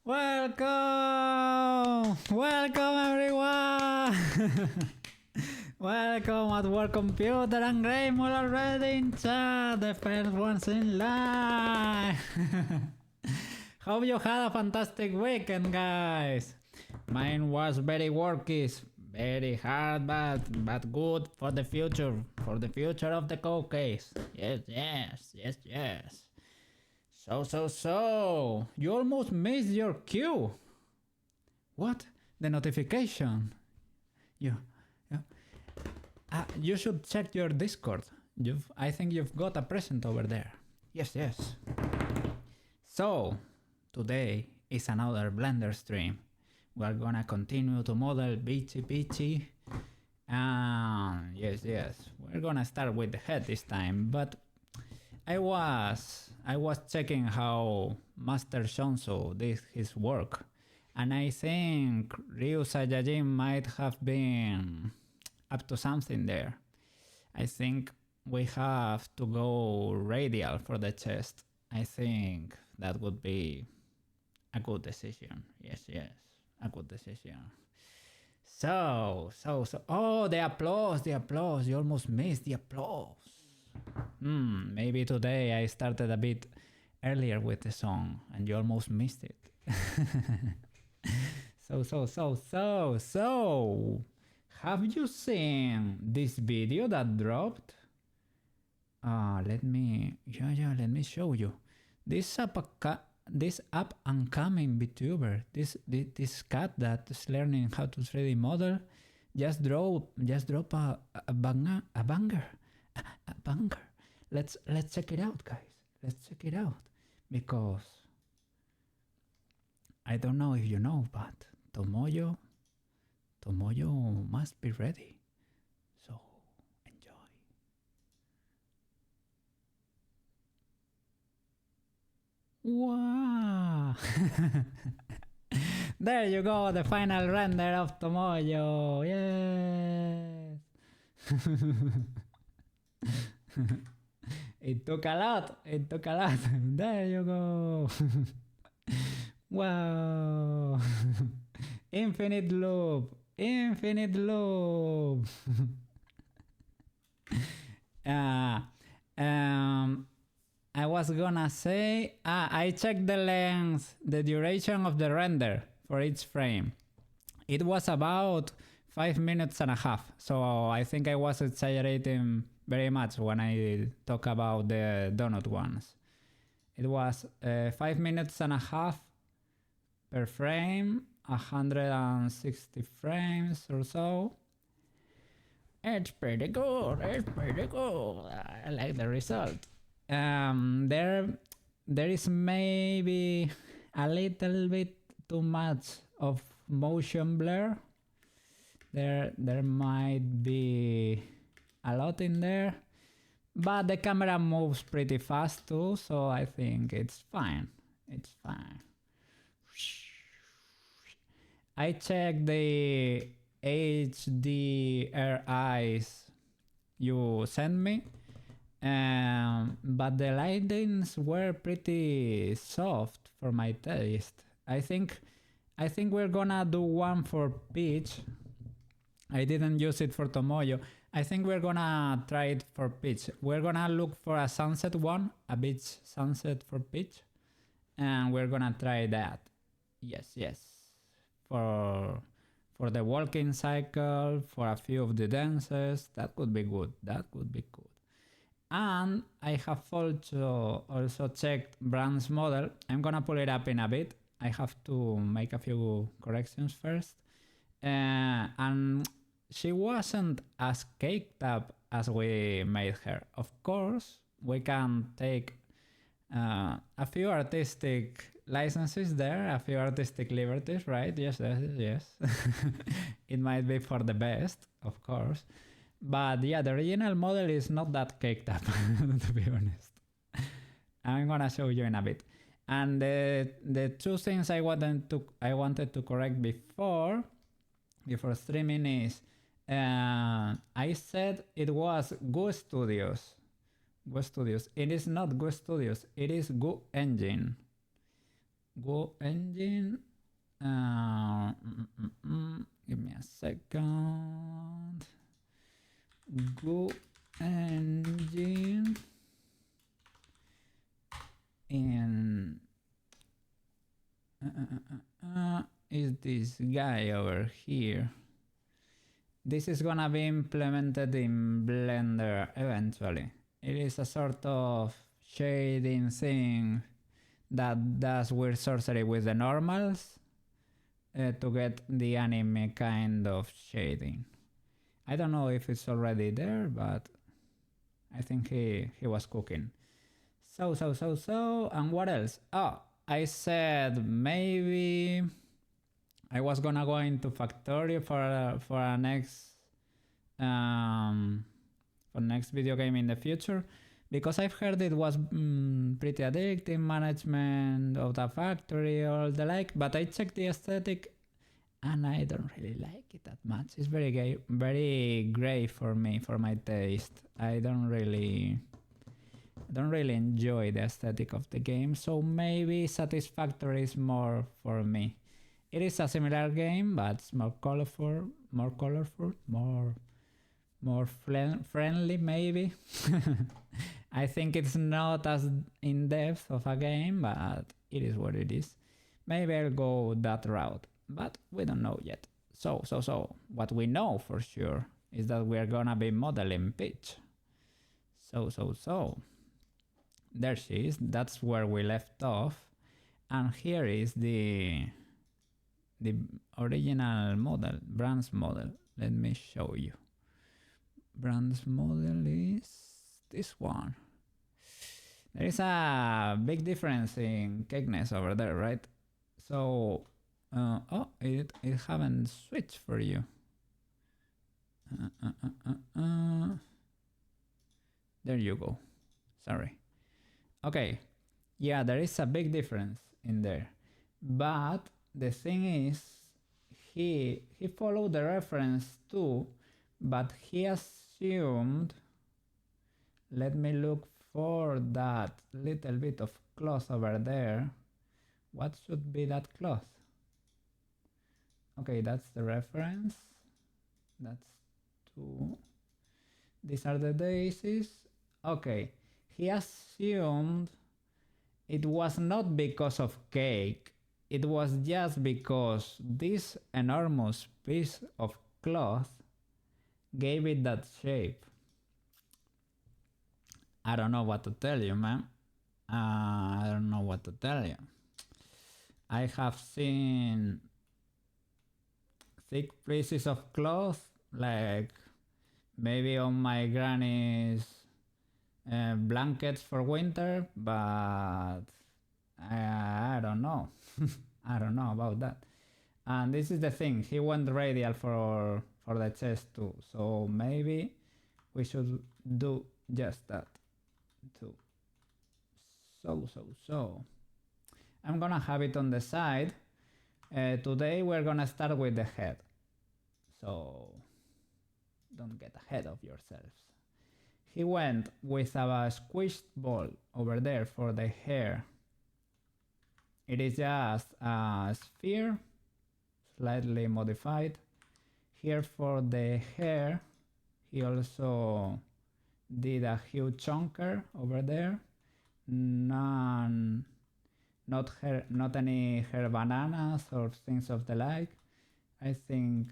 Welcome! Welcome everyone! Welcome at Work Computer and Graham already in chat, the first ones in line! Hope you had a fantastic weekend, guys! Mine was very worky, very hard, but good for the future of the code case. Yes. So, you almost missed your cue. What? The notification? You should check your Discord. I think you've got a present over there. Yes. So, today is another Blender stream. We're gonna continue to model BEACHY. Yes. We're gonna start with the head this time, but I was checking how Master Shonsu did his work, and I think Ryu Saiyajin might have been up to something there. I think we have to go radial for the chest. I think that would be a good decision. Yes, a good decision. So, oh, the applause, you almost missed the applause. Maybe today I started a bit earlier with the song and you almost missed it. So, have you seen this video that dropped? Let me show you. This up and coming VTuber, this cat that's learning how to 3D model, just drop a banger. Let's check it out, guys. Let's check it out, because I don't know if you know, but Tomoyo must be ready. So enjoy. Wow! There you go, the final render of Tomoyo. Yes. It took a lot. There you go. Wow. Infinite loop. I was gonna say, I checked the length, the duration of the render for each frame. It was about 5 minutes and a half. So I think I was exaggerating very much when I talk about the donut ones. It was 5 minutes and a half per frame, 160 frames or so. It's pretty good. I like the result. There is maybe a little bit too much of motion blur. There might be a lot in there, but the camera moves pretty fast too, so I think it's fine. I checked the HDRIs you sent me, but the lightings were pretty soft for my taste. I think we're gonna do one for Peach. I didn't use it for Tomoyo. I think we're gonna try it for Peach. We're gonna look for a sunset one, a beach sunset for Peach, and we're gonna try that. Yes. For the walking cycle, for a few of the dances, that could be good. And I have also checked Bran's model. I'm gonna pull it up in a bit. I have to make a few corrections first. And she wasn't as caked up as we made her. Of course, we can take a few artistic licenses there, a few artistic liberties, right? Yes. It might be for the best, of course. But yeah, the original model is not that caked up, to be honest. I'm gonna show you in a bit. And the two things I wanted to correct before streaming is, I said it was Goo Studios. It is not Goo Studios, it is Goo Engine. Go engine. Give me a second. Go engine in is this guy over here. This is gonna be implemented in Blender eventually. It is a sort of shading thing that does weird sorcery with the normals to get the anime kind of shading. I don't know if it's already there, but I think he was cooking. So, and what else? Oh, I said maybe I was gonna go into Factorio for a next video game in the future, because I've heard it was pretty addictive, management of the factory, all the like, but I checked the aesthetic and I don't really like it that much. It's very gray for me, for my taste. I don't really enjoy the aesthetic of the game, so maybe Satisfactory is more for me. It is a similar game, but it's more colorful, more friendly maybe. I think it's not as in-depth of a game, but it is what it is. Maybe I'll go that route, but we don't know yet. So, what we know for sure is that we're gonna be modeling Peach. So. There she is, that's where we left off. And here is the original model, Bran's model. Let me show you. Bran's model is this one. There is a big difference in cakeness over there, right? So, oh, it haven't switched for you. There you go. Sorry. Okay, yeah, there is a big difference in there. But the thing is, he followed the reference too, but he assumed, let me look for that little bit of cloth over there. What should be that cloth? Okay, that's the reference. That's 2. These are the daisies. Okay, he assumed it was not because of cake. It was just because this enormous piece of cloth gave it that shape. I don't know what to tell you, man. I don't know what to tell you. I have seen thick pieces of cloth, like maybe on my granny's blankets for winter, but I don't know. I don't know about that. And this is the thing, he went radial for the chest too, so maybe we should do just that too. So I'm gonna have it on the side. Today we're gonna start with the head, so don't get ahead of yourselves. He went with a squished ball over there for the hair. It is just a sphere, slightly modified. Here for the hair, he also did a huge chunker over there. Not any hair bananas or things of the like. I think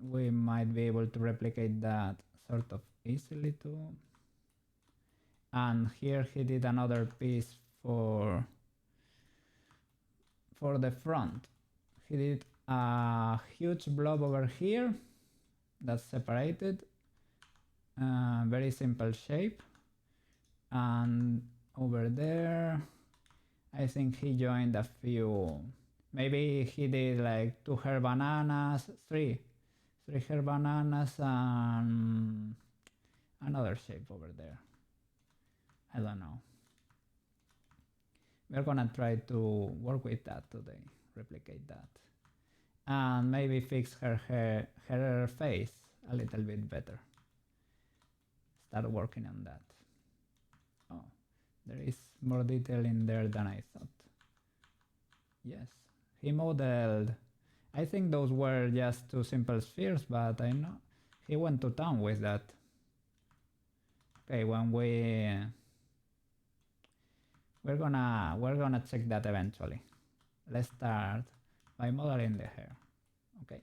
we might be able to replicate that sort of easily too. And here he did another piece for the front. He did a huge blob over here that's separated, very simple shape, and over there I think he joined a few, maybe he did like 2 hair bananas, 3 hair bananas, and another shape over there. I don't know. We're gonna try to work with that today, replicate that, and maybe fix her face a little bit better. Start working on that. Oh, there is more detail in there than I thought. Yes, he modeled. I think those were just two simple spheres, but I know he went to town with that. Okay, when we're gonna check that eventually. Let's start by modeling the hair. Okay.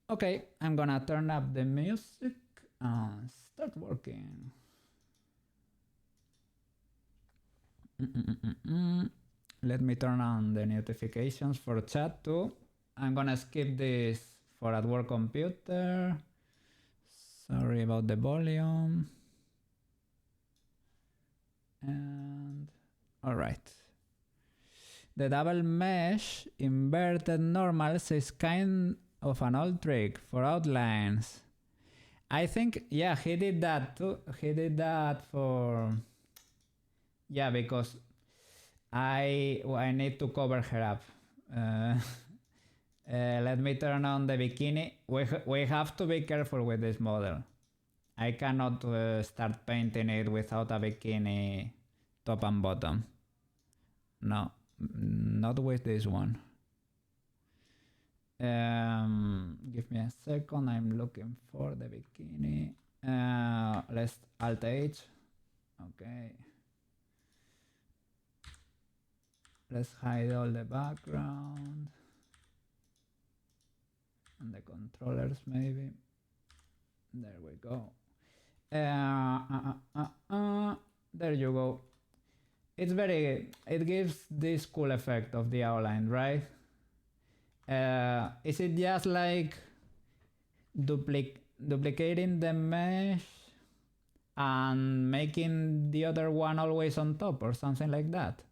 Okay, I'm gonna turn up the music and start working. Let me turn on the notifications for chat too. I'm gonna skip this for at work computer. Sorry about the volume. And all right. The double mesh inverted normals is kind of an old trick for outlines. I think, yeah, he did that too. He did that for, yeah, because I need to cover her up. Let me turn on the bikini. We have to be careful with this model. I cannot start painting it without a bikini top and bottom. No, not with this one. Give me a second. I'm looking for the bikini. Let's Alt H. Okay. Let's hide all the background and the controllers maybe. There we go. There you go. It gives this cool effect of the outline, right? Is it just like duplicating the mesh and making the other one always on top or something like that?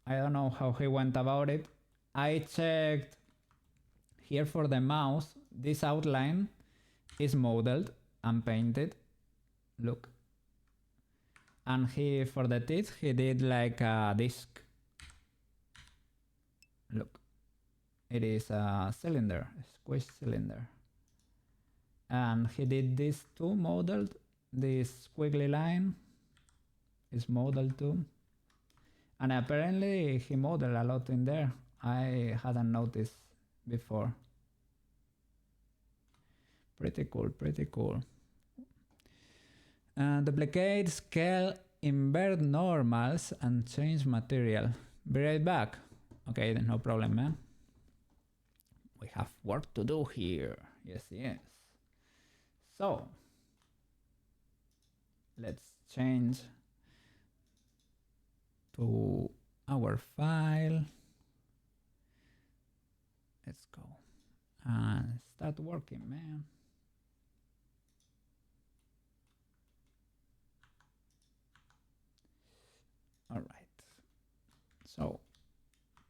I don't know how he went about it. I checked here for the mouse. This outline is modeled and painted. Look. And he, for the teeth, he did like a disc. Look. It is a cylinder, a squish cylinder. And he did this too, modeled. This squiggly line is modeled too. And apparently he modeled a lot in there. I hadn't noticed before. Pretty cool, pretty cool. Duplicate, scale, invert normals, and change material. Be right back. Okay, then no problem, man. We have work to do here. Yes, yes. So, let's change to our file. Let's go and start working, man. All right. So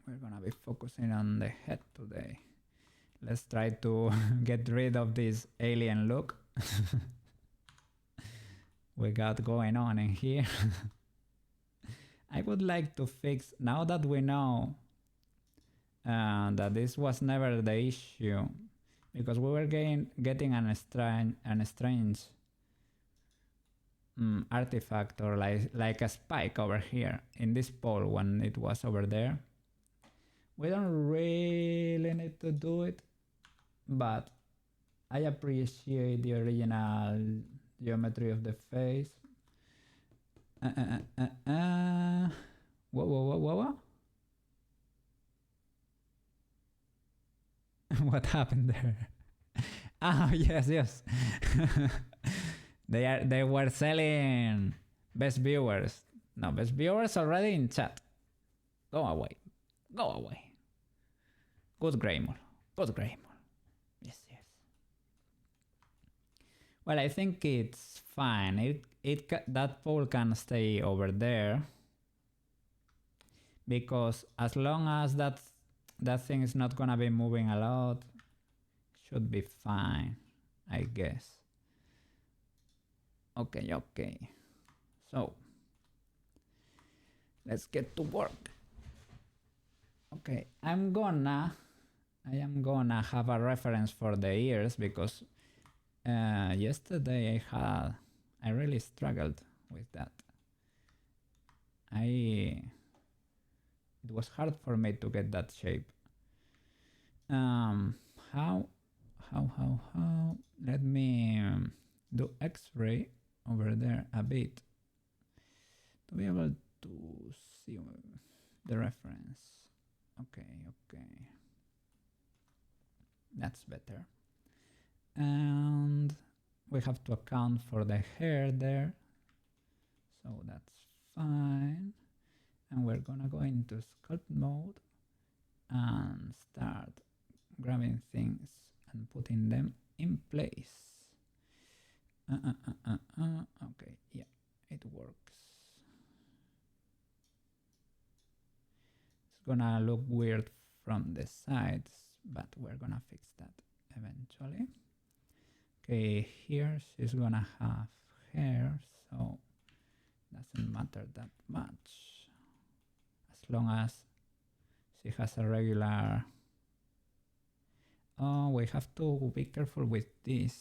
we're gonna be focusing on the head today. Let's try to get rid of this alien look we got going on in here. I would like to fix, now that we know that this was never the issue, because we were getting an strange artifact or like a spike over here in this pole when it was over there. We don't really need to do it, but I appreciate the original geometry of the face. Whoa. What happened there? Oh, yes. They were selling best viewers. No, best viewers already in chat. Go away. Good grammar. Yes. Well, I think it's fine. That pole can stay over there, because as long as that thing is not gonna be moving a lot, should be fine, I guess. Okay. So let's get to work. Okay, I am gonna have a reference for the ears, because yesterday I really struggled with that. it was hard for me to get that shape. How? Let me do X-ray over there a bit to be able to see the reference. Okay, that's better. And we have to account for the hair there, so that's fine. And we're gonna go into sculpt mode and start grabbing things and putting them in place. Okay, yeah, it works. It's gonna look weird from the sides, but we're gonna fix that eventually. Okay, here she's gonna have hair, so doesn't matter that much as long as she has a regular. Oh, we have to be careful with this,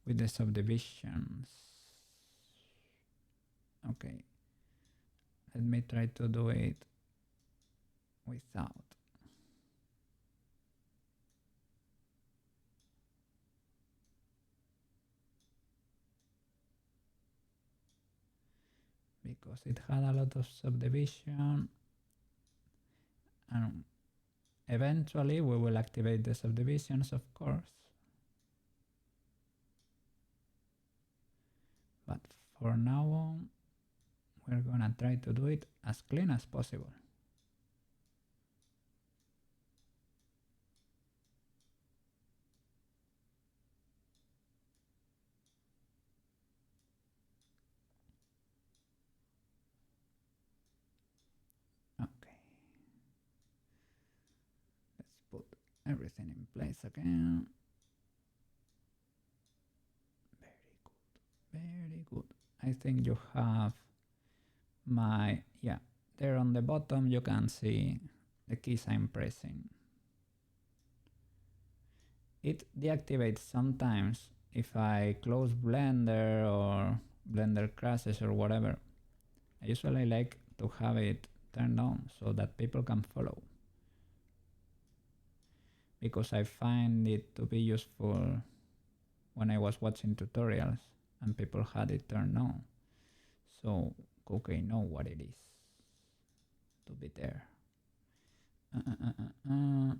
with the subdivisions. Okay, let me try to do it without. Because it had a lot of subdivision, and eventually we will activate the subdivisions, of course. But for now on, we're gonna try to do it as clean as possible. Okay. Let's put everything in place again. Very good. I think you have my, yeah, there on the bottom you can see the keys I'm pressing. It deactivates sometimes if I close Blender or Blender crashes or whatever. I usually like to have it turned on so that people can follow, because I find it to be useful when I was watching tutorials and people had it turned on, so okay, know what it is to be there. I'm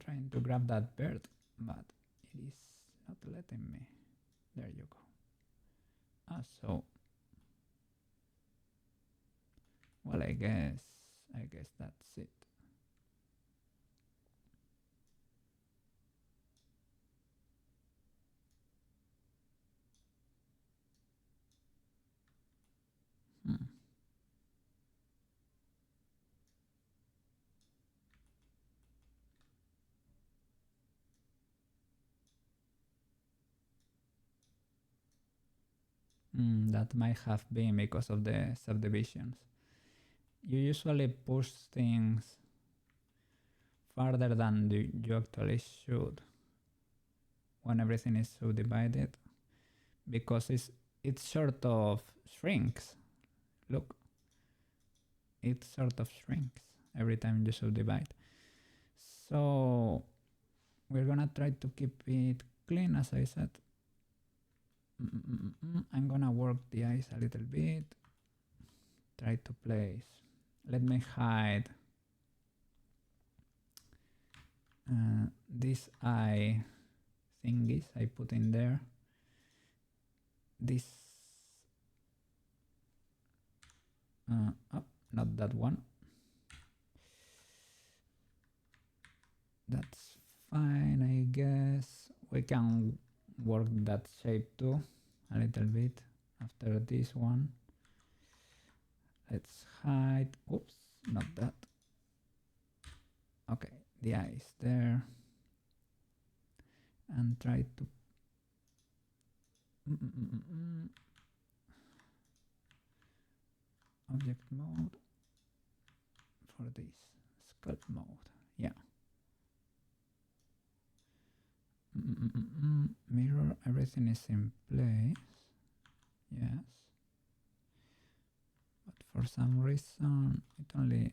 trying to grab that bird, but it is not letting me. There you go. So well, I guess that's it. That might have been because of the subdivisions. You usually push things farther than you actually should when everything is subdivided, because it sort of shrinks. Look, it sort of shrinks every time you subdivide. So we're gonna try to keep it clean, as I said. I'm gonna work the eyes a little bit. Try to place. Let me hide this eye thingies I put in there. This not that one. That's fine, I guess. We can work that shape too a little bit after this one. Let's hide. Oops, not that. Okay, the eyes there, and try to object mode for this sculpt mode. Yeah. Mirror, everything is in place. Yes. for some reason it only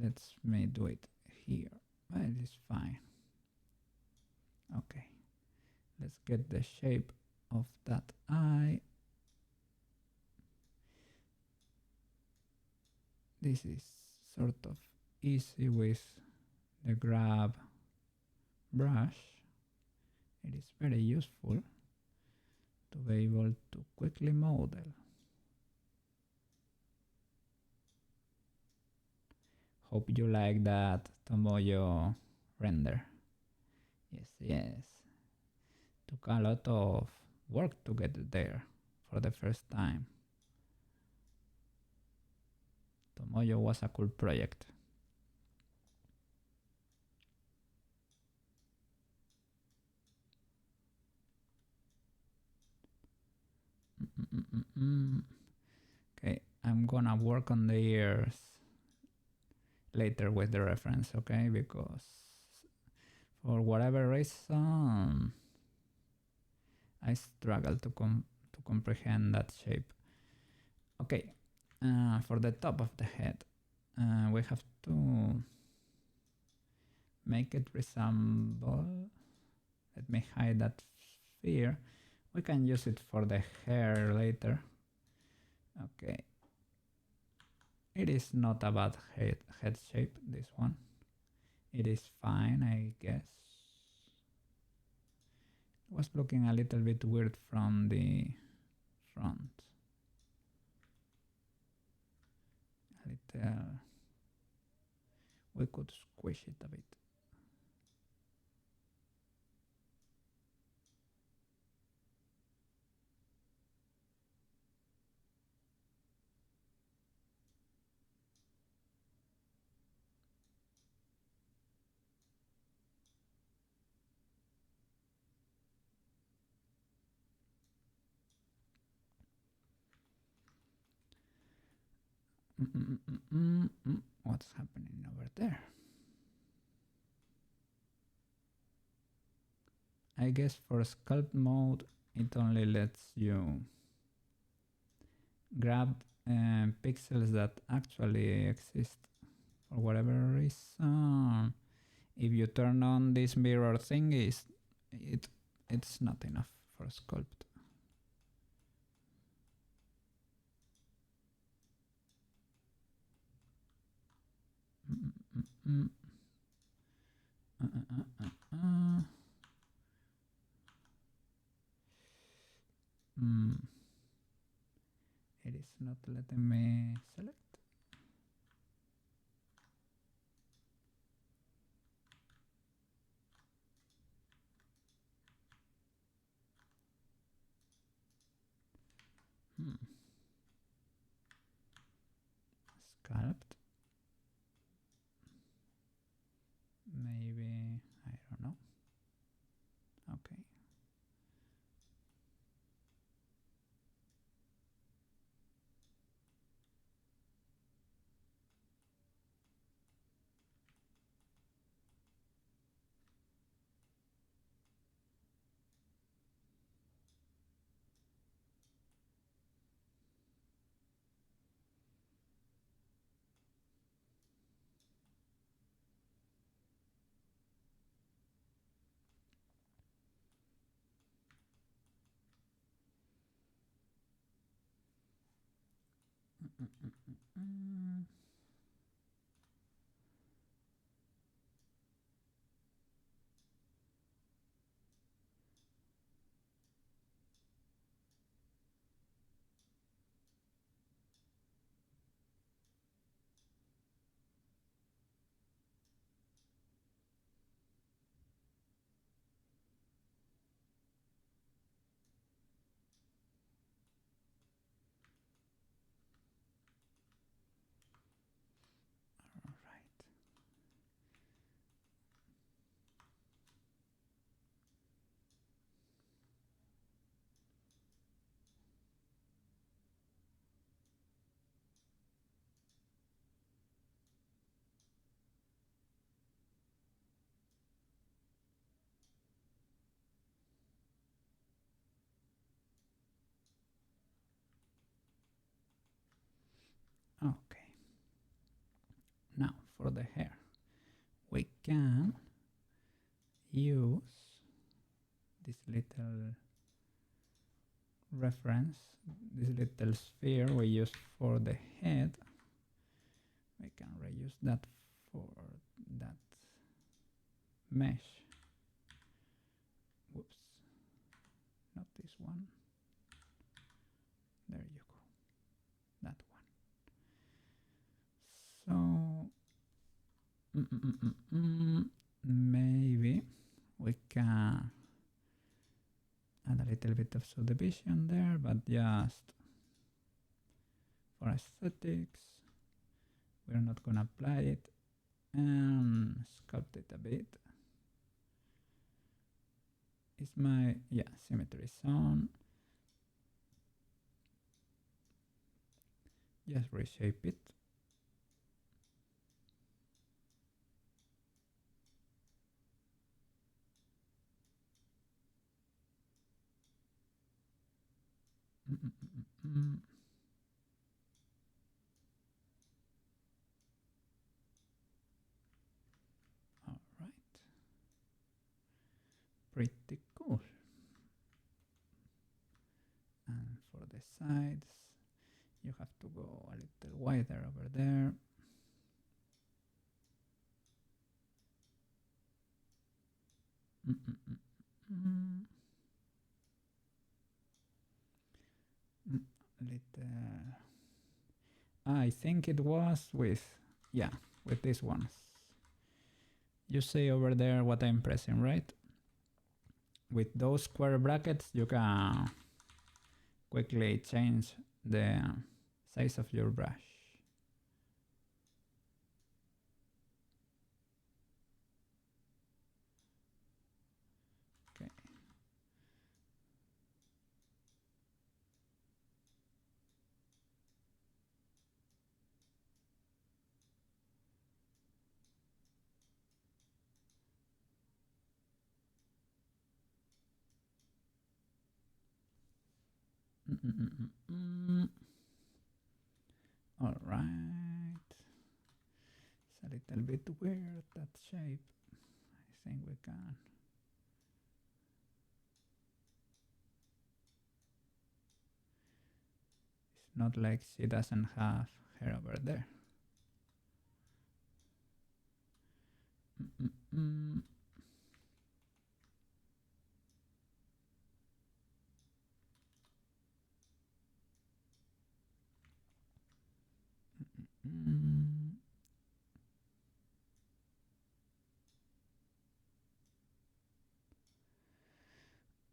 lets me do it here, but it is fine. Okay, let's get the shape of that eye. This is sort of easy with the grab brush. It is very useful to be able to quickly model. Hope you like that Tomoyo render. Yes, yes. Took a lot of work to get there for the first time. Tomoyo was a cool project. Okay, I'm gonna work on the ears later with the reference, okay? Because for whatever reason, I struggle to comprehend that shape. Okay, for the top of the head, we have to make it resemble. Let me hide that sphere. We can use it for the hair later. Okay. It is not a bad head shape, this one. It is fine, I guess. It was looking a little bit weird from the front. A little. We could squish it a bit. What's happening over there? I guess for sculpt mode, it only lets you grab pixels that actually exist for whatever reason. If you turn on this mirror thing, it's not enough for sculpt. It is not letting me select. Sculpt. Maybe, I don't know. Okay. Okay. Now for the hair, we can use this little reference, this little sphere we use for the head. We can reuse that for that mesh. Whoops, not this one. There you go, that one. So maybe we can add a little bit of subdivision there, but just for aesthetics. We're not gonna apply it, and sculpt it a bit. Is my, yeah, symmetry zone. Just reshape it. All right, pretty cool. And for the sides, you have to go a little wider over there. Little. I think it was with, yeah, with these ones. You see over there what I'm pressing, right? With those square brackets, you can quickly change the size of your brush. Okay. All right. It's a little bit weird, that shape. I think we can. It's not like she doesn't have hair over there.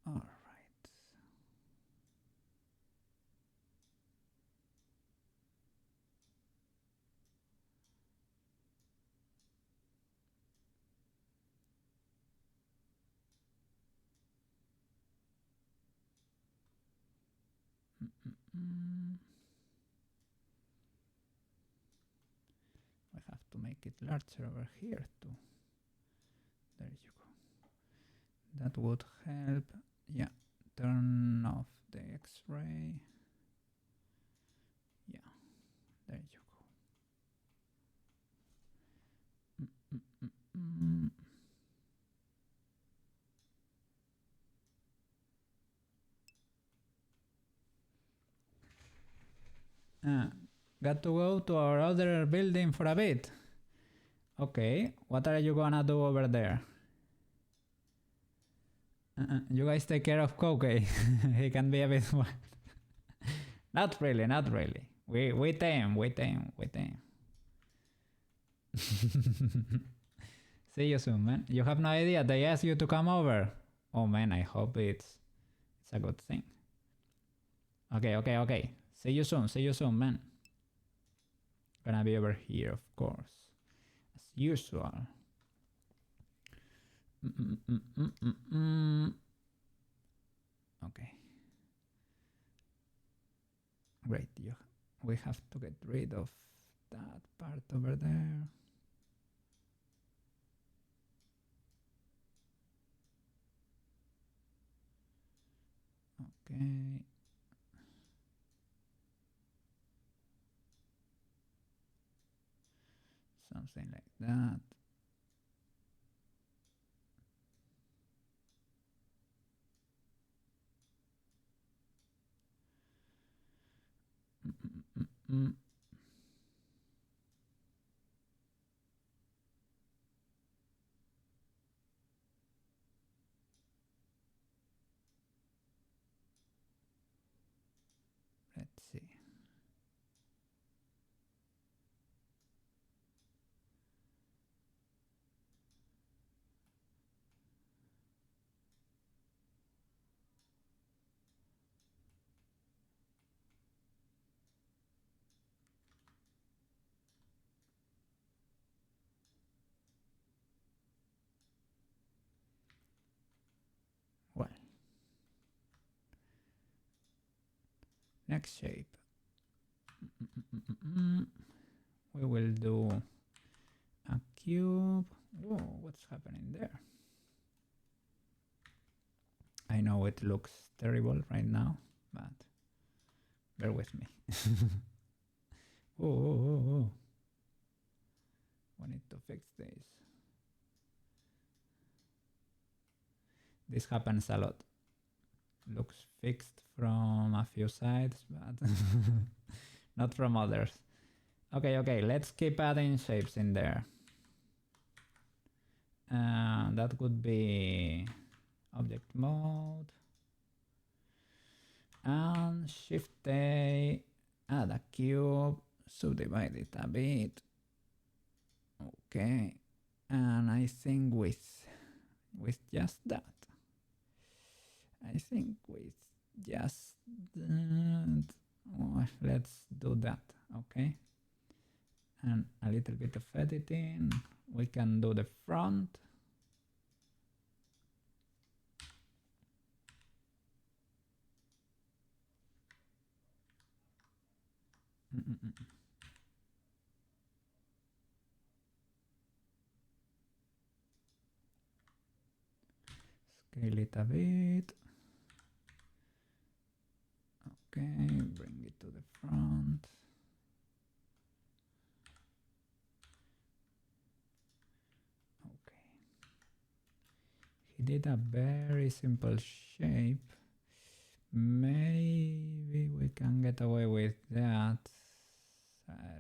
All right. We have to make it larger over here too. There you go. That would help. Yeah, turn off the X-ray. Yeah, there you go. Got to go to our other building for a bit. Okay, what are you gonna do over there? You guys take care of Koke. He can be a bit more. Not really, not really. We tame. See you soon, man. You have no idea. They asked you to come over. Oh man, I hope it's a good thing. Okay. See you soon, man. Gonna be over here, of course, as usual. Okay. Great. We have to get rid of that part over there. Okay. Something like that. Let's see. Well, next shape. We will do a cube. Whoa, what's happening there? I know it looks terrible right now, but bear with me. Oh. We need to fix this. This happens a lot. Looks fixed from a few sides, but not from others. Okay, let's keep adding shapes in there. That would be object mode and shift A, add a cube, subdivide it a bit. Okay, and I think with just that. I think with just that. Oh, let's do that, okay? And a little bit of editing. We can do the front. Scale it a bit. Okay, bring it to the front. Okay. He did a very simple shape. Maybe we can get away with that. I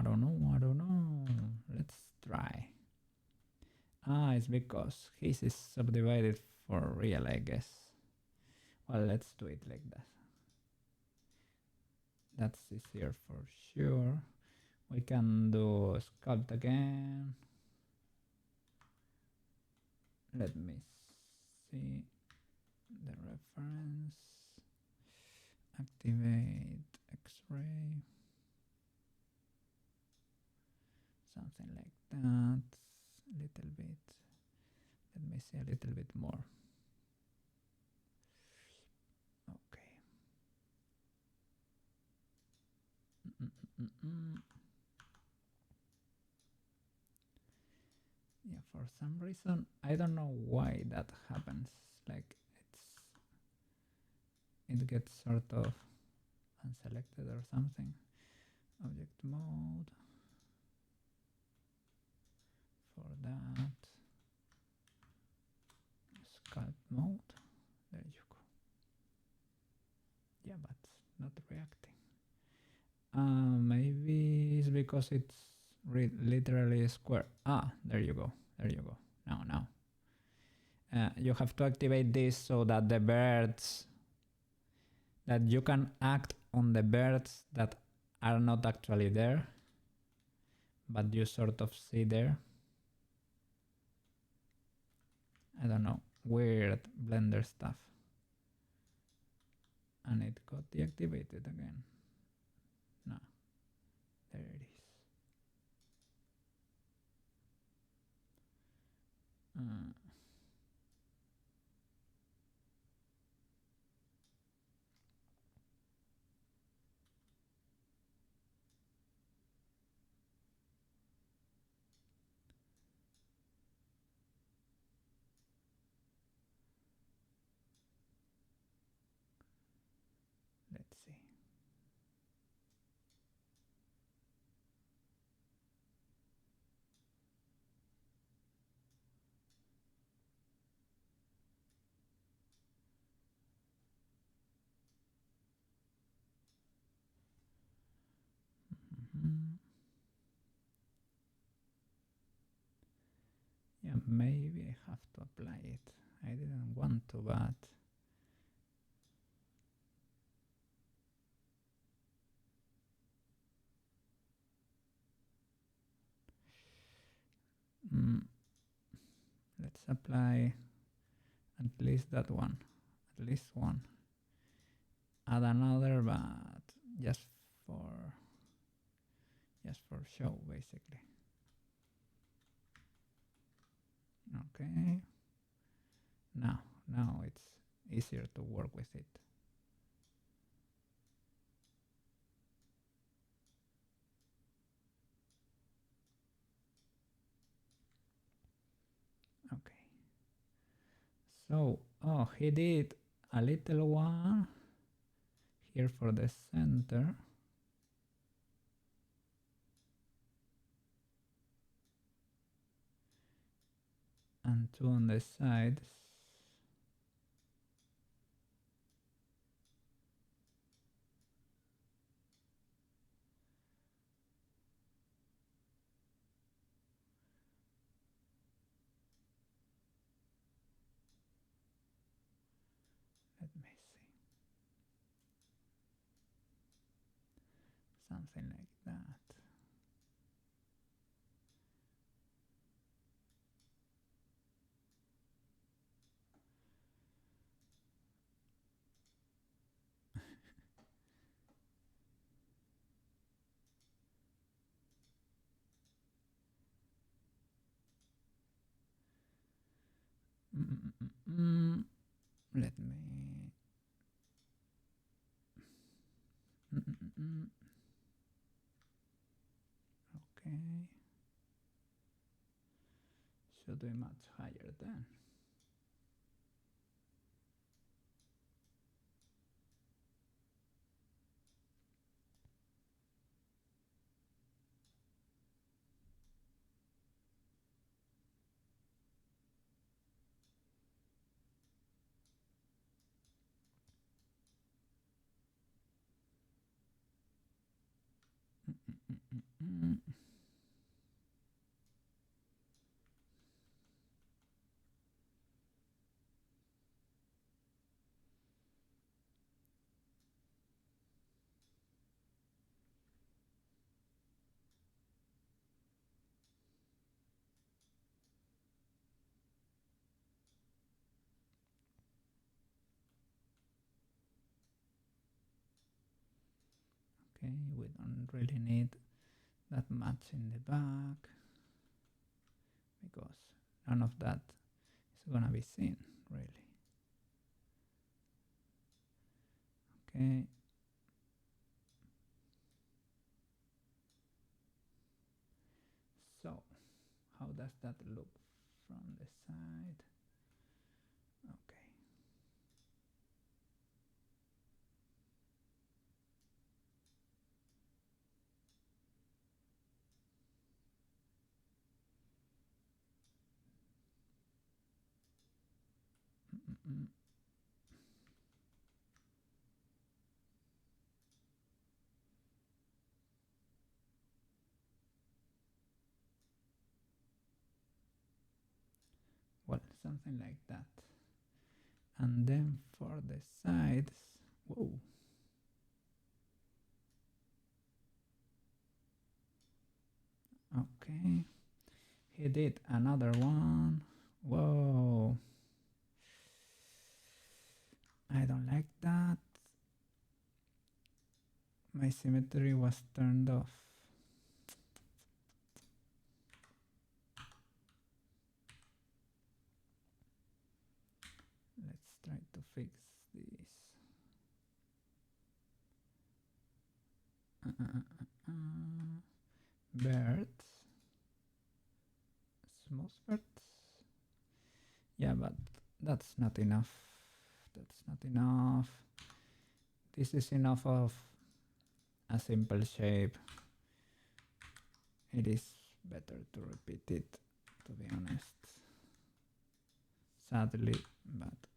don't know. Let's try. It's because his is subdivided for real, I guess. Well, let's do it like that. That's easier for sure. We can do sculpt again. Let me see the reference. Activate X-ray. Something like that. A little bit. Let me see a little bit more. Okay. Yeah, for some reason, I don't know why that happens. Like it gets sort of unselected or something. Object mode. For that. Sculpt mode. There you go. Yeah, but not reacting. Maybe it's because it's literally square. There you go. Now. You have to activate this so that the birds, that you can act on the birds that are not actually there, but you sort of see there. I don't know, weird Blender stuff. And it got deactivated again. No, there it is. Let's see. Yeah, maybe I have to apply it. I didn't want to, but let's apply at least that one, at least one. Add another, but just for show, basically. Okay. Now it's easier to work with it. Okay. So, oh, he did a little one here for the center. And two on the sides. Let me see. Something like that. Let me. Okay. Should be much higher then. Okay, we don't really need that much in the back because none of that is gonna be seen really. Okay. So, how does that look from the side? Okay. Well, something like that. And then for the sides, whoa. Okay. He did another one. Whoa. I don't like that. My symmetry was turned off. Let's try to fix this. Birds. Small birds. Yeah, but that's not enough. That's not enough. This is enough of a simple shape. It is better to repeat it, to be honest. Sadly, but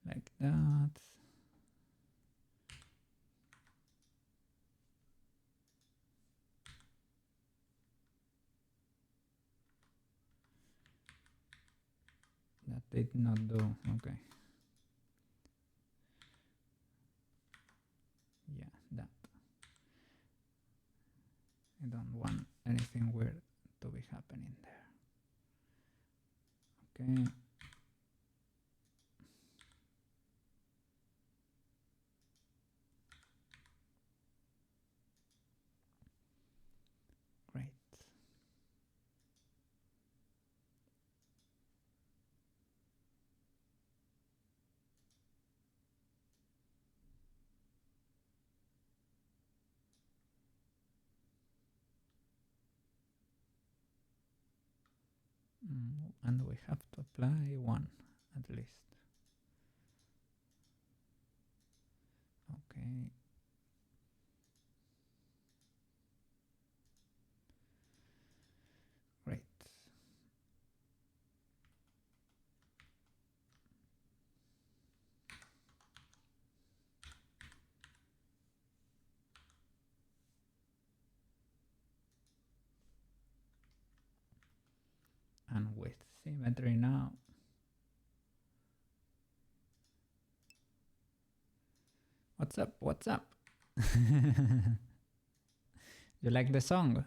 Like that. That did not do. Okay. Yeah, that. I don't want anything weird to be happening there. Okay. Great. And we have to apply one at least. Okay. Great. And with symmetry now. What's up? What's up? You like the song?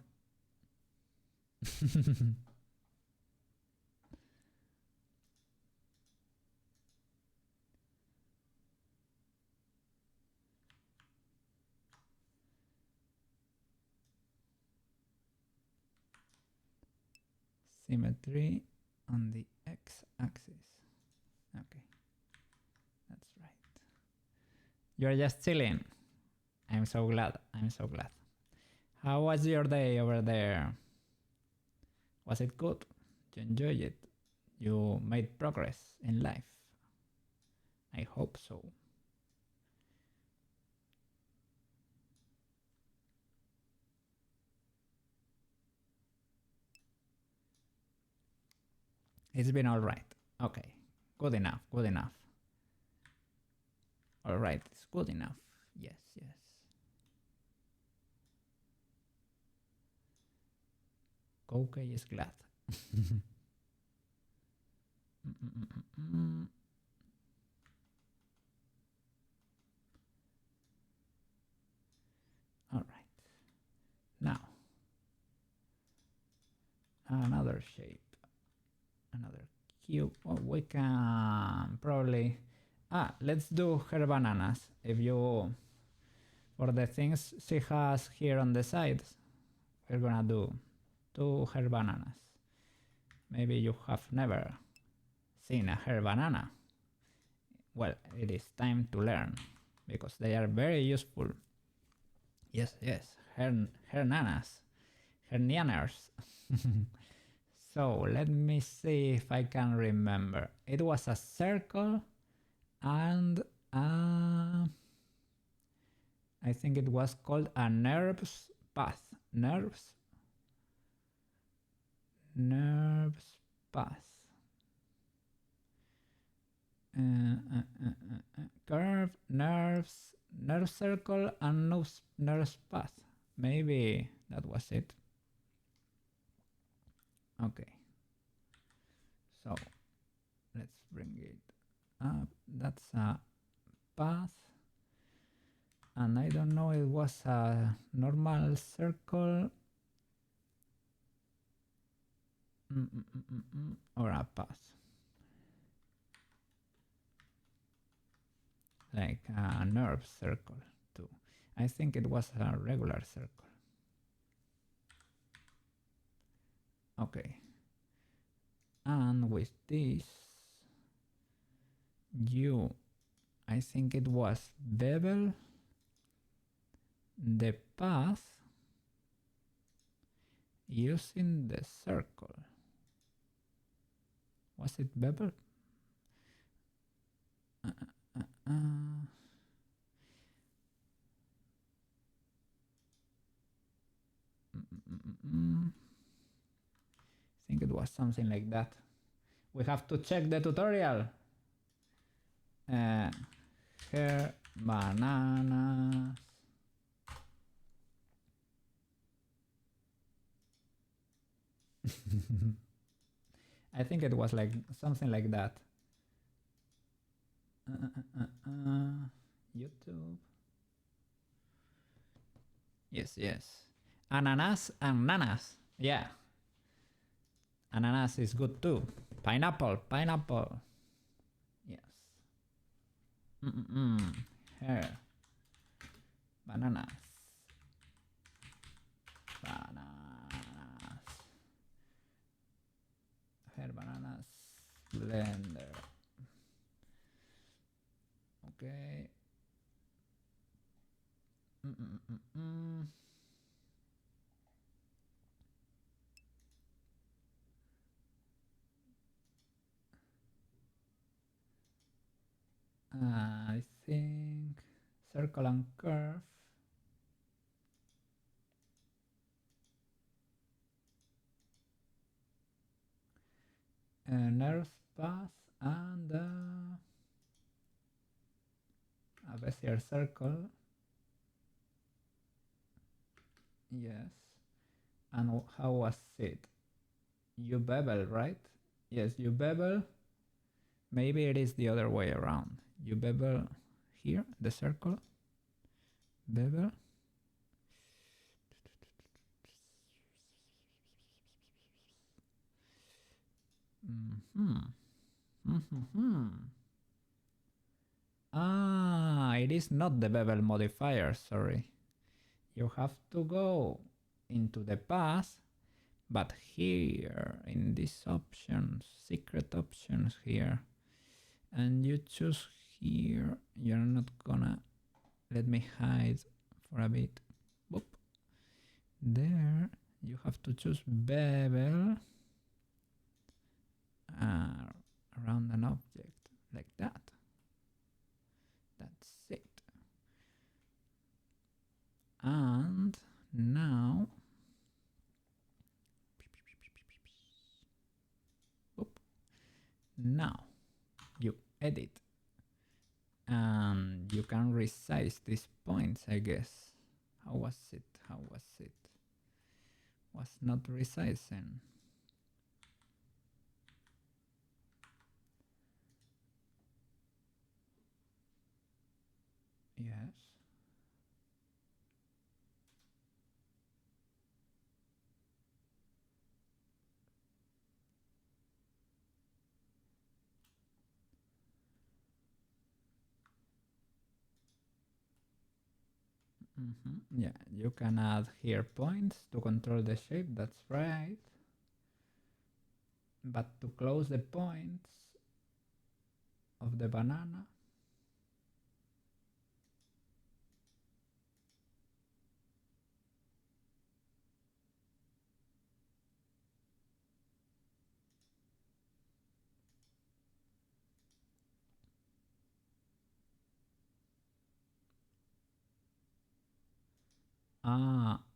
Symmetry on the x-axis. Okay, that's right. You're just chilling. I'm so glad. I'm so glad. How was your day over there? Was it good? You enjoyed it? You made progress in life? I hope so. It's been all right. Okay, good enough, good enough. All right, it's good enough. Yes, yes. Koukei is glad. All right. Now, another shape, another cube. Oh, we can probably... let's do her bananas. If you... For the things she has here on the sides, we're gonna do 2 hair bananas. Maybe you have never seen a hair banana. Well, it is time to learn because they are very useful. Yes, yes, hair nanas, hair nianers. So let me see if I can remember. It was a circle and I think it was called a nerves path. Nerves path. Curve, nerves, nerve circle, and nerves path. Maybe that was it. Okay. So let's bring it up. That's a path. And I don't know, it was a normal circle or a path. Like a nerve circle too. I think it was a regular circle. Okay. And with this, I think it was bevel the path using the circle. Was it bevel? something like that. We have to check the tutorial. Here, bananas. I think it was like something like that. YouTube. Yes, yes. Ananas and nanas. Yeah. Ananas is good too. Pineapple, pineapple. Yes. Here. Bananas. Bananas. Here, bananas. Blender. Okay. I think circle and curve. Nerve path and a Bezier circle. Yes. And how was it? You bevel, right? Yes, you bevel. Maybe it is the other way around. You bevel here, the circle. Bevel. Ah, it is not the bevel modifier, sorry. You have to go into the path, but here in these options, secret options here, and you choose here. You're not gonna let me hide for a bit. Boop. There you have to choose bevel around an object like that. That's it. And now you edit and you can resize these points, I guess. How was it? Was not resizing. Yes. Yeah, you can add here points to control the shape, that's right. But to close the points of the banana,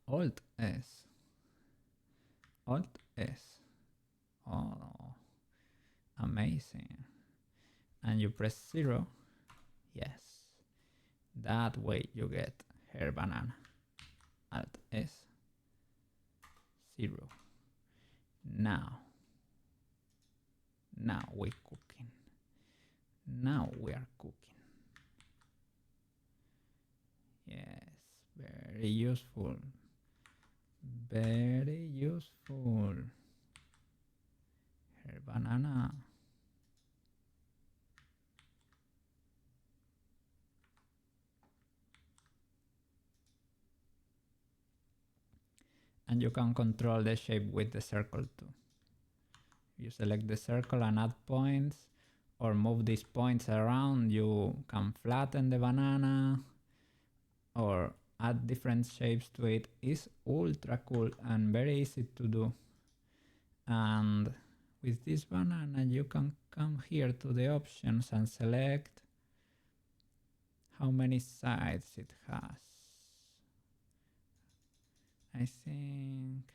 Alt S. Alt S. Oh, amazing. And you press 0. Yes. That way you get hair banana. Alt S. 0. Now we're cooking. Now we are cooking. Yes, very useful. Very useful. Hair banana. And you can control the shape with the circle too. You select the circle and add points or move these points around. You can flatten the banana or add different shapes to it. It's ultra cool and very easy to do. And with this banana you can come here to the options and select how many sides it has. I think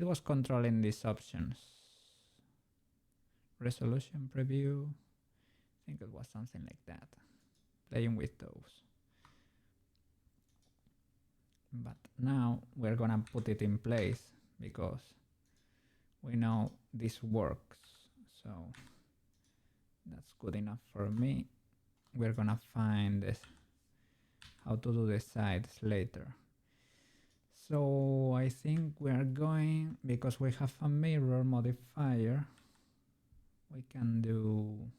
It was controlling these options. Resolution preview. I think it was something like that. Playing with those. But now we're gonna put it in place because we know this works. So that's good enough for me. We're gonna find this, how to do the sides later. So I think we are going, because we have a mirror modifier, we can do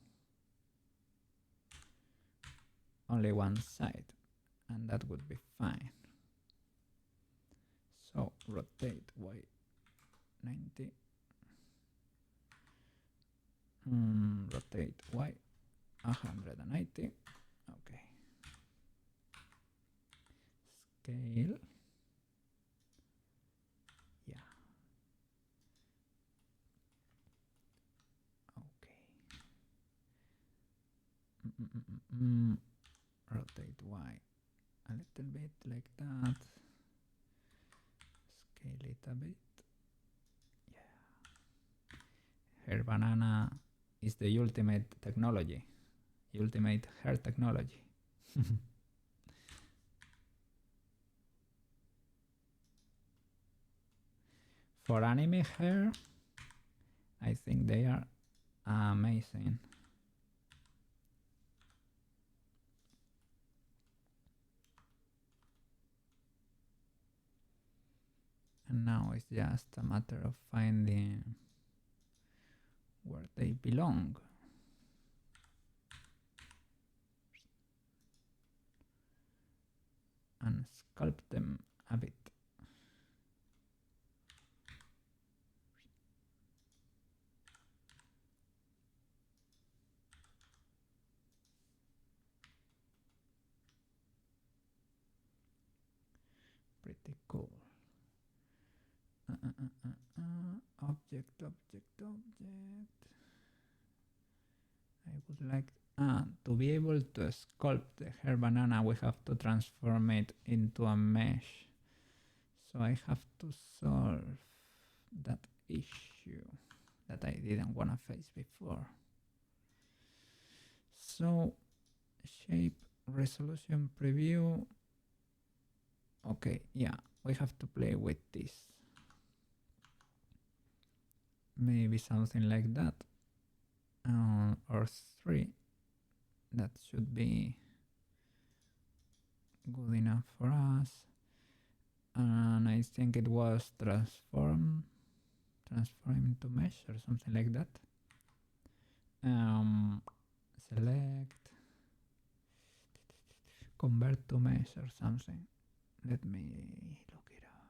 only one side, and that would be fine. So rotate Y 90. Rotate Y 180. Okay. Scale. Yeah. Okay. Rotate Y a little bit like that. Scale it a bit. Yeah. Hair banana is the ultimate technology. Ultimate hair technology. For anime hair, I think they are amazing. And now it's just a matter of finding where they belong. And sculpt them a bit. Pretty cool. Object. I would like to be able to sculpt the hair banana, we have to transform it into a mesh. So I have to solve that issue that I didn't want to face before. So shape resolution preview. Okay, yeah, we have to play with this. Maybe something like that. Or 3. That should be good enough for us. And I think it was transform into mesh or something like that. Select, convert to mesh or something. Let me look it up.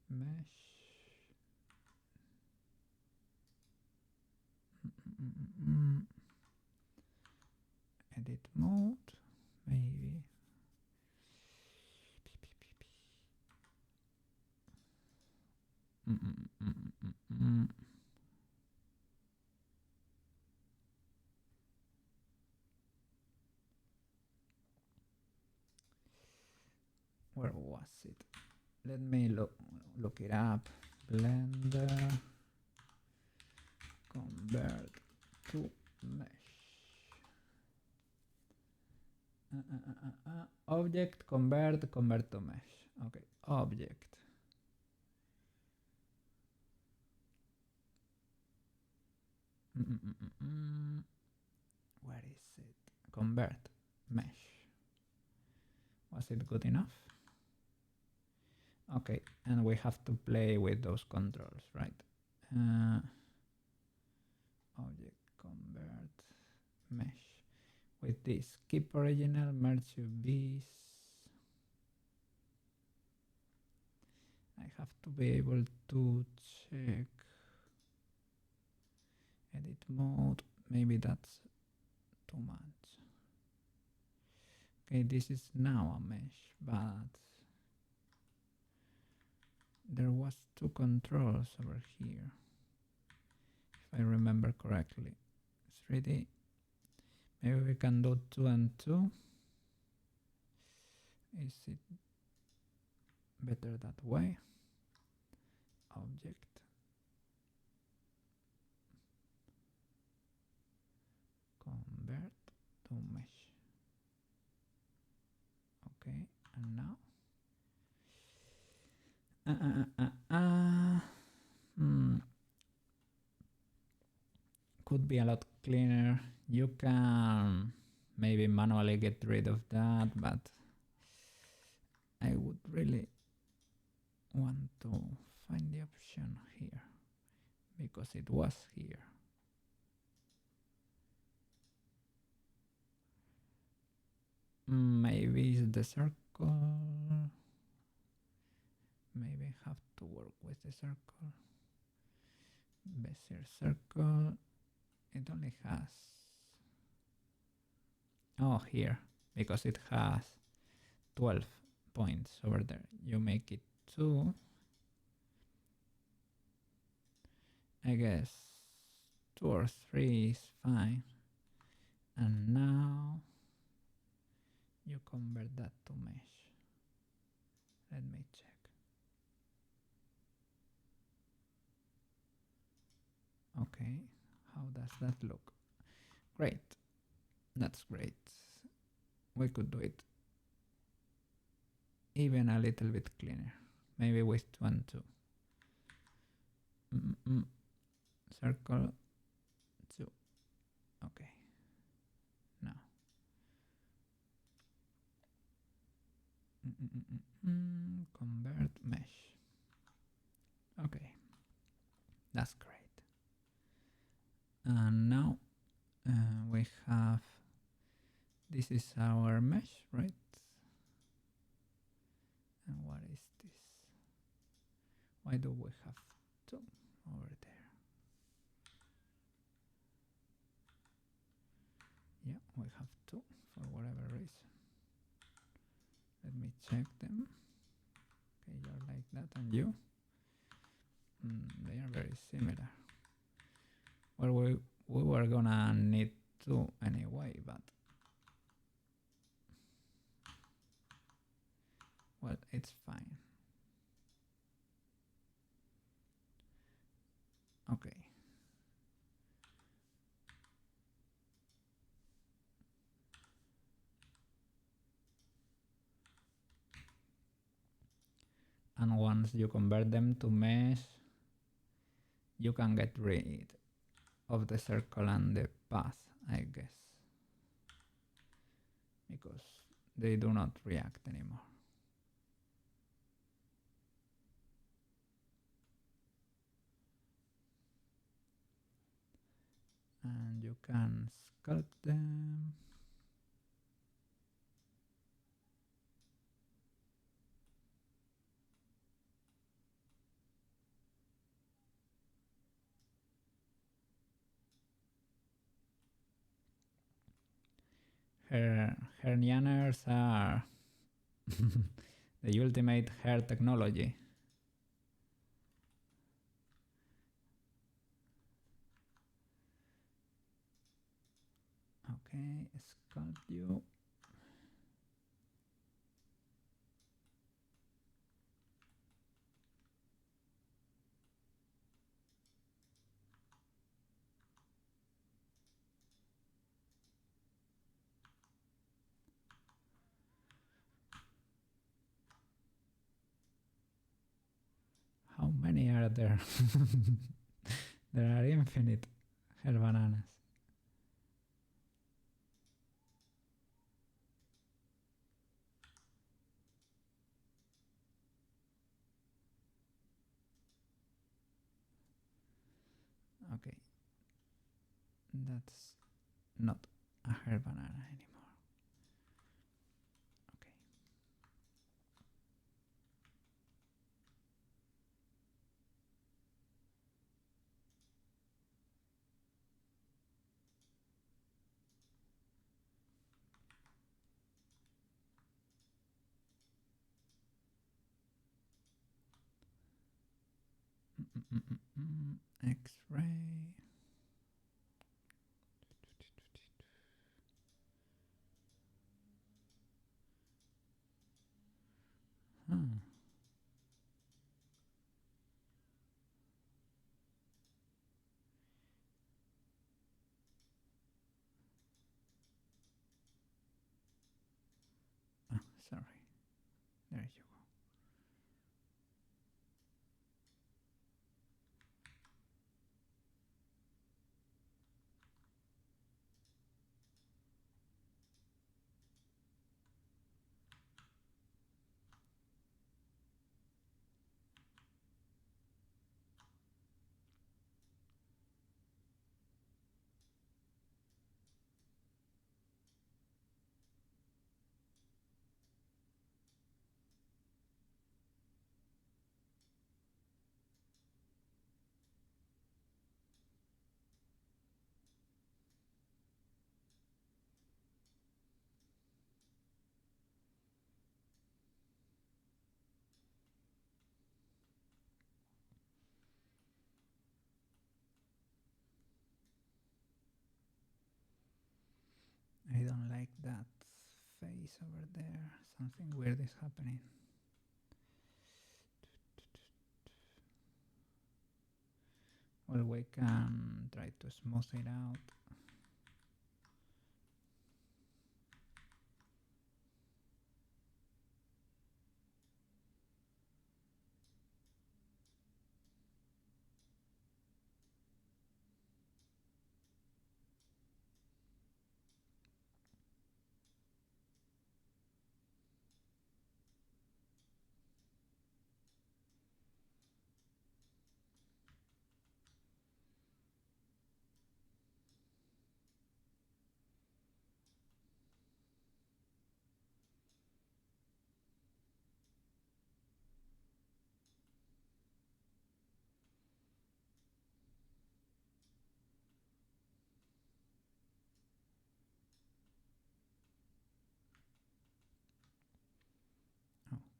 Mesh. Edit mode, maybe. Where was it? Let me look it up. Blender convert to mesh. Object convert to mesh. Okay, object. Where is it? Convert mesh. Was it good enough? Okay, and we have to play with those controls, right? Object convert mesh. With this, keep original, merge UVs. I have to be able to check edit mode. Maybe that's too much. Okay, this is now a mesh, but there was 2 controls over here, if I remember correctly. 3D. Maybe we can do 2 and 2. Is it better that way? Object. Convert to mesh. Okay, and now could be a lot cleaner. You can maybe manually get rid of that, but I would really want to find the option here because it was here. Maybe it's the circle. Maybe I have to work with the circle. Bezier circle. It only has, oh, here, because it has 12 points over there. You make it 2. I guess 2 or 3 is fine. And now you convert that to mesh. Let me check. Okay, how does that look? Great, that's great. We could do it even a little bit cleaner, maybe with 2 and 2. Circle 2. Okay, now convert mesh. Okay, that's great. And now we have, this is our mesh, right? And what is this? Why do we have 2 over there? Yeah, we have 2 for whatever reason. Let me check them. Okay, you're like that, and you? They are very similar. Well, we were gonna need 2 anyway, but well, it's fine. Okay. And once you convert them to mesh, you can get rid of the circle and the path, I guess, because they do not react anymore. And you can sculpt them. Hernianers are the ultimate hair technology. Okay, sculpt you. How many are there? There are infinite hair bananas. Okay, that's not a hair banana anymore. Okay. X-ray. Sorry. There you go. I don't like that face over there. Something weird is happening. Well, we can try to smooth it out.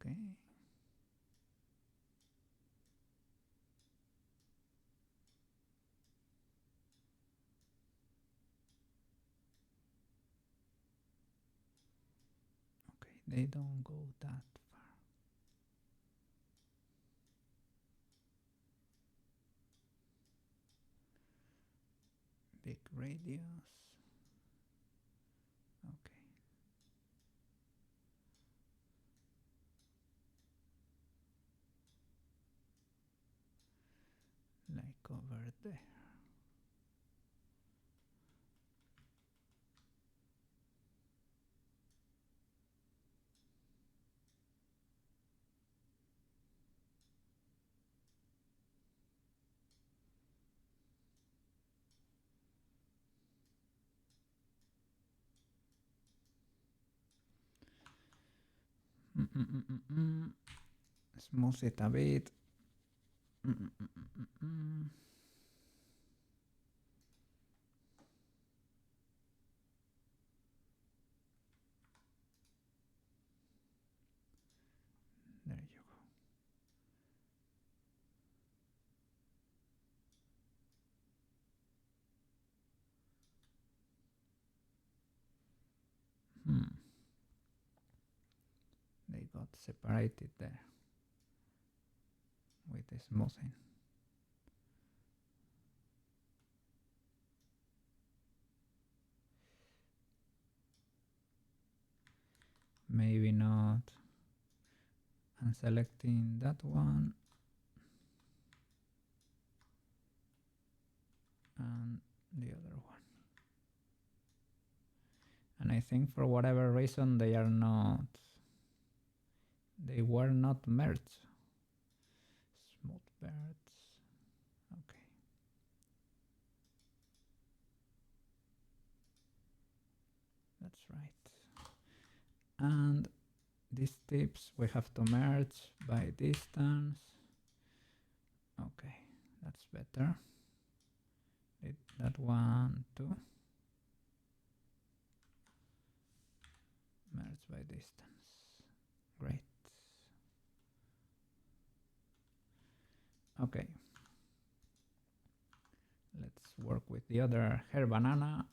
Okay. Okay, they don't go that far. Big radius. Okay. Like over there. Smooth it a bit. There you go. They got separated there with the smoothing. Maybe not. I'm selecting that one and the other one. And I think for whatever reason they were not merged. Smooth birds. Okay. That's right. And these tips we have to merge by distance. Okay, that's better. That one too. Merge by distance. Great. Okay. Let's work with the other hair banana.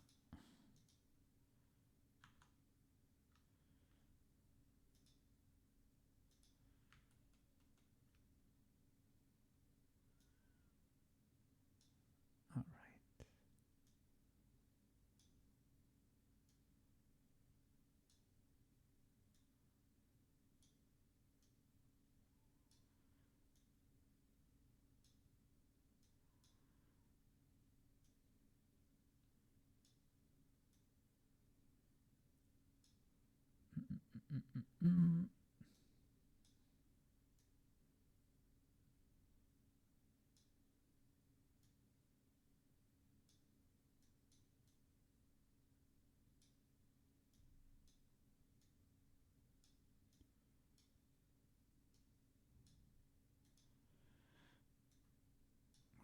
All right. Mm.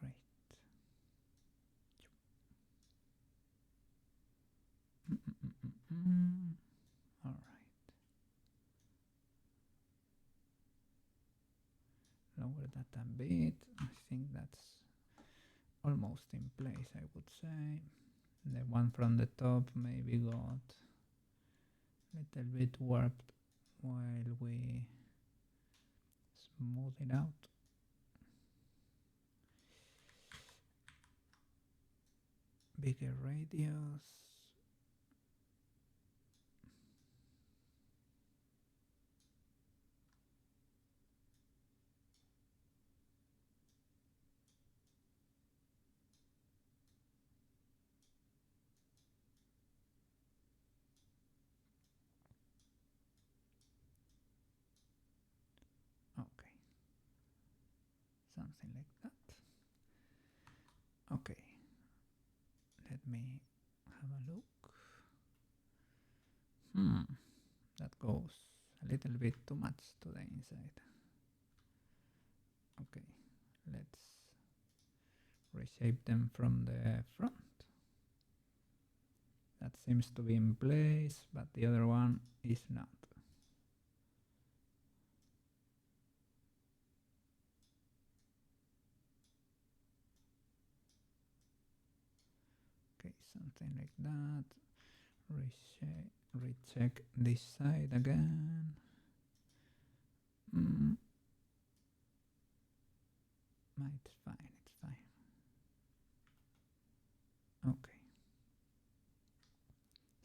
Great. All right. Lower that a bit. I think that's almost in place, I would say. The one from the top maybe got a little bit warped while we smooth it out. Bigger radius. Okay. Something like that. Okay. Let me have a look. That goes a little bit too much to the inside. Okay, let's reshape them from the front. That seems to be in place, but the other one is not. Okay, something like that. Recheck this side again. It's fine, it's fine. Okay.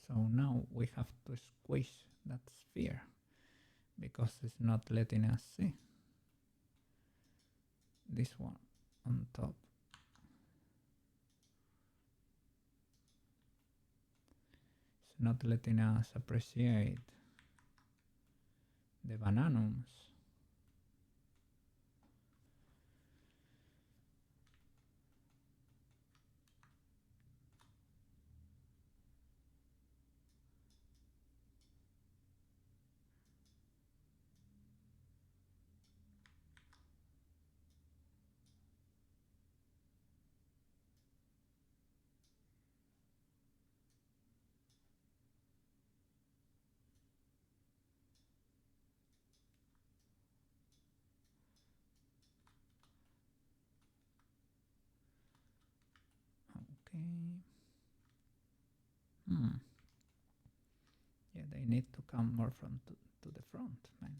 So now we have to squish that sphere because it's not letting us see. This one on top. It's not letting us appreciate the bananums. Okay. Yeah, they need to come more from to the front, man.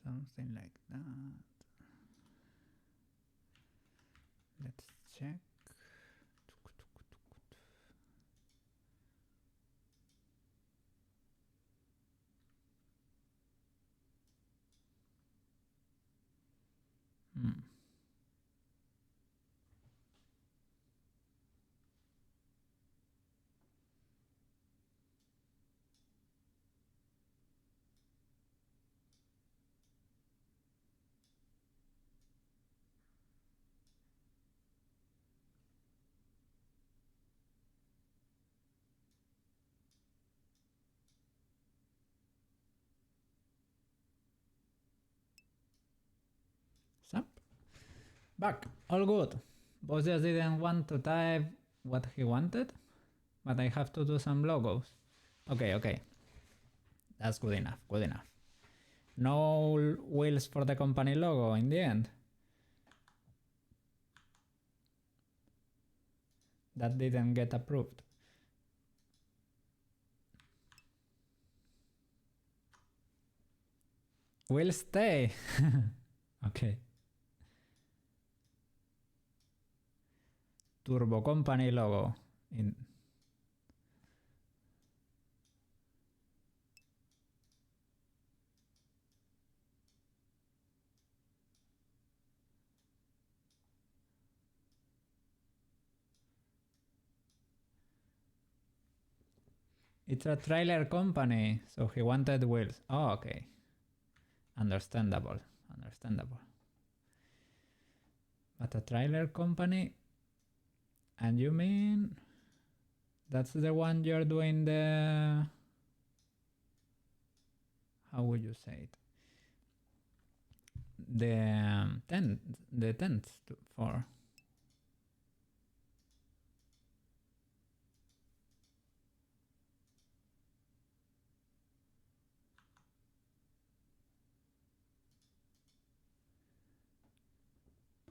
Something like that. Let's check. Sup? Back. All good. Boss just didn't want to type what he wanted, but I have to do some logos. Okay. That's good enough, good enough. No wheels for the company logo in the end. That didn't get approved. Will stay. Okay. Turbo company logo in. It's a trailer company, so he wanted wheels. Oh, okay. Understandable. But a trailer company? And you mean that's the one you're doing the... How would you say it? The tents for...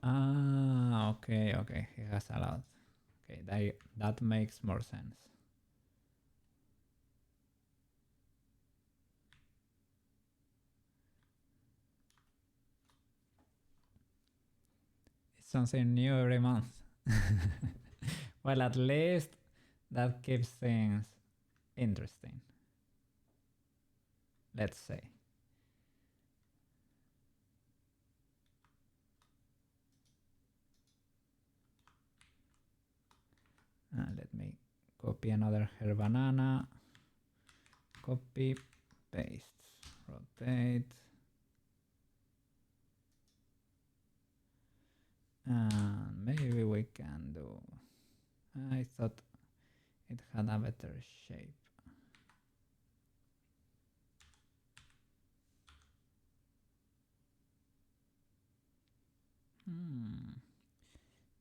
Ah, okay. He has a lot. Okay, that makes more sense. It's something new every month. Well, at least that keeps things interesting. Let's say. Let me copy another hair banana. Copy, paste, rotate. And maybe we can do... I thought it had a better shape.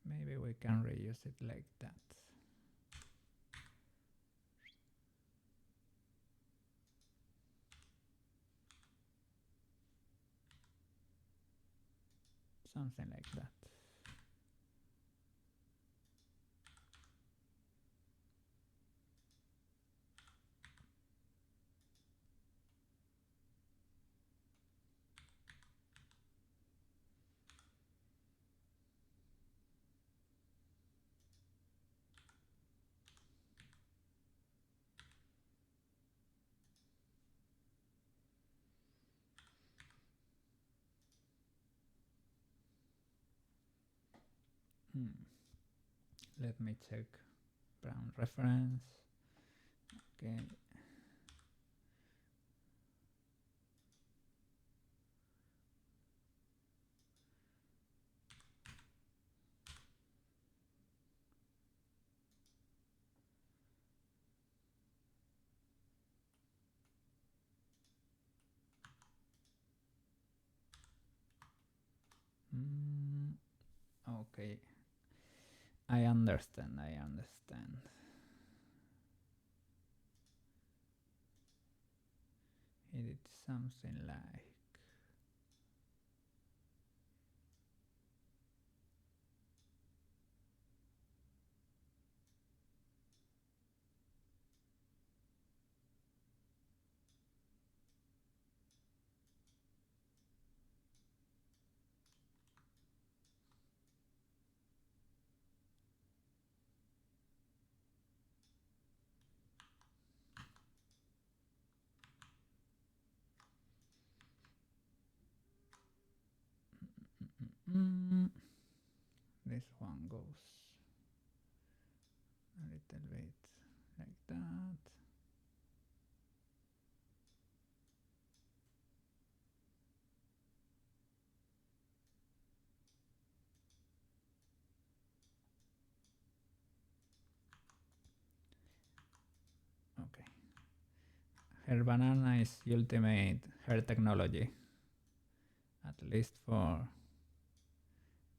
Maybe we can reuse it like that. Something like that. Let me check Brown reference. Okay. Okay. I understand. It's something like... this one goes a little bit like that. Okay. Her banana is ultimate hair technology, at least for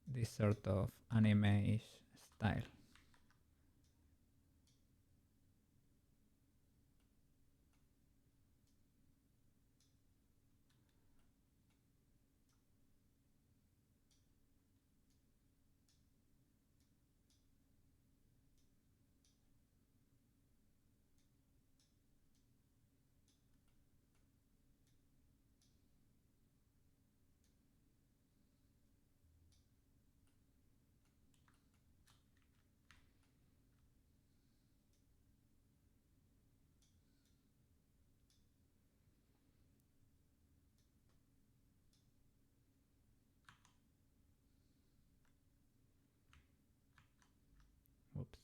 this sort of anime-ish style. Oops.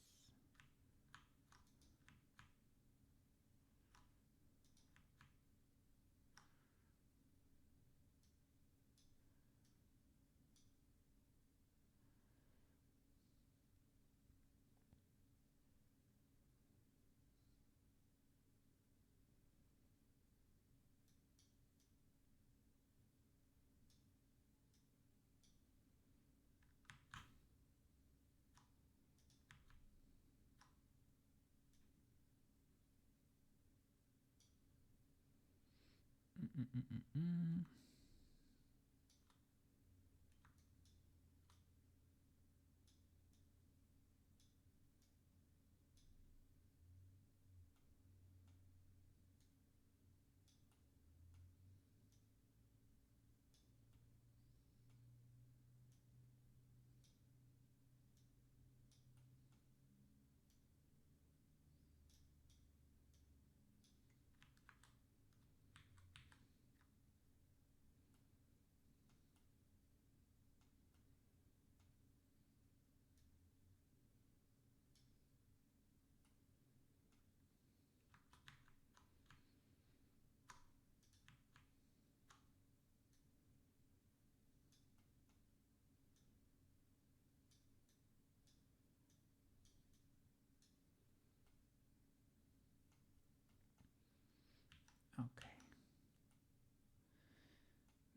Okay.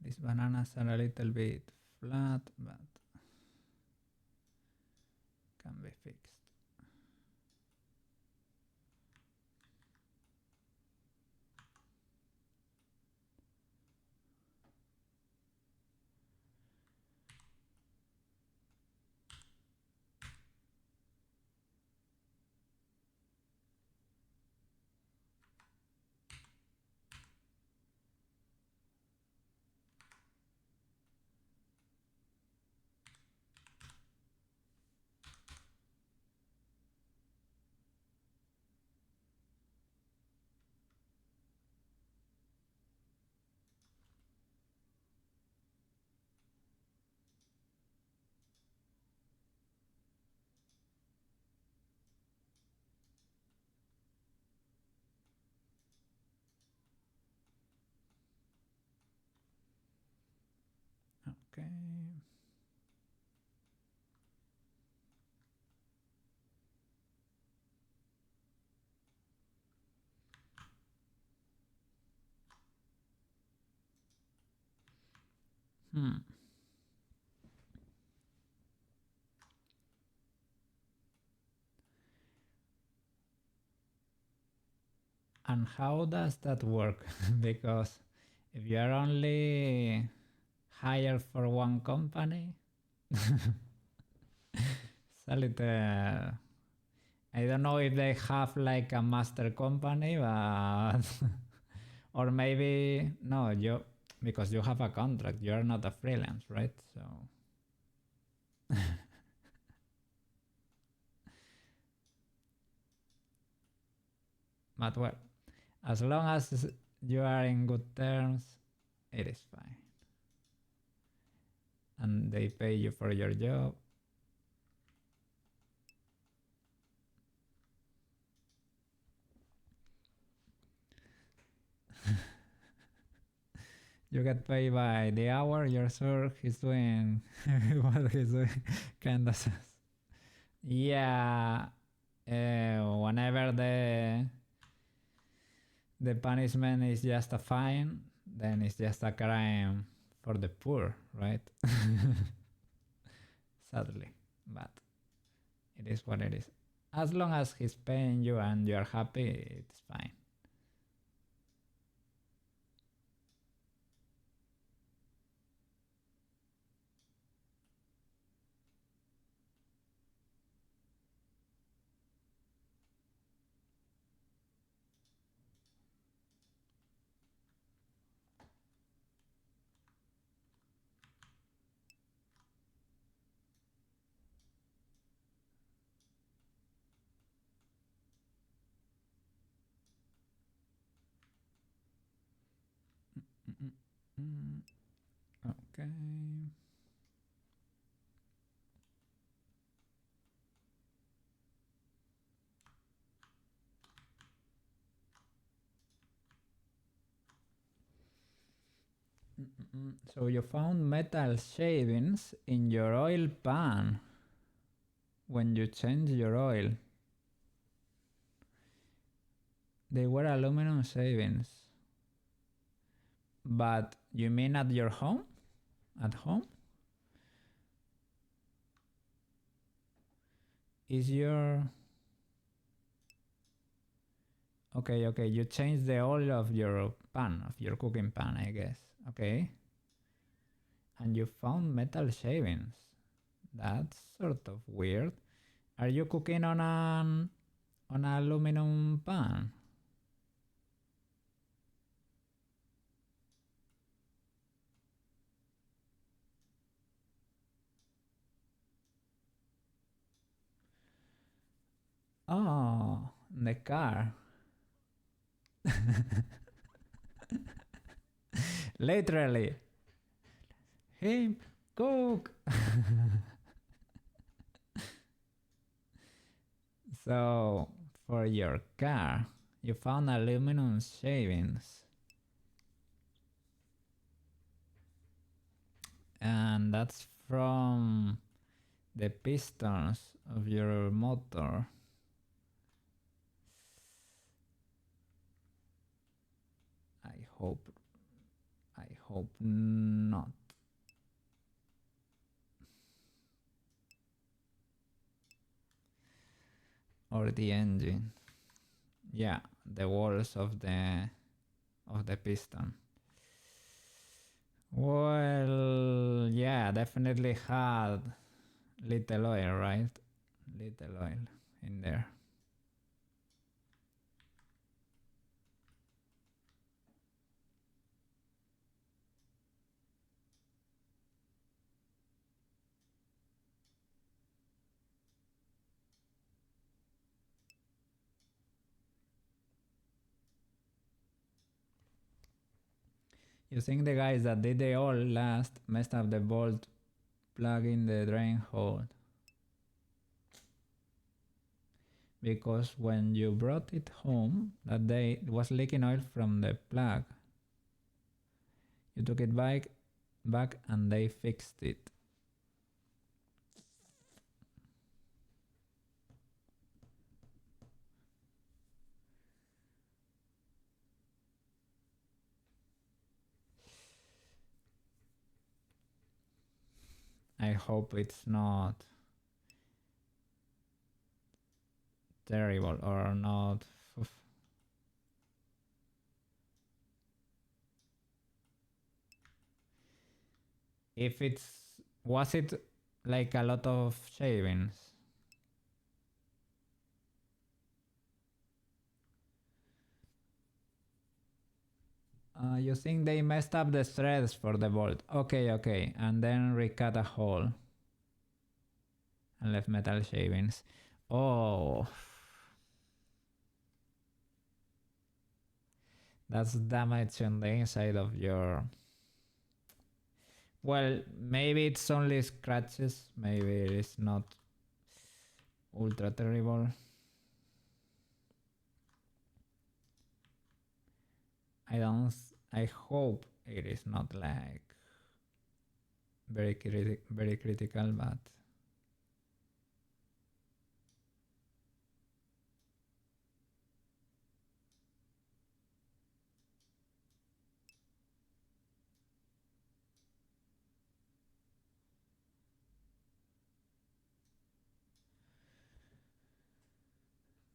These bananas are a little bit flat, but can be fixed. Okay. And how does that work? Because if you are only hired for one company, it's a little. I don't know if they have like a master company, but or maybe no, because you have a contract, you are not a freelance, right? So but well, as long as you are in good terms, it is fine. And they pay you for your job. You get paid by the hour. You're sure he's doing what he's doing. Kinda says. Yeah. Whenever the punishment is just a fine, then it's just a crime for the poor, right? Sadly, but it is what it is. As long as he's paying you and you're happy, it's fine. Okay. So you found metal shavings in your oil pan when you changed your oil. They were aluminum shavings. But you mean at your home? At home? Is your... Okay, okay, you changed the oil of your pan, of your cooking pan, I guess. Okay. And you found metal shavings. That's sort of weird. Are you cooking on an aluminum pan? Oh, the car. Literally. Hey, cook. So, for your car, you found aluminum shavings. And that's from the pistons of your motor. I hope not. Or the engine. Yeah, the walls of the piston. Well, yeah, definitely had little oil, right? Little oil in there. You think the guys that did the all last messed up the bolt plug in the drain hole? Because when you brought it home that day, it was leaking oil from the plug. You took it back and they fixed it. I hope it's not terrible or not. If was it like a lot of shavings? You think they messed up the threads for the bolt? Okay, okay, and then recut a hole and left metal shavings. Oh, that's damage on the inside of your... Well, maybe it's only scratches. Maybe it's not ultra terrible. I hope it is not like very critical,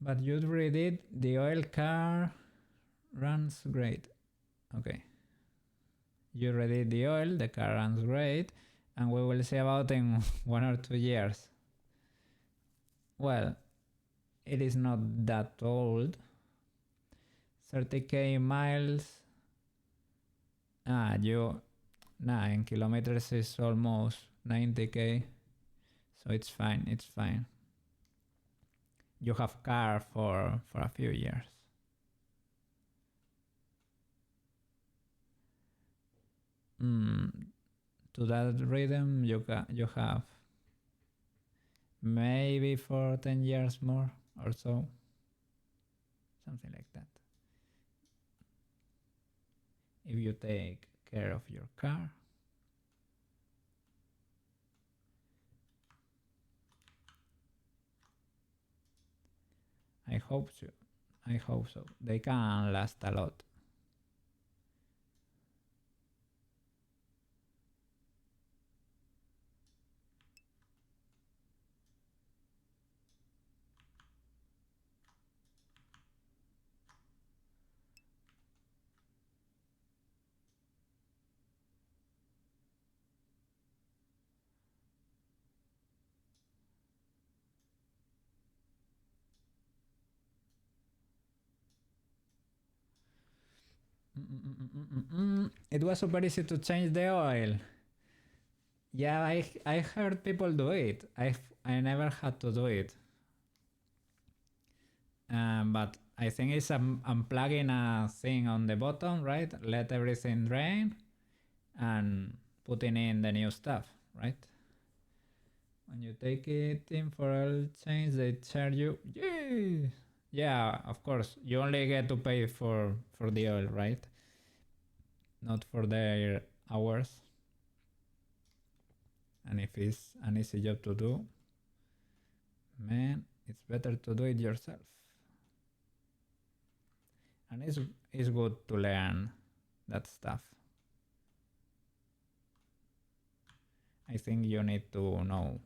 but you redid the oil, car runs great. Okay, you redid the oil, the car runs great, and we will see about in 1 or 2 years. Well, it is not that old. 30k miles. In kilometers is almost 90k, so it's fine, it's fine. You have car for a few years. To that rhythm you have maybe for 10 years more or so, something like that, if you take care of your car. I hope so. I hope so. They can last a lot. It was super easy to change the oil. Yeah, I heard people do it. I never had to do it. But I think it's unplugging a thing on the bottom, right? Let everything drain and putting in the new stuff, right? When you take it in for oil change, they charge you. Yay! Yeah, of course. You only get to pay for the oil, right? Not for their hours. And if it's an easy job to do, man, it's better to do it yourself. And it's good to learn that stuff. I think you need to know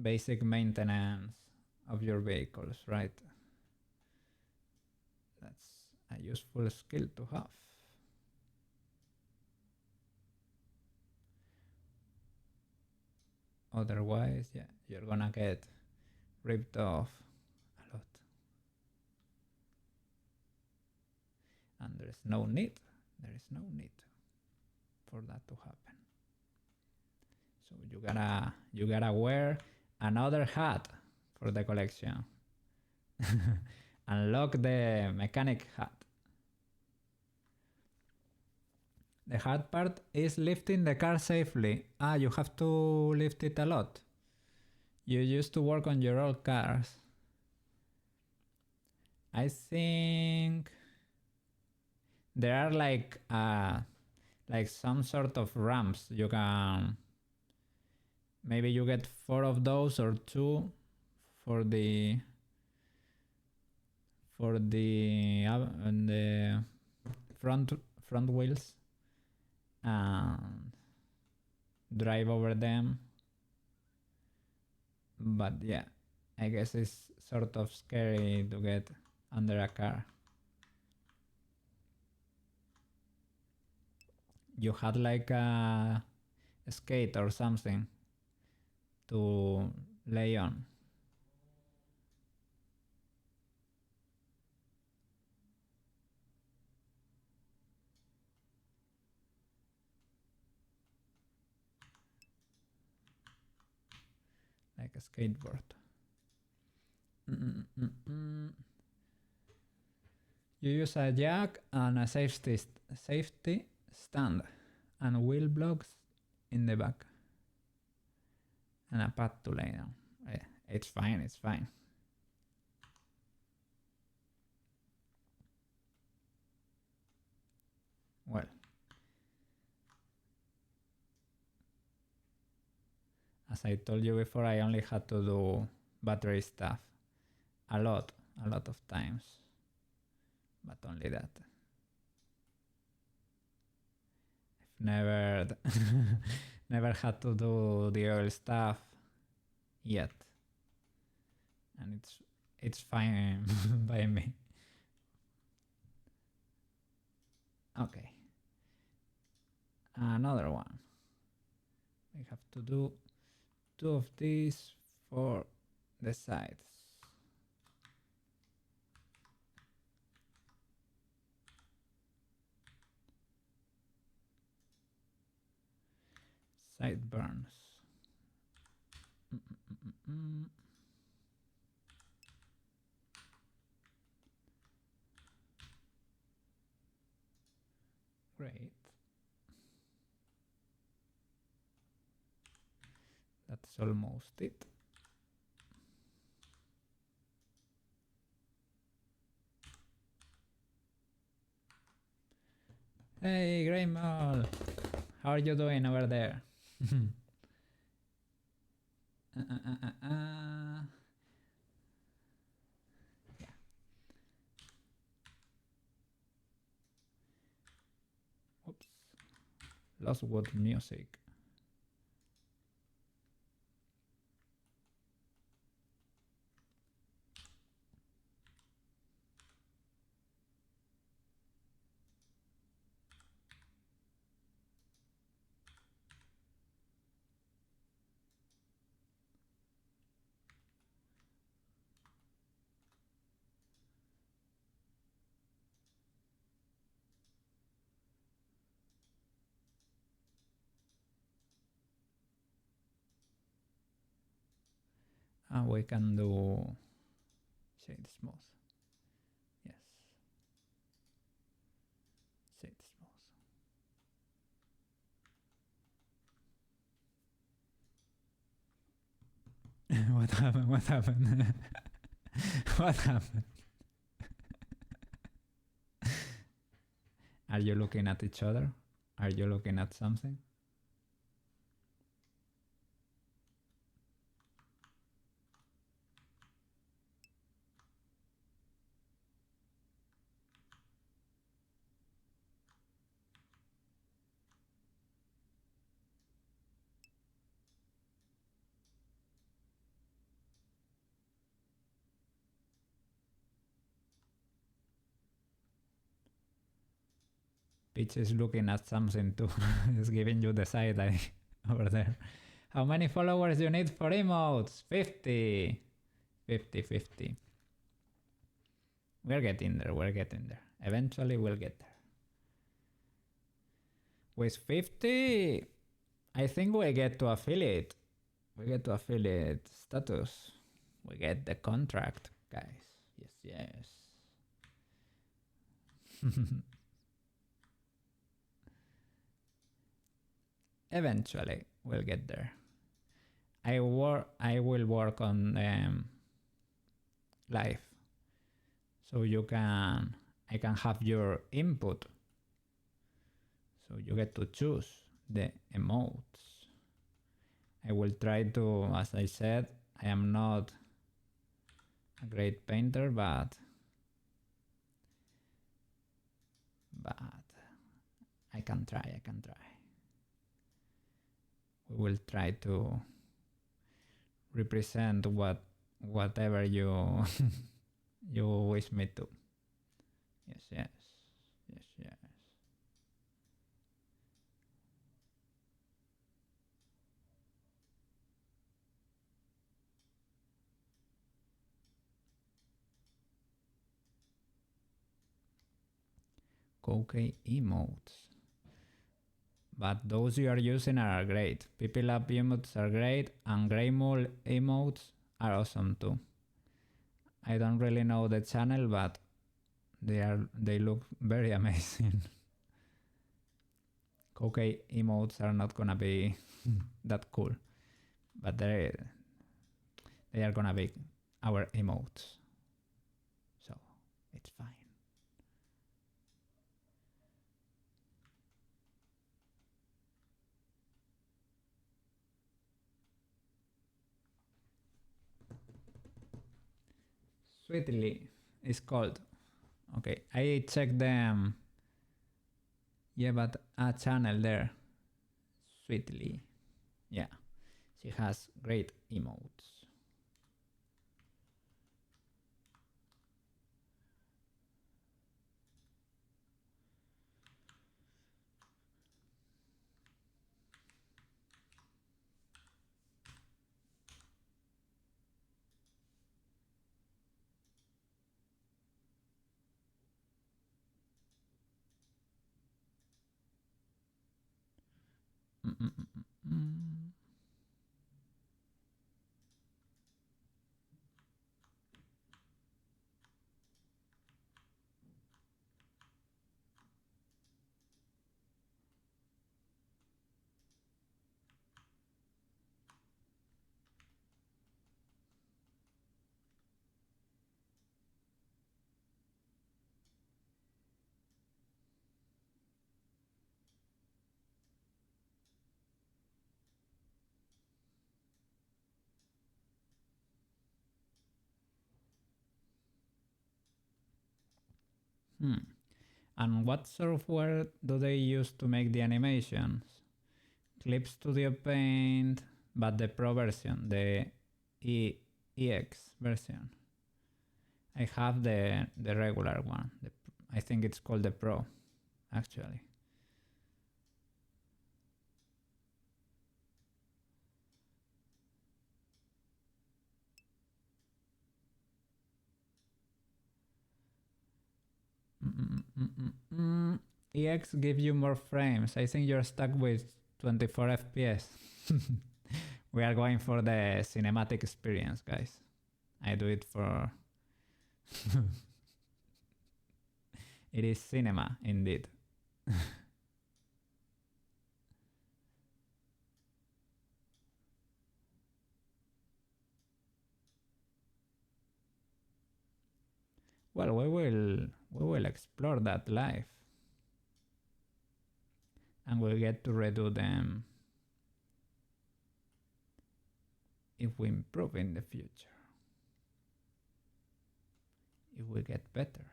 basic maintenance of your vehicles, right? That's a useful skill to have. Otherwise, yeah, you're gonna get ripped off a lot. And there is no need for that to happen. So you gotta wear another hat for the collection. Unlock the mechanic hat. The hard part is lifting the car safely. You have to lift it a lot. You used to work on your old cars. I think there are like some sort of ramps. You can maybe you get 4 of those or 2 for the front wheels and drive over them. But yeah, I guess it's sort of scary to get under a car. You had like a skate or something to lay on. Like a skateboard. You use a jack and a safety stand and wheel blocks in the back and a pad to lay down. It's fine, it's fine. Well, as I told you before, I only had to do battery stuff a lot of times, but only that. I've never never had to do the oil stuff yet, and it's fine by me. Okay, another one. We have to do 2 of these for the sides. Sideburns. Great. That's almost it. Hey, Grey Mole! How are you doing over there? Yeah. Oops. Lost what music? We can do shade smooth. Yes. Shade smooth. What happened? What happened? What happened? Are you looking at each other? Are you looking at something? Peach is looking at something too. It's giving you the side eye over there. How many followers do you need for emotes? 50. 50. We're getting there, Eventually we'll get there. With 50, I think we get to affiliate. We get to affiliate status. We get the contract, guys. Yes. Eventually, we'll get there. I will work on live, so I can have your input. So you get to choose the emotes. I will try to, as I said, I am not a great painter, but I can try. We will try to represent whatever you you wish me to. Yes. Cookie emotes. But those you are using are great. People Up emotes are great, and Grey Mole emotes are awesome too. I don't really know the channel, but they look very amazing. Cookie emotes are not gonna be that cool, but they are gonna be our emotes, so it's fine. Sweetly is called. Okay, I checked them. Yeah, but a channel there. Sweetly. Yeah, she has great emotes. Mm-mm-mm-mm. And what software do they use to make the animations? Clip Studio Paint, but the Pro version, the EX version. I have the regular one. I think it's called the Pro, actually. EX gives you more frames. I think you're stuck with 24 FPS. We are going for the cinematic experience, guys. I do it for... It is cinema, indeed. Well, we will explore that live. And we'll get to redo them if we improve in the future. If we get better.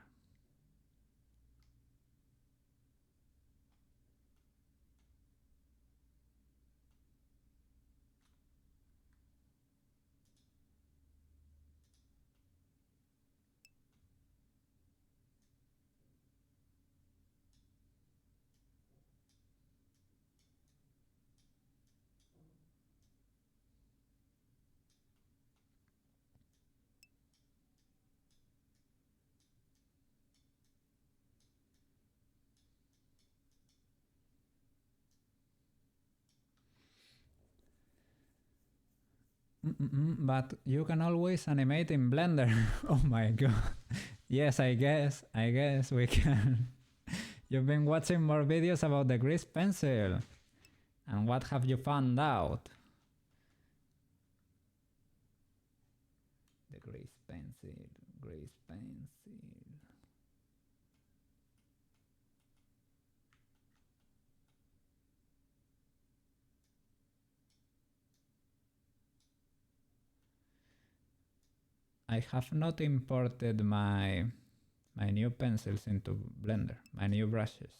But you can always animate in Blender. Oh my god. Yes, I guess we can. You've been watching more videos about the grease pencil. And what have you found out? The grease pencil, grease pencil. I have not imported my new pencils into Blender, my new brushes.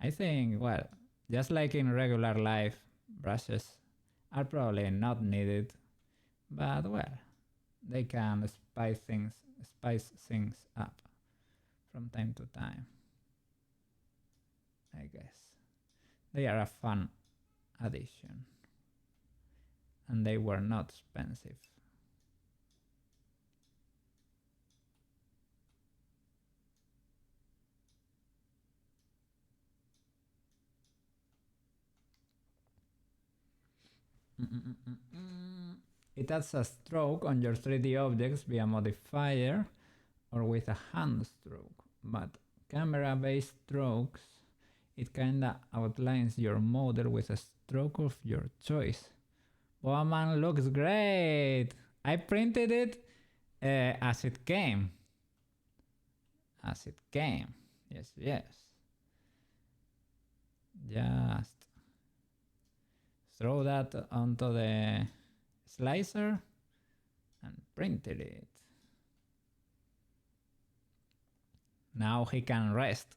I think, well, just like in regular life, brushes are probably not needed, but well, they can spice things up from time to time. I guess they are a fun addition, and they were not expensive. It adds a stroke on your 3D objects via modifier or with a hand stroke, but camera-based strokes, it kinda outlines your model with a stroke of your choice. Woman looks great! I printed it as it came. As it came. Yes, yes. Just throw that onto the slicer and printed it. Now he can rest.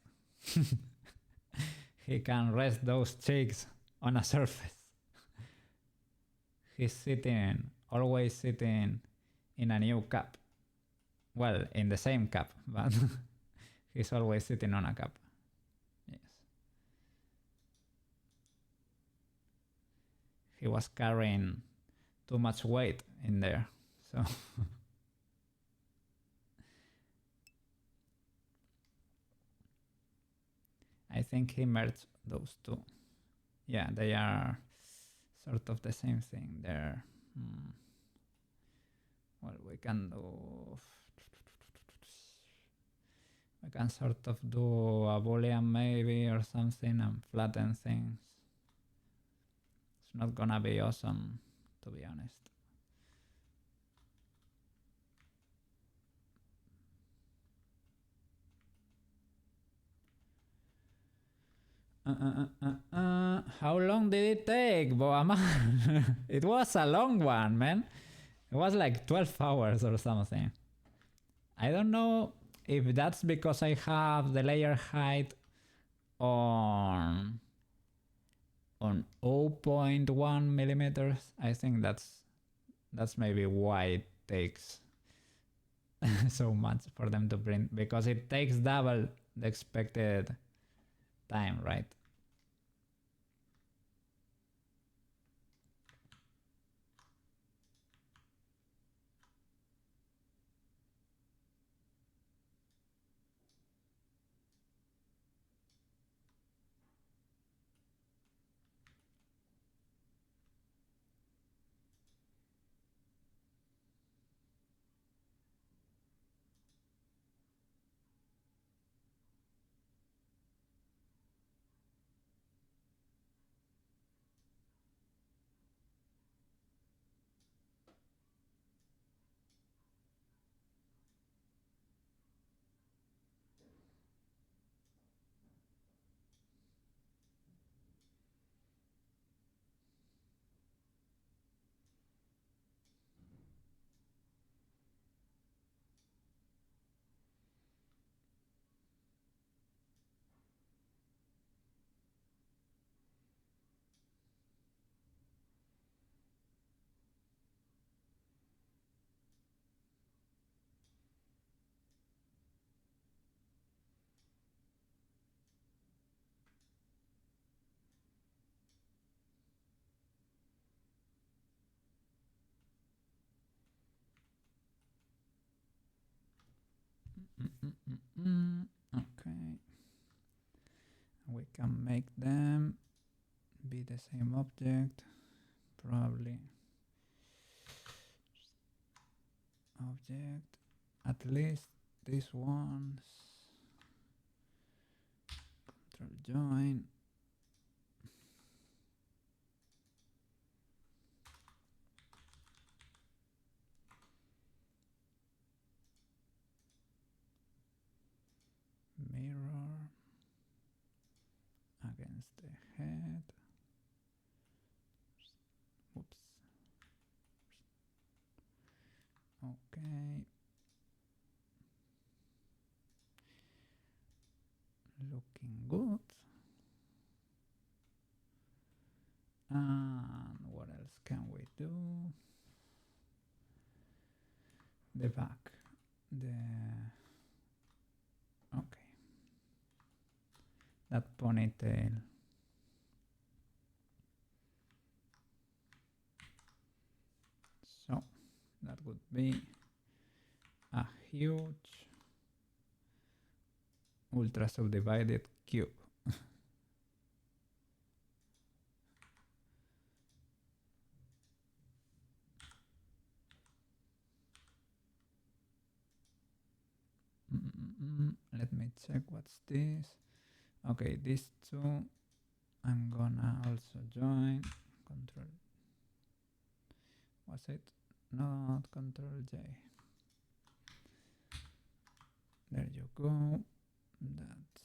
He can rest those cheeks on a surface. He's sitting, always sitting in a new cup. Well, in the same cup, but he's always sitting on a cup. Yes. He was carrying too much weight in there, so I think he merged those two. Yeah, they are sort of the same thing there. Well, we can sort of do a boolean maybe or something and flatten things. It's not gonna be awesome, to be honest. How long did it take, Boaman? It was a long one, man. It was like 12 hours or something. I don't know if that's because I have the layer height on 0.1 millimeters. I think that's maybe why it takes so much for them to print, because it takes double the expected time, right? Okay. We can make them be the same object, probably. Object, at least these ones. Control join. Mirror against the head. Oops. Okay. Looking good. And what else can we do? The back. Okay. That ponytail. So that would be a huge ultra subdivided cube. Let me check what's this. Okay, these two I'm gonna also join. Control. Was it? Not Control J. There you go. That's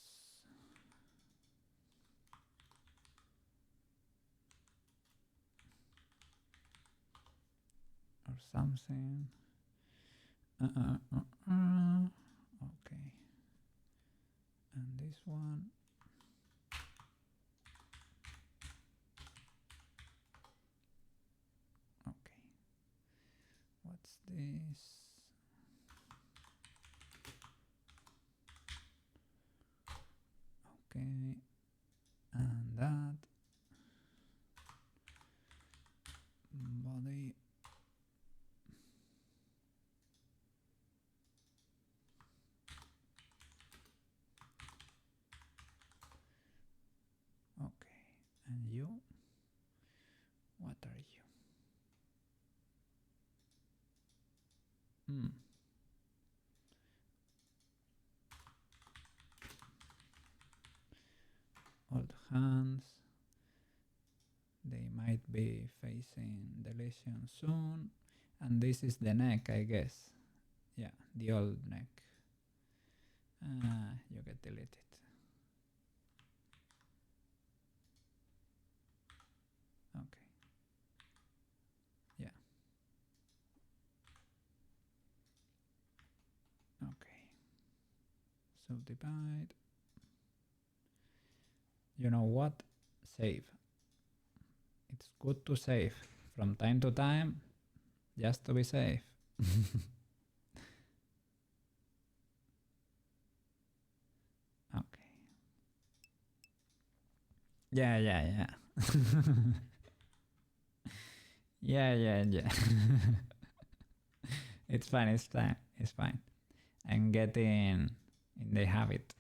or something. Okay. And this one. Okay. What's this? Okay. And that. Body. Okay. And you? What are you? Old hands. They might be facing deletion soon. And this is the neck, I guess. Yeah, the old neck. You get deleted. Okay. Yeah. Okay. Subdivide. You know what? Save. It's good to save from time to time, just to be safe. Okay. Yeah. Yeah. It's fine. It's fine. It's fine. I'm getting in the habit.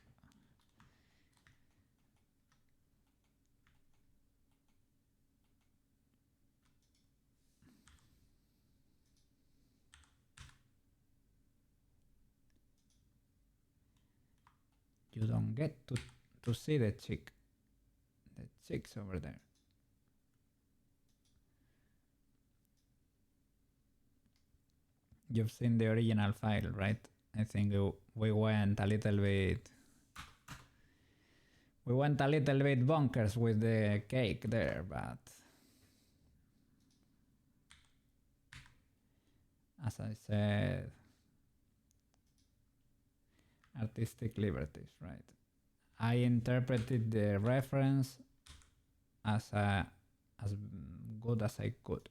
You don't get to see the chick. The chick's over there. You've seen the original file, right? I think we went a little bit. We went a little bit bonkers with the cake there, but as I said, artistic liberties, right? I interpreted the reference as good as I could.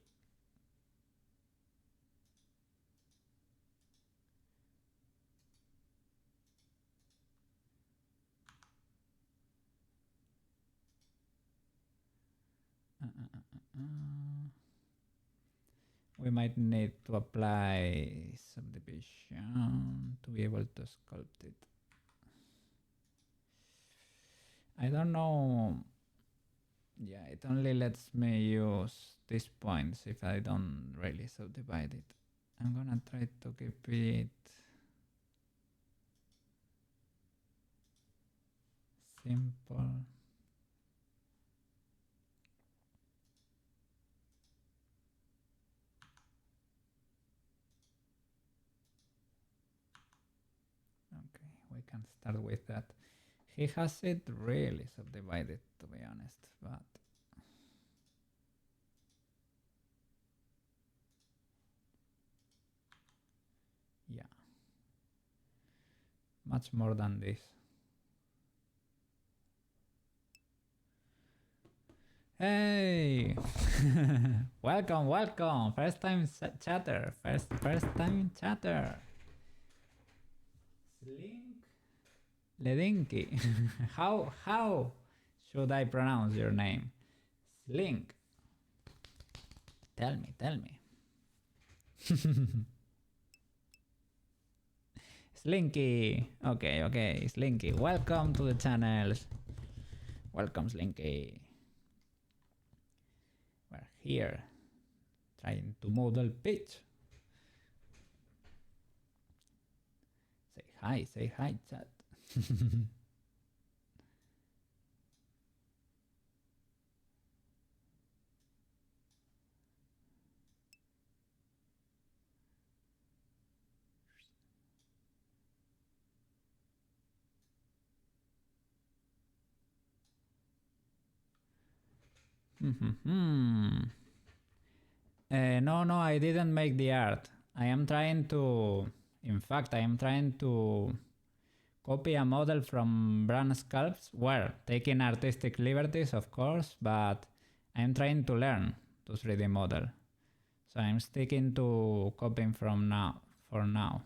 We might need to apply subdivision to be able to sculpt it. I don't know. Yeah, it only lets me use these points if I don't really subdivide it. I'm gonna try to keep it simple. Okay, we can start with that. He has it really subdivided, to be honest, but yeah, much more than this. Hey, welcome. First time chatter. First time chatter. Slink Ledinki. How should I pronounce your name? Slink. Tell me. Slinky. Okay, Slinky. Welcome to the channel. Welcome, Slinky. We're here trying to model pitch. Say hi, chat. No, I didn't make the art. I am trying to In fact, I am trying to copy a model from Bran Sculpts, well, taking artistic liberties, of course, but I'm trying to learn to 3D model. So I'm sticking to copying from now, for now.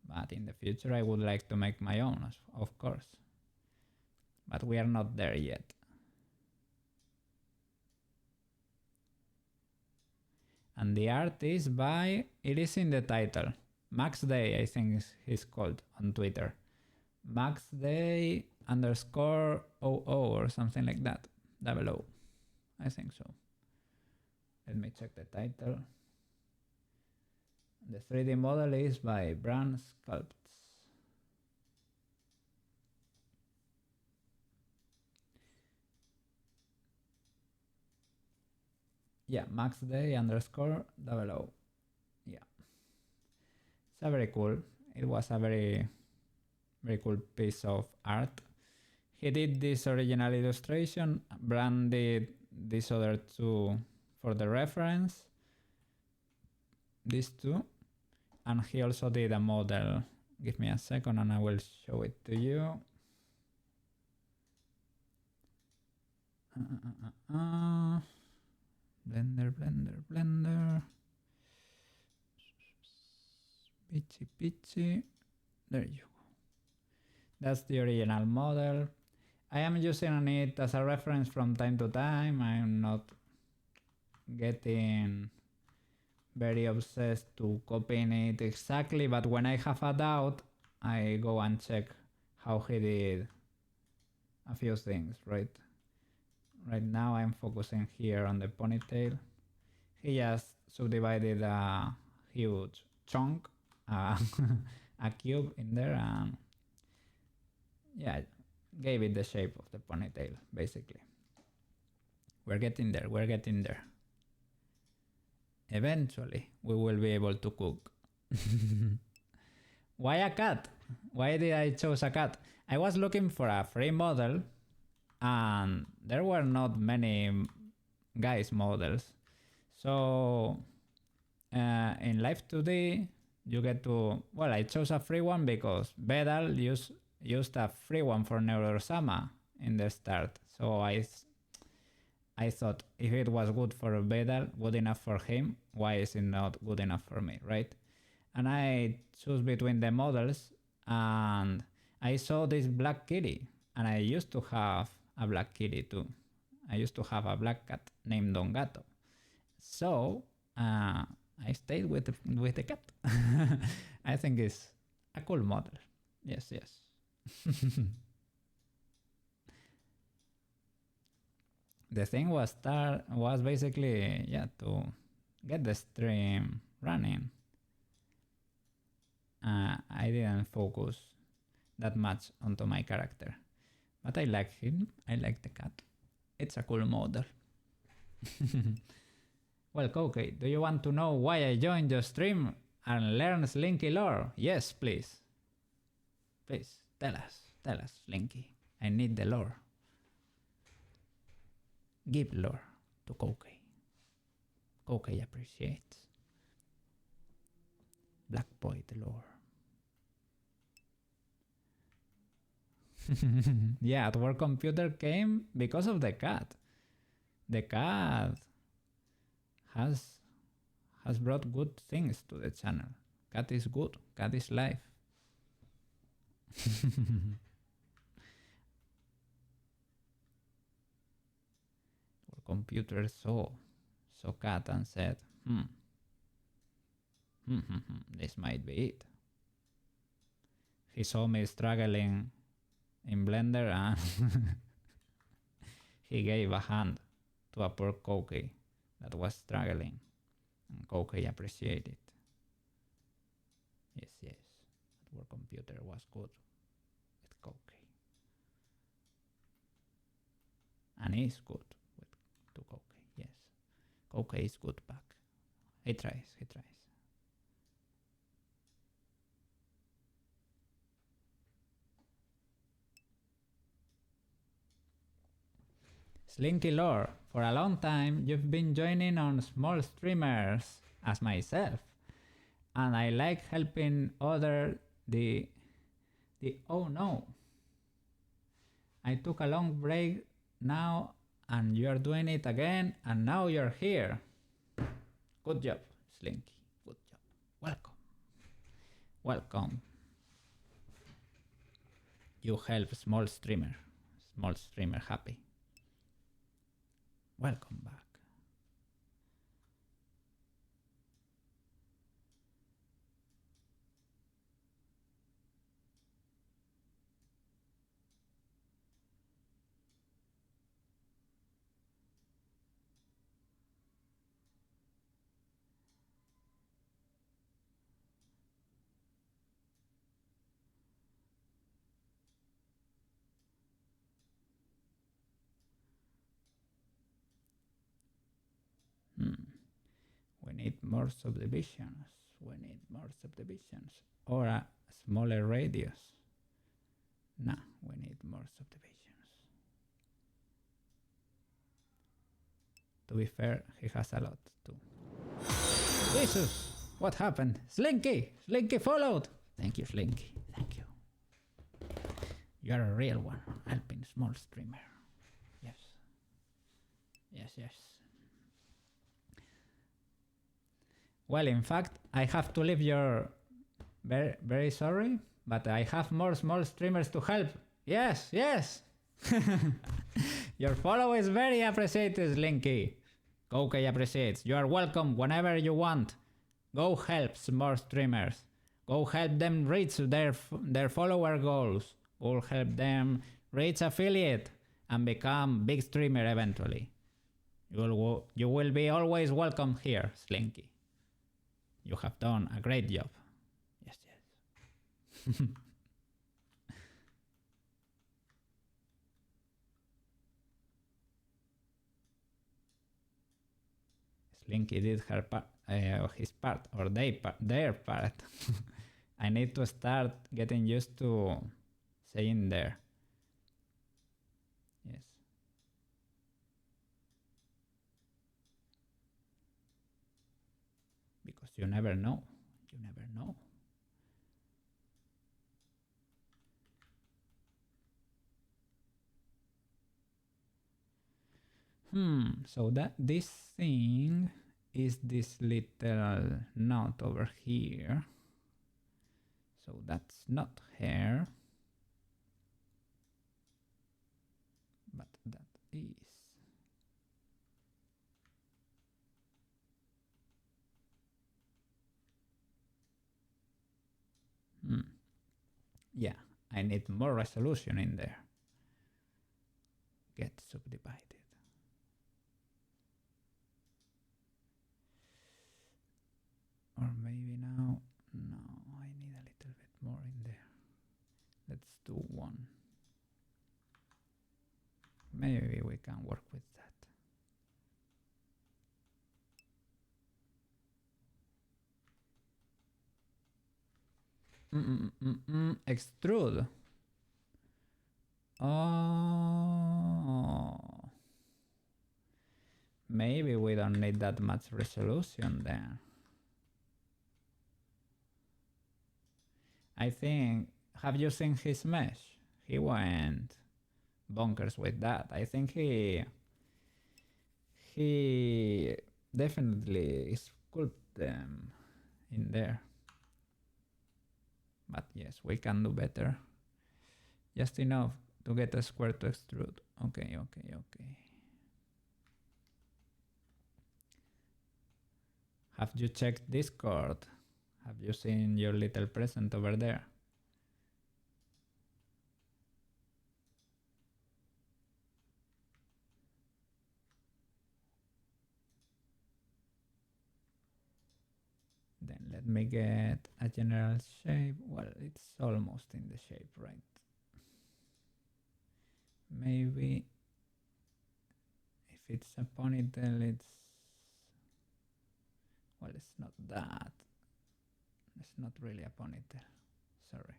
But in the future I would like to make my own, of course. But we are not there yet. And the art is by, it is in the title, Max Day, I think he's called on Twitter. Max Day _ 00 or something like that. 00. I think so. Let me check the title. The 3D model is by Bran Sculpts. Yeah, Max Day _ 00. Yeah. It's a very cool. It was a very cool piece of art. He did this original illustration. Bran did these other two for the reference. These two. And he also did a model. Give me a second and I will show it to you. Blender. Peachy. There you go. That's the original model. I am using it as a reference from time to time. I'm not getting very obsessed to copying it exactly, but when I have a doubt, I go and check how he did a few things, right? Right now I'm focusing here on the ponytail. He just subdivided a huge chunk, a cube in there, and yeah, gave it the shape of the ponytail, basically. We're getting there. Eventually, we will be able to cook. Why a cat? Why did I choose a cat? I was looking for a free model and there were not many guys models. So in Live 2D, you get to, well, I chose a free one because Bedal used a free one for Neurosama in the start. So I thought if it was good for Bedal, good enough for him, why is it not good enough for me, right? And I choose between the models and I saw this black kitty and I used to have a black kitty too. I used to have a black cat named Don Gato. So I stayed with the cat. I think it's a cool model. Yes. The thing was basically to get the stream running. I didn't focus that much onto my character, but I like him. I like the cat. It's a cool model. Well, Koki, do you want to know why I joined your stream and learn Slinky lore? Yes, please. Please, tell us, Slinky. I need the lore. Give lore to Koki. Koki appreciates. Black Boy the lore. Yeah, our computer came because of the cat. The cat has brought good things to the channel. Cat is good. Cat is life. Our computer saw cat and said, this might be it. He saw me struggling in Blender and he gave a hand to a poor Koki that was struggling, and Koki appreciated it. Yes. Our computer was good with Koki. And he's good to Koki, yes. Koki is good back. He tries. Slinky lore, for a long time you've been joining on small streamers as myself. and I like helping the oh no. I took a long break now and you're doing it again and now you're here. Good job, Slinky. Good job. Welcome. Welcome. You help small streamer happy. Welcome back. We need more subdivisions. We need more subdivisions. Or a smaller radius. Nah, we need more subdivisions. To be fair, he has a lot too. Jesus! What happened? Slinky! Slinky followed! Thank you, Slinky. Thank you. You're a real one, helping small streamer. Yes. Yes, yes. Well, in fact, I have to leave your... Very, very sorry, but I have more small streamers to help. Yes, yes! Your follow is very appreciated, Slinky. Okay, appreciates. You are welcome whenever you want. Go help small streamers. Go help them reach their follower goals. Go help them reach affiliate and become big streamer eventually. You will be always welcome here, Slinky. You have done a great job. Yes, yes. Slinky did his part, or their part. I need to start getting used to saying there. Yes. Because you never know. You never know. So that this thing is this little knot over here. So that's not hair. But that is. Yeah, I need more resolution in there. Get subdivided. Or maybe now, no, I need a little bit more in there. Let's do one. Maybe we can work with that. Extrude. Oh. Maybe we don't need that much resolution then. I think, have you seen his mesh? He went bonkers with that. I think he definitely sculpted them in there. But yes, we can do better. Just enough to get a square to extrude. Okay, okay, okay. Have you checked Discord? Have you seen your little present over there? Then let me get a general shape. Well, it's almost in the shape, right? Maybe if it's a ponytail, it's... Well, it's not that. It's not really a ponytail. Sorry.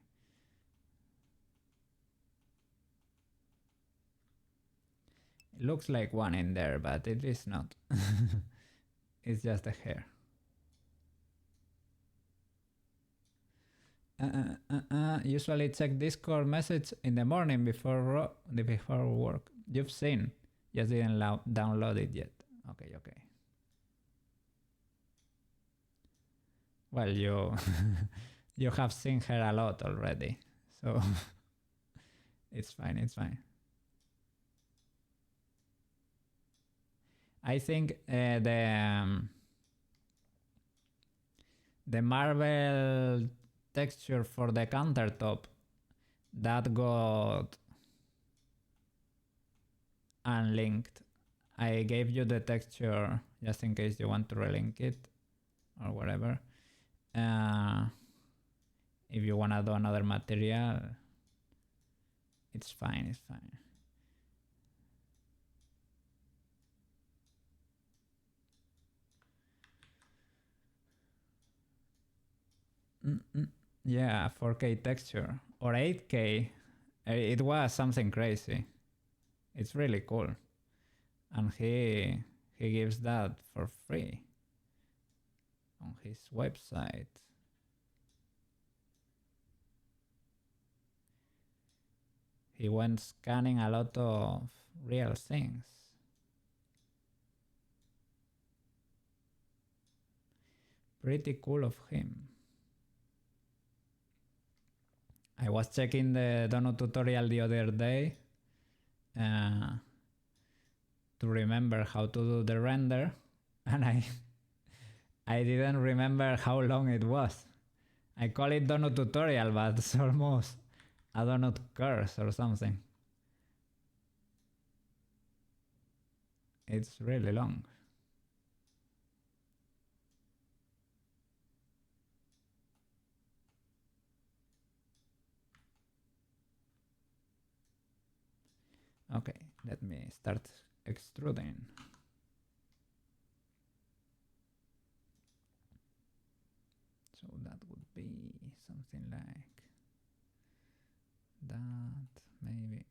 It looks like one in there, but it is not. It's just a hair. Usually check Discord message in the morning before work. You've seen. Just didn't download it yet. Okay, okay. Well, you you have seen her a lot already, so it's fine, it's fine. I think the marble texture for the countertop that got unlinked. I gave you the texture just in case you want to relink it or whatever. If you want to do another material, it's fine, it's fine. Yeah, 4K texture or 8K. It was something crazy. It's really cool. And he gives that for free on his website. He went scanning a lot of real things. Pretty cool of him. I was checking the donut tutorial the other day to remember how to do the render, and I didn't remember how long it was. I call it donut tutorial, but it's almost a donut course or something. It's really long. Okay, let me start extruding. So that would be something like that, maybe.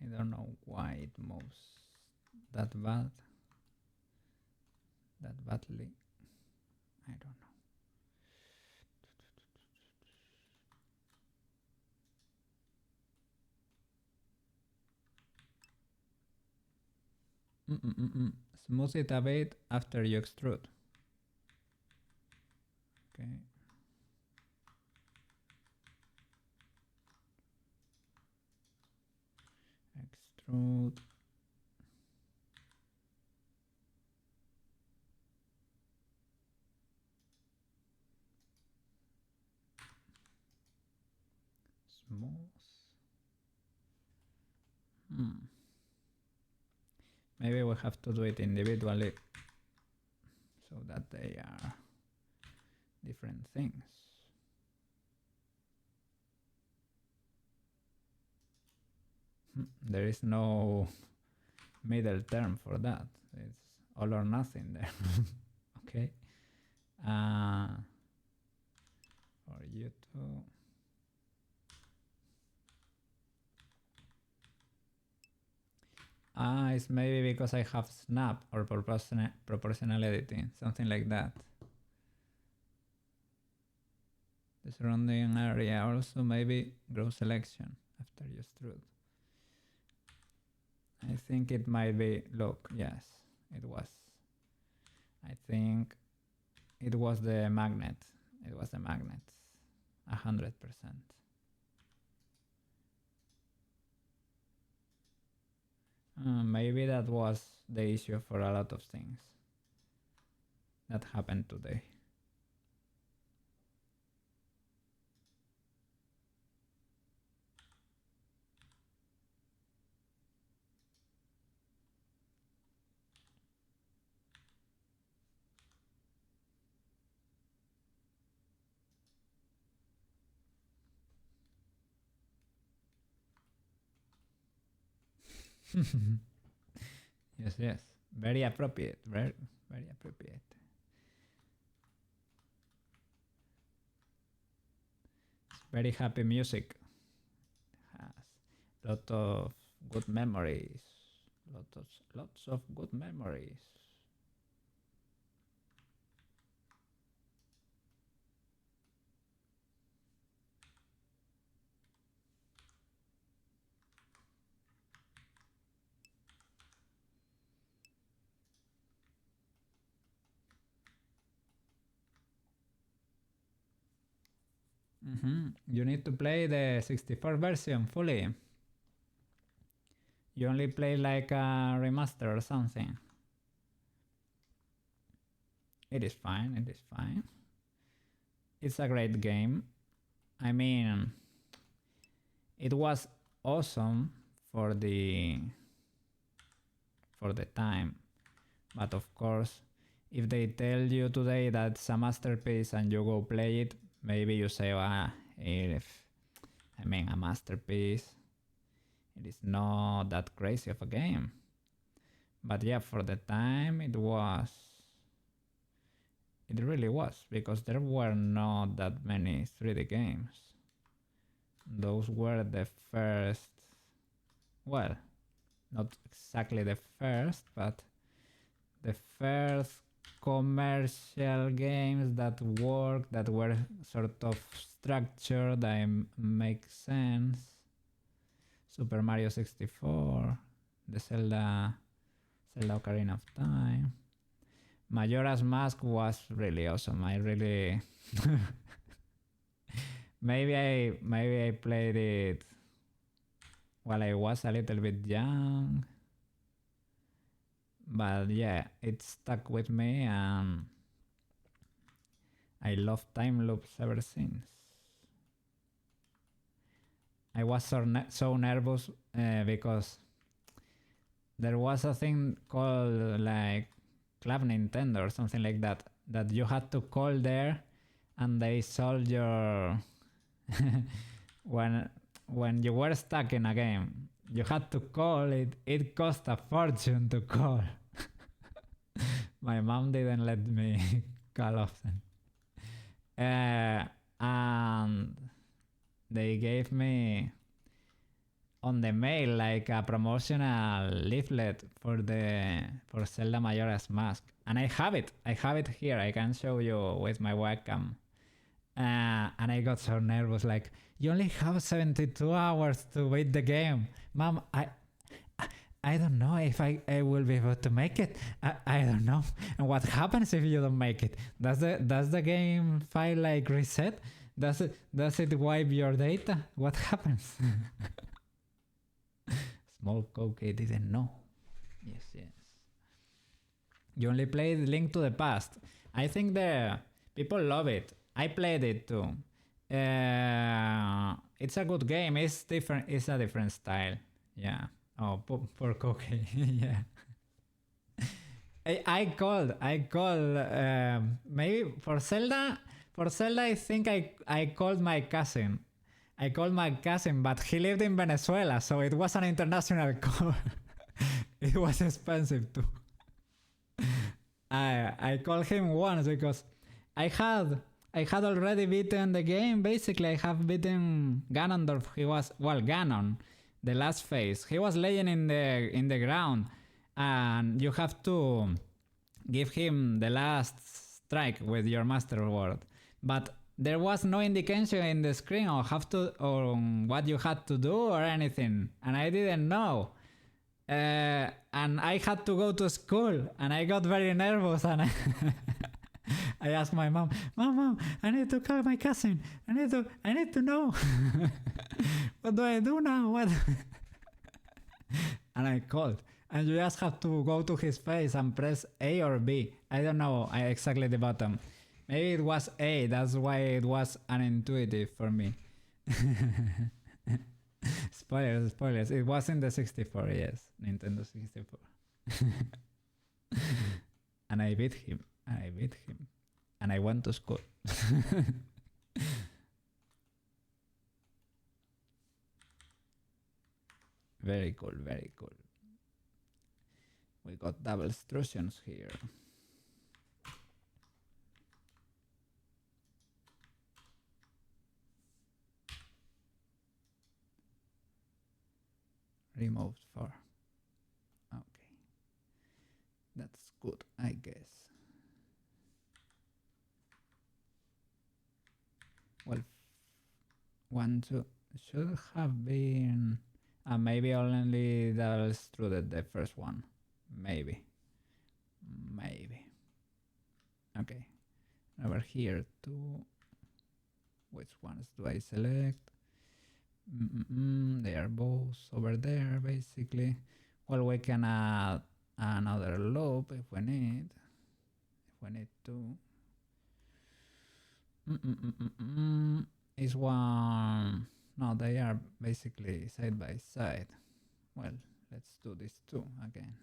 I don't know why it moves that badly. I don't know. Smooth it a bit after you extrude. Okay. Extrude. Smooth. Maybe we have to do it individually so that they are different things. There is no middle term for that. It's all or nothing there. Okay. For you too. It's maybe because I have snap or proportional editing, something like that. The surrounding area also maybe grow selection after you extrude. I think it might be, look, yes, it was. I think It was the magnet. It was the magnet. 100%. Maybe that was the issue for a lot of things that happened today. Yes, yes. Very appropriate. Very, very appropriate. It's very happy music. Has lot of good memories. Lots of good memories. You need to play the 64 version fully. You only play like a remaster or something. It is fine, it is fine. It's a great game. I mean, it was awesome for the time. But of course, if they tell you today that it's a masterpiece and you go play it, maybe you say, a masterpiece. It is not that crazy of a game. But yeah, for the time it really was, because there were not that many 3D games. Those were the first, well, not exactly the first, but the first commercial games that work, that were sort of structured, that make sense. Super Mario 64, the Zelda Ocarina of Time. Majora's Mask was really awesome. I really maybe I played it while I was a little bit young. But yeah, it stuck with me and I love time loops ever since. I was so nervous because there was a thing called like Club Nintendo or something like that you had to call there and they solved your when you were stuck in a game, you had to call it. It cost a fortune to call. My mom didn't let me call often. And they gave me on the mail like a promotional leaflet for Zelda Majora's Mask, and I have it here. I can show you with my webcam. And I got so nervous, like, you only have 72 hours to beat the game. Mom, I don't know if I will be able to make it. I don't know. And what happens if you don't make it? Does the game file like reset? Does it wipe your data? What happens? Small Cookie didn't know. Yes. You only played Link to the Past. I think the people love it. I played it too. It's a good game. It's different. It's a different style. Yeah. Oh, poor Cookie. Yeah. I called. Maybe for Zelda. I think I called my cousin. But he lived in Venezuela, so it was an international call. It was expensive too. I called him once because I had already beaten the game. Basically, I have beaten Ganondorf. He was, well, Ganon, the last phase. He was laying in the ground, and you have to give him the last strike with your Master Word. But there was no indication in the screen on what you had to do or anything, and I didn't know. And I had to go to school, and I got very nervous, and I asked my mom, Mom, I need to call my cousin. I need to know. What do I do now? What? And I called. And you just have to go to his face and press A or B. I don't know exactly the button. Maybe it was A, that's why it was unintuitive for me. Spoilers. It was in the 64, yes. Nintendo 64. And I beat him. And I went to school. Very cool. We got double extrusions here. Removed 4. Okay. That's good, I guess. Well, 1, 2 should have been... maybe only double extruded the first one. Maybe. Okay. Over here, 2. Which ones do I select? They are both over there, basically. Well, we can add another loop if we need. To. Is one... No, they are basically side by side. Well, let's do this too again.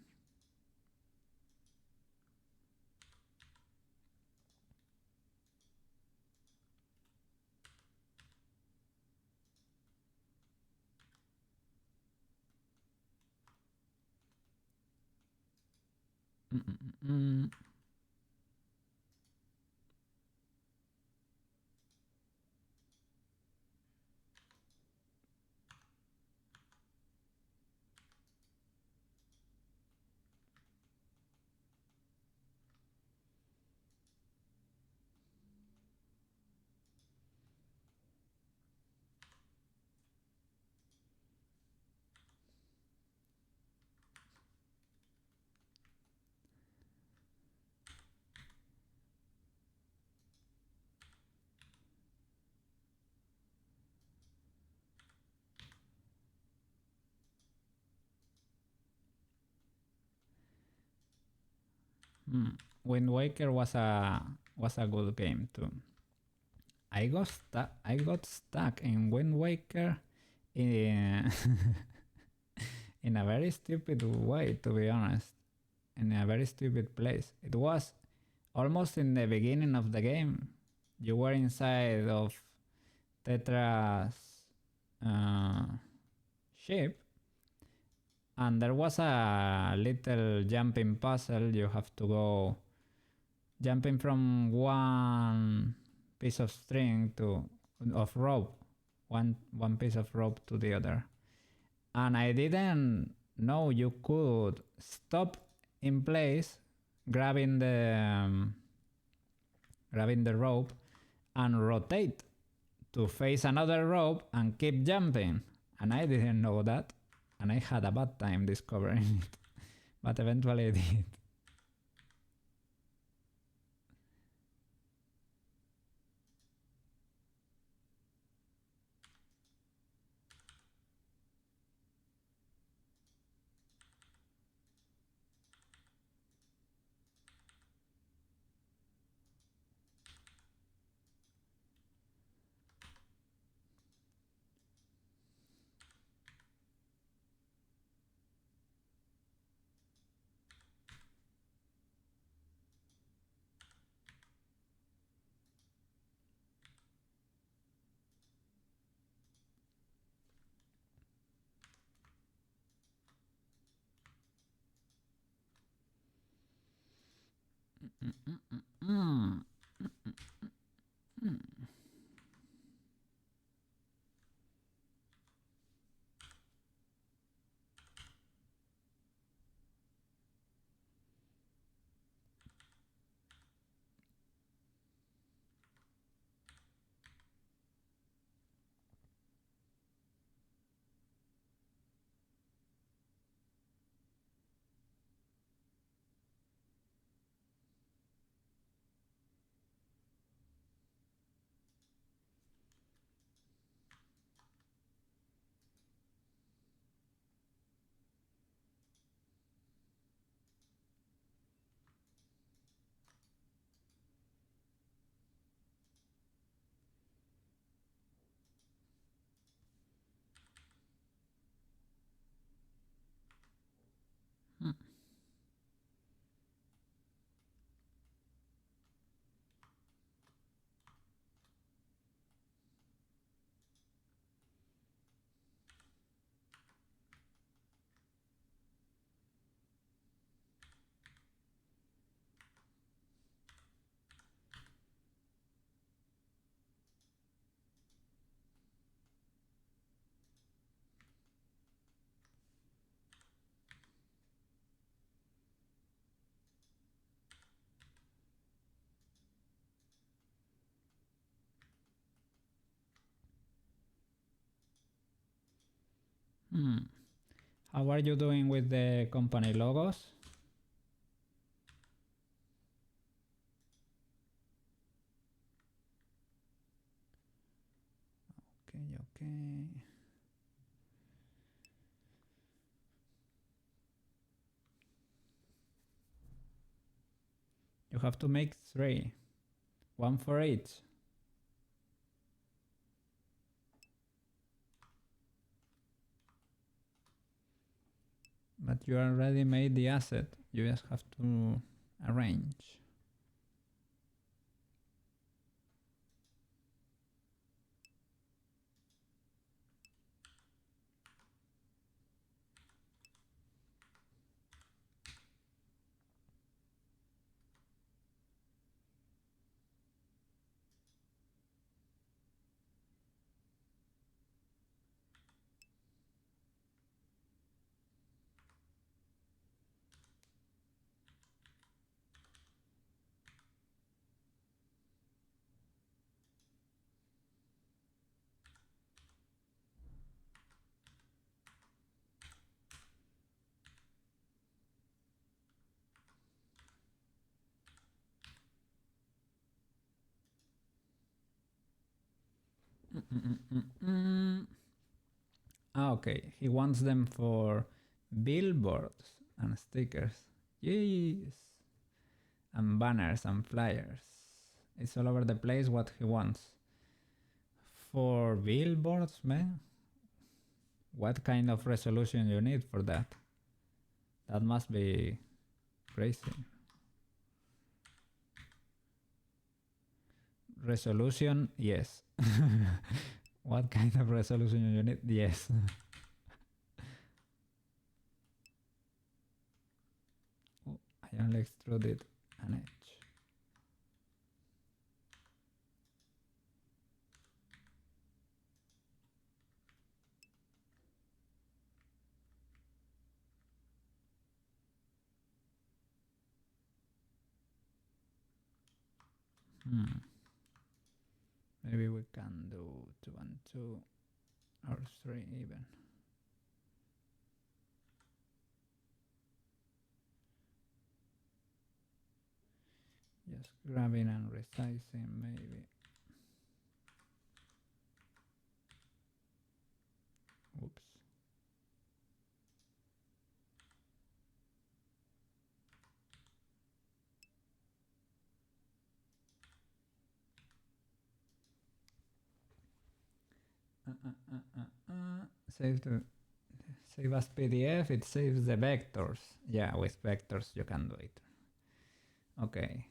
Wind Waker was a good game too. I got stuck in Wind Waker in in a very stupid way, to be honest. In a very stupid place. It was almost in the beginning of the game. You were inside of Tetra's ship, and there was a little jumping puzzle. You have to go jumping from one piece of string of rope, one piece of rope to the other. And I didn't know you could stop in place, grabbing the rope and rotate to face another rope and keep jumping. And I didn't know that, and I had a bad time discovering it, but eventually I did. How are you doing with the company logos? Okay. You have to make 3. 1 for each. But you already made the asset. You just have to arrange. Okay, he wants them for billboards and stickers. Yes. And banners and flyers. It's all over the place what he wants. For billboards, man? What kind of resolution you need for that? That must be crazy. Resolution, yes. What kind of resolution you need? Yes. Oh, I only extruded an edge. Maybe we can do 2 and 2 or 3 even. Just grabbing and resizing maybe. Oops. Save as PDF, it saves the vectors. Yeah, with vectors you can do it. Okay.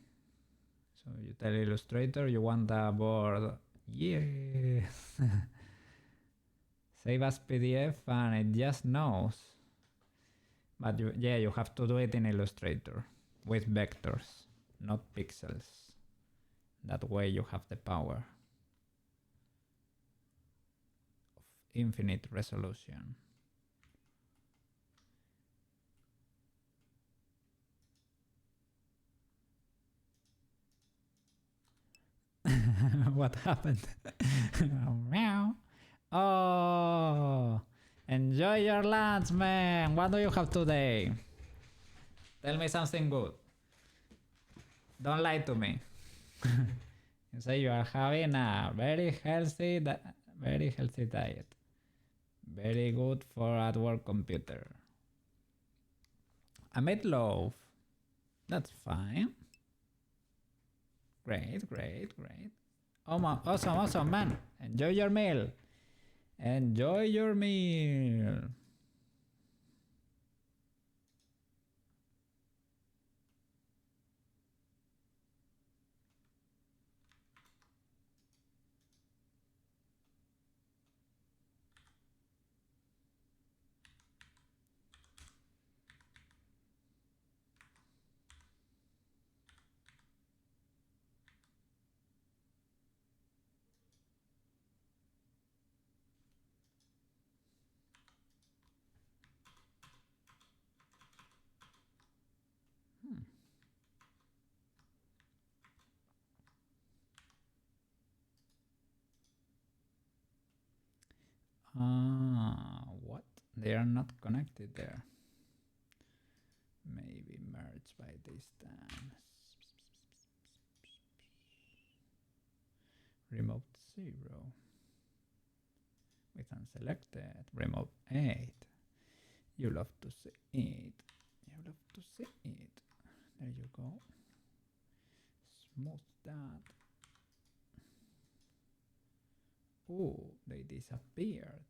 So you tell Illustrator you want a board. Yes. Save as PDF and it just knows. But you have to do it in Illustrator with vectors, not pixels. That way you have the power of infinite resolution. What happened? Meow. Oh, enjoy your lunch, man. What do you have today? Tell me something good. Don't lie to me. You say you are having a very healthy diet. Very good for at work computer. A meatloaf. That's fine. Great. Oh, awesome, man. Enjoy your meal. Enjoy your meal. They are not connected there. Maybe merge by distance. Remote 0. With unselected. Remote 8. You love to see it. You love to see it. There you go. Smooth that. Oh, they disappeared.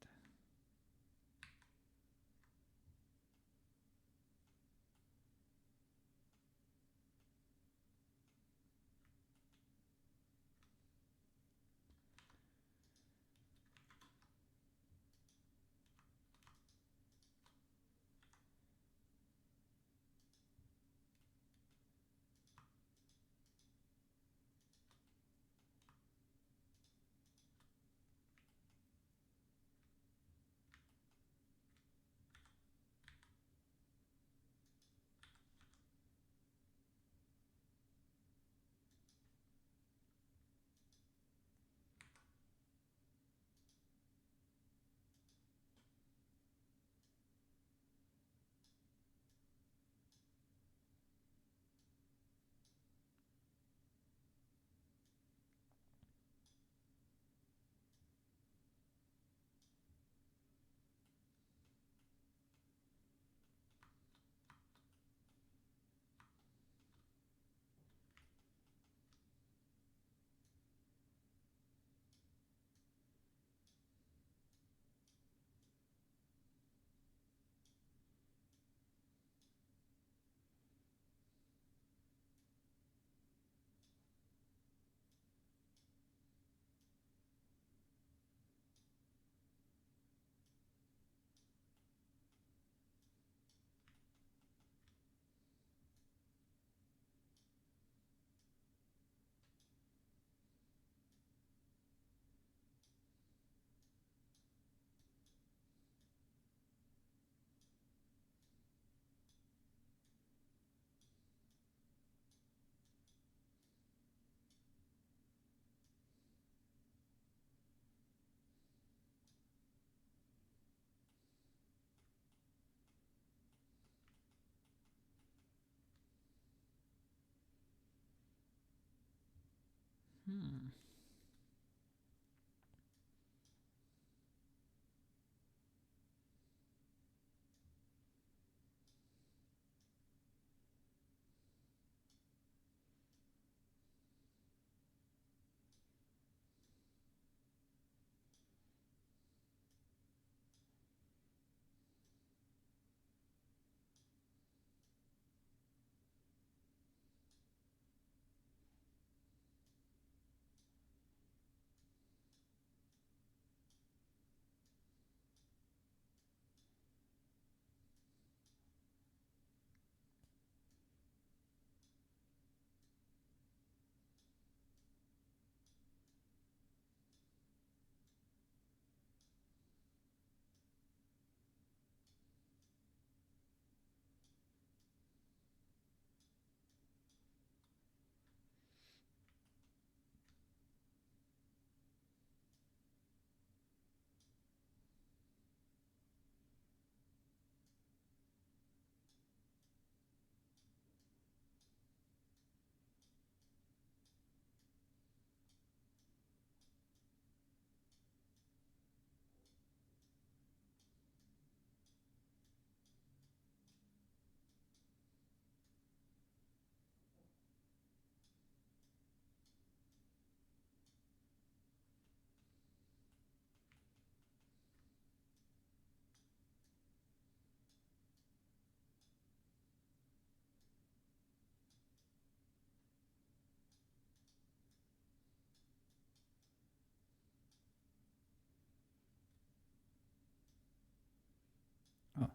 Oh,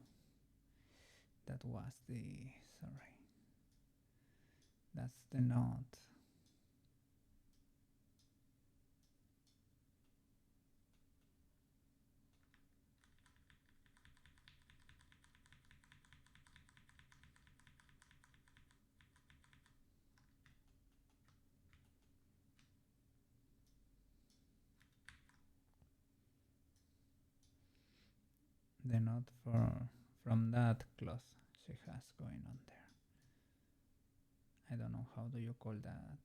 that was the, sorry. That's the note. the node from that cloth she has going on there. I don't know how do you call that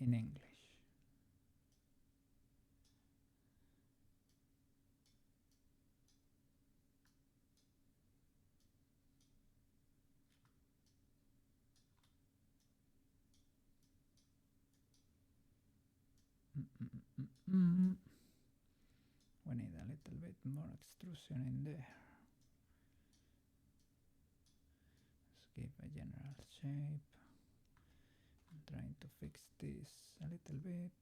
in English. We need a little bit more extrusion in there. Let's give a general shape. I'm trying to fix this a little bit.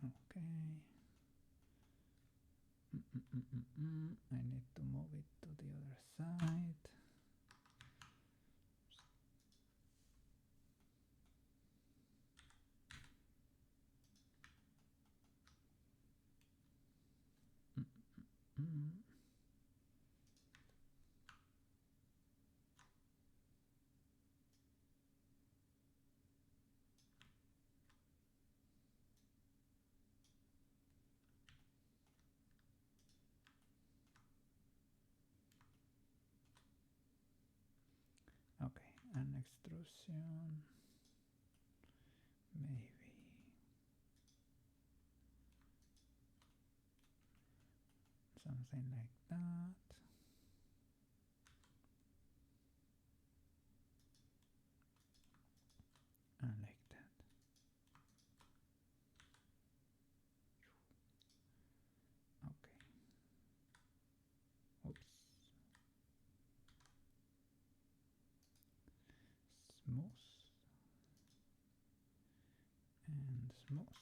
Okay. I need to move it to the other side. Okay, an extrusion, maybe something like that. And like that. Okay. Oops. Smooth. And smooth.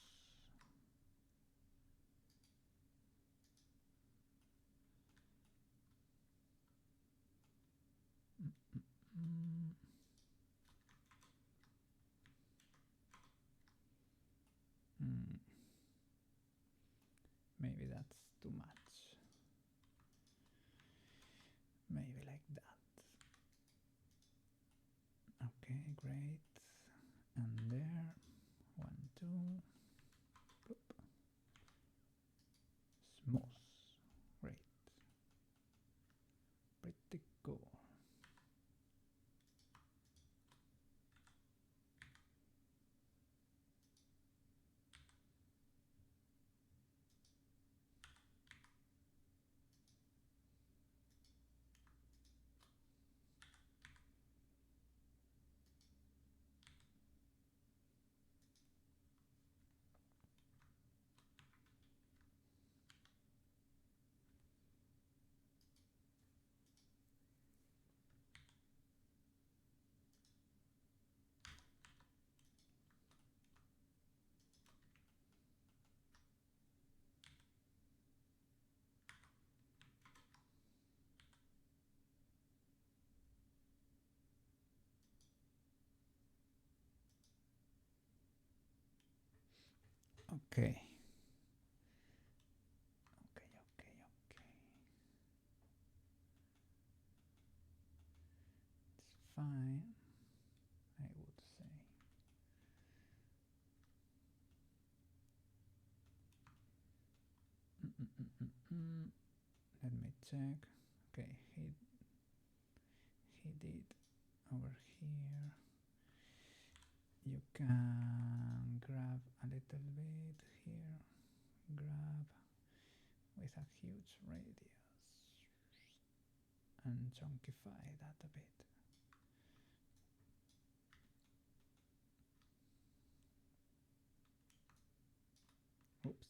Maybe that's too much. Maybe like that. Okay, great. And there, 1, 2. Boop. Smooth. Great. Pretty cool. Okay. Okay. It's fine, I would say. Let me check. Okay, he did over here. You can grab a little bit here, grab with a huge radius and chunkify that a bit. Oops,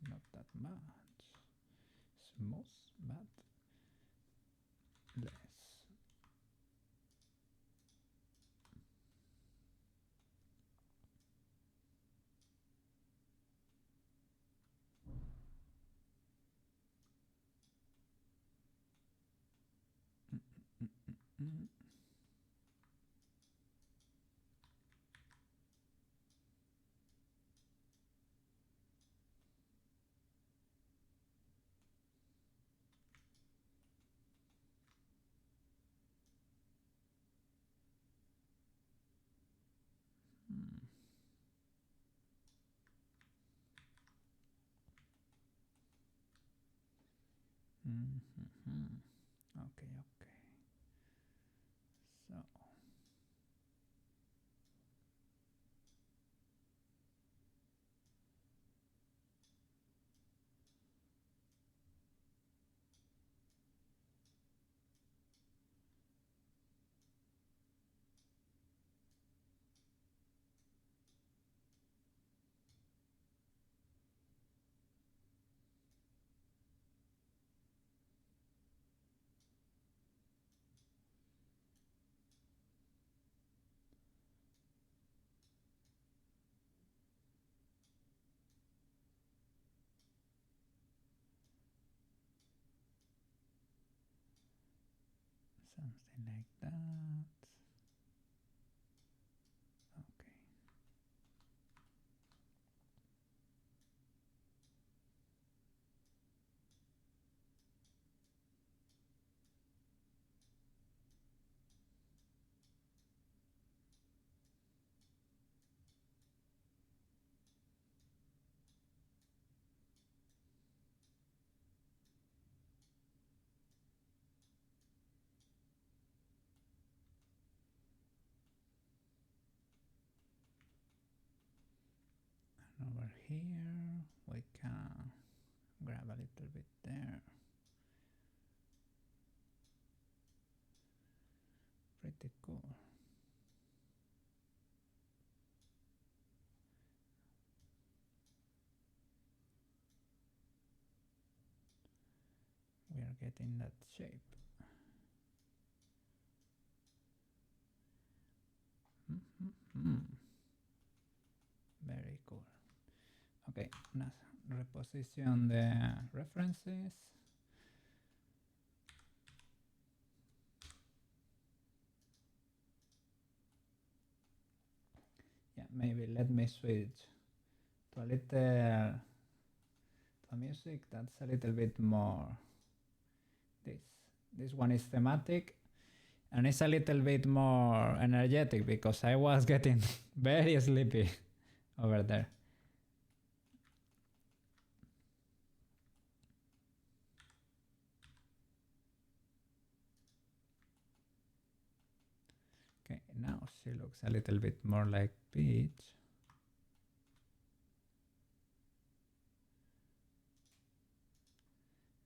not that much. Smooth, but less. Okay, okay. So something like that. Okay. And over here we can grab a little bit there. Pretty cool. We are getting that shape. Very cool. Okay, now reposition the references. Yeah, maybe let me switch to a little to music that's a little bit more. This one is thematic and it's a little bit more energetic because I was getting very sleepy over there. Okay, now she looks a little bit more like Peach.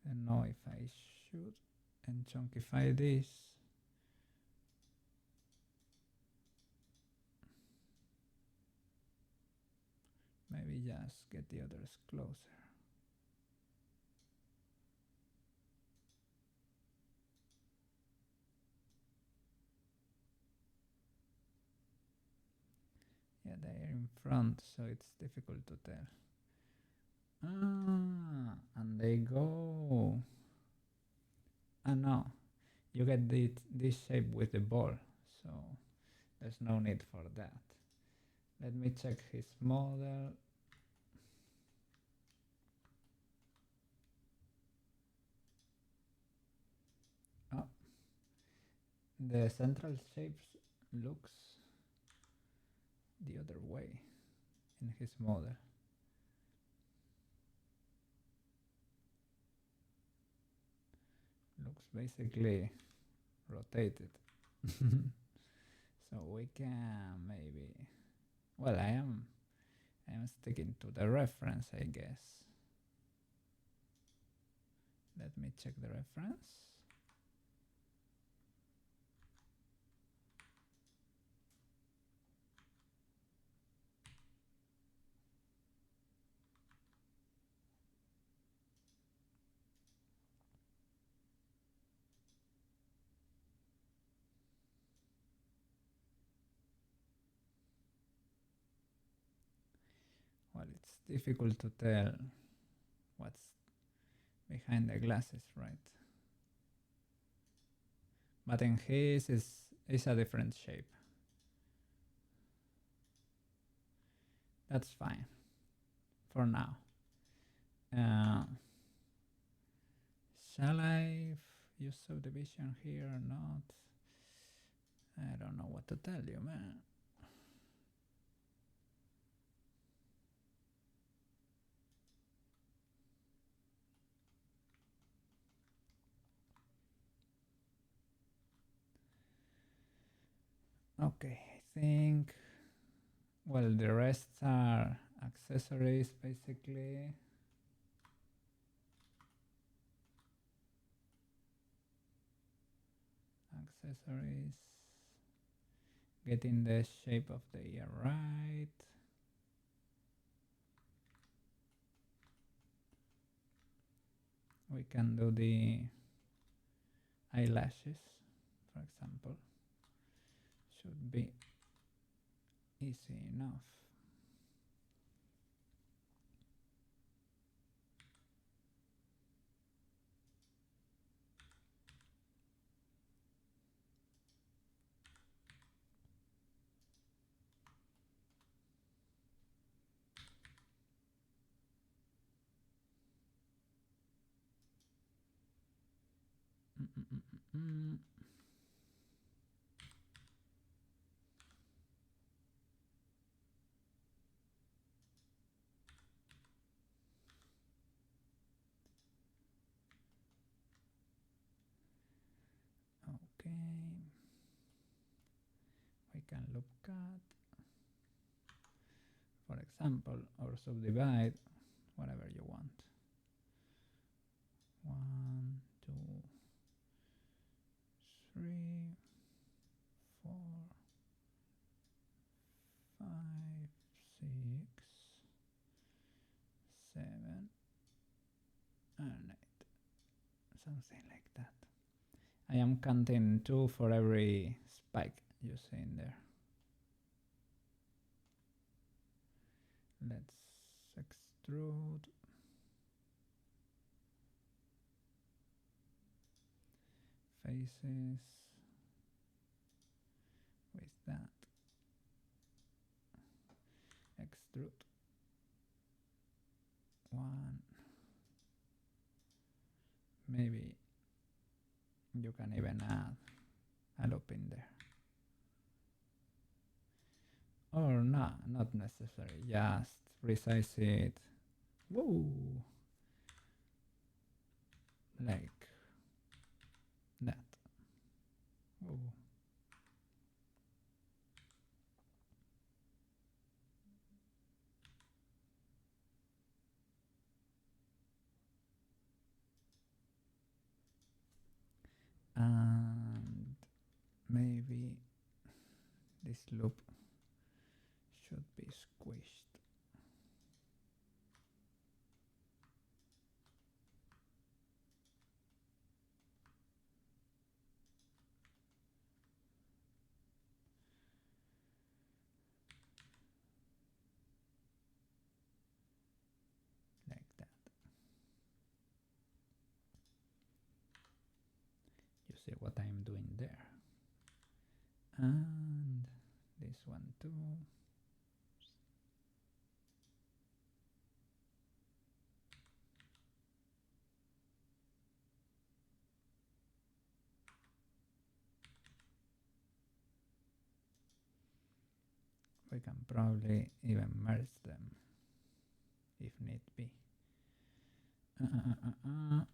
I don't know if I should enchunkify this. Maybe just get the others closer. Yeah, they're in front, so it's difficult to tell. Ah, and they go. Ah, no, you get this shape with the ball, so there's no need for that. Let me check his model. Oh, the central shapes looks the other way in his model. Looks basically rotated. So we can maybe, well, I am sticking to the reference, I guess. Let me check the reference. Well, it's difficult to tell what's behind the glasses, right? But in his is a different shape. That's fine for now. Shall I use subdivision here or not? I don't know what to tell you, man. Okay, I think, well, the rest are accessories basically. Accessories, getting the shape of the ear right. We can do the eyelashes, for example. Should be easy enough. Okay, we can loop cut, for example, or subdivide, whatever you want. 1, 2, 3, 4, 5, 6, 7, and 8. Something like that. I am counting 2 for every spike you see in there. Let's extrude. Faces with that. Extrude. 1. Maybe you can even add a loop in there. Or no, not necessary. Just resize it. Whoa! Like that. Whoa. And maybe this loop should be squished. Like that. You see what I'm doing there. And this one too. We can probably even merge them if need be.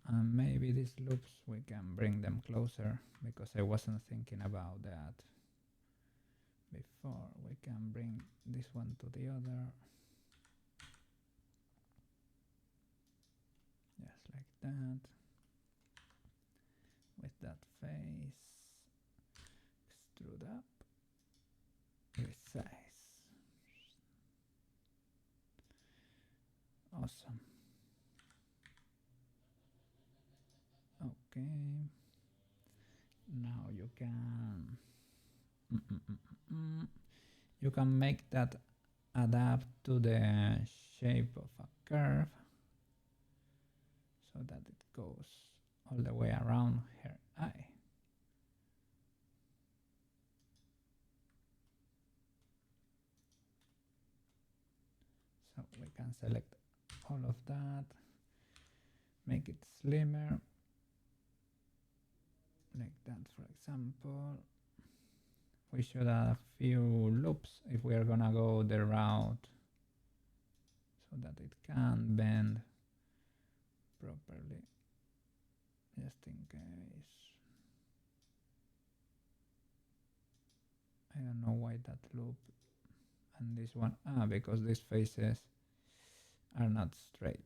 And maybe these loops we can bring them closer, because I wasn't thinking about that before. We can bring this one to the other, just like that, with that face. Extrude up, resize. Awesome. Okay, now you can you can make that adapt to the shape of a curve, so that it goes all the way around her eye. So we can select all of that, make it slimmer, like that, for example. We should add a few loops if we are gonna go the route, so that it can bend properly, just in case. I don't know why that loop and this one, because these faces are not straight.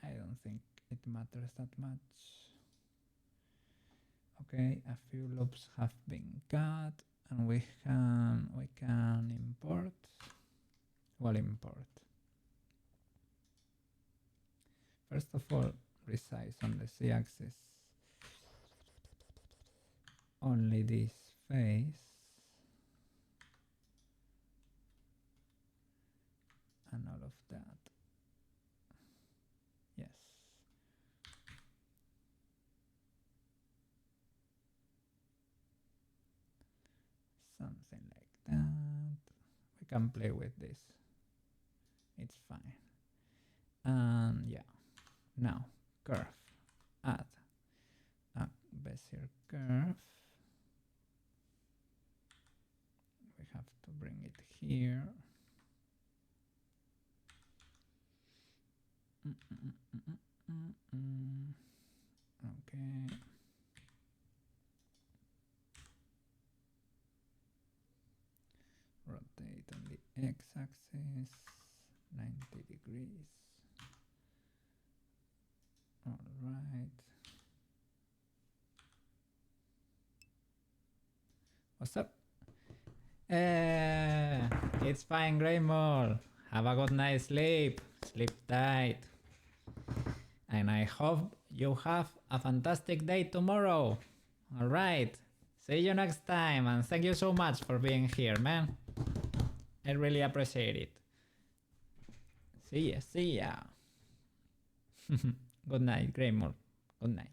I don't think it matters that much. Okay, a few loops have been cut, and we can import. Well, import. First of all, resize on the z-axis only this face, and all of that. Yes. Something like that. We can play with this. It's fine. And yeah, now curve. Add a Bezier curve. We have to bring it here. Okay. Rotate on the x-axis 90 degrees. All right. What's up? It's fine, Greymore. Have a good night's sleep. Sleep tight. And I hope you have a fantastic day tomorrow. All right. See you next time. And thank you so much for being here, man. I really appreciate it. See ya. See ya. Good night, Greymore. Good night.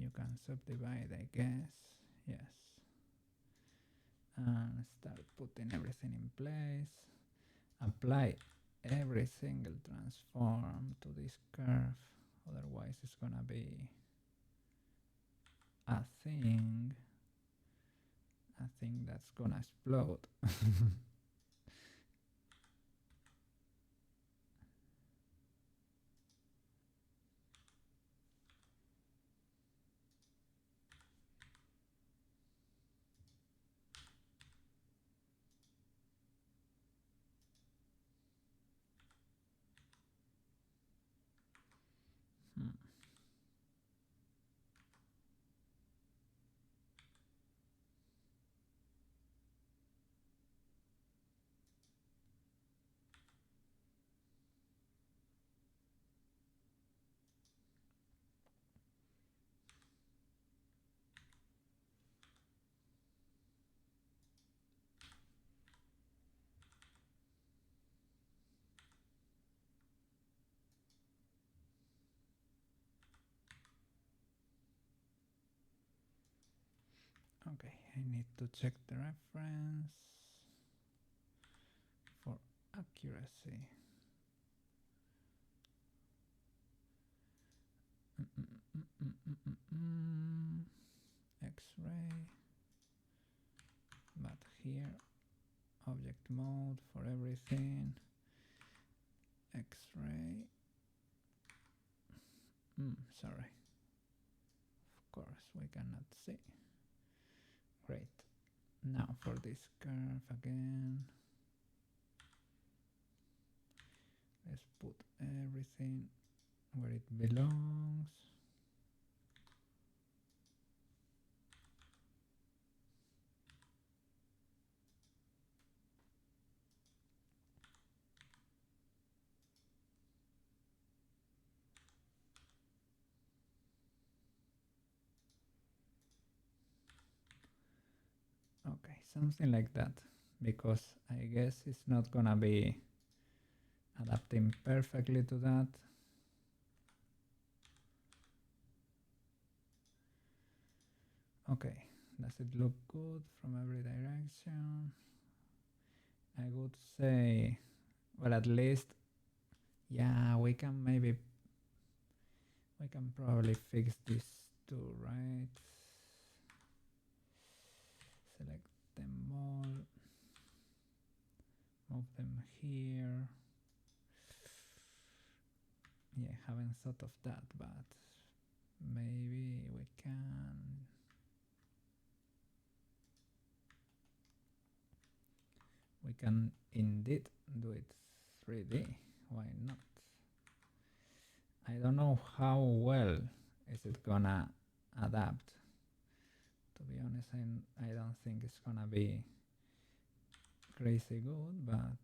You can subdivide, I guess. Yes. And start putting everything in place. Apply every single transform to this curve. Otherwise, it's gonna be a thing that's gonna explode. Okay, I need to check the reference for accuracy. X-ray, but here object mode for everything. X-ray. Sorry. Of course, we cannot see. Great. Now for this curve again. Let's put everything where it belongs. something like that, because I guess it's not gonna be adapting perfectly to that. Okay, does it look good from every direction? I would say, well, at least, yeah, we can probably fix this too, right? Select them all, move them here. Yeah, haven't thought of that, but maybe we can. We can indeed do it 3D. Why not? I don't know how well is it gonna adapt. To be honest, I don't think it's gonna be crazy good, but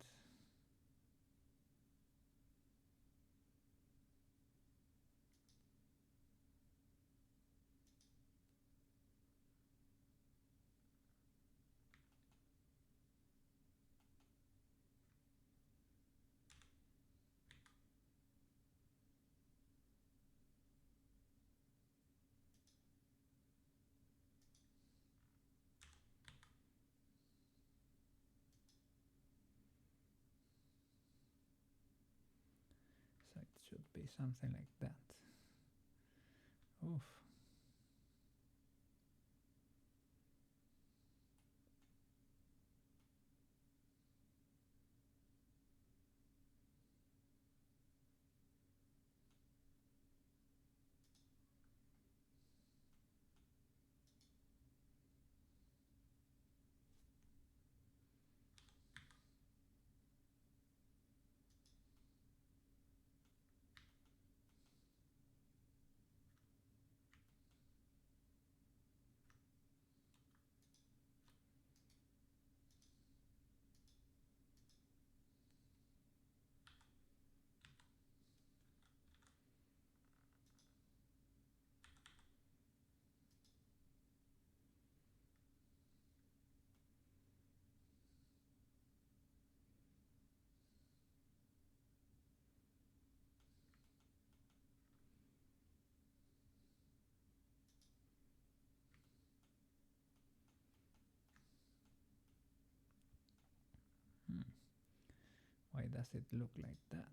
so it should be something like that. Oof. Hmm. Why does it look like that?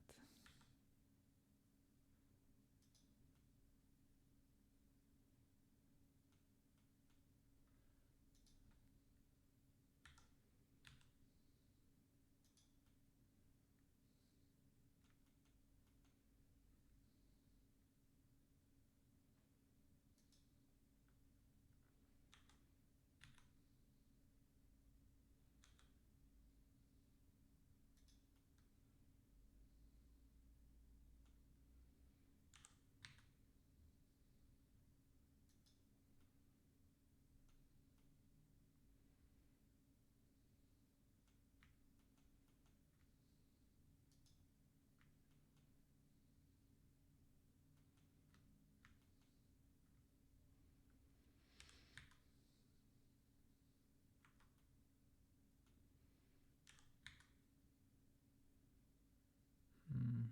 Hmm.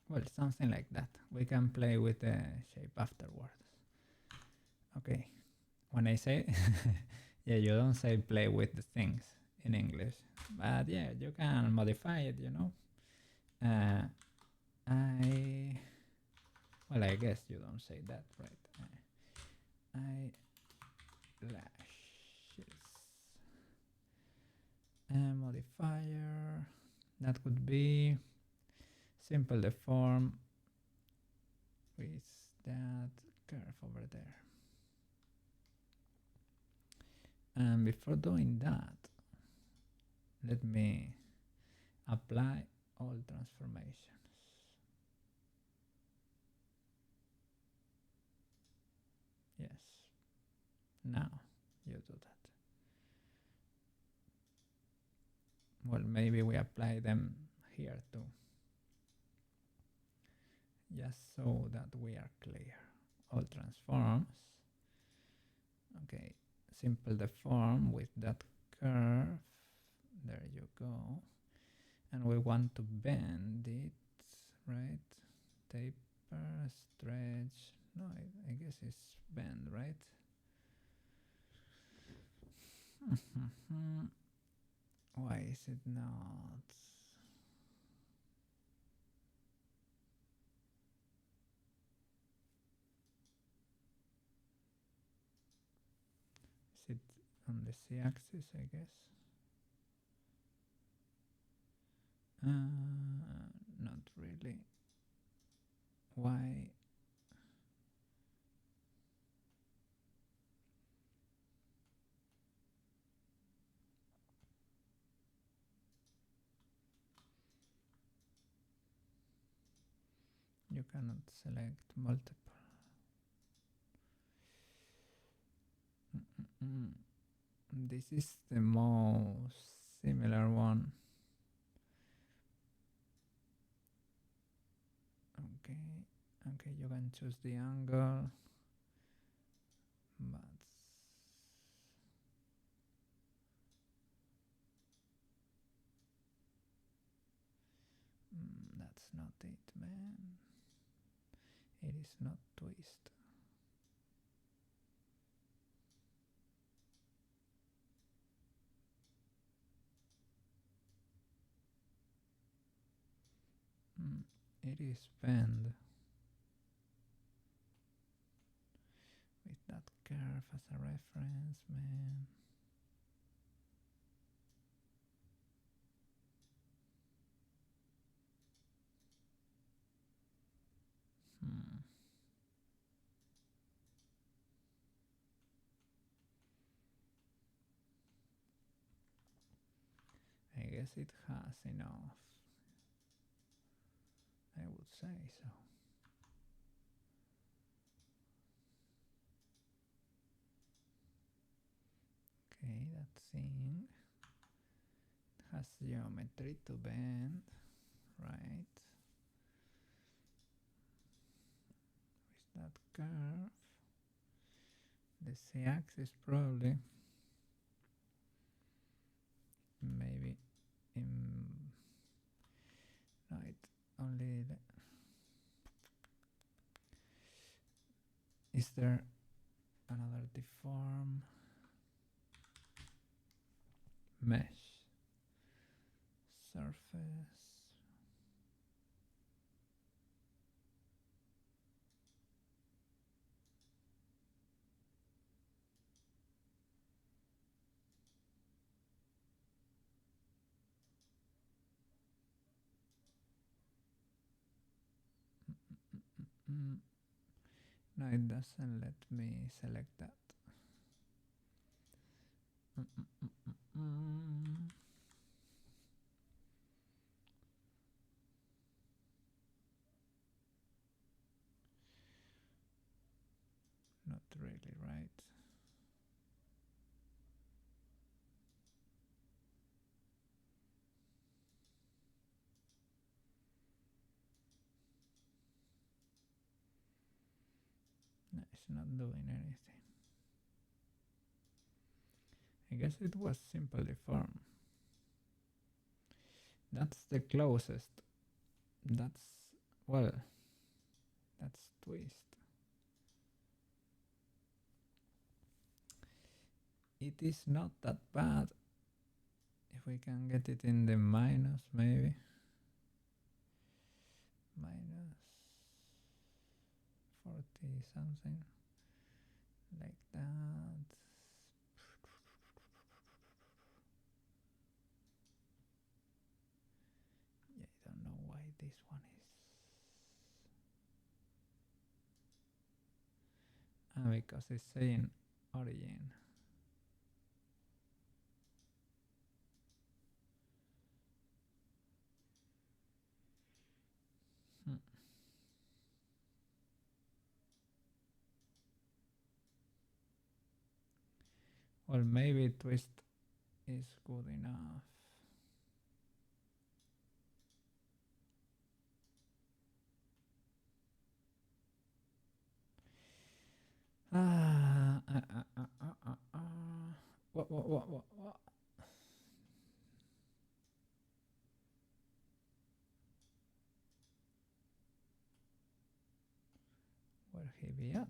Well, something like that. We can play with the shape afterwards. Okay. When I say, yeah, you don't say play with the things in English, but yeah, you can modify it, you know. Uh, well, I guess you don't say that, right? Eyelashes. modifier. That would be simple deform with that curve over there. And before doing that, let me apply all transformations. Yes. Now you do that. Well, maybe we apply them here too. Just so that we are clear. All transforms. Okay, simple deform with that curve. There you go. And we want to bend it, right? Taper, stretch. No, I guess it's bend, right? Why is it not? Is it on the z-axis, I guess? Not really. Why? You cannot select multiple. This is the most similar one. Okay, you can choose the angle, but that's not it, man. It is not twist. It is bend with that curve as a reference, man. I guess it has enough. I would say so. Okay, that thing has geometry to bend, right? With that curve, the z-axis probably, maybe no, it only is there another deform mesh surface. No, it doesn't let me select that. Not really, right? No, it's not doing anything. I guess it was simple deform. That's the closest. That's, well, that's twist. It is not that bad. If we can get it in the minus, maybe. Minus 40 something. Like that. Because it's saying origin. Well, maybe twist is good enough. What? Where he be at?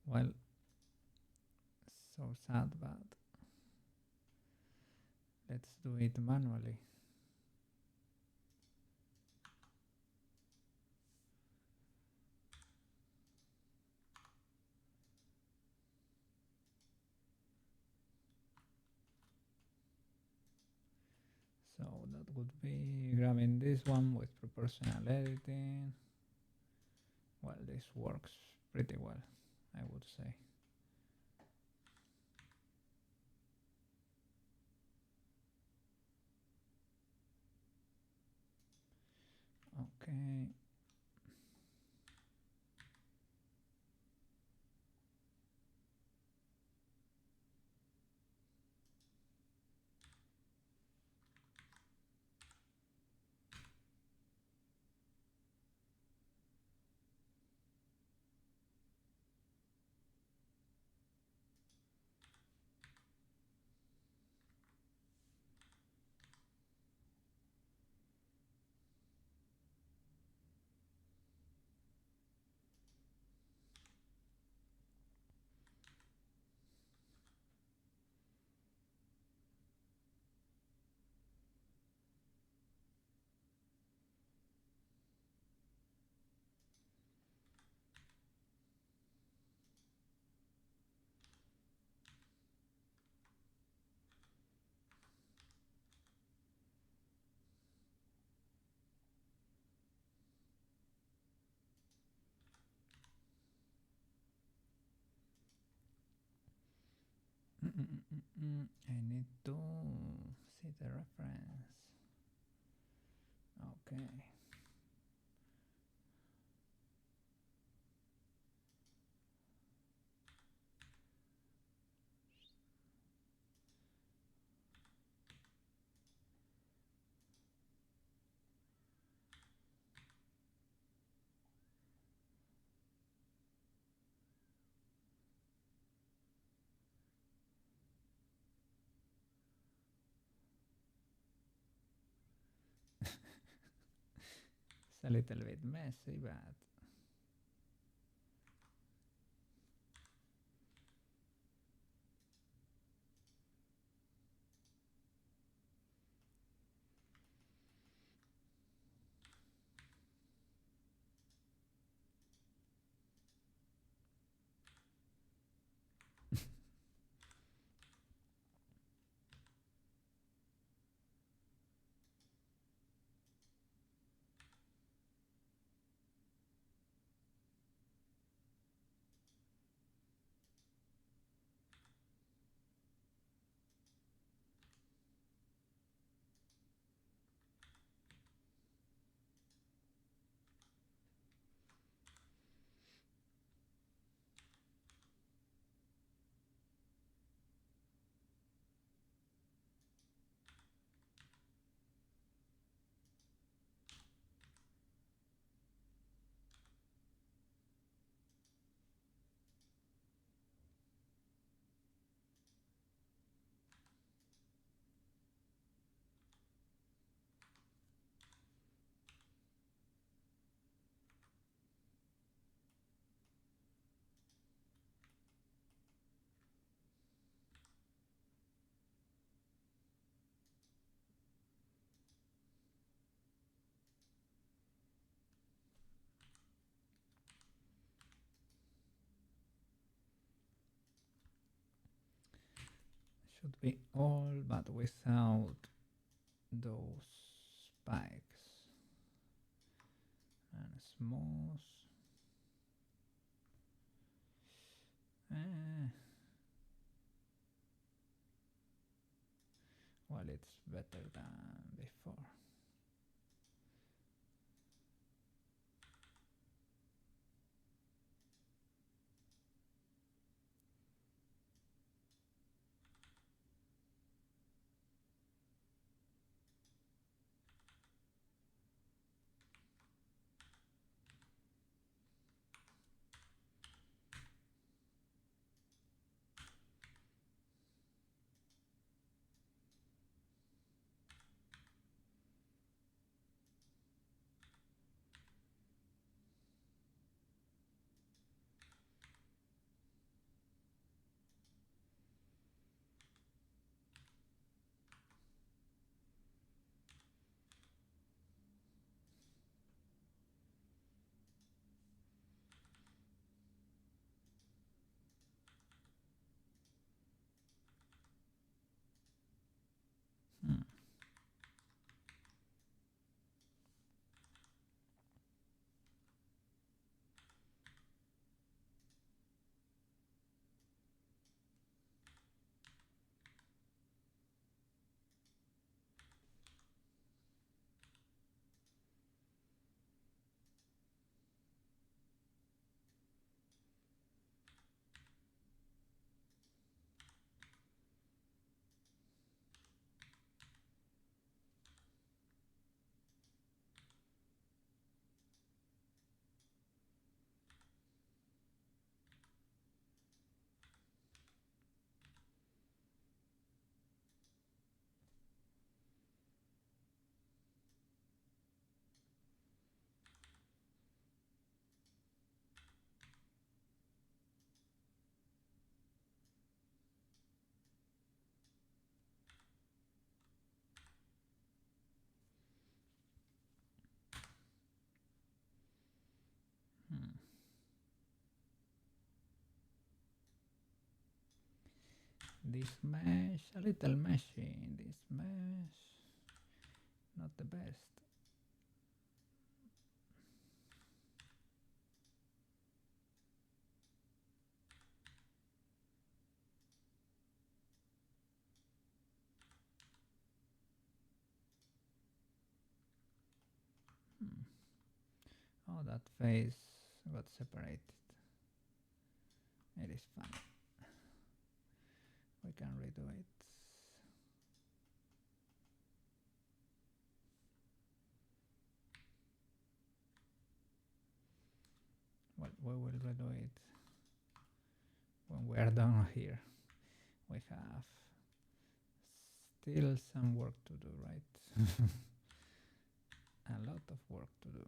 Well, so sad, but let's do it manually. So that would be grabbing this one with proportional editing. Well, this works pretty well, I would say. Okay. I need to see the reference. Okay. It's a little bit messy, but should be all, but without those spikes and smooth. Well, it's better than before. This mesh, a little meshy. This mesh, not the best. Oh, that face got separated. It is fine. We can redo it. Well, we will redo it when we are done here. We have still some work to do, right? A lot of work to do.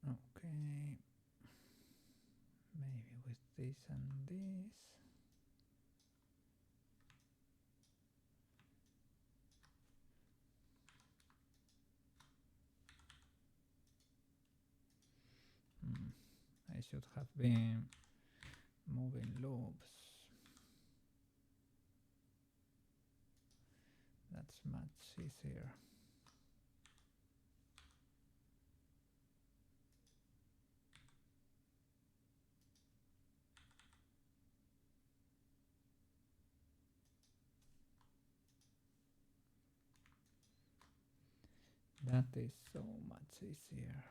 Okay, maybe with this and this. I should have been moving loops. That's much easier. That is so much easier.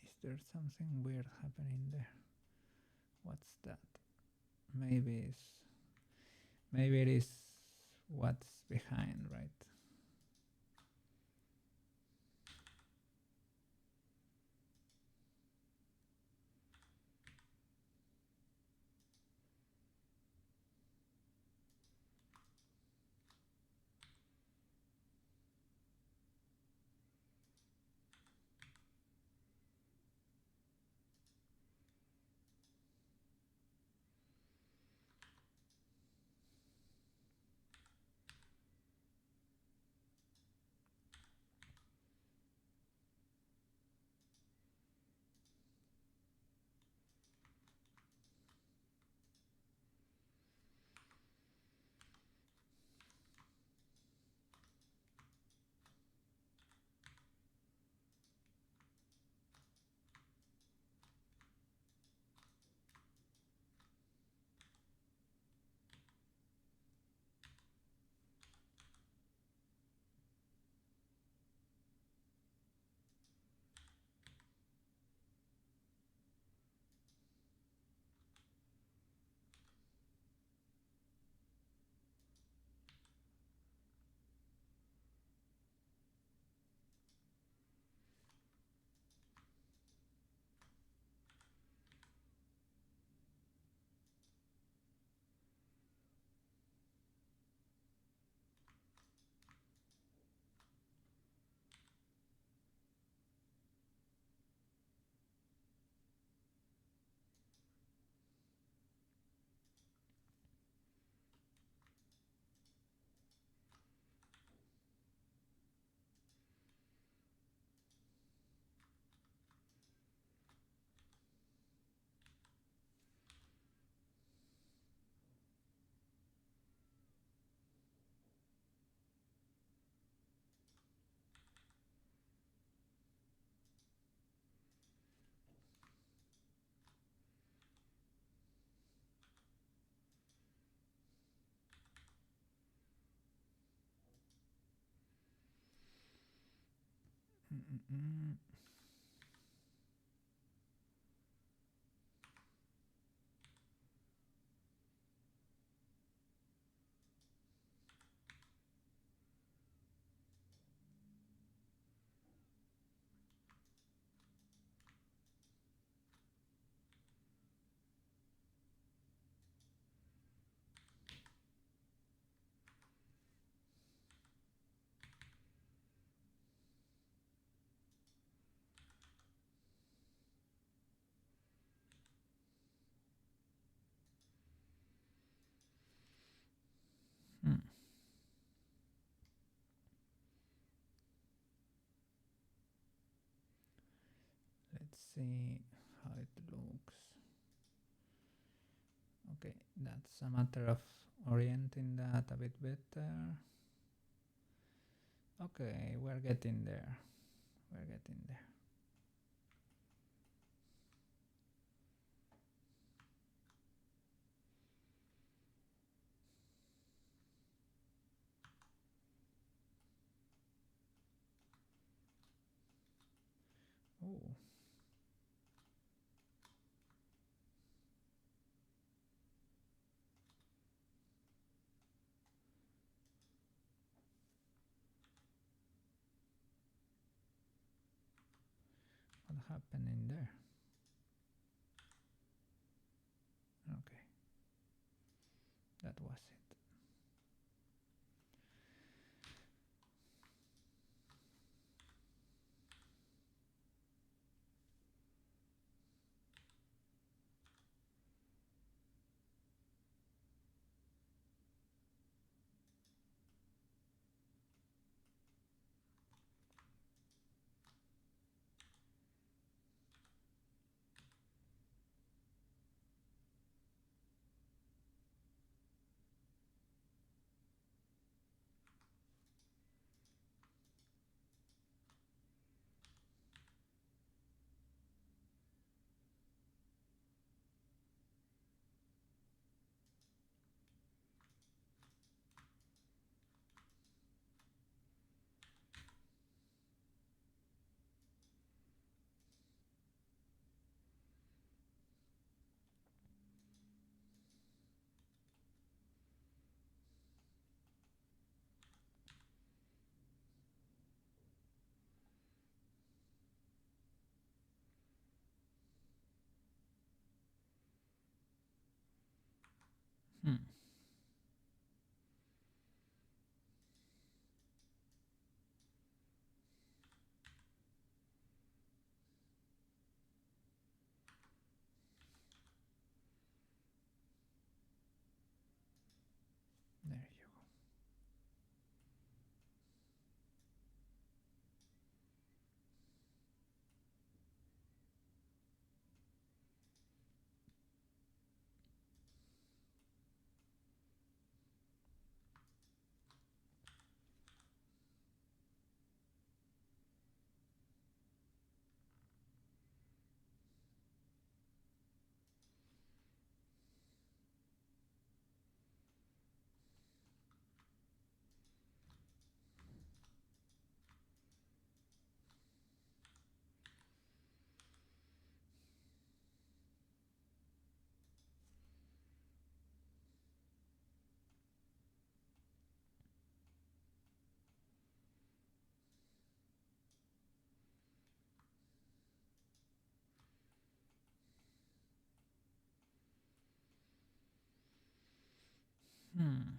Is there something weird happening there? What's that? Maybe it is what's behind, right? Hmm. Let's see how it looks. Okay, that's a matter of orienting that a bit better. Okay, we're getting there. We're getting there. Oh. What happened in there? Okay, that was it. Hmm. There you go. Hmm.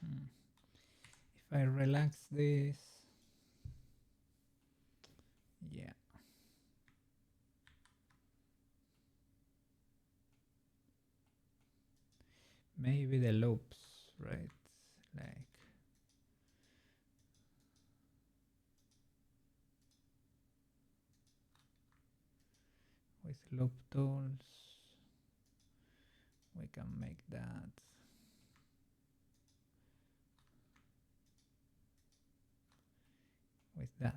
Hmm. If I relax this, yeah. maybe the loops, right? Like with loop tools, we can make that. With that.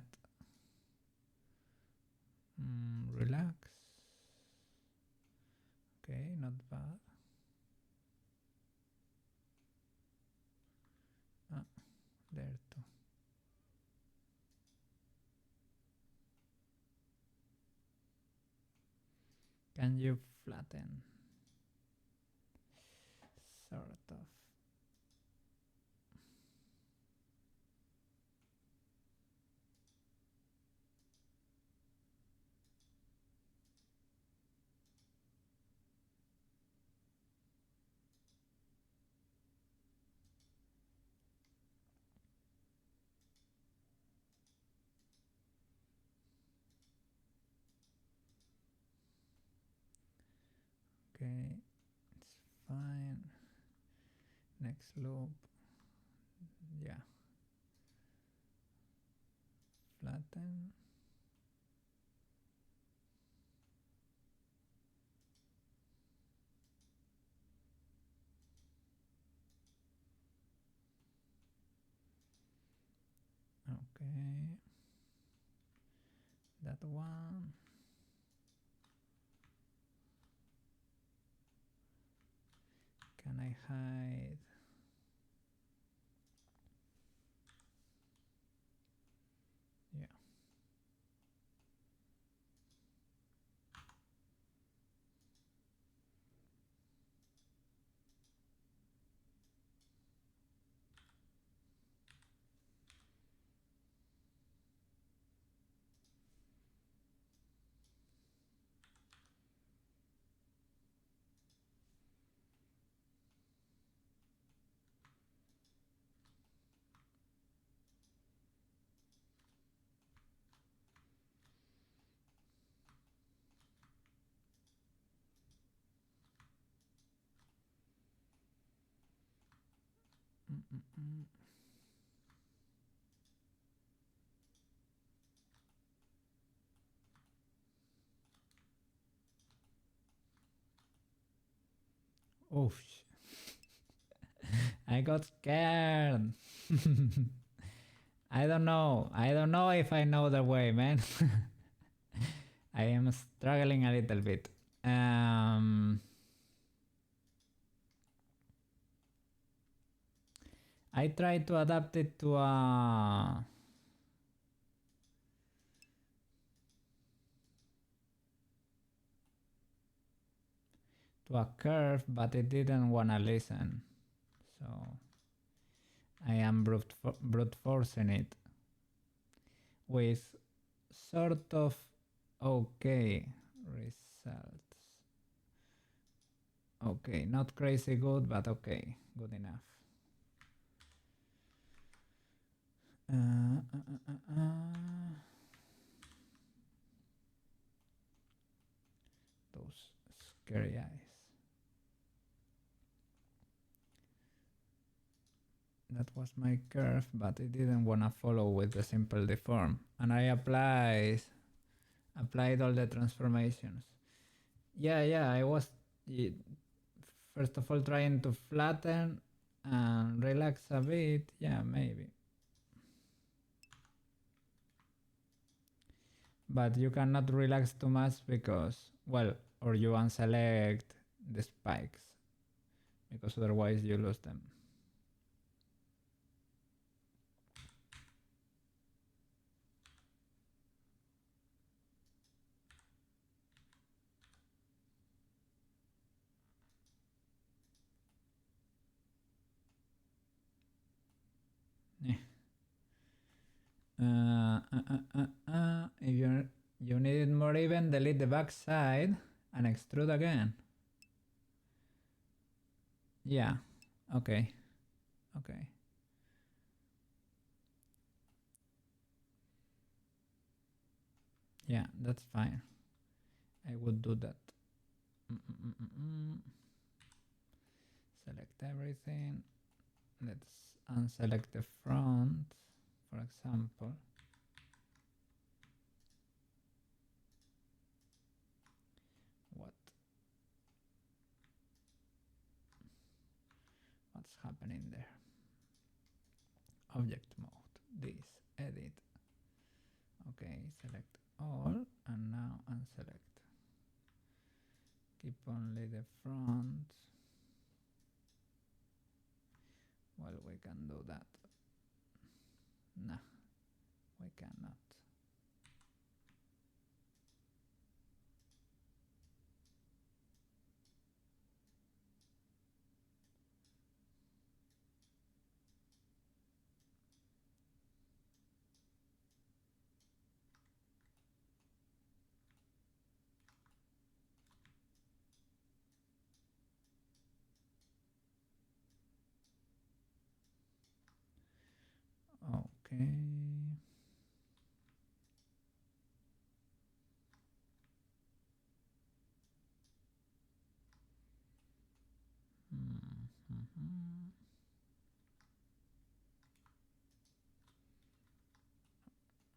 Relax. Okay, not bad. Ah, there too. Can you flatten? Sort of. Okay, it's fine. Next loop. Yeah. Flatten. Okay. That one. Can I hide? Yeah. Oh, I got scared. I don't know. I don't know if I know the way, man. I am struggling a little bit. I tried to adapt it to a curve, but it didn't wanna listen. So I am brute forcing it with sort of okay results. Okay, not crazy good, but okay, good enough. Those scary eyes. That was my curve, but it didn't wanna follow with the simple deform, and I applied all the transformations. Yeah, I was first of all trying to flatten and relax a bit. Yeah, maybe. But you cannot relax too much because, well, or you unselect the spikes, because otherwise you lose them. If you need it more even, delete the back side and extrude again. Yeah, okay. Yeah, that's fine. I would do that. select everything. Let's unselect the front, for example. What's happening there? Object mode, this, edit. Okay, select all, and now unselect. Keep only the front. Well, we can do that. Nah, we cannot. Okay.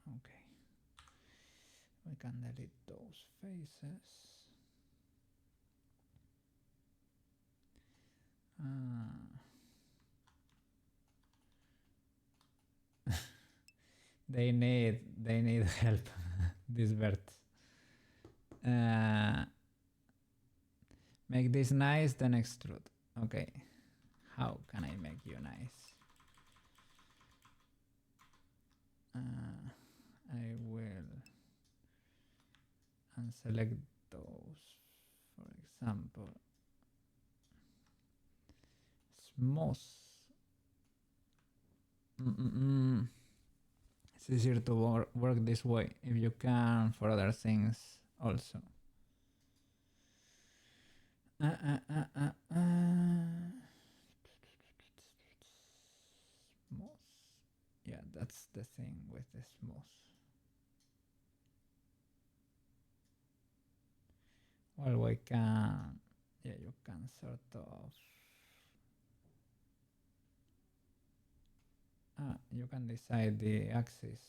Okay. We can delete those faces. They need help. These birds. Make this nice, then extrude. Okay. How can I make you nice? I will unselect those, for example. Smooth. It's easier to work this way if you can for other things also. Smooth. Yeah, that's the thing with the smooth. Well, we can, yeah, you can sort of, you can decide the axis.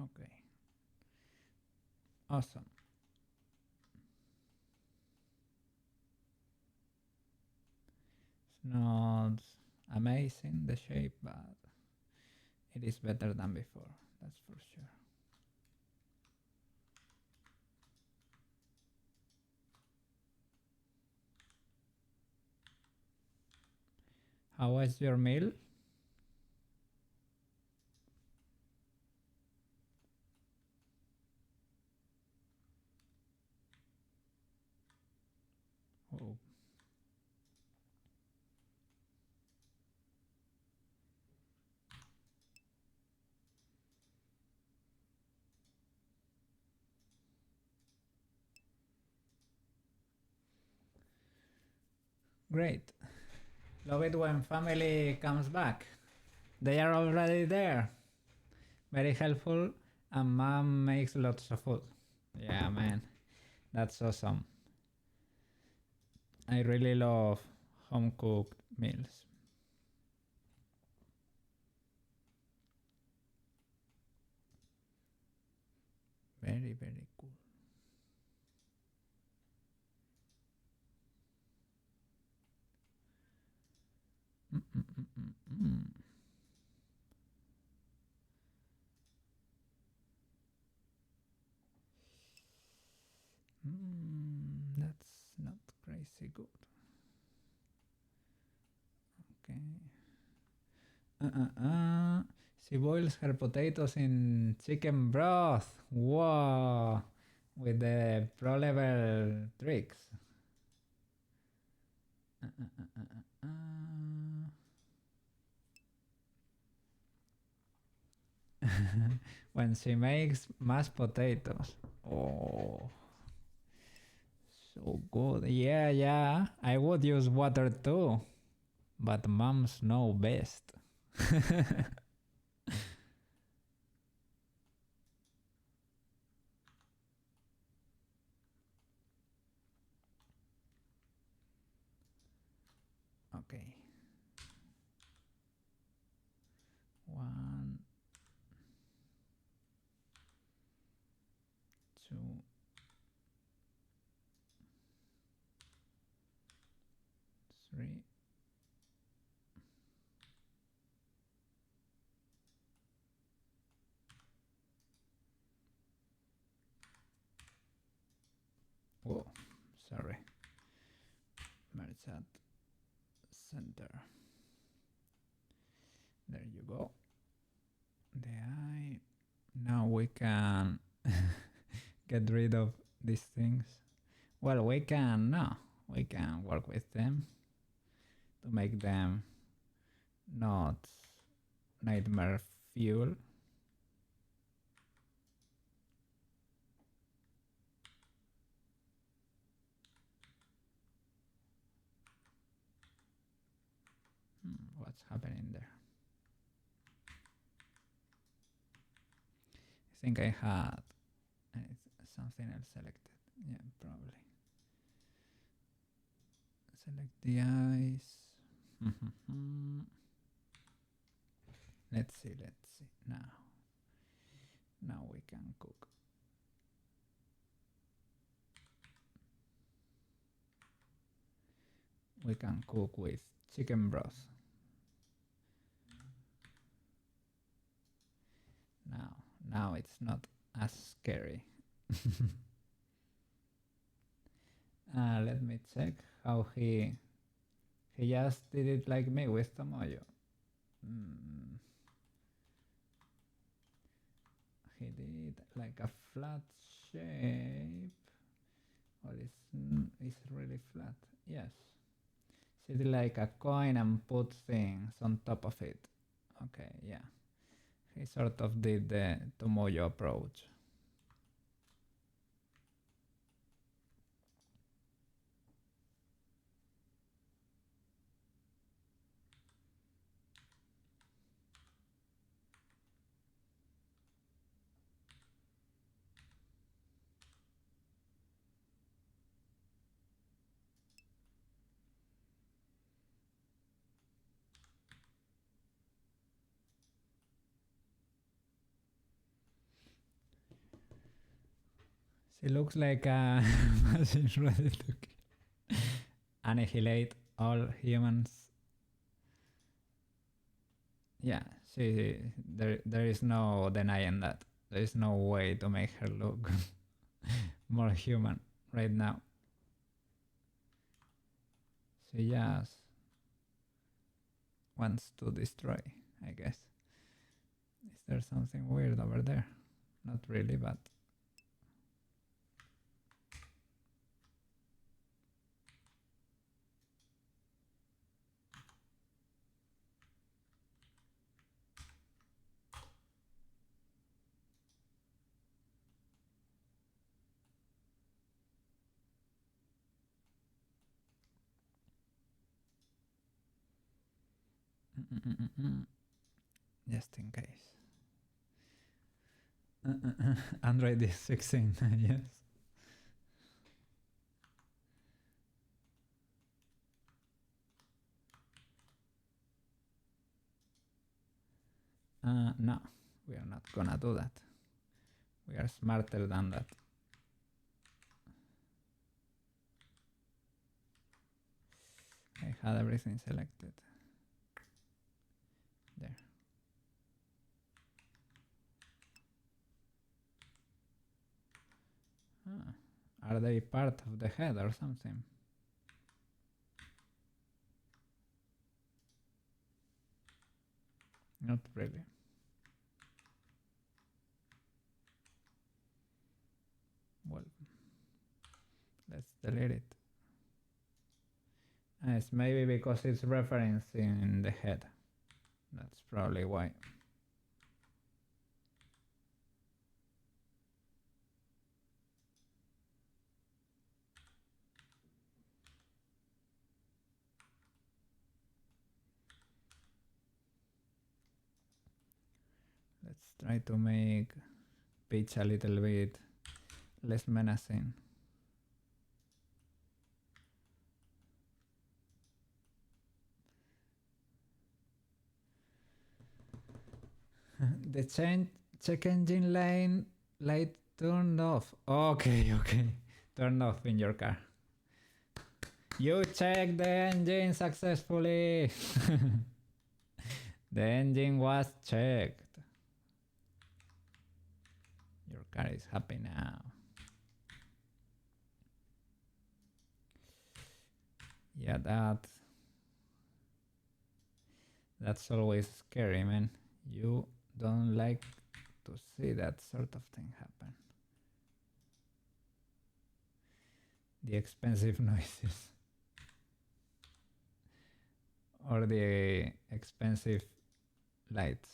Okay. Awesome. It's not amazing, the shape, but it is better than before, that's for sure. How was your meal? Oh. Great. Love it when family comes back. They are already there. Very helpful, and mom makes lots of food. Yeah, man. That's awesome. I really love home cooked meals. Very, very cool. That's not crazy good. Okay. She boils her potatoes in chicken broth. Whoa! With the pro level tricks. When she makes mashed potatoes. Oh, so good. Yeah, yeah. I would use water too, but moms know best. Okay. 1, 2, 3. Whoa, sorry. Merge at center. There you go. The eye. Now we can get rid of these things. Well, we can work with them to make them not nightmare fuel. What's happening there? I think I had something else selected. Yeah, probably. Select the eyes. Let's see. Now we can cook. We can cook with chicken broth. Now it's not as scary. Let me check how he just did it like me with tomoyo. He did like a flat shape. Well, it's really flat. Yes. She did like a coin and put things on top of it. Okay, yeah. He sort of did the tomoyo approach. She looks like a machine ready to annihilate all humans. Yeah, there is no denying that. There is no way to make her look more human right now. She just wants to destroy, I guess. Is there something weird over there? Not really, but... Just in case. Android is 16, yes. No, we are not gonna do that. We are smarter than that. I had everything selected. There. Are they part of the head or something? Not really. Well, let's delete it. It's maybe because it's referencing the head. That's probably why. Let's try to make pitch a little bit less menacing. The check engine light turned off. Okay. Turned off in your car. You checked the engine successfully. The engine was checked. Your car is happy now. Yeah, that's always scary, man. You don't like to see that sort of thing happen. The expensive noises. Or the expensive lights.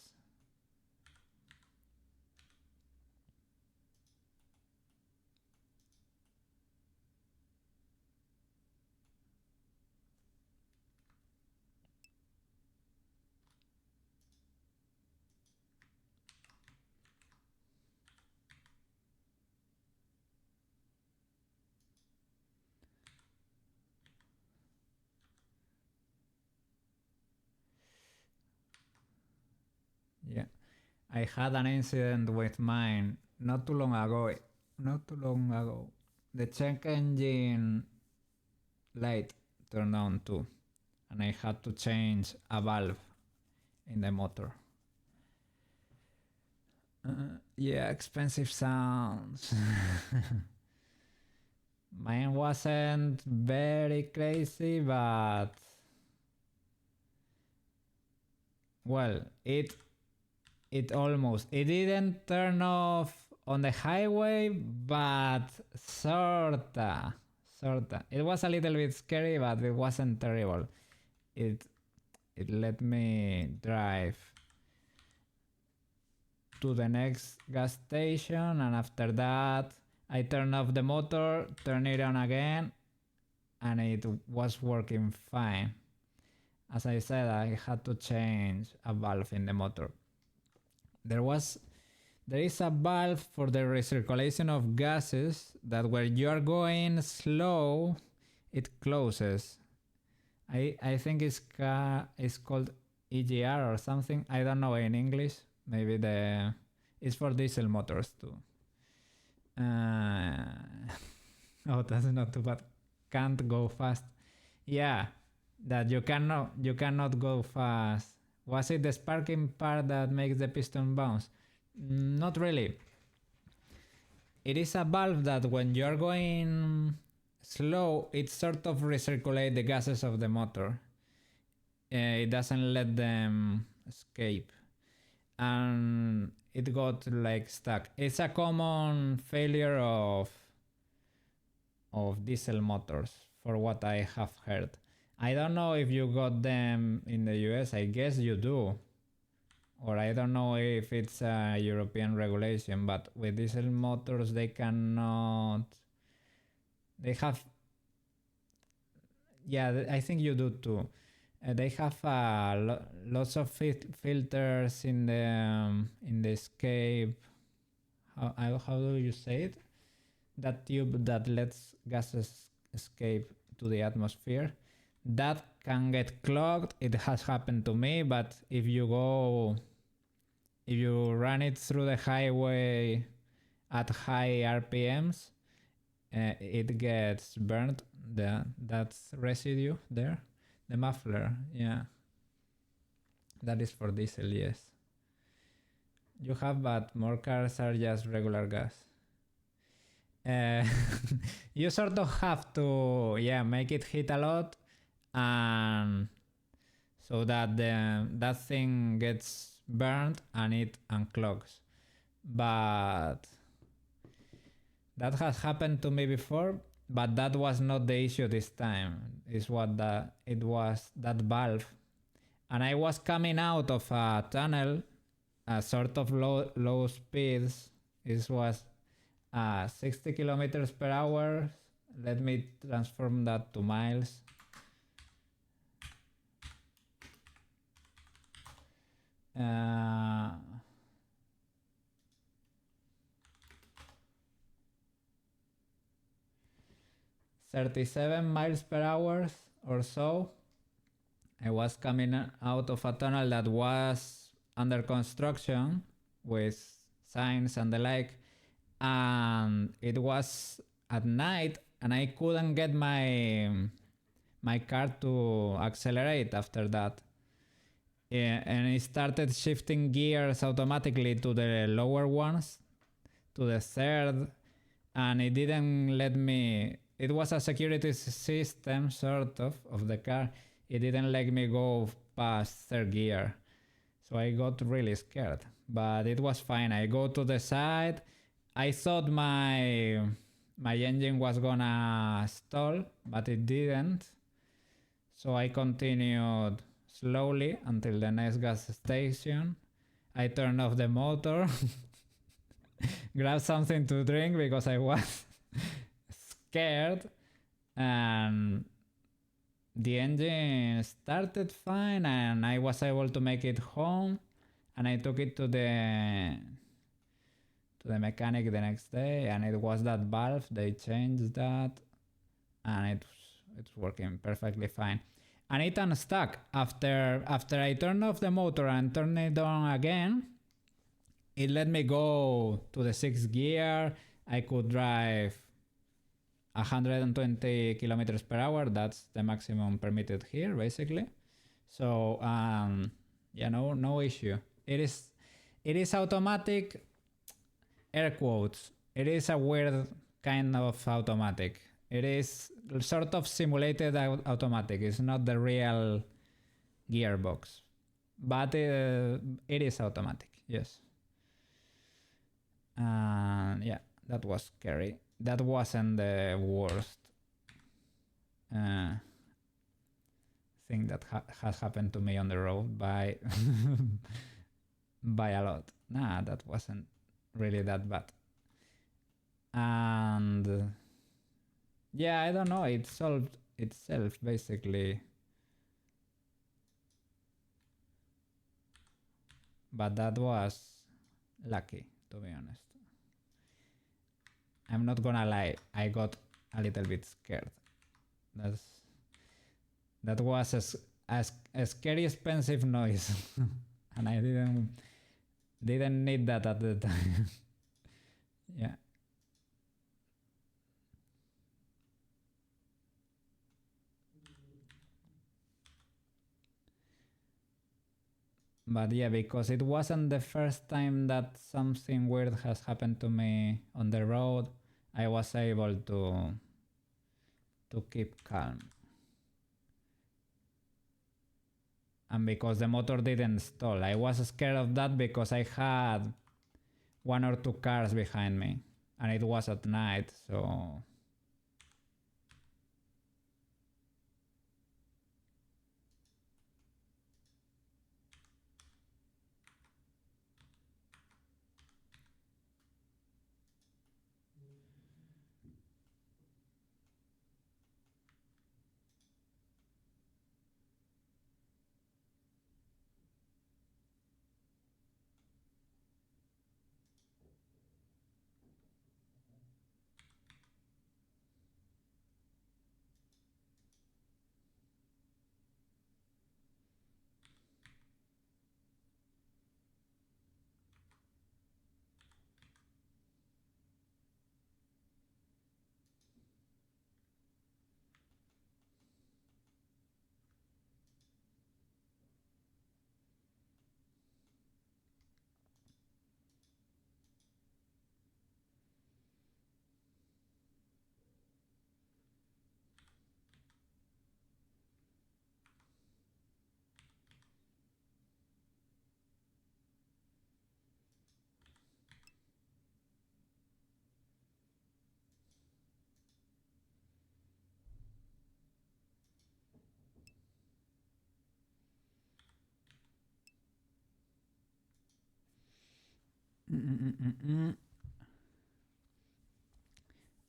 Yeah, I had an incident with mine not too long ago. The check engine light turned on too, and I had to change a valve in the motor. Yeah, expensive sounds. Mine wasn't very crazy, but well, it didn't turn off on the highway, but sorta. It was a little bit scary, but it wasn't terrible. It let me drive to the next gas station, and after that I turned off the motor, turned it on again, and it was working fine. As I said, I had to change a valve in the motor. There is a valve for the recirculation of gases that when you are going slow, it closes. I think it's called EGR or something. I don't know in English. Maybe it's for diesel motors too. Oh, that's not too bad. Can't go fast. Yeah, that you cannot go fast. Was it the sparking part that makes the piston bounce? Not really. It is a valve that when you're going slow, it sort of recirculates the gases of the motor. It doesn't let them escape. And it got like stuck. It's a common failure of diesel motors, for what I have heard. I don't know if you got them in the US. I guess you do. Or I don't know if it's a European regulation, but with diesel motors they cannot. They have. Yeah, I think you do too. They have lots of filters in the escape. How do you say it? That tube that lets gases escape to the atmosphere. That can get clogged. It has happened to me, but if you run it through the highway at high RPMs, it gets burnt. That's residue there. The muffler, yeah. That is for diesel, yes. You have, but more cars are just regular gas. You sort of have to, make it hit a lot, and so that that thing gets burnt and it unclogs. But that has happened to me before, but that was not the issue this time. It was that valve. And I was coming out of a tunnel, a sort of low speeds. It was 60 kilometers per hour. Let me transform that to miles. Uh, 37 miles per hour or so. I was coming out of a tunnel that was under construction with signs and the like, and it was at night, and I couldn't get my car to accelerate after that. Yeah, and it started shifting gears automatically to the lower ones, to the third, and it didn't let me. It was a security system, sort of the car. It didn't let me go past third gear. So I got really scared. But it was fine. I go to the side. I thought my engine was gonna stall, but it didn't. So I continued slowly until the next gas station. I turned off the motor, grabbed something to drink because I was scared, and the engine started fine, and I was able to make it home, and I took it to the mechanic the next day, and it was that valve. They changed that, and it's working perfectly fine. And it unstuck after I turned off the motor and turned it on again. It let me go to the 6th gear. I could drive 120 kilometers per hour. That's the maximum permitted here, basically. So yeah, no issue. It is automatic, air quotes. It is a weird kind of automatic. It is sort of simulated automatic. It's not the real gearbox, but it is automatic. Yes. Yeah, that was scary. That wasn't the worst thing that has happened to me on the road by by a lot. Nah, that wasn't really that bad. And yeah, I don't know, it solved itself basically. But that was lucky, to be honest. I'm not gonna lie, I got a little bit scared. That was a scary expensive noise. And I didn't need that at the time. Yeah. But yeah, because it wasn't the first time that something weird has happened to me on the road, I was able to keep calm. And because the motor didn't stall. I was scared of that because I had 1 or 2 cars behind me, and it was at night, so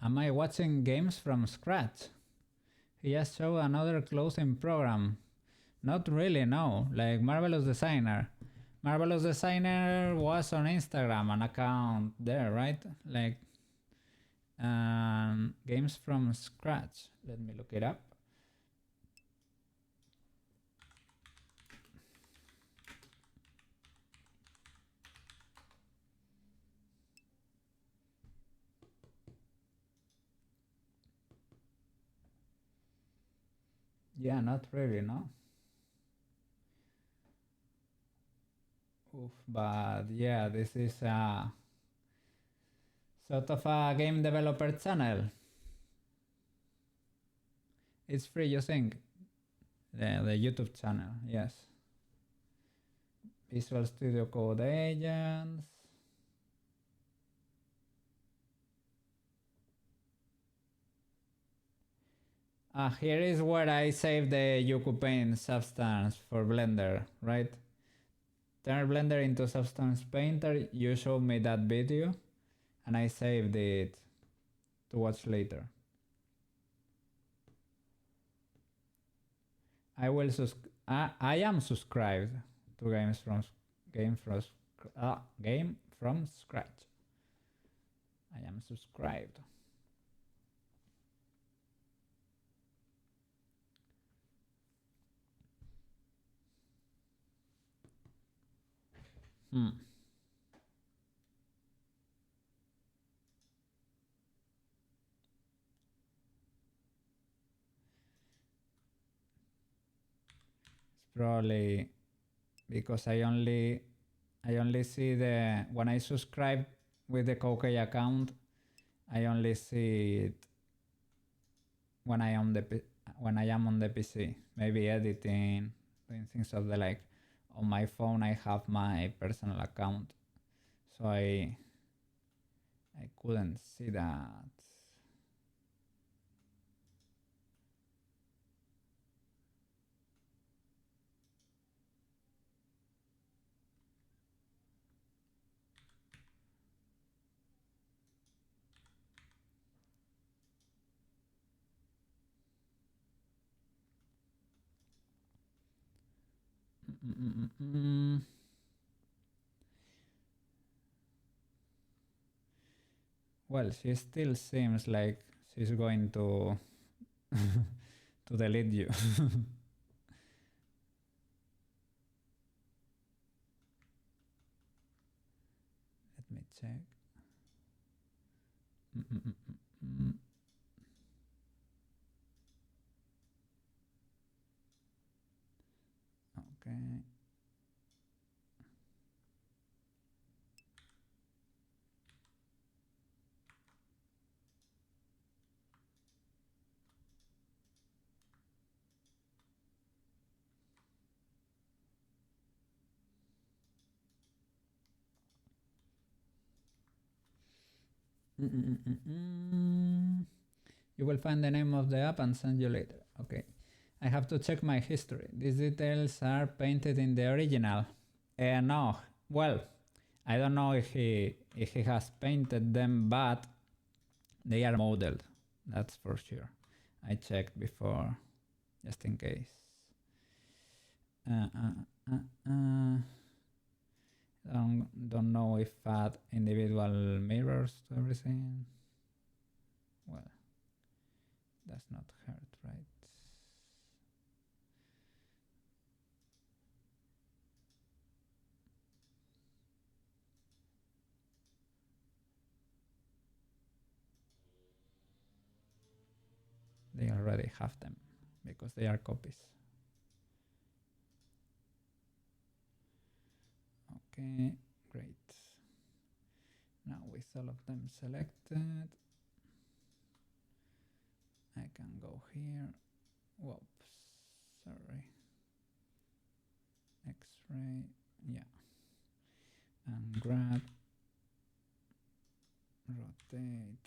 Am I watching games from scratch? He just showed another closing program. Not really, no. Like Marvelous Designer. Marvelous Designer was on Instagram, an account there, right? Like games from scratch. Let me look it up. Yeah, not really, no. Oof, but yeah, this is a sort of a game developer channel. It's free, you think? The YouTube channel, yes. Visual Studio Code Agents. Here is where I save the Yoku Paint Substance for Blender, right? Turn Blender into Substance Painter. You showed me that video and I saved it to watch later. I will I am subscribed to Game from Scratch. I am subscribed. It's probably because I only see the when I subscribe with the Kokai account, I only see it when I am on the PC. Maybe editing, doing things of the like. On my phone, I have my personal account, so I couldn't see that. Well, she still seems like she's going to to delete you. Let me check. Okay. You will find the name of the app and send you later. Okay. I have to check my history. These details are painted in the original. No. Well, I don't know if he has painted them, but they are modeled. That's for sure. I checked before, just in case. Don't know if add individual mirrors to everything. Well, does not hurt, right? They already have them because they are copies. Okay, great. Now with all of them selected, I can go here. Whoops, sorry. X-ray, yeah. And grab, rotate.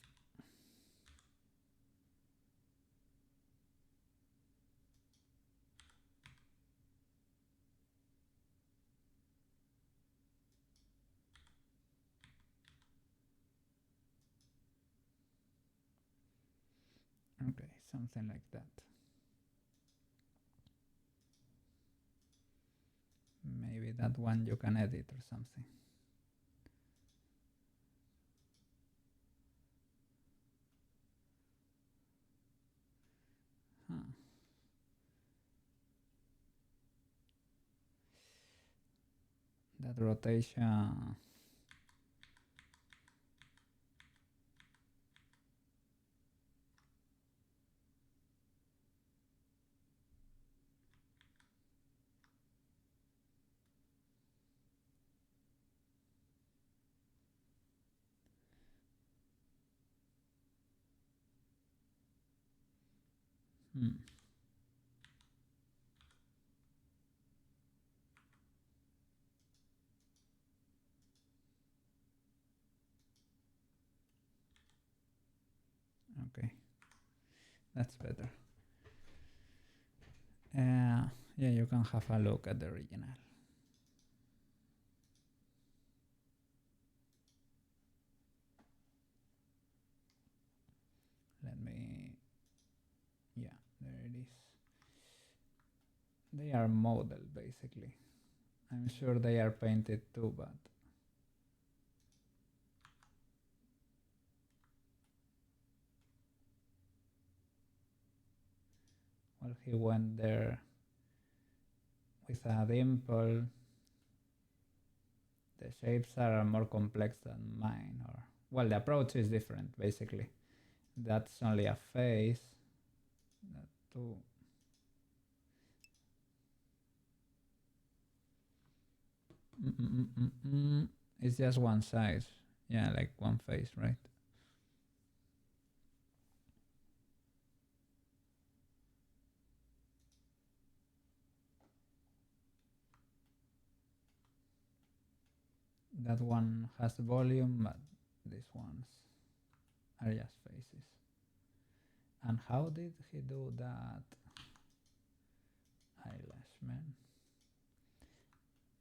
Something like that. Maybe that one you can edit or something. Huh. That rotation. Okay, that's better. Yeah, you can have a look at the original. Let me, yeah, there it is. They are modeled basically. I'm sure they are painted too, but well, he went there with a dimple. The shapes are more complex than mine, or well, the approach is different basically. That's only a face. That too. It's just one size. Yeah, like one face, right? That one has volume, but these ones are just faces. And how did he do that? Eyelash man.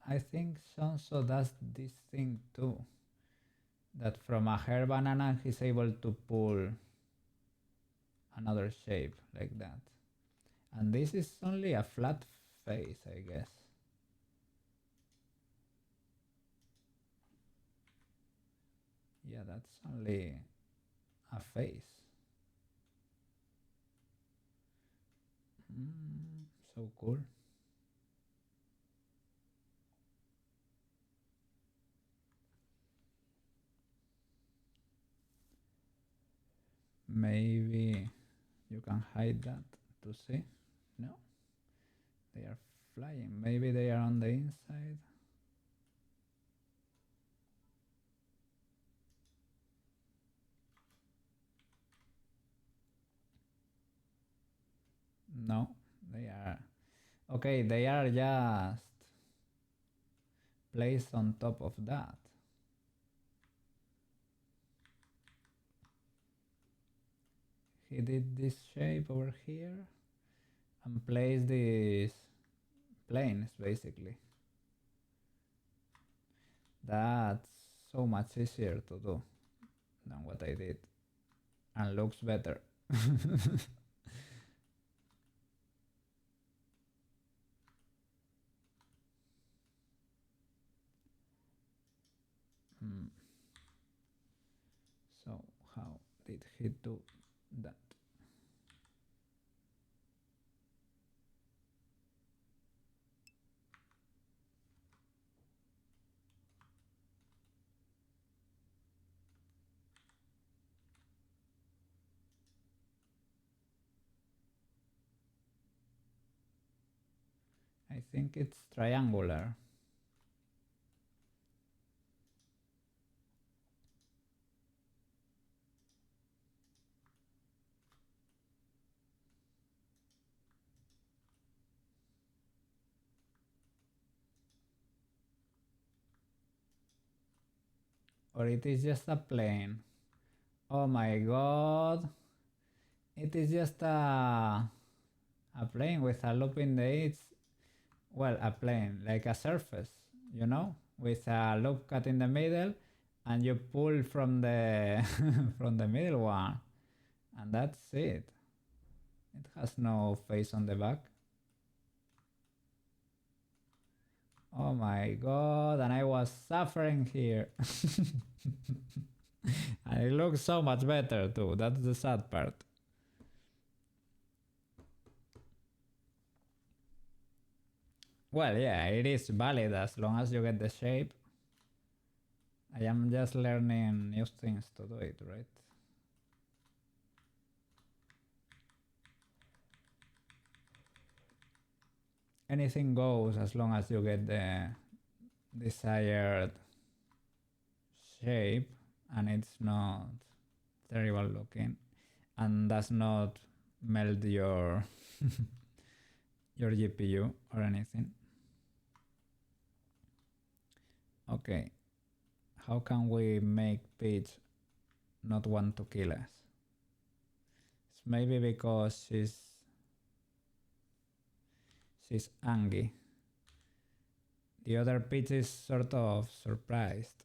I think Sonso does this thing too. That from a hair banana he's able to pull another shape like that. And this is only a flat face, I guess. Yeah, that's only a face. So cool. Maybe you can hide that to see. No, they are flying. Maybe they are on the inside. No, they are. Okay, they are just placed on top of that. He did this shape over here and placed these planes basically. That's so much easier to do than what I did and looks better. So how did he do that? I think it's triangular. Or it is just a plane. Oh my god. It is just a plane with a loop in the edge. Well, a plane, like a surface, you know, with a loop cut in the middle, and you pull from the from the middle one, and that's it. It has no face on the back. Oh my god, and I was suffering here. And it looks so much better too, that's the sad part. Well, yeah, it is valid as long as you get the shape. I am just learning new things to do it, right? Anything goes as long as you get the desired shape and it's not terrible looking and does not melt your your GPU or anything. Okay, how can we make Peach not want to kill us? It's maybe because she's angry. The other Peach is sort of surprised.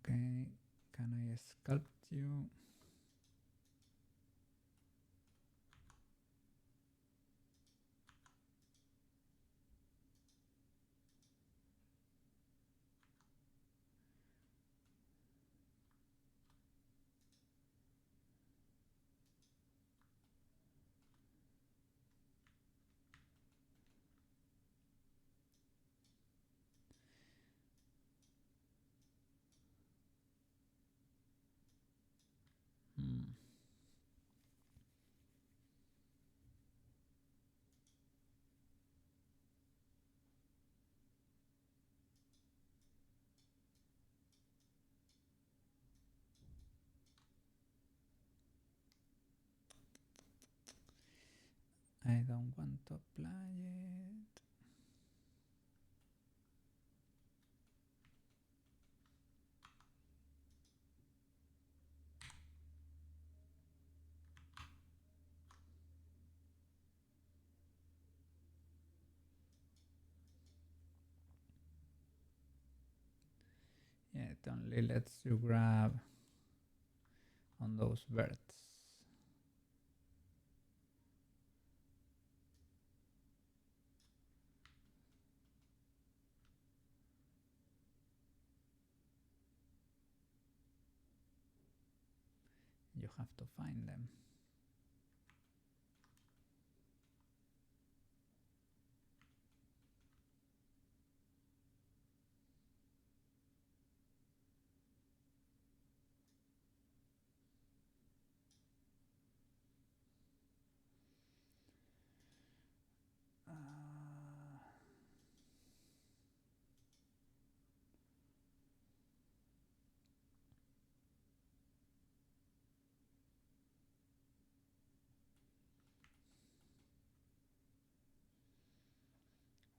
Okay, can I sculpt you? I don't want to apply it. Yeah, it only lets you grab on those birds. You have to find them.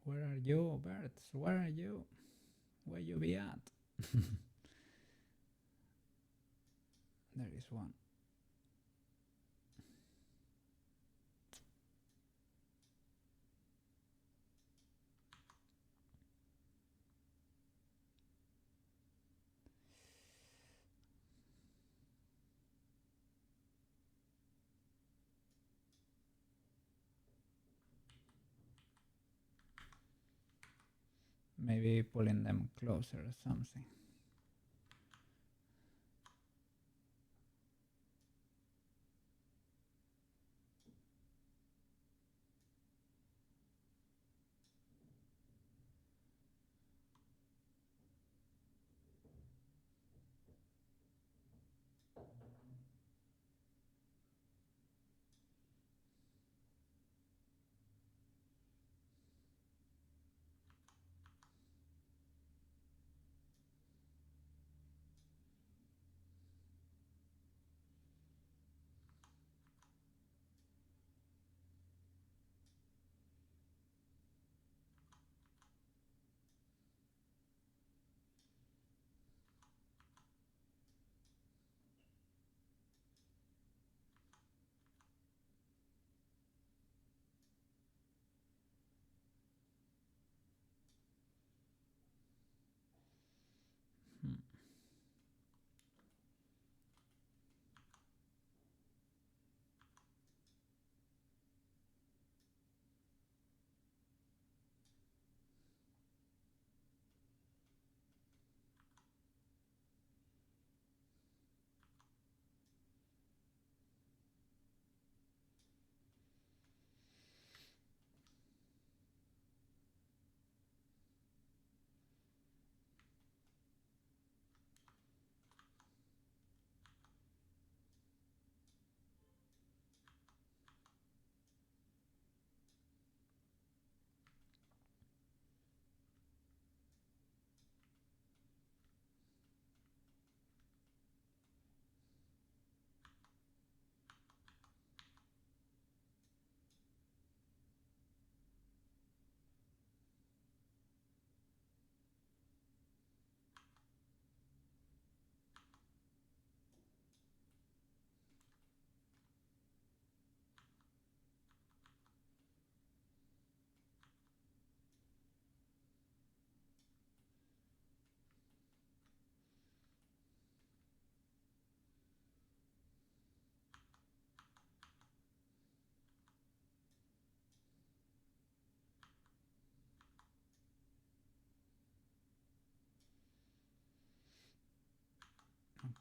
Where are you, birds? Where are you? Where you be at? There is one. Maybe pulling them closer or something.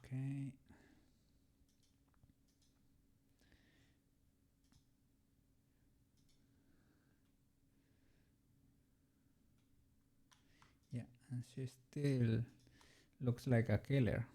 Okay. Yeah, and she still looks like a killer.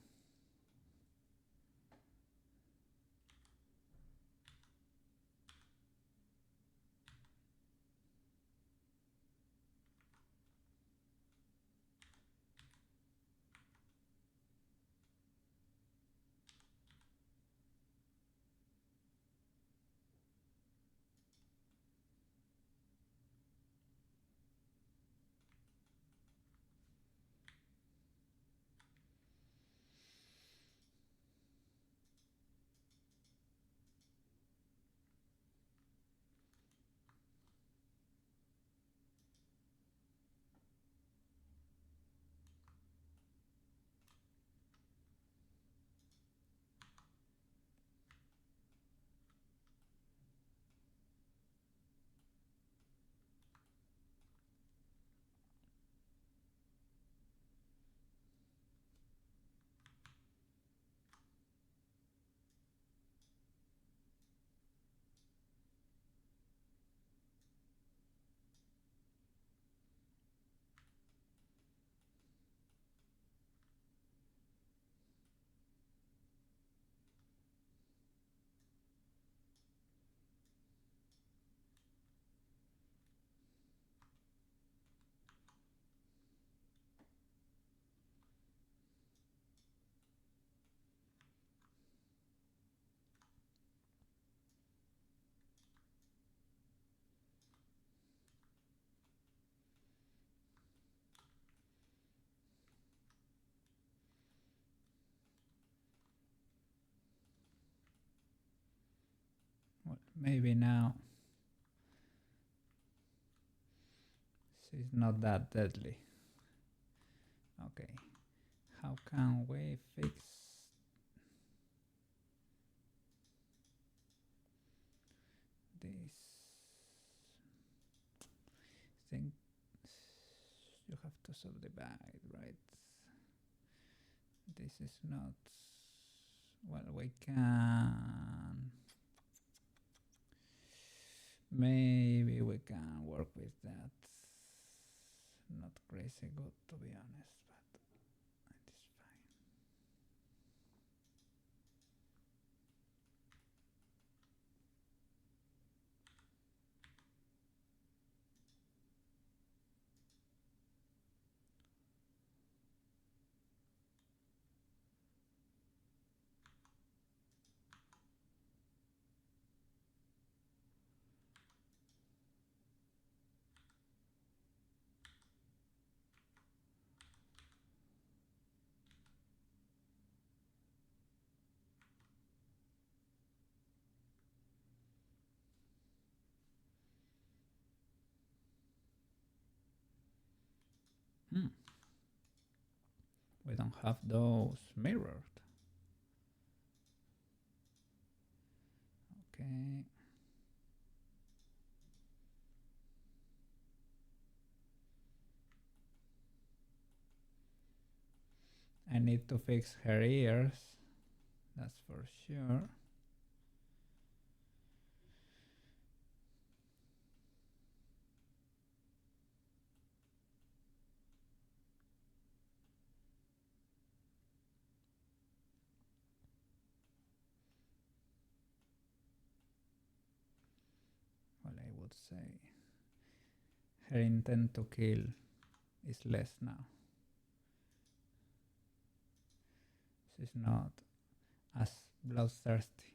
Well, maybe now she's not that deadly. Okay, how can we fix this thing? You have to subdivide, right? This is not, well, we can, maybe we can work with that. Not crazy good, to be honest, but it is fine. Hmm. We don't have those mirrored. Okay. I need to fix her ears, that's for sure. Well, I would say her intent to kill is less now. She's not as bloodthirsty.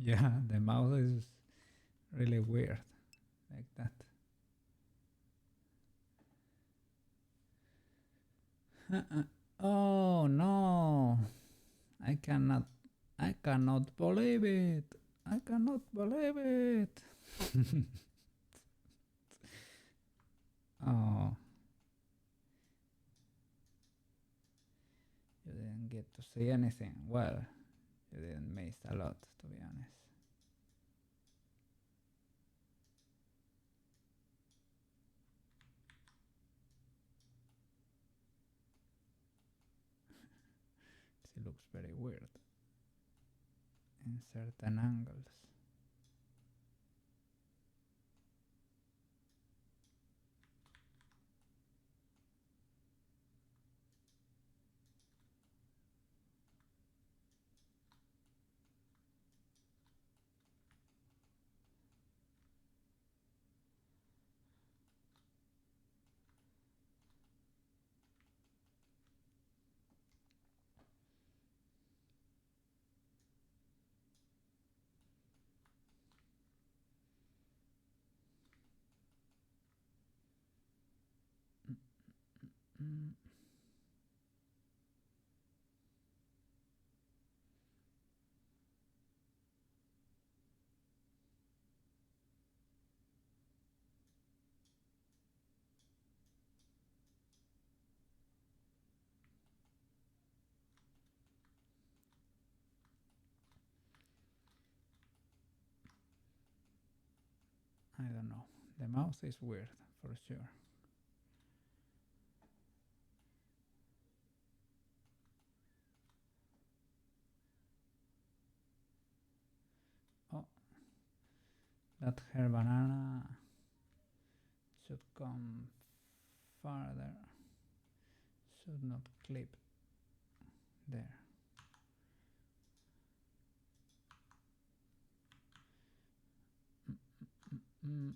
Yeah, the mouse is really weird like that. Oh no, I cannot believe it. I cannot believe it. Oh, you didn't get to see anything. Well, you didn't miss a lot, to be honest. She looks very weird in certain angles. Mm. I don't know. The mouse is weird for sure. Oh, that her banana should come farther. Should not clip there. Mm.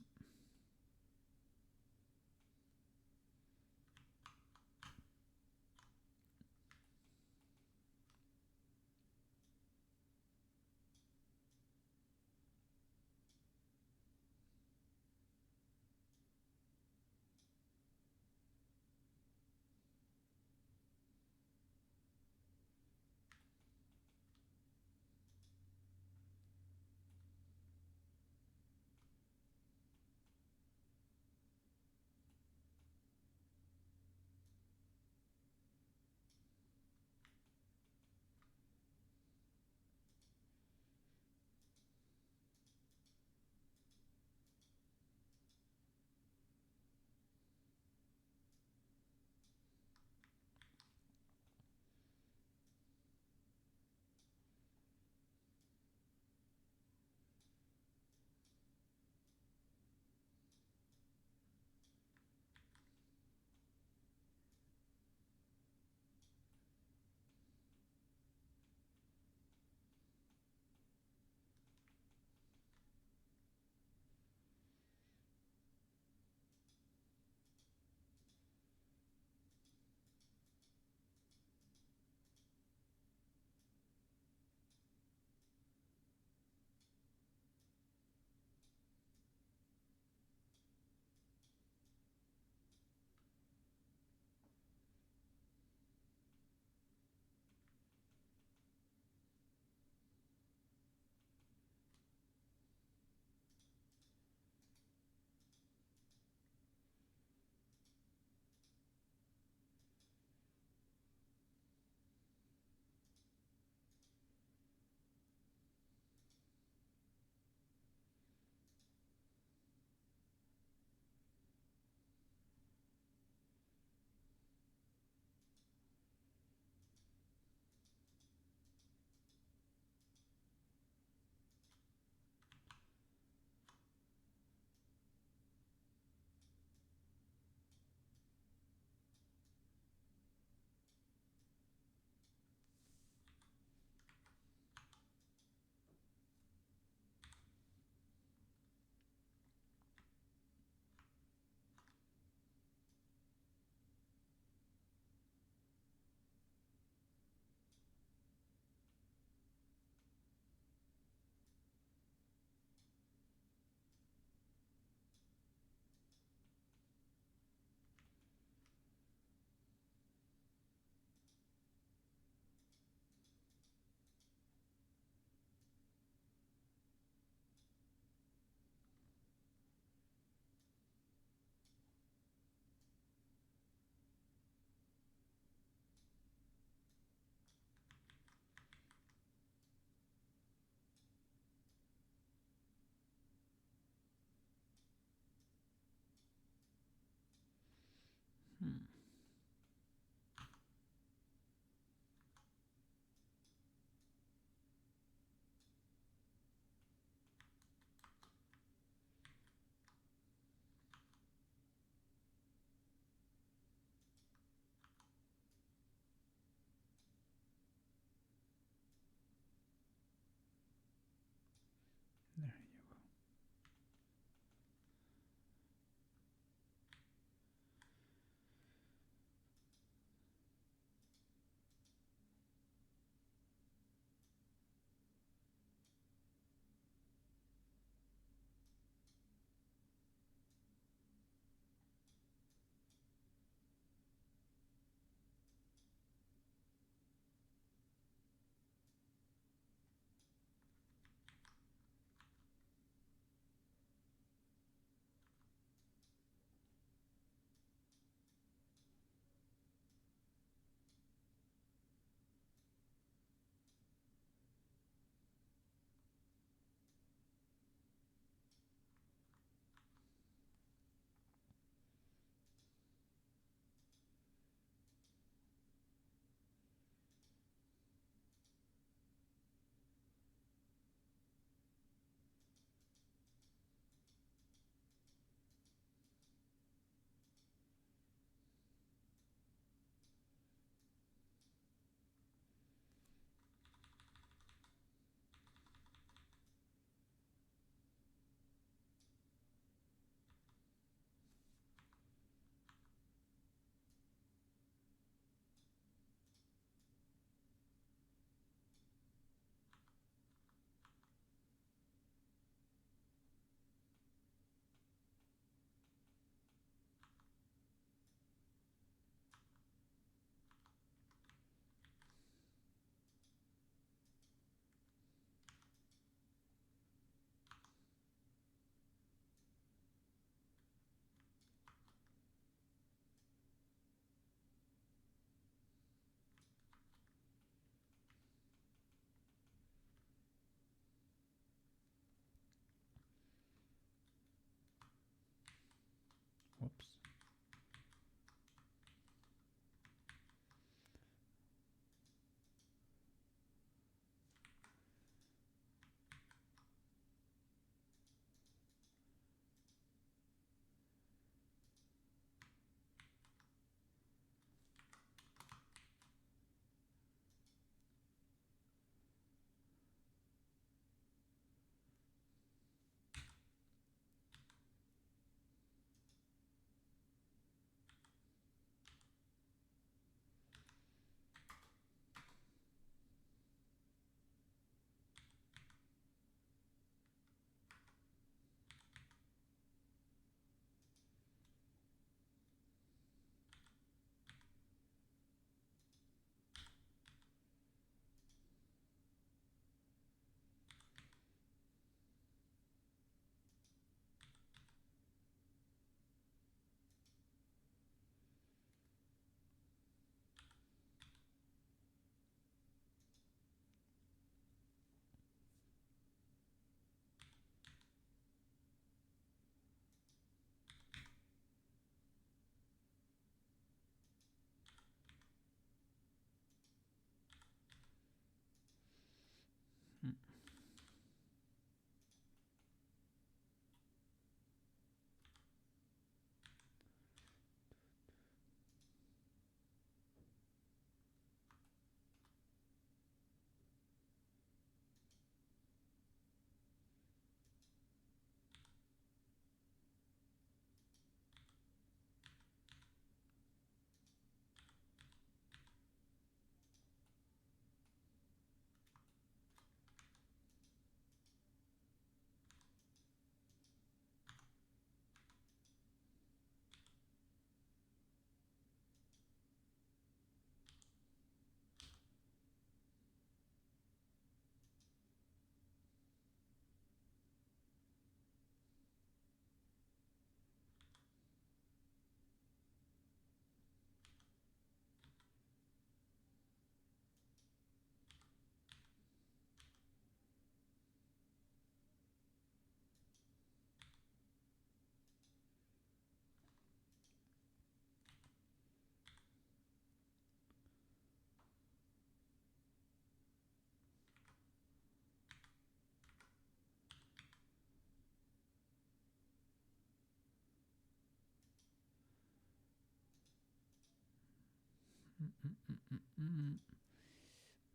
Whoops.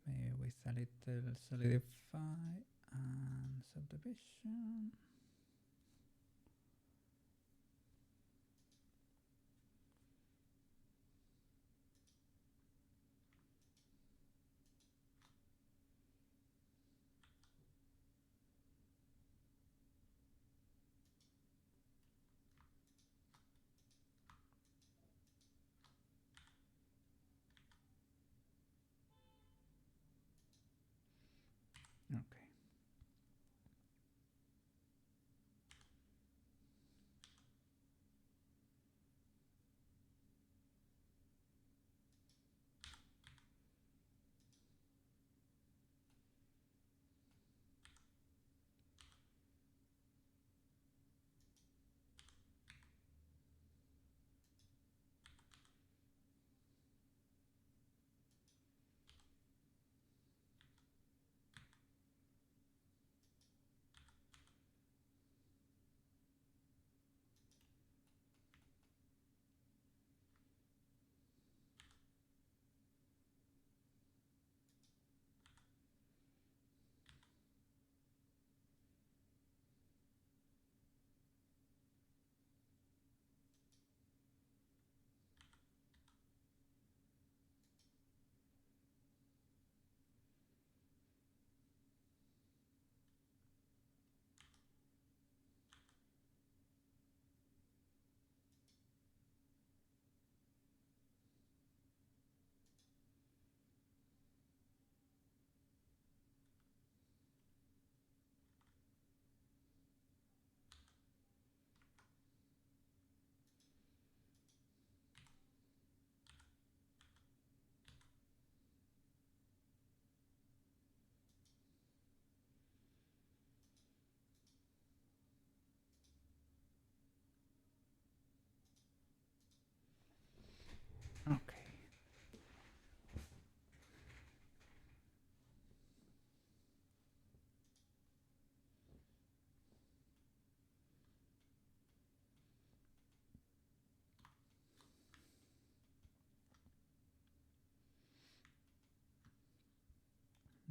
Maybe with a little solidify and subdivision. Okay.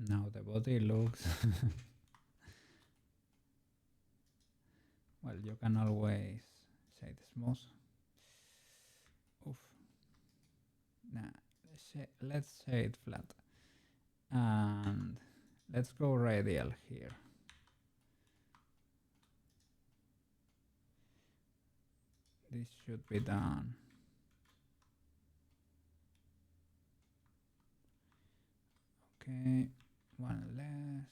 Now the body looks well, you can always say it smooth. Oof. Nah, let's say it flat. And let's go radial here. This should be done. Okay, one less.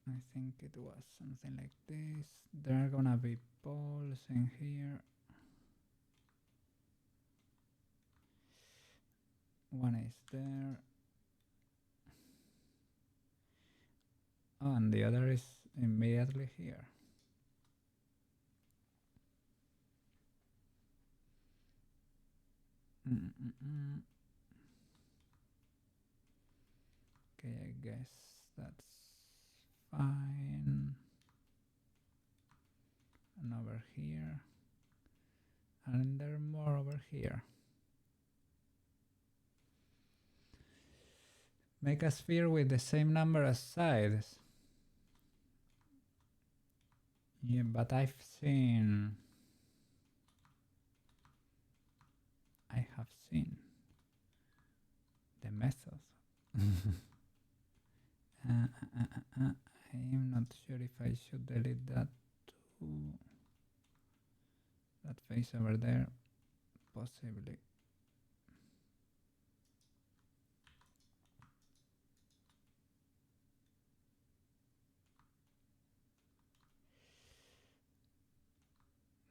I think it was something like this. There are gonna be poles in here. One is there. Oh, and the other is immediately here. Okay, I guess that's fine. And over here. And there are more over here. Make a sphere with the same number of sides. Yeah, but I have seen the method. I'm not sure if I should delete that too. That face over there, possibly.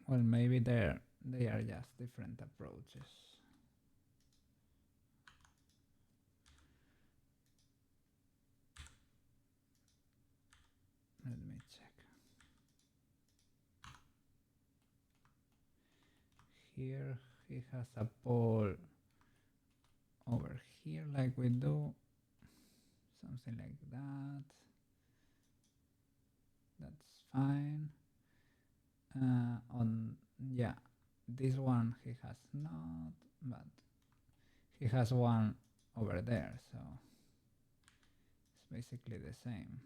Well, maybe they are just different approaches. Let me check. Here he has a pole over here like we do. Something like that. That's fine. Yeah, this one he has not, but he has one over there, so it's basically the same.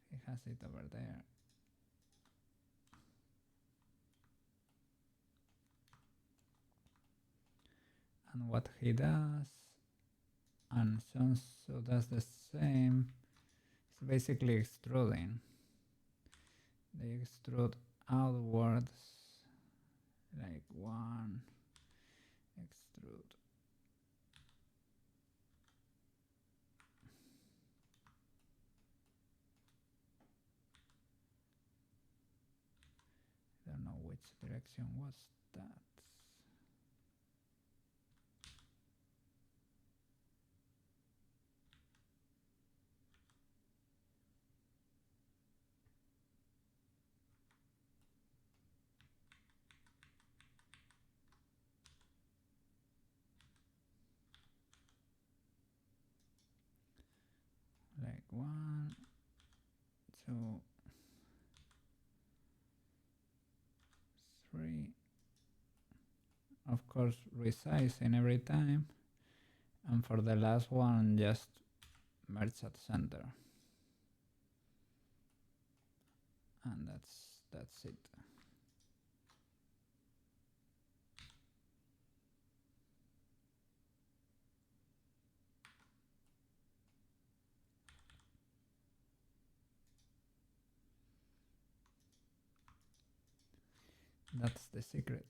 He has it over there. And what he does, and so does the same, it's basically extruding. They extrude outwards, like one, extrude. I don't know which direction was that. Like 1, 2, 3. Of course, resizing every time. And for the last one, just merge at center. And that's it. That's the secret.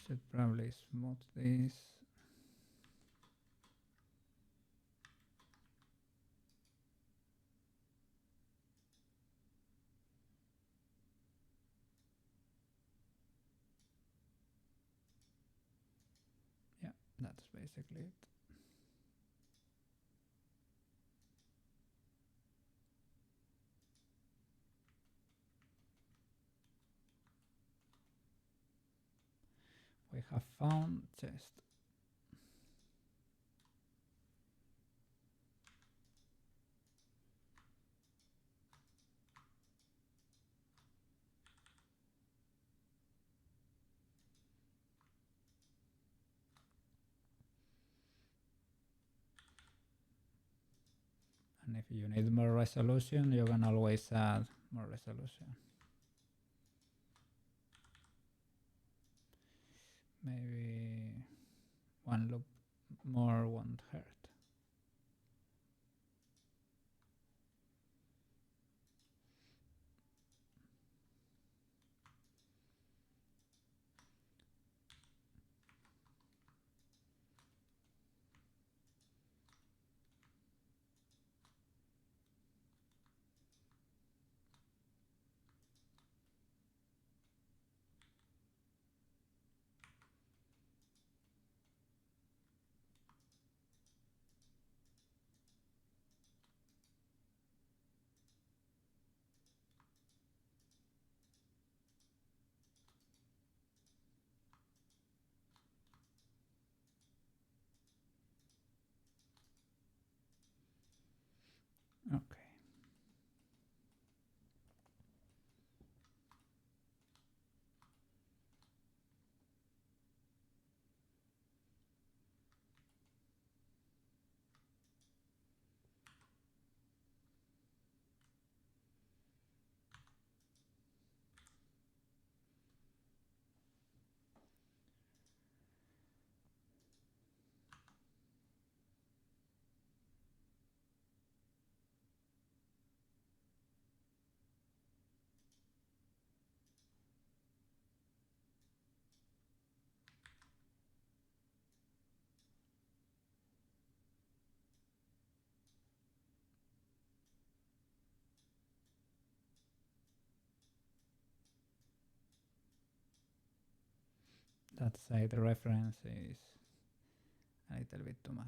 Should probably smooth this. That's basically it. We have found chest. And if you need more resolution, you can always add more resolution. Maybe one loop more won't hurt. Okay. That side reference is a little bit too much.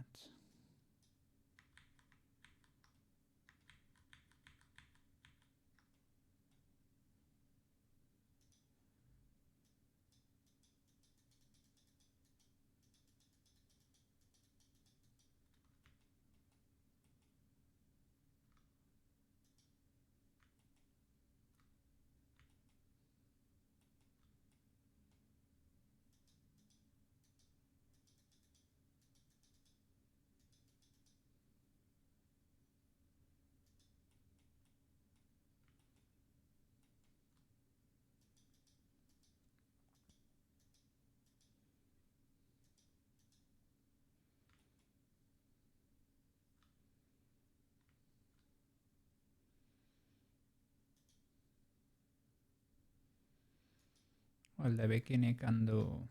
Well, the bikini can do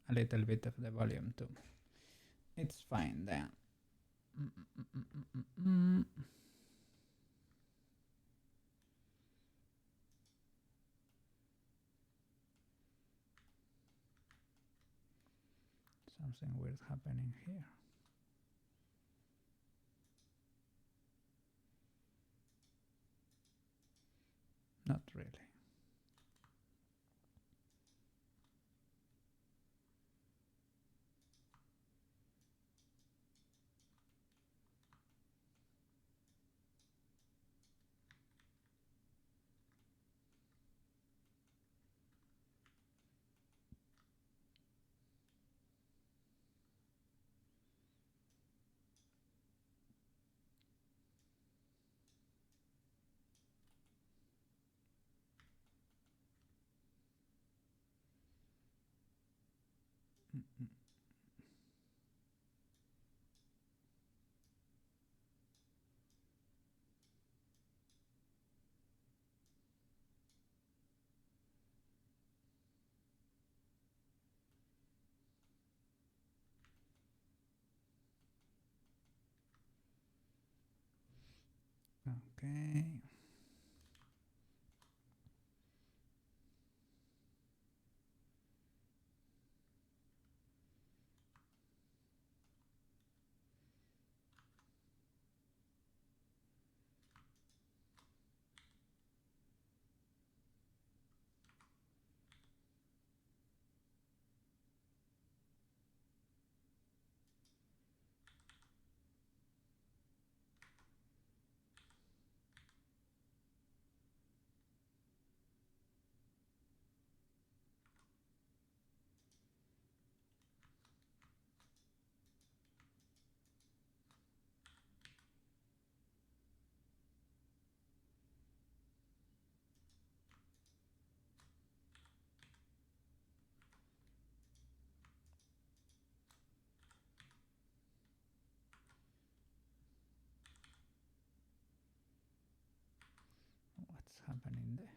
a little bit of the volume too. It's fine then. Something weird happening here. Not really. Okay. happening there?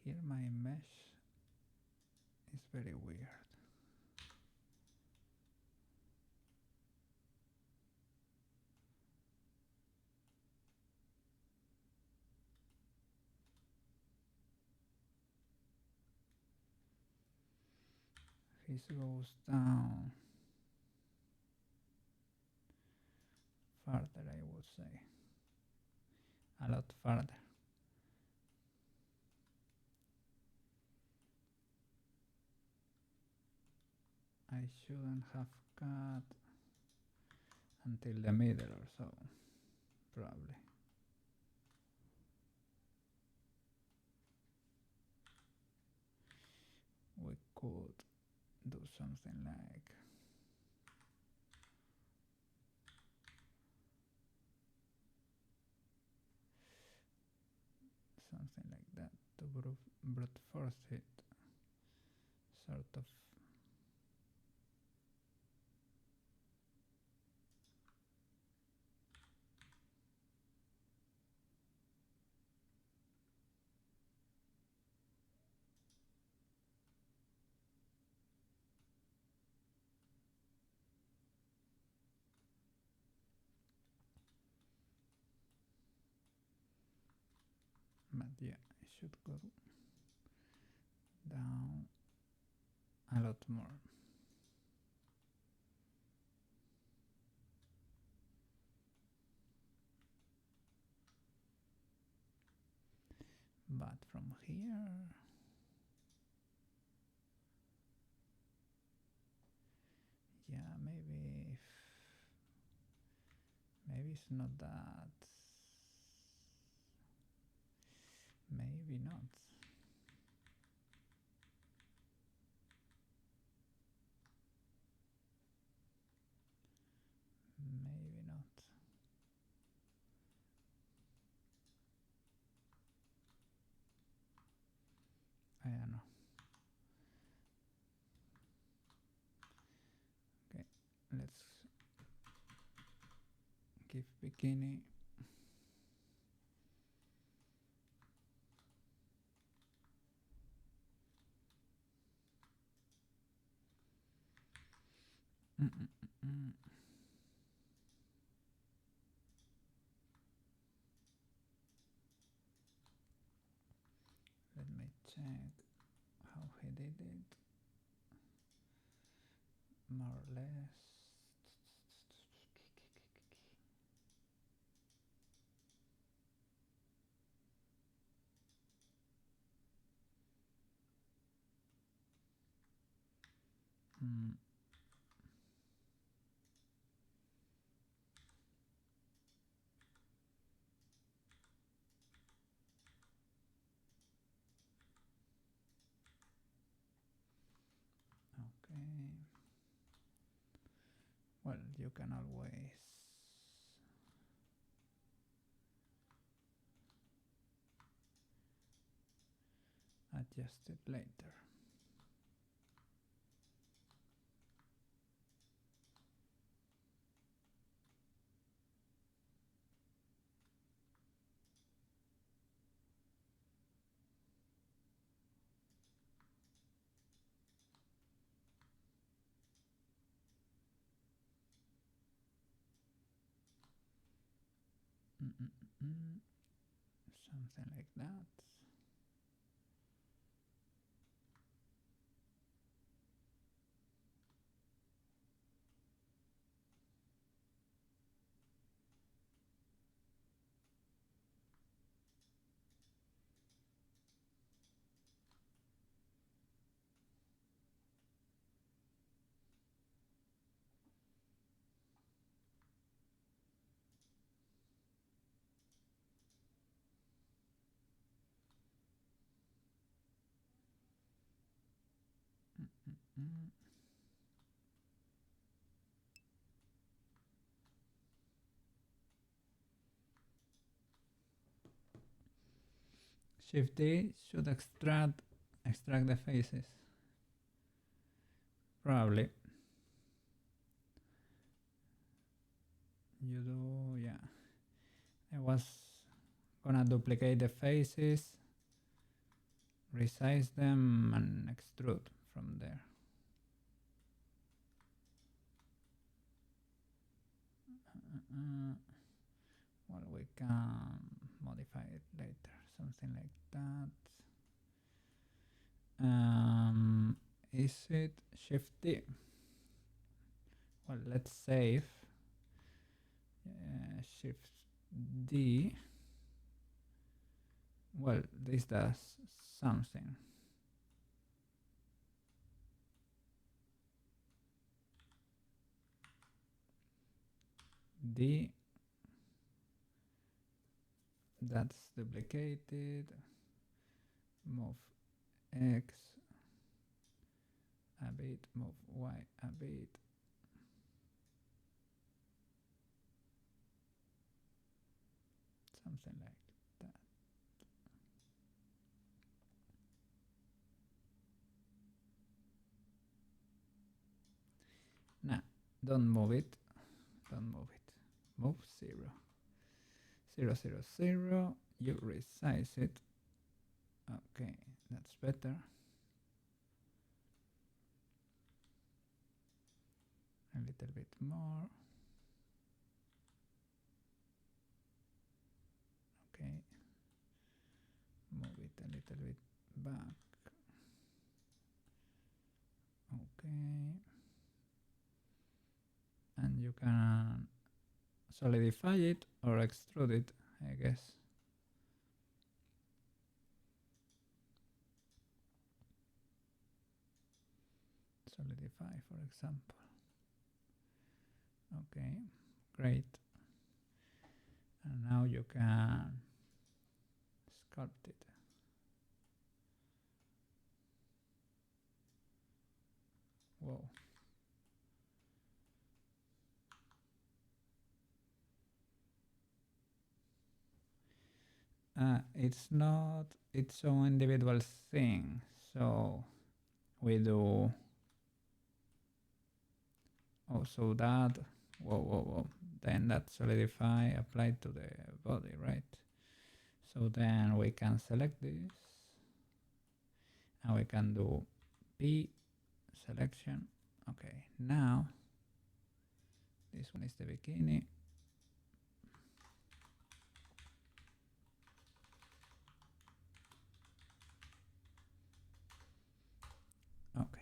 Here my mesh is very weird. His goes down farther, I would say. A lot farther. I shouldn't have cut until the middle or so, probably. We could do something like that to brute force it, sort of. But yeah, I should go down a lot more. But from here, yeah, maybe it's not that. Maybe not. Maybe not. I don't know. Okay, let's give bikini. Let me check how he did it. More or less. Okay. Well, you can always adjust it later. Something like that. Shift D should extract the faces. Probably. You do, yeah. I was gonna duplicate the faces, resize them, and extrude from there. Well, we can modify it later, something like that. Is it Shift D? Well, let's save. Shift D. Well, this does something. D. That's duplicated. Move X a bit, move Y a bit. Something like that. Nah, don't move it. Don't move it. Move 0. 0, 0, 0. You resize it. Okay, that's better. A little bit more. Okay. Move it a little bit back. Okay. And you can solidify it or extrude it, I guess. Solidify, for example. Okay, great. And now you can sculpt it. Whoa. It's not its own individual thing, so we do. Oh, so that. Whoa. Then that solidify applied to the body, right? So then we can select this, and we can do P selection. Okay, now this one is the bikini. Okay,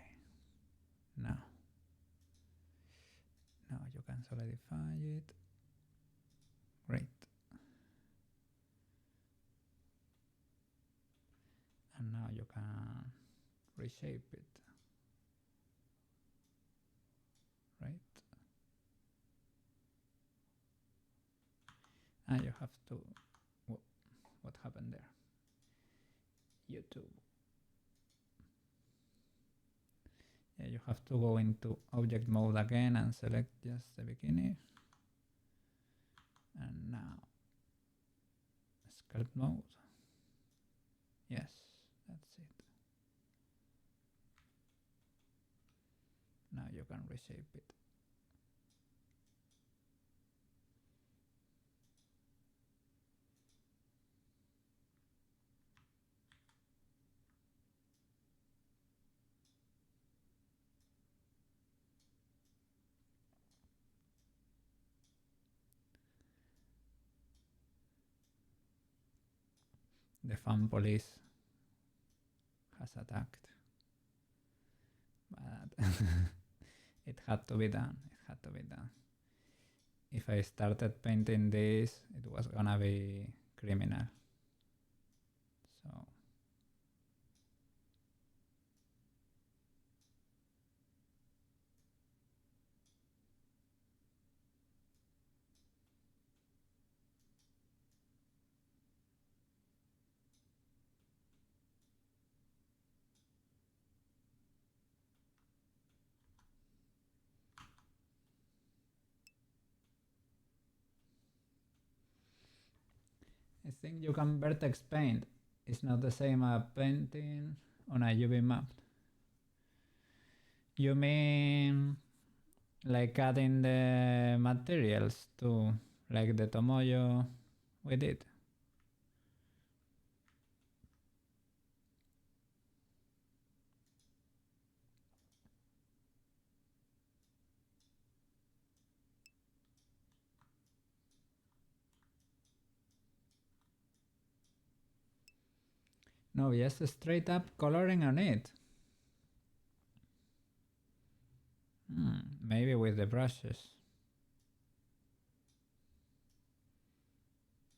now you can solidify it. Great. And now you can reshape it, right? And you have to, what happened there? YouTube. Yeah, you have to go into object mode again and select just the bikini. And now sculpt mode. Yes, that's it. Now you can reshape it. The fan police has attacked, but it had to be done. It had to be done. If I started painting this, it was gonna be criminal. So think you can vertex paint. It's not the same as painting on a UV map. You mean like adding the materials to, like the tomoyo we did? No, just straight up coloring on it. Maybe with the brushes.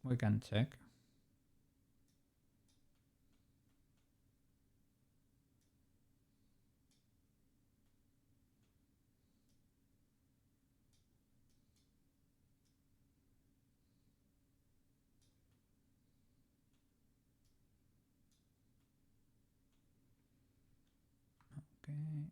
We can check. Okay.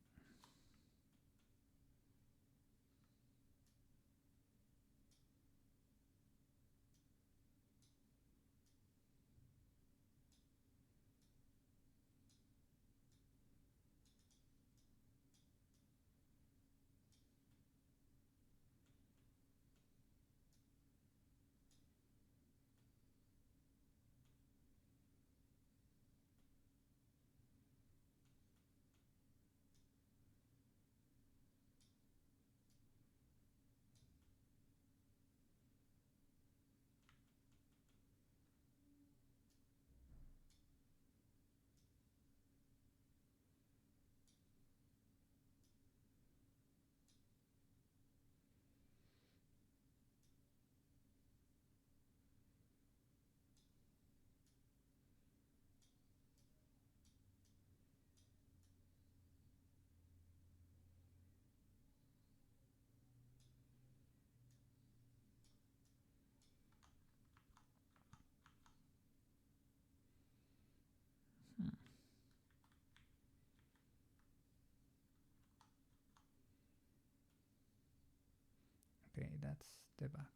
Okay, that's the back.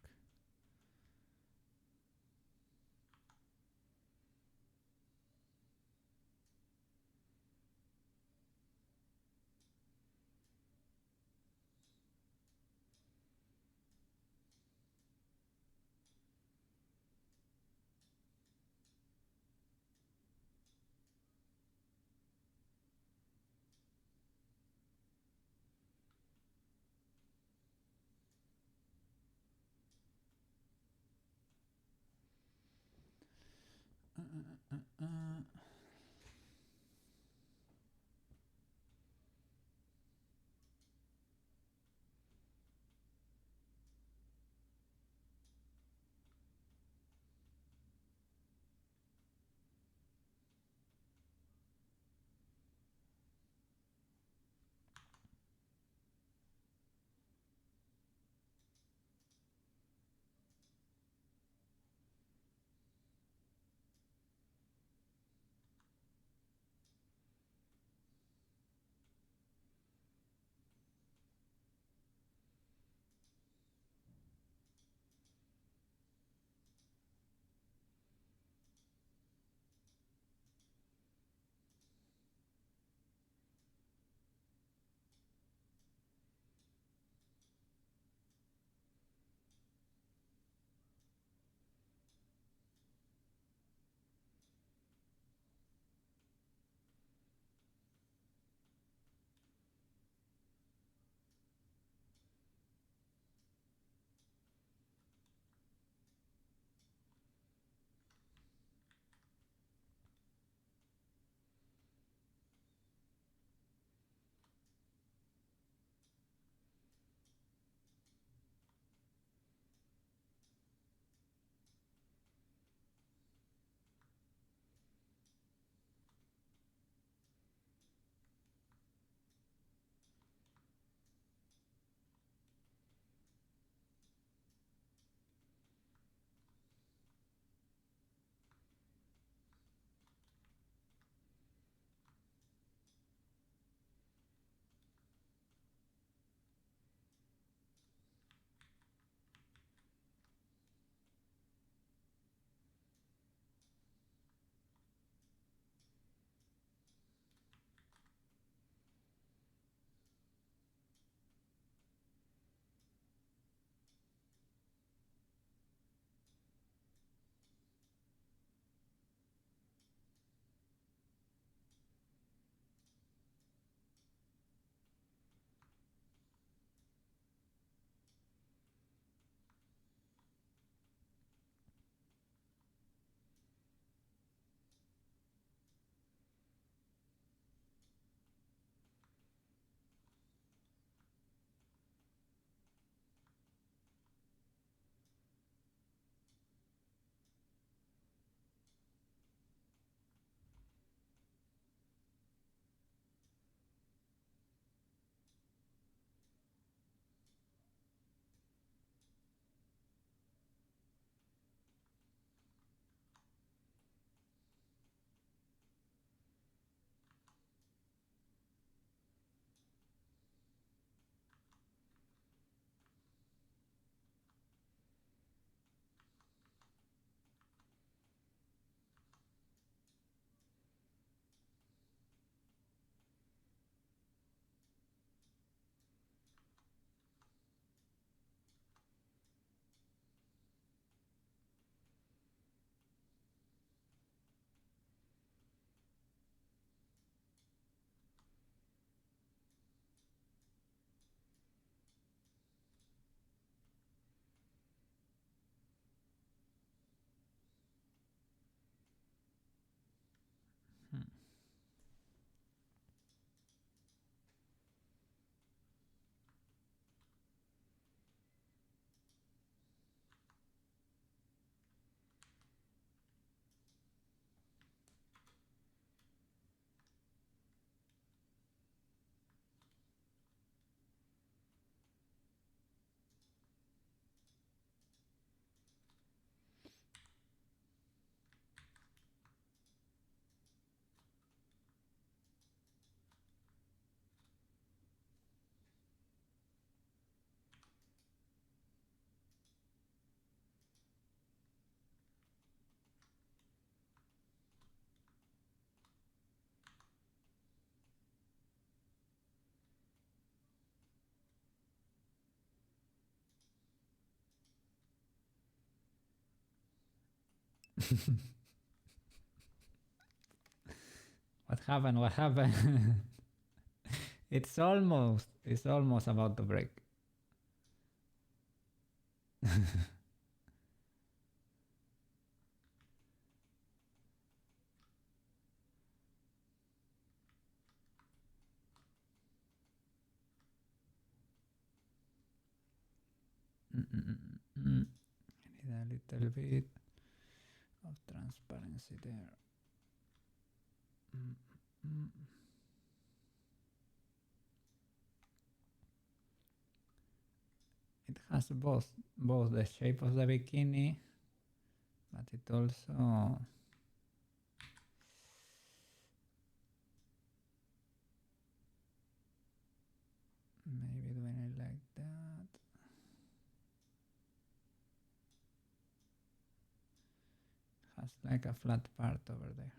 What happened? What happened? It's almost about to break. I need a little bit of transparency there. It has both the shape of the bikini, but it also maybe doing it like that. Has like a flat part over there.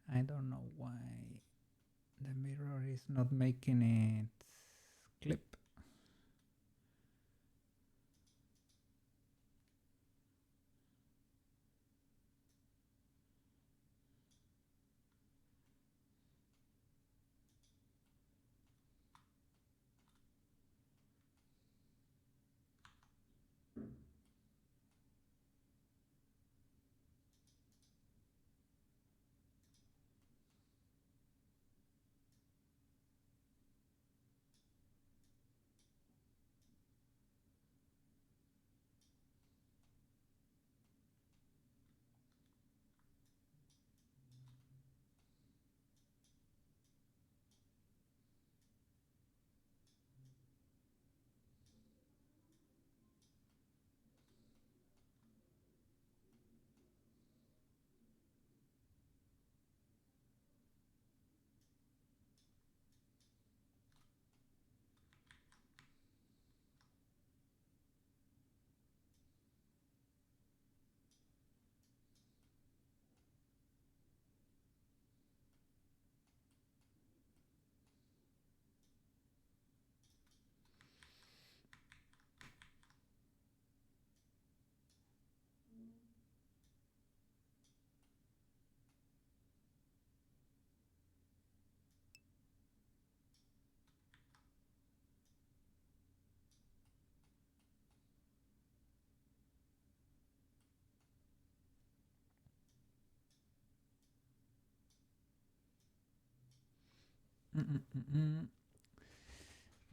I don't know why the mirror is not making it clip.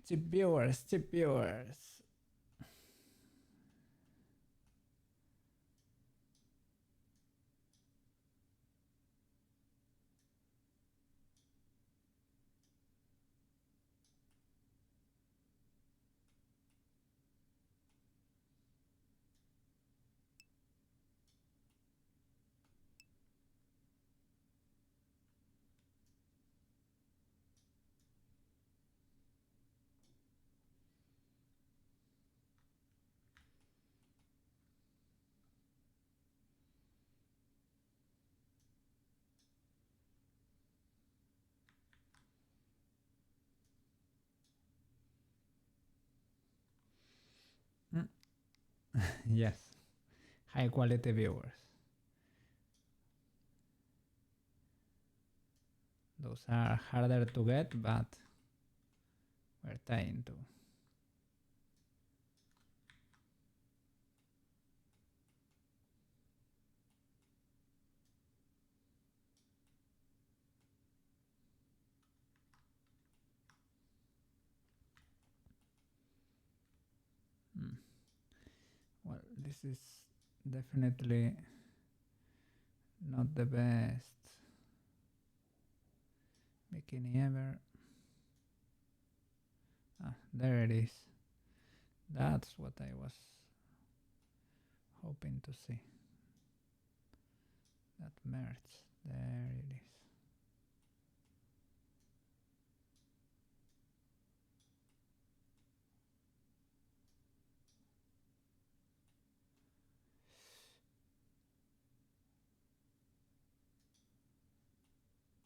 Cheap viewers, cheap viewers. Yes, high quality viewers. Those are harder to get, but we're trying to. Well, this is definitely not the best bikini ever. Ah, there it is. That's what I was hoping to see. That merge. There it is.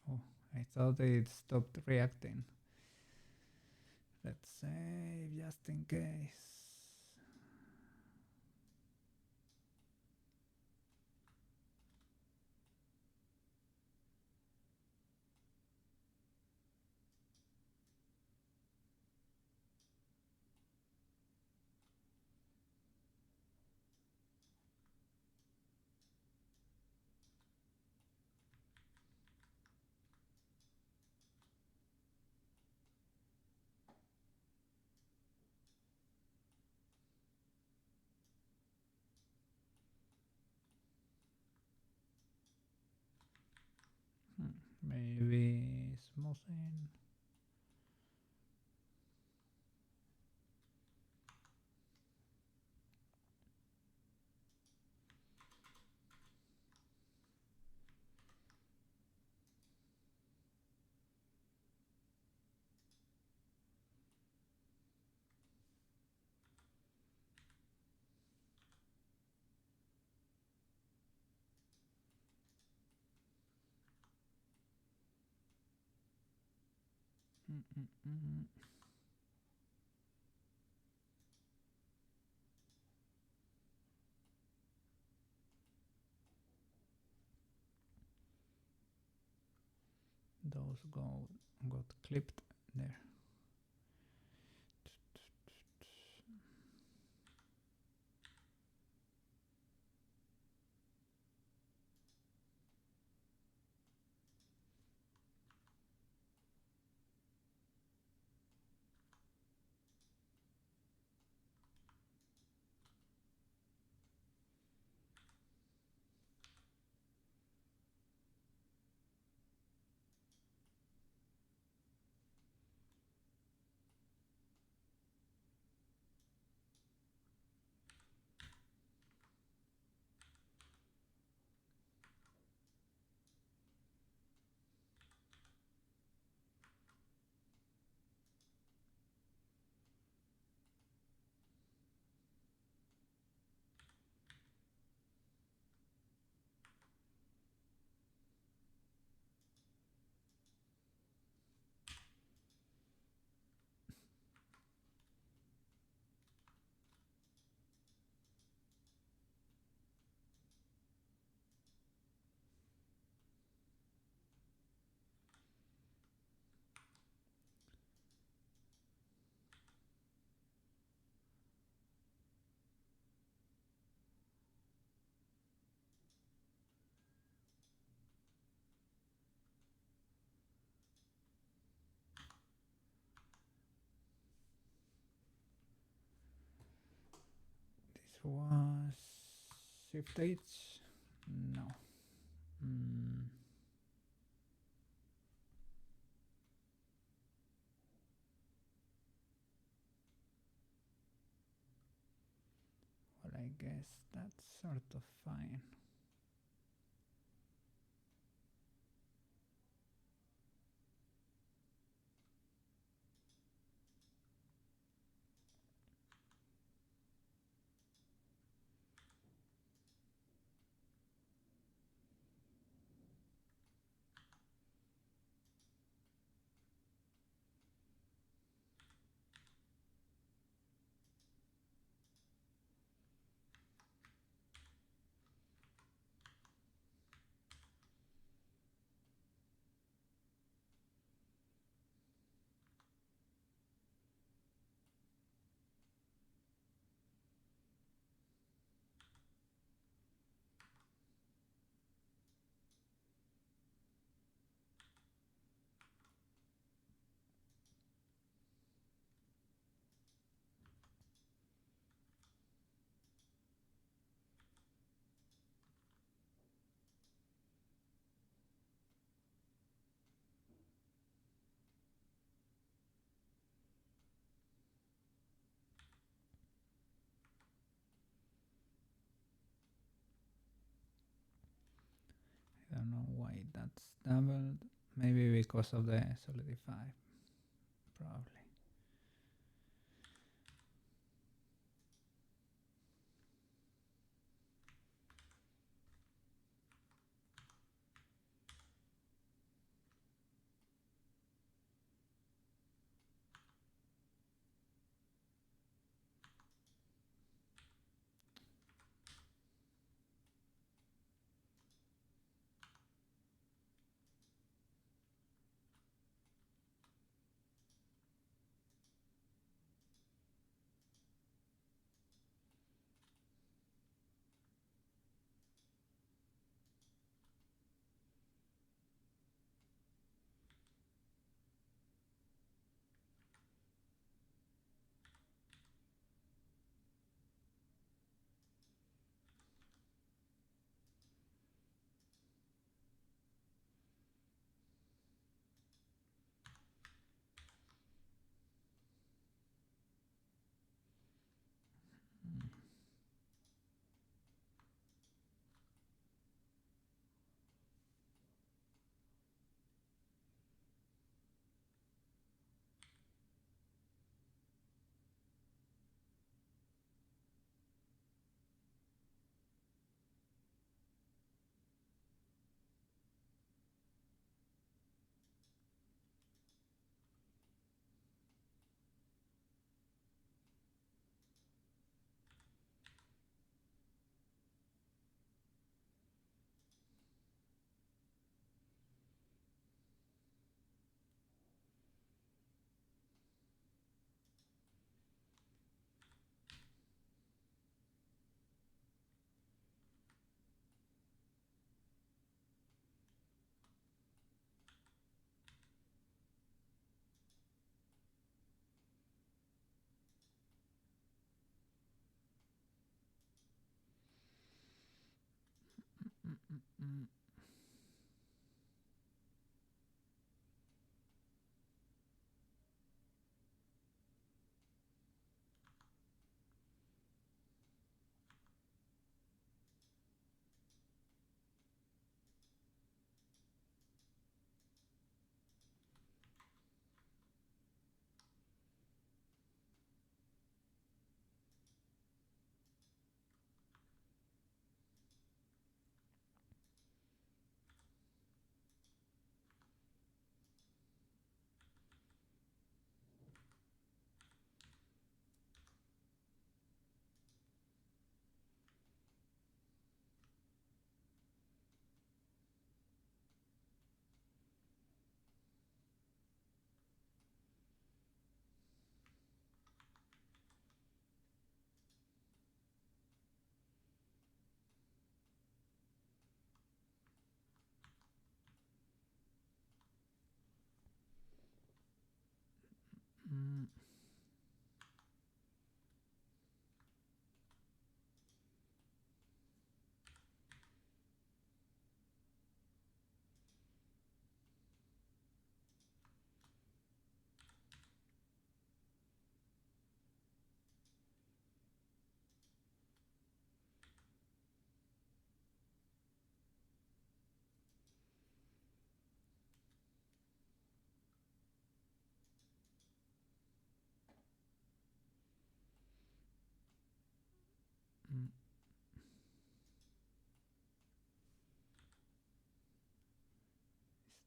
Oh, I thought it stopped reacting. Let's save just in case. Maybe smoothing. Those got clipped there. was Shift H. No. Well, I guess that's sort of fine. I don't know why that's doubled. Maybe because of the solidify. Probably.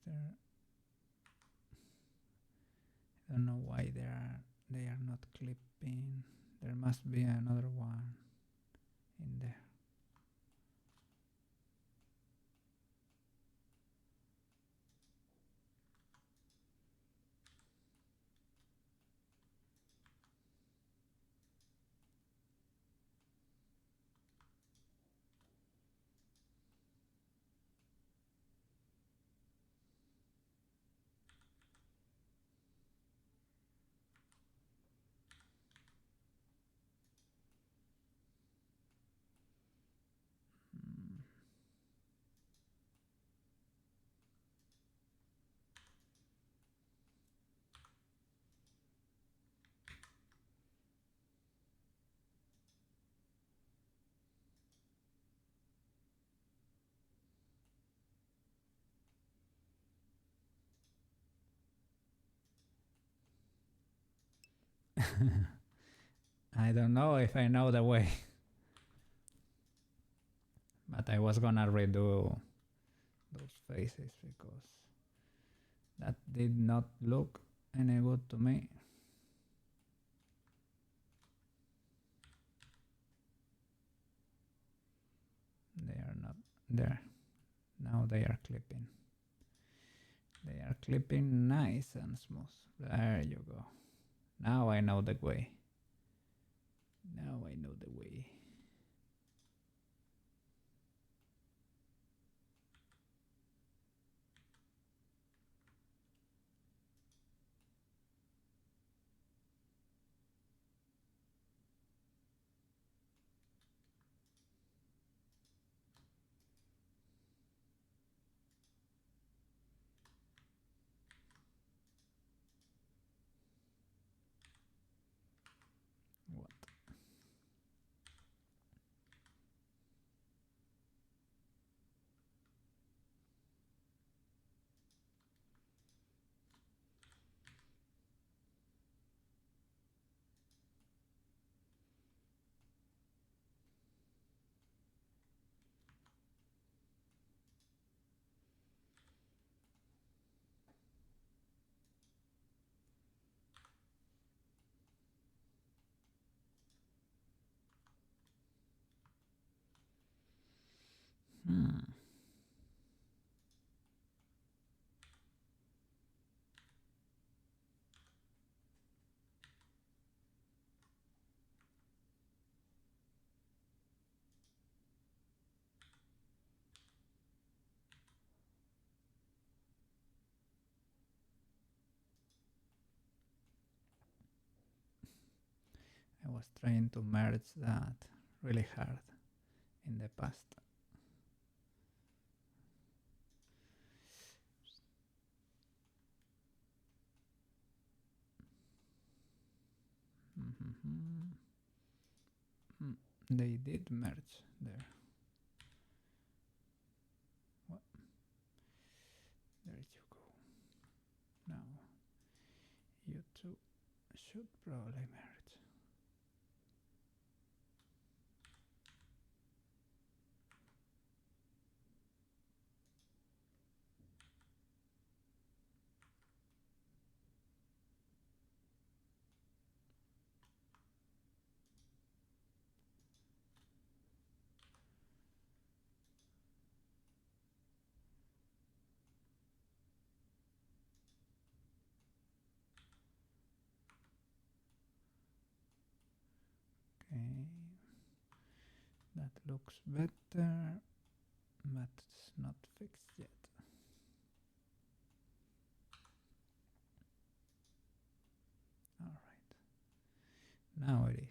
there? I don't know why they are not clipping. There must be another one in there. I don't know if I know the way. But I was gonna redo those faces because that did not look any good to me. They are not there. Now they are clipping. They are clipping nice and smooth. There you go. Now I know the way. Now I know the way. What? I was trying to merge that really hard in the past. They did merge there. What? There you go. Now you two should probably merge. Okay, that looks better, but it's not fixed yet. All right, now it is.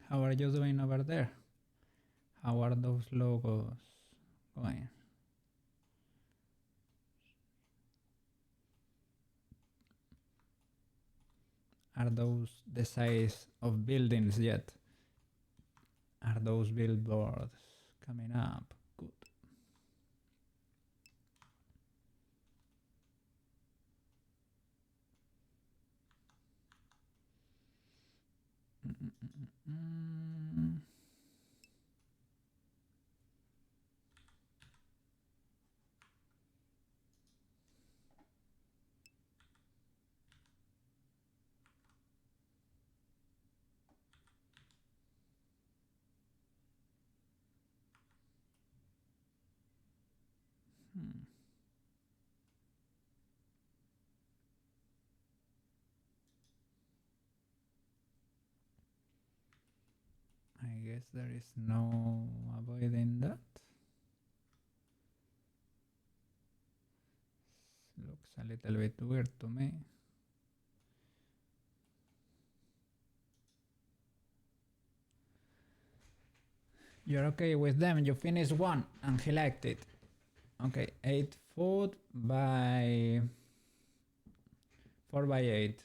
How are you doing over there? How are those logos going? Are those the size of buildings yet? Are those billboards coming up? Good. I guess there is no avoiding that. Looks a little bit weird to me. You're okay with them. You finished one and he liked it. Okay, 8 foot by 4 by 8.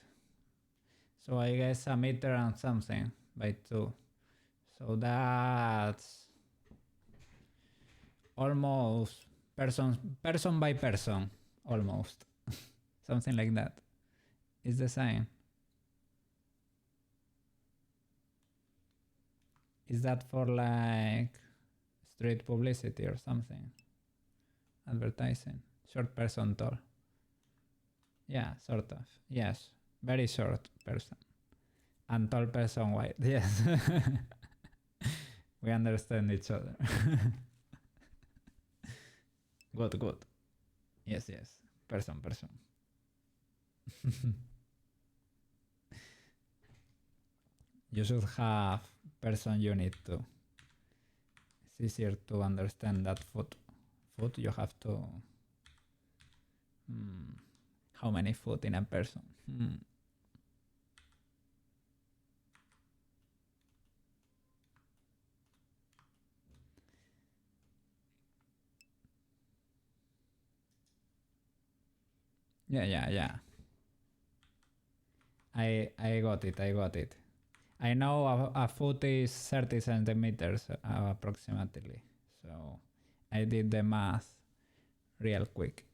So I guess a meter and something by 2. So that's almost person by person, almost. Something like that. Is the sign. Is that for like street publicity or something? Advertising. Short person, tall. Yeah, sort of. Yes. Very short person. And tall person, wide. Yes. We understand each other. Good, good. Yes, yes. Person. You should have person unit too. It's easier to understand that foot. Foot you have to... How many foot in a person? Yeah. I got it. I know a foot is 30 centimeters approximately. So I did the math real quick.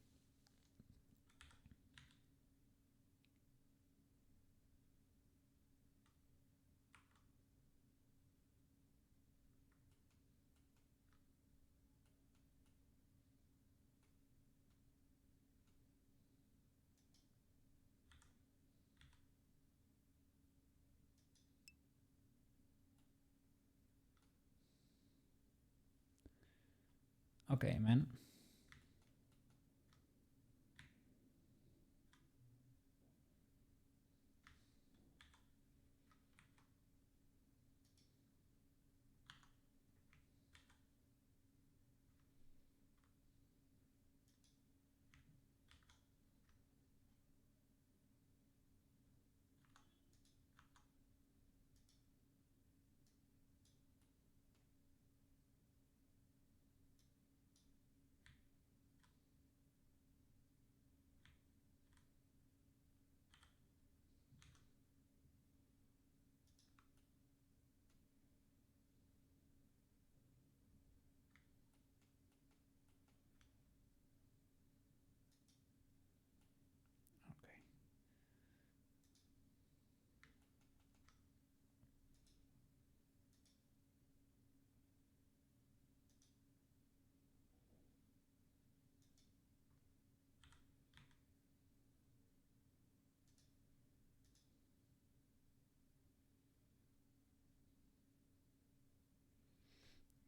Okay, man.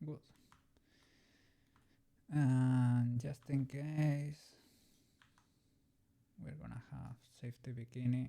Good. And just in case, we're gonna have safety bikini.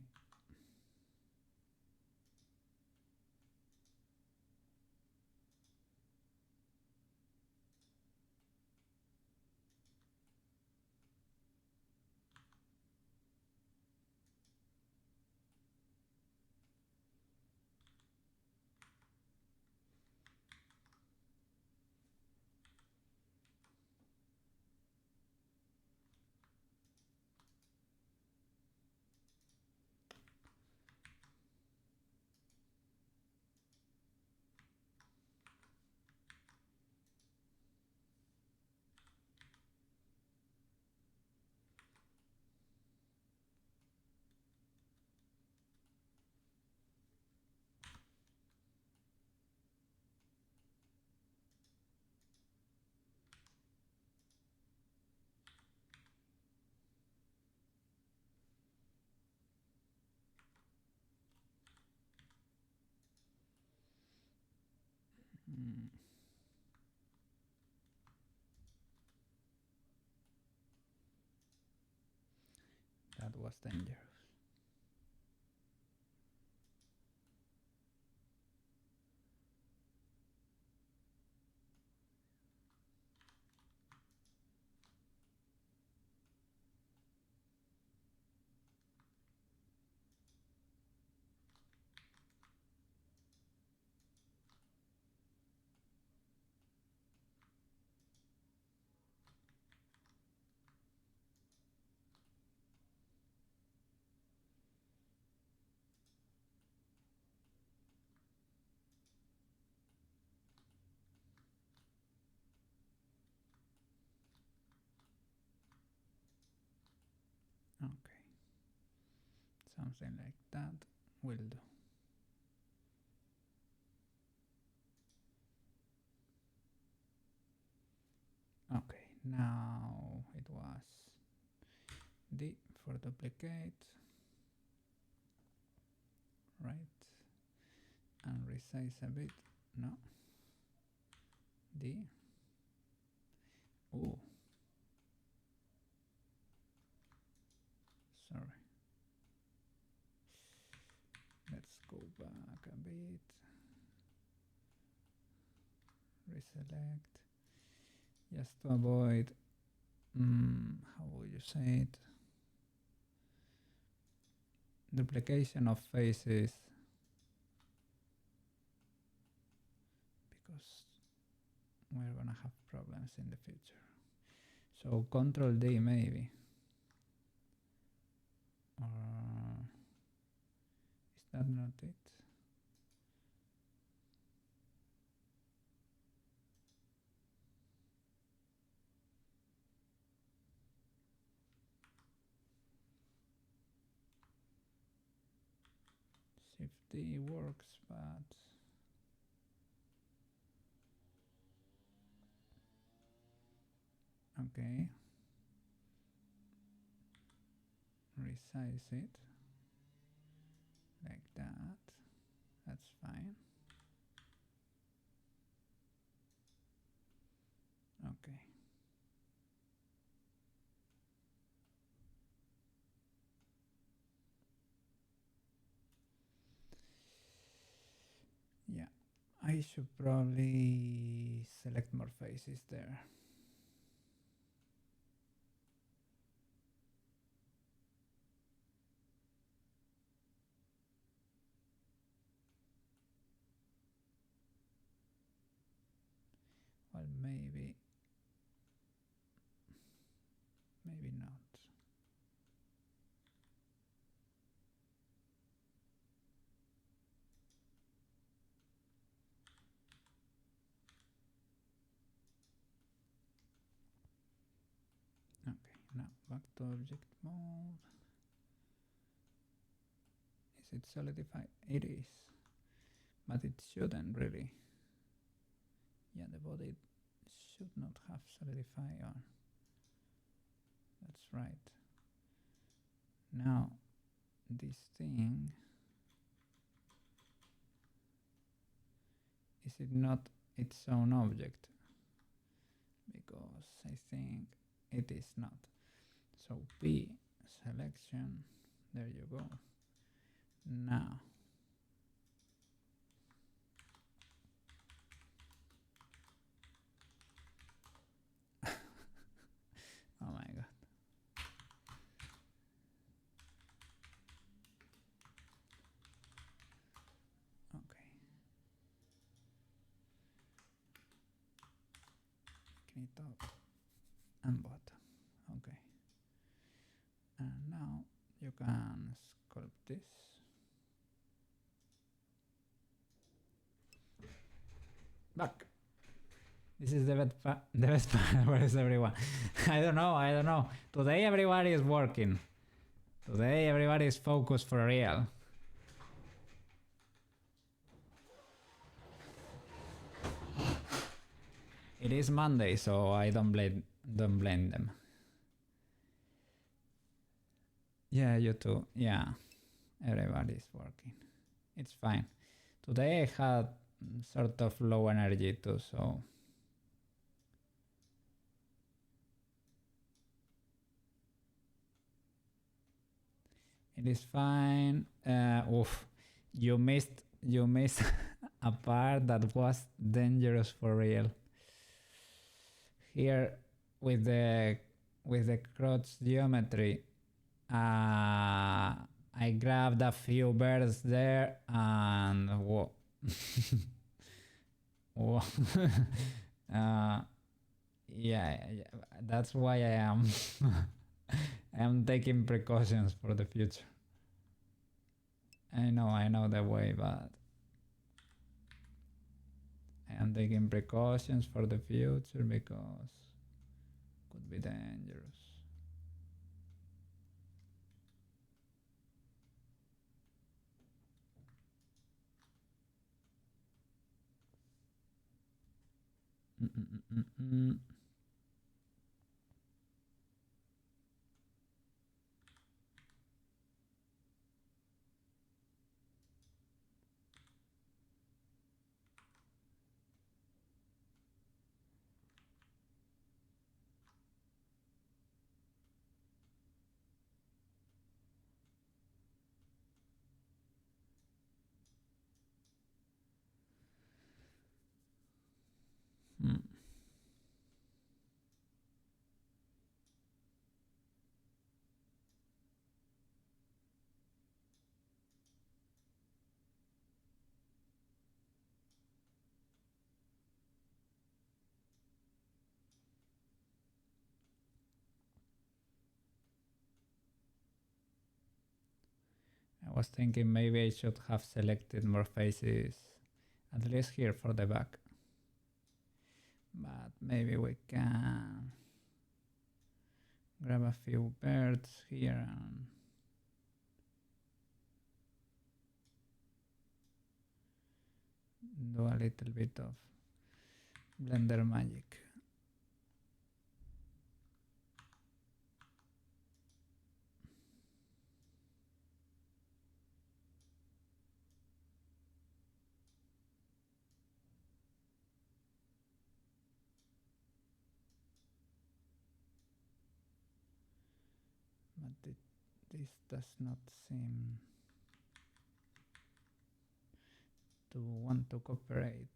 That was dangerous. Okay, something like that will do. Okay, now it was D for duplicate, right, and resize a bit. No, D. Oh, sorry. Let's go back a bit. Reselect, just to avoid, how would you say it? Duplication of faces, because we're gonna have problems in the future. So Control D maybe, or is that not it? Shift D works, but okay. Resize it like that. That's fine. Okay. Yeah, I should probably select more faces there. Well, maybe not. Okay, now back to object mode. Is it solidified? It is, but it shouldn't really. Yeah, the body should not have solidify on. That's right. Now this thing, is it not its own object? Because I think it is not. So P selection, there you go. Now oh my god. Okay. Knee top and bottom. Okay. And now you can sculpt this. Back. This is the best part. Where is everyone? I don't know. Today everybody is working. Today everybody is focused for real. It is Monday, so I don't blame them. Yeah, you too. Yeah, everybody is working. It's fine. Today I had sort of low energy too, so it is fine. Oof, you missed a part that was dangerous for real. Here with the crotch geometry, I grabbed a few birds there and whoa. Whoa. Yeah, that's why I am I am taking precautions for the future. I know the way, but I am taking precautions for the future because it could be dangerous. I was thinking maybe I should have selected more faces, at least here for the back. But maybe we can grab a few birds here and do a little bit of Blender magic. But this does not seem to want to cooperate.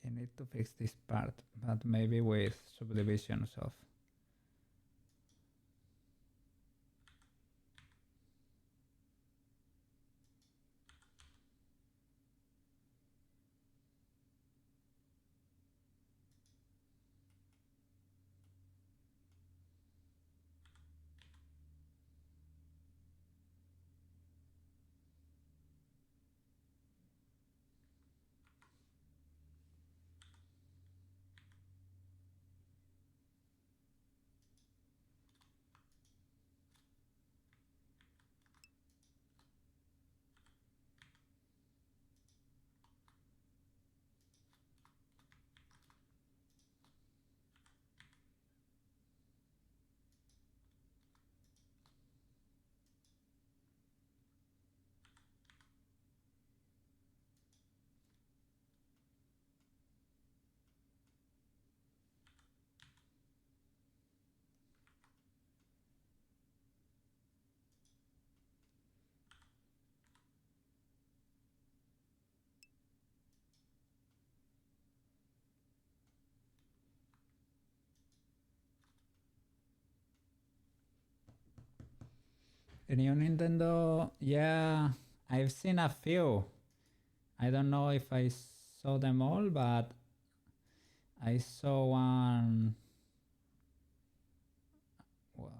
You need to fix this part, but maybe with subdivisions of. The new Nintendo, yeah, I've seen a few. I don't know if I saw them all, but I saw one. Well,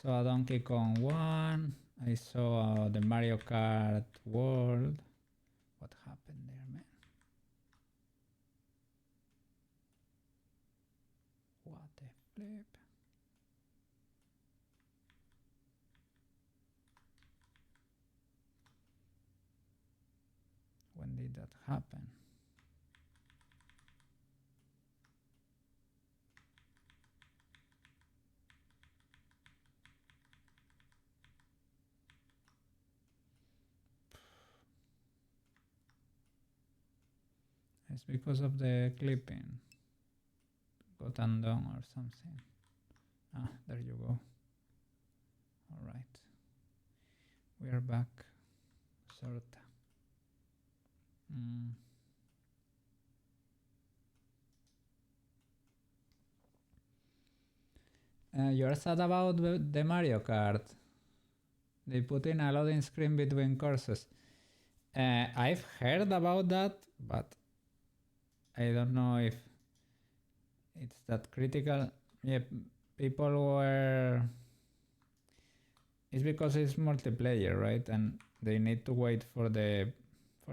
saw Donkey Kong 1. I saw the Mario Kart World. What happened there, man? What the flip? When did that happen? It's because of the clipping. Got undone or something. Ah, there you go. All right. We are back. Sorta. You're sad about the Mario Kart. They put in a loading screen between courses. I've heard about that, but I don't know if it's that critical. Yeah, people were... It's because it's multiplayer, right? And they need to wait for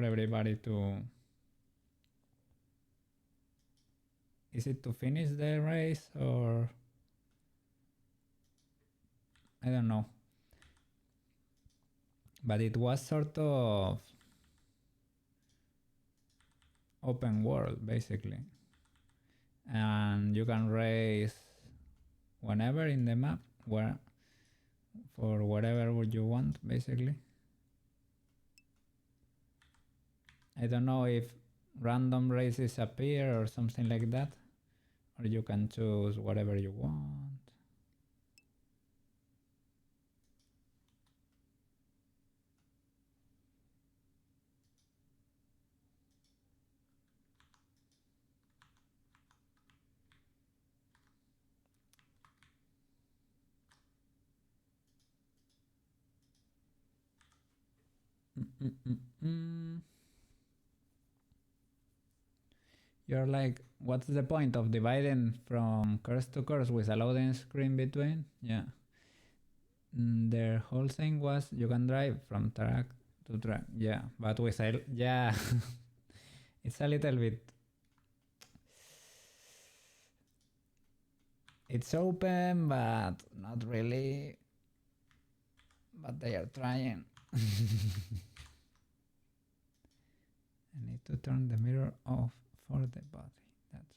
everybody to... Is it to finish the race or... I don't know. But it was sort of open world, basically. And you can race whenever in the map, for whatever you want, basically. I don't know if random races appear or something like that, or you can choose whatever you want. You're like, what's the point of dividing from course to course with a loading screen between? Yeah. Their whole thing was you can drive from track to track. Yeah, but with a... Yeah. It's a little bit... It's open, but not really. But they are trying. I need to turn the mirror off for the body. That's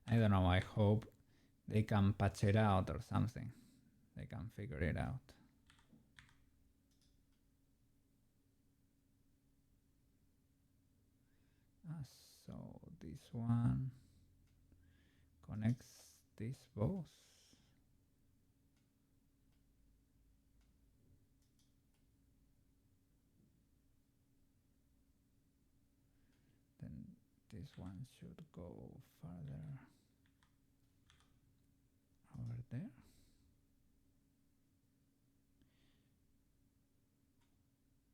right. I don't know. I hope they can patch it out or something. They can figure it out. So this one connects these both. Then this one should go further over there.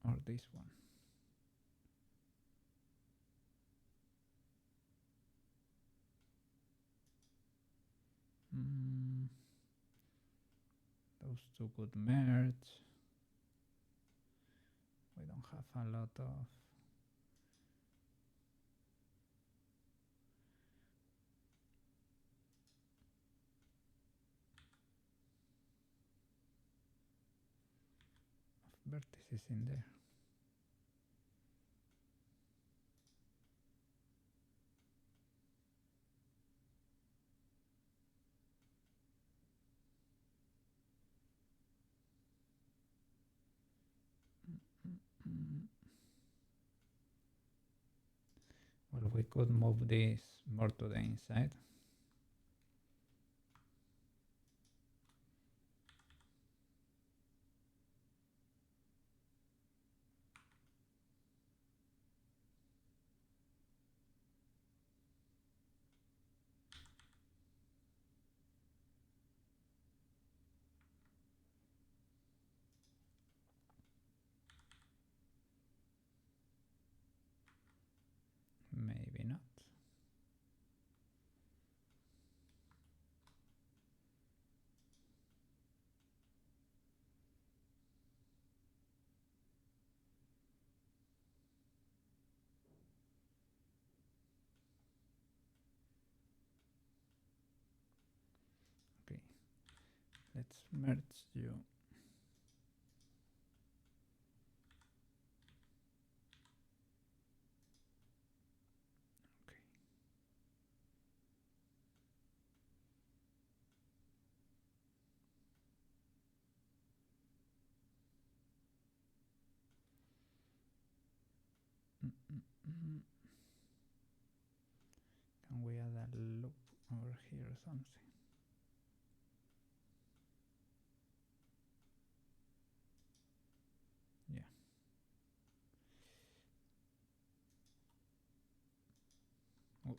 Or this one. Those two could merge. We don't have a lot of... vertices in there. Well, we could move this more to the inside. merge you. Okay. Can we add a loop over here or something? Yeah. Oops.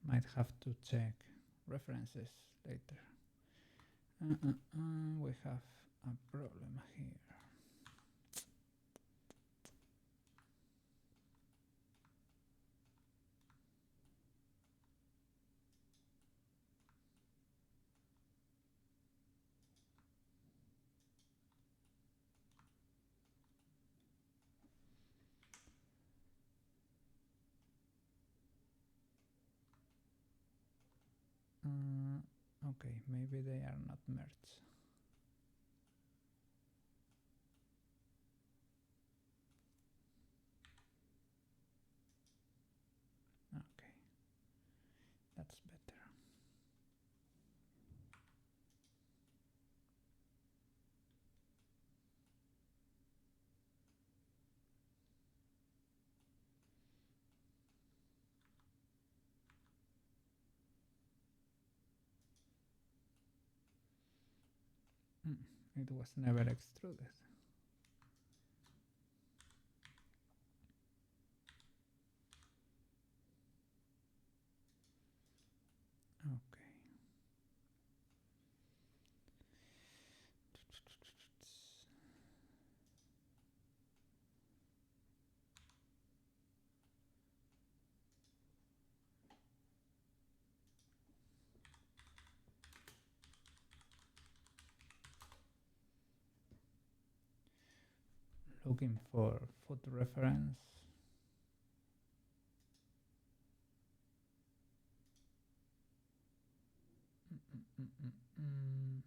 Might have to check references later. We have a problem here. Okay, maybe they are not merged. Okay, that's better. It was never extruded. Okay. Looking for foot reference. Okay.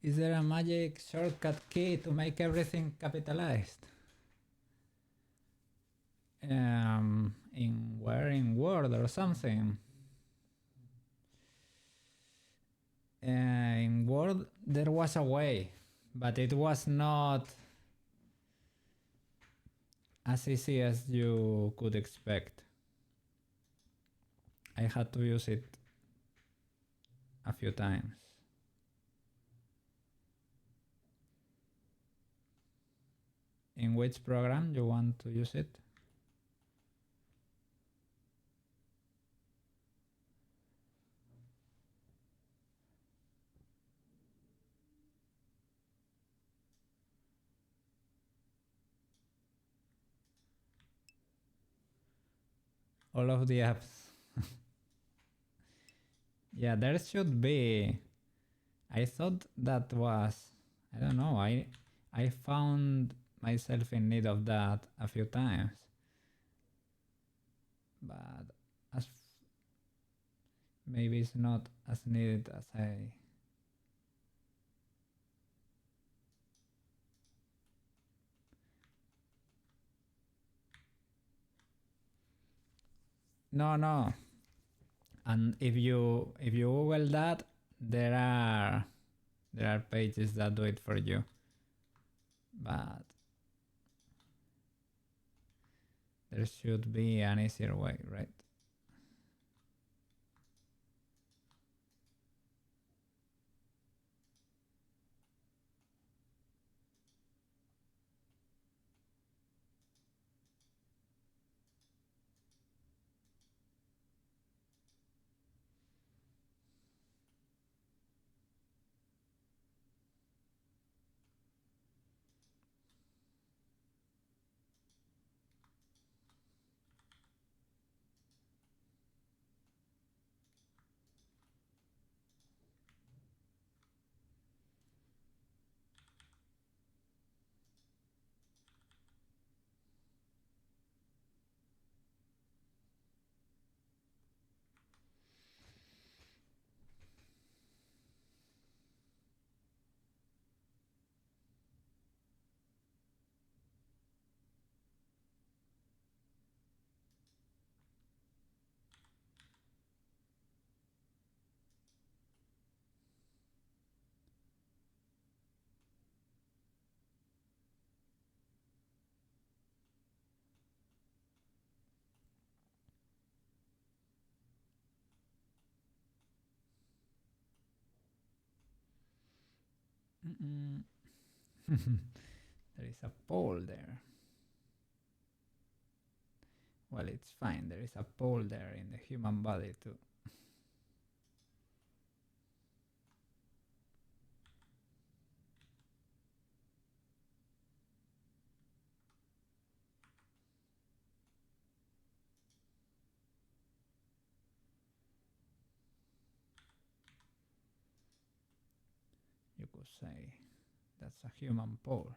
Is there a magic shortcut key to make everything capitalized? In Word or something? In Word there was a way, but it was not as easy as you could expect. I had to use it a few times. In which program you want to use it? All of the apps. Yeah, there should be. I thought that was, I don't know, I found myself in need of that a few times. But as maybe it's not as needed as I. No. And if you Google that, there are pages that do it for you. But there should be an easier way, right? There is a pole there. Well, it's fine. There is a pole there in the human body too. You could say that's a human pole.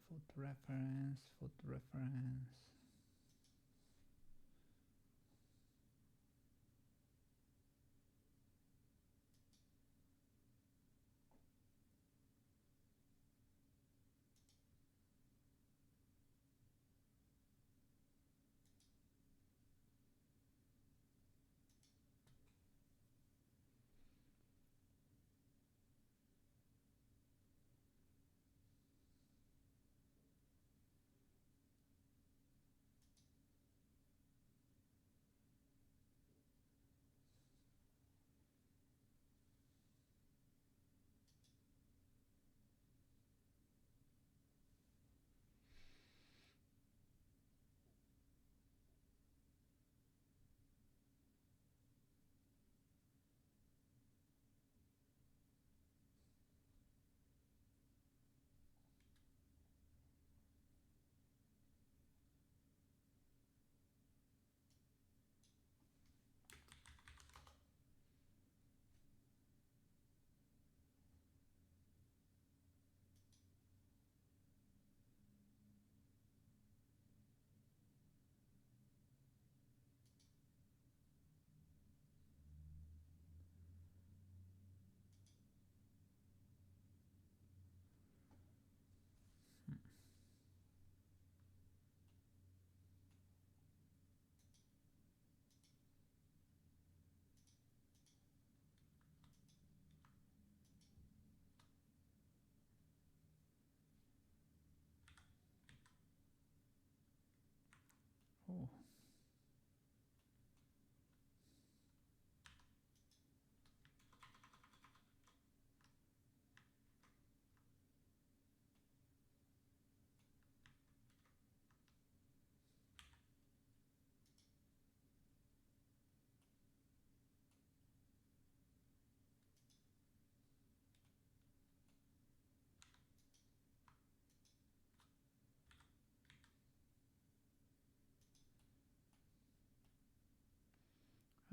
Foot reference, foot reference.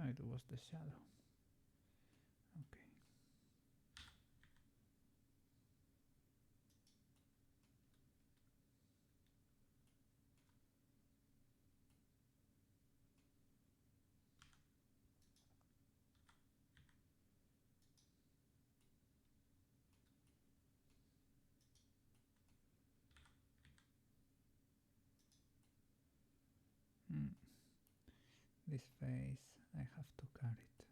it was the shadow. Okay. This face, I have to cut it.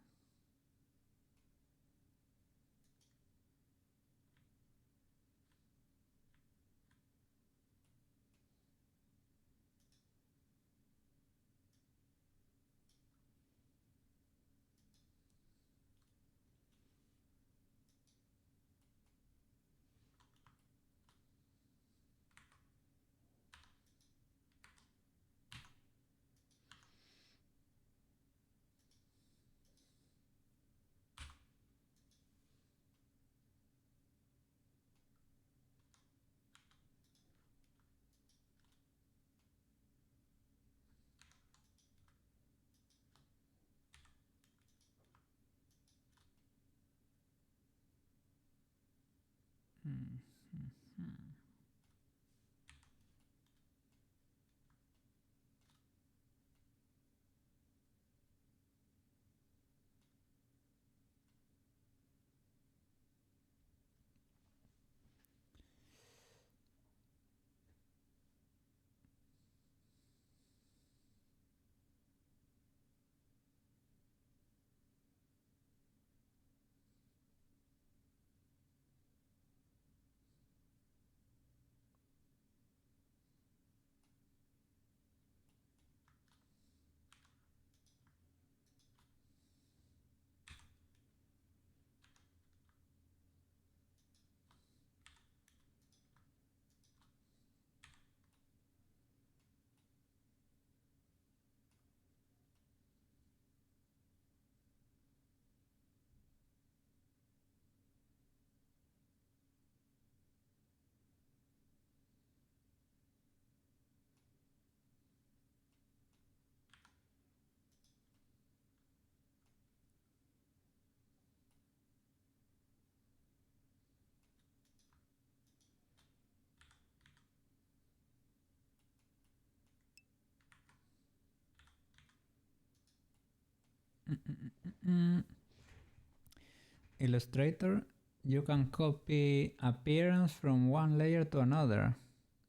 Illustrator, you can copy appearance from one layer to another.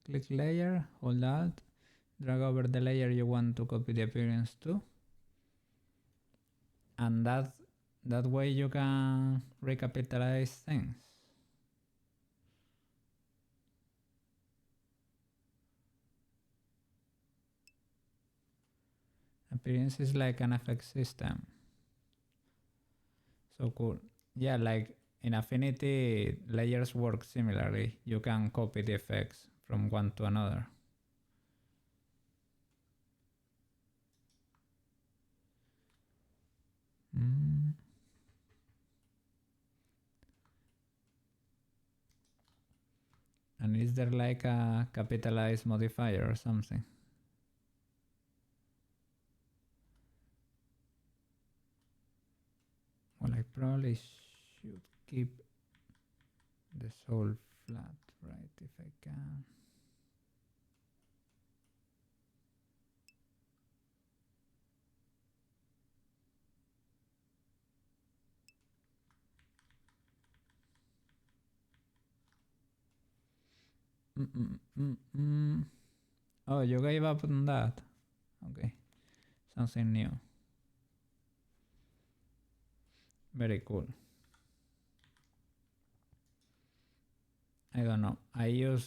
Click layer, hold Alt, drag over the layer you want to copy the appearance to. And that way you can recapitalize things. Appearance is like an effect system. So cool. Yeah, like in Affinity, layers work similarly. You can copy the effects from one to another. And is there like a capitalized modifier or something? Well, I probably should keep the soul flat, right, if I can. Oh, you gave up on that? Okay, something new. Very cool. I don't know. I use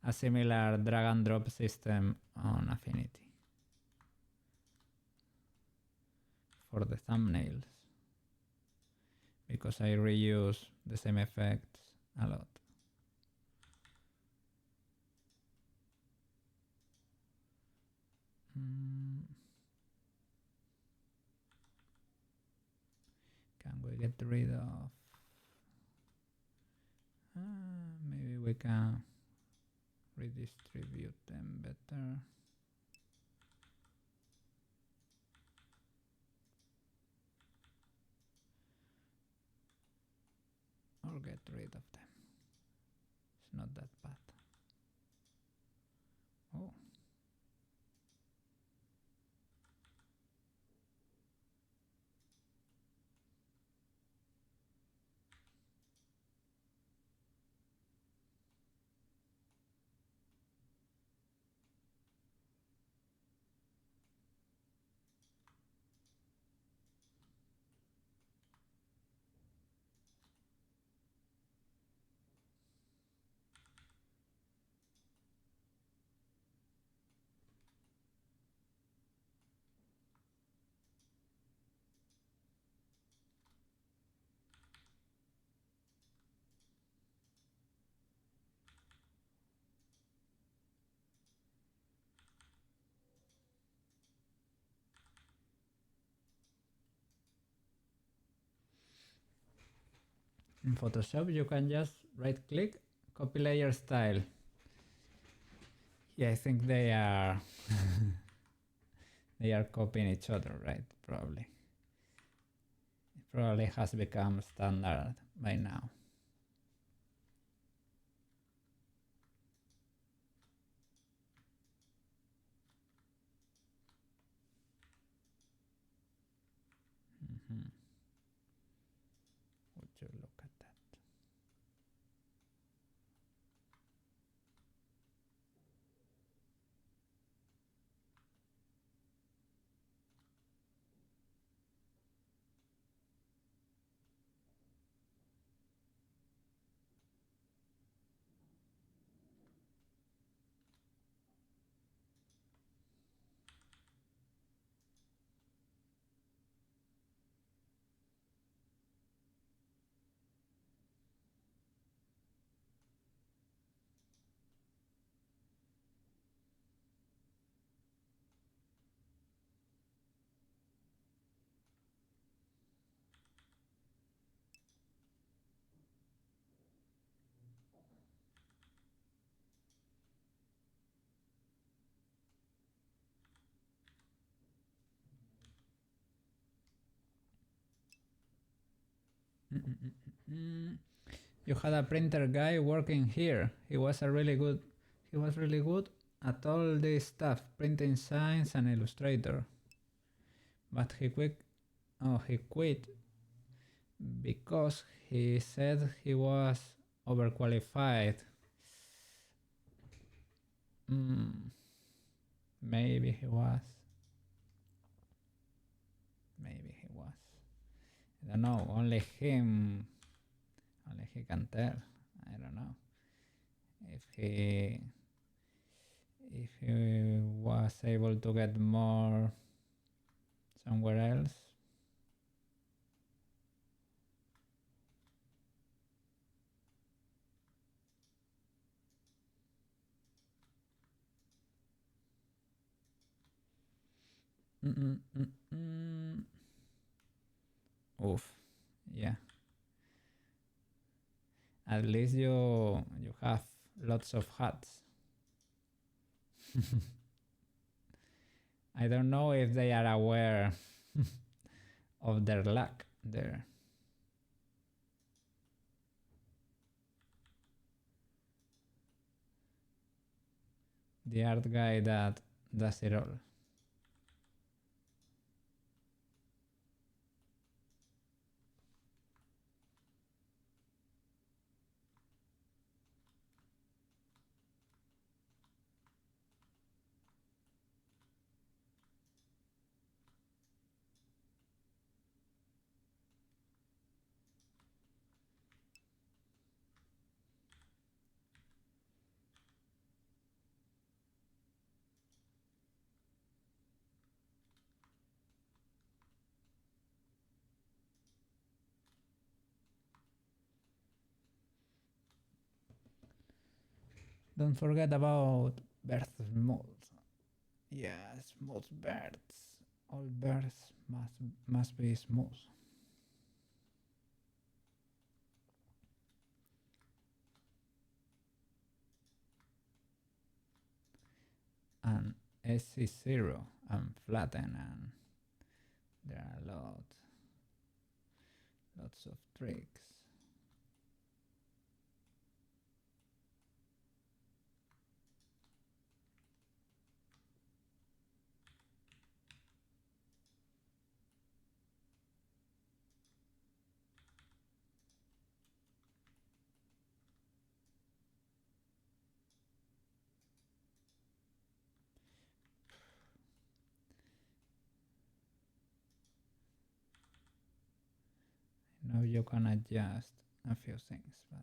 a similar drag and drop system on Affinity for the thumbnails because I reuse the same effects a lot. Can we get rid of... maybe we can redistribute them better. or get rid of them. It's not that bad. Oh. In Photoshop, you can just right-click, copy layer style. Yeah, I think they are they are copying each other, right? Probably. It probably has become standard by now. Would you look at that? You had a printer guy working here. He was really good at all this stuff, printing signs and Illustrator. But he quit because he said he was overqualified. Maybe he was. I don't know, only he can tell. I don't know if he was able to get more somewhere else. Oof, yeah. At least you have lots of hats. I don't know if they are aware of their luck there. The art guy that does it all. Don't forget about birth smooth. Yeah, smooth birds. All birds must be smooth. And S is 0 and flatten, and there are lots of tricks. Now you can adjust a few things, but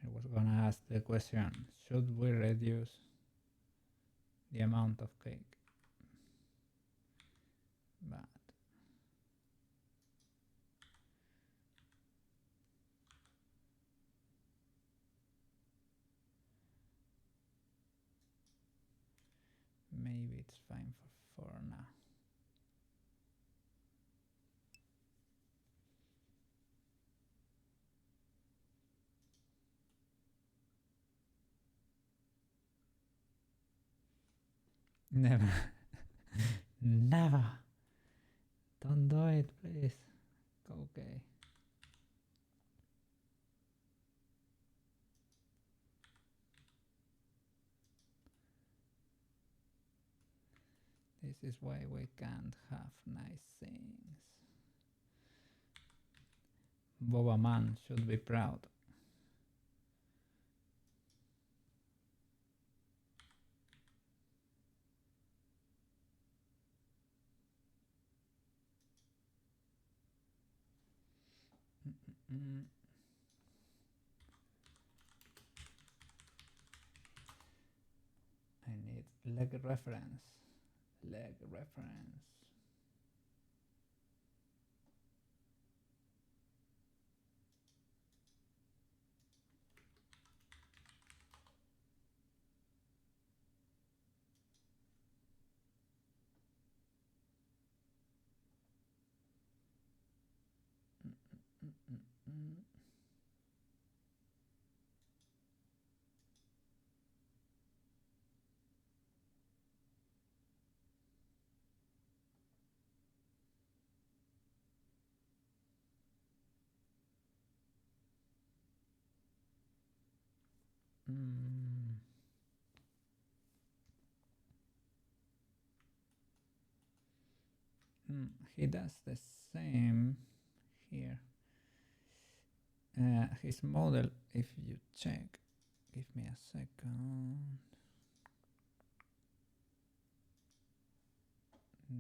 I was gonna ask the question, should we reduce the amount of cake? But maybe it's fine for now. Never. Never. Don't do it, please. Okay. This is why we can't have nice things. Boba Man should be proud. I need leg reference. Leg reference. He does the same here. His model, if you check, give me a second. There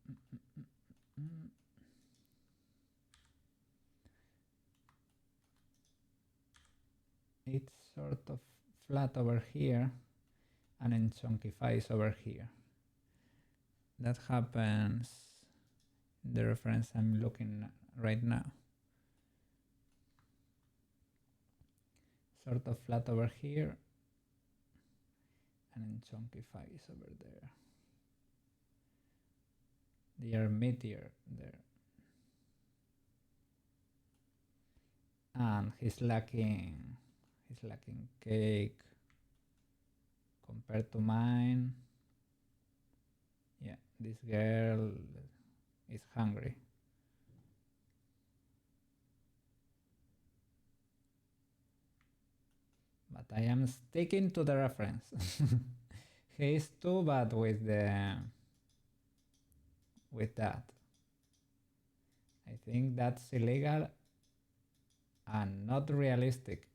it is. It's sort of flat over here and then chunkifies over here. That happens in the reference I'm looking at right now. Sort of flat over here and then chunkifies over there. They are meatier there. And he's lacking cake compared to mine. Yeah, this girl is hungry. But I am sticking to the reference. He's too bad with that. I think that's illegal and not realistic.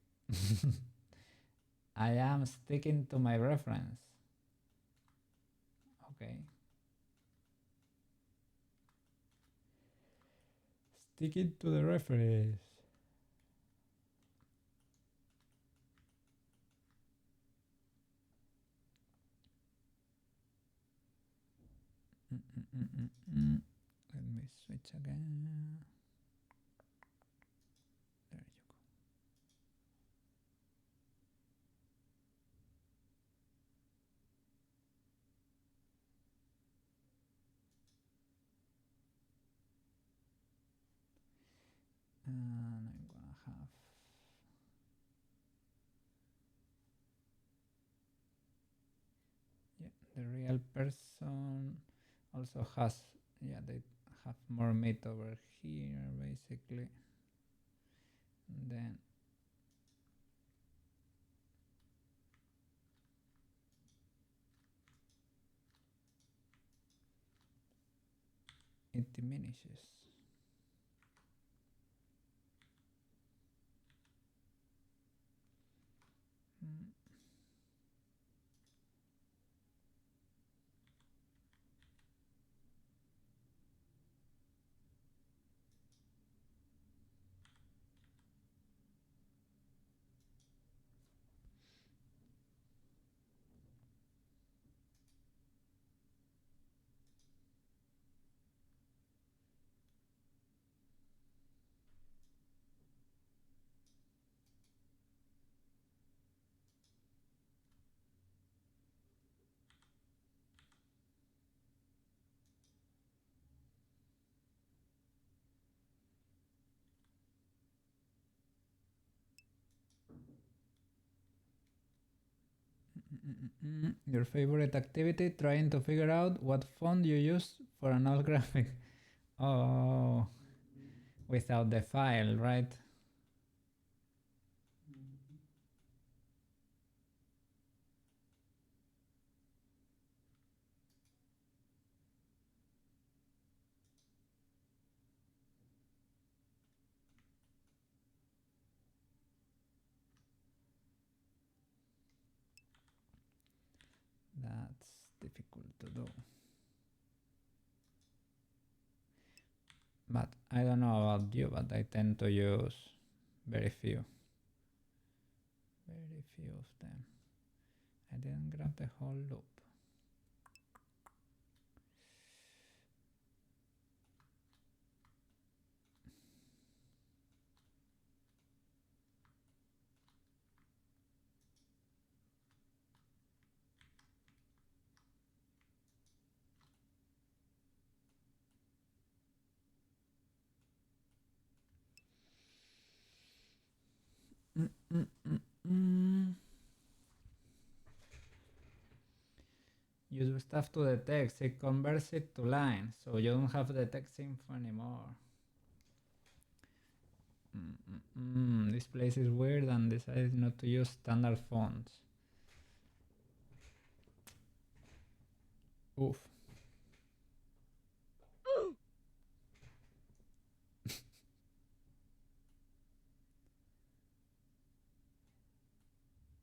I am sticking to my reference. Okay. Stick it to the referees. Let me switch again. There you go. And I'm gonna have the real person also has, they have more meat over here basically. And then it diminishes. Your favorite activity? Trying to figure out what font you use for an old graphic. Oh, without the file, right? That's difficult to do. But I don't know about you, but I tend to use very few. Very few of them. I didn't grab the whole loop. You do stuff to the text, it converts it to lines, so you don't have the text info anymore. This place is weird and decided not to use standard fonts. Oof.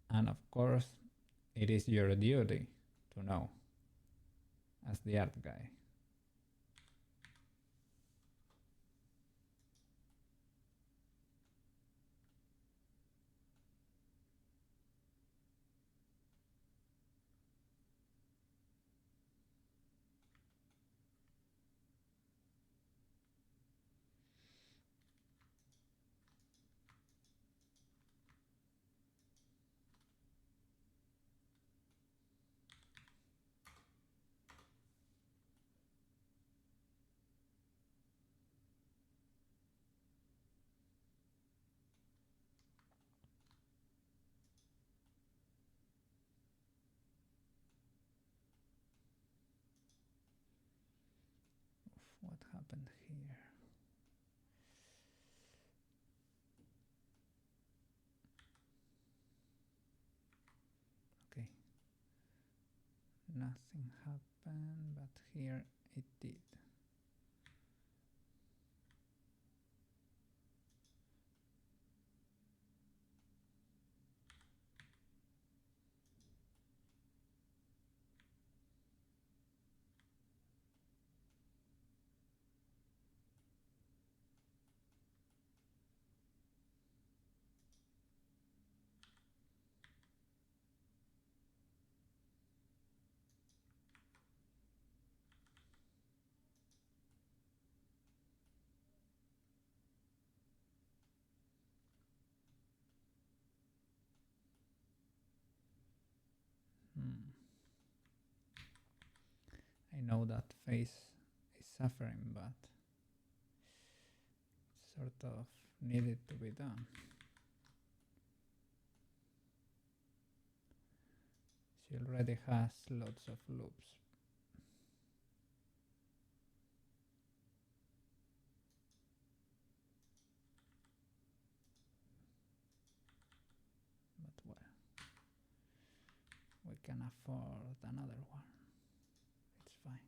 And of course, it is your duty to know as the art guy. What happened here? Okay. Nothing happened, but here it did. I know that face is suffering, but sort of needed to be done. She already has lots of loops. But well, we can afford another one. It's fine.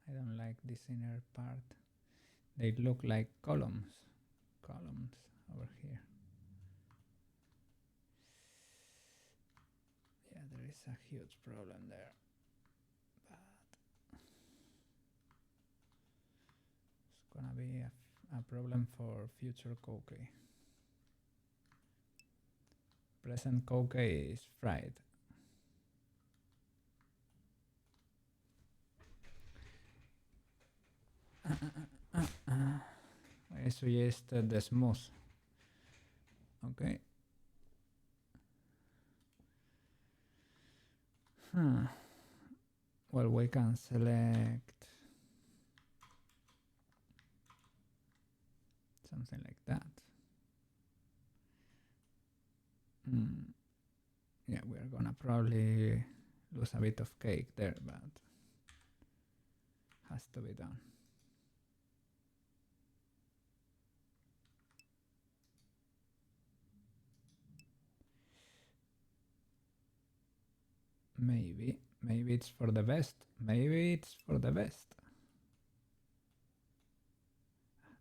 I don't like this inner part. They look like columns over here. Yeah, there is a huge problem there, but it's gonna be a problem for future Koke. Present Koke is fried. I suggested the smooth. Okay. Well, we can select something like that. Yeah, we're gonna probably lose a bit of cake there, but has to be done. Maybe it's for the best. Maybe it's for the best.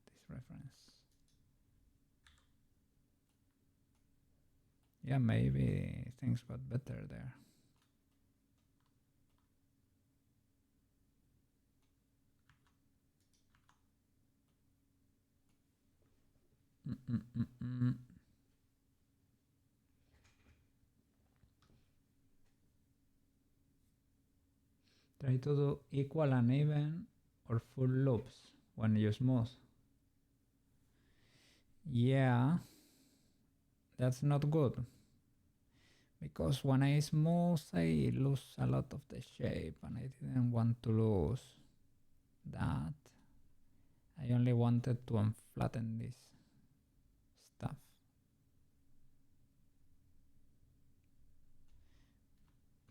This reference. Yeah, maybe things got better there. Try to do equal and even or full loops when you smooth. Yeah, that's not good. Because when I smooth, I lose a lot of the shape, and I didn't want to lose that. I only wanted to unflatten this stuff.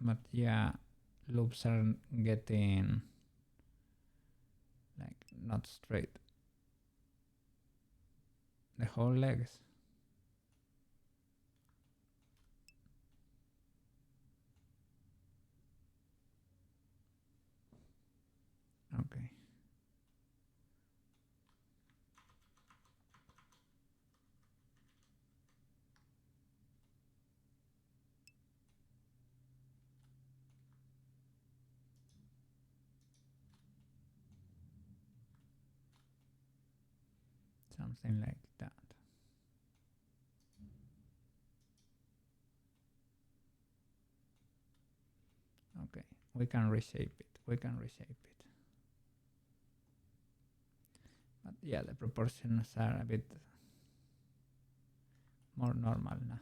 But yeah, loops are getting like not straight. The whole legs. Okay. Something like that. Okay, we can reshape it. But yeah, the proportions are a bit more normal now.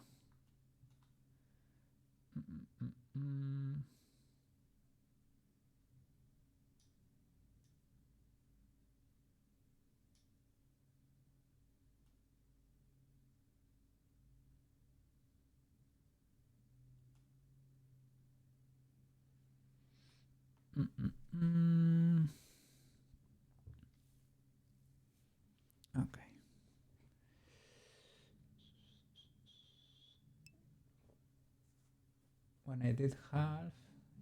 Okay. When I did half,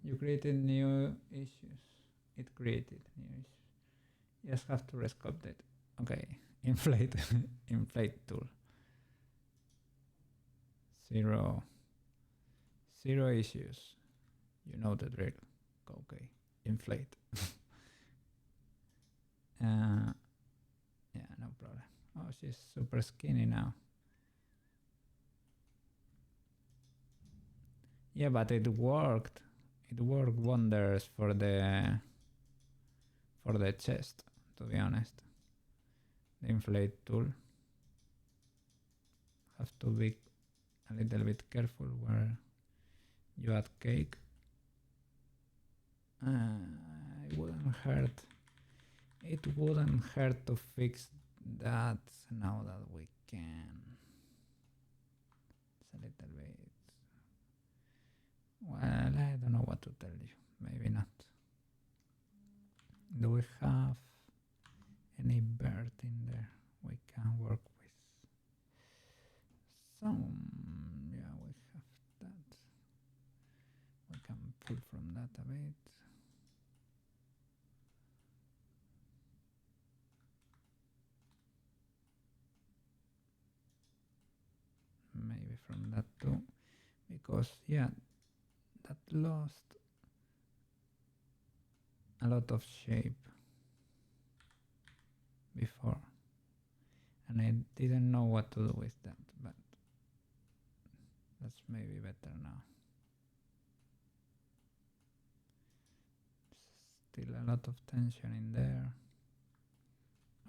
you created new issues. It created new issues. You just have to resculpt it. Okay. Inflate. Inflate tool. Zero issues. You know the drill. Okay. Inflate. Yeah, no problem. Oh, she's super skinny now. Yeah, but it worked. It worked wonders for the chest, to be honest. The inflate tool. Have to be a little bit careful where you add cake. It wouldn't hurt. It wouldn't hurt to fix that now that we can. It's a little bit. Well, I don't know what to tell you. Maybe not. Do we have any bird in there we can work with? Some, yeah, we have that. We can pull from that a bit. Maybe from that too, because yeah, that lost a lot of shape before, and I didn't know what to do with that, but that's maybe better now. Still a lot of tension in there.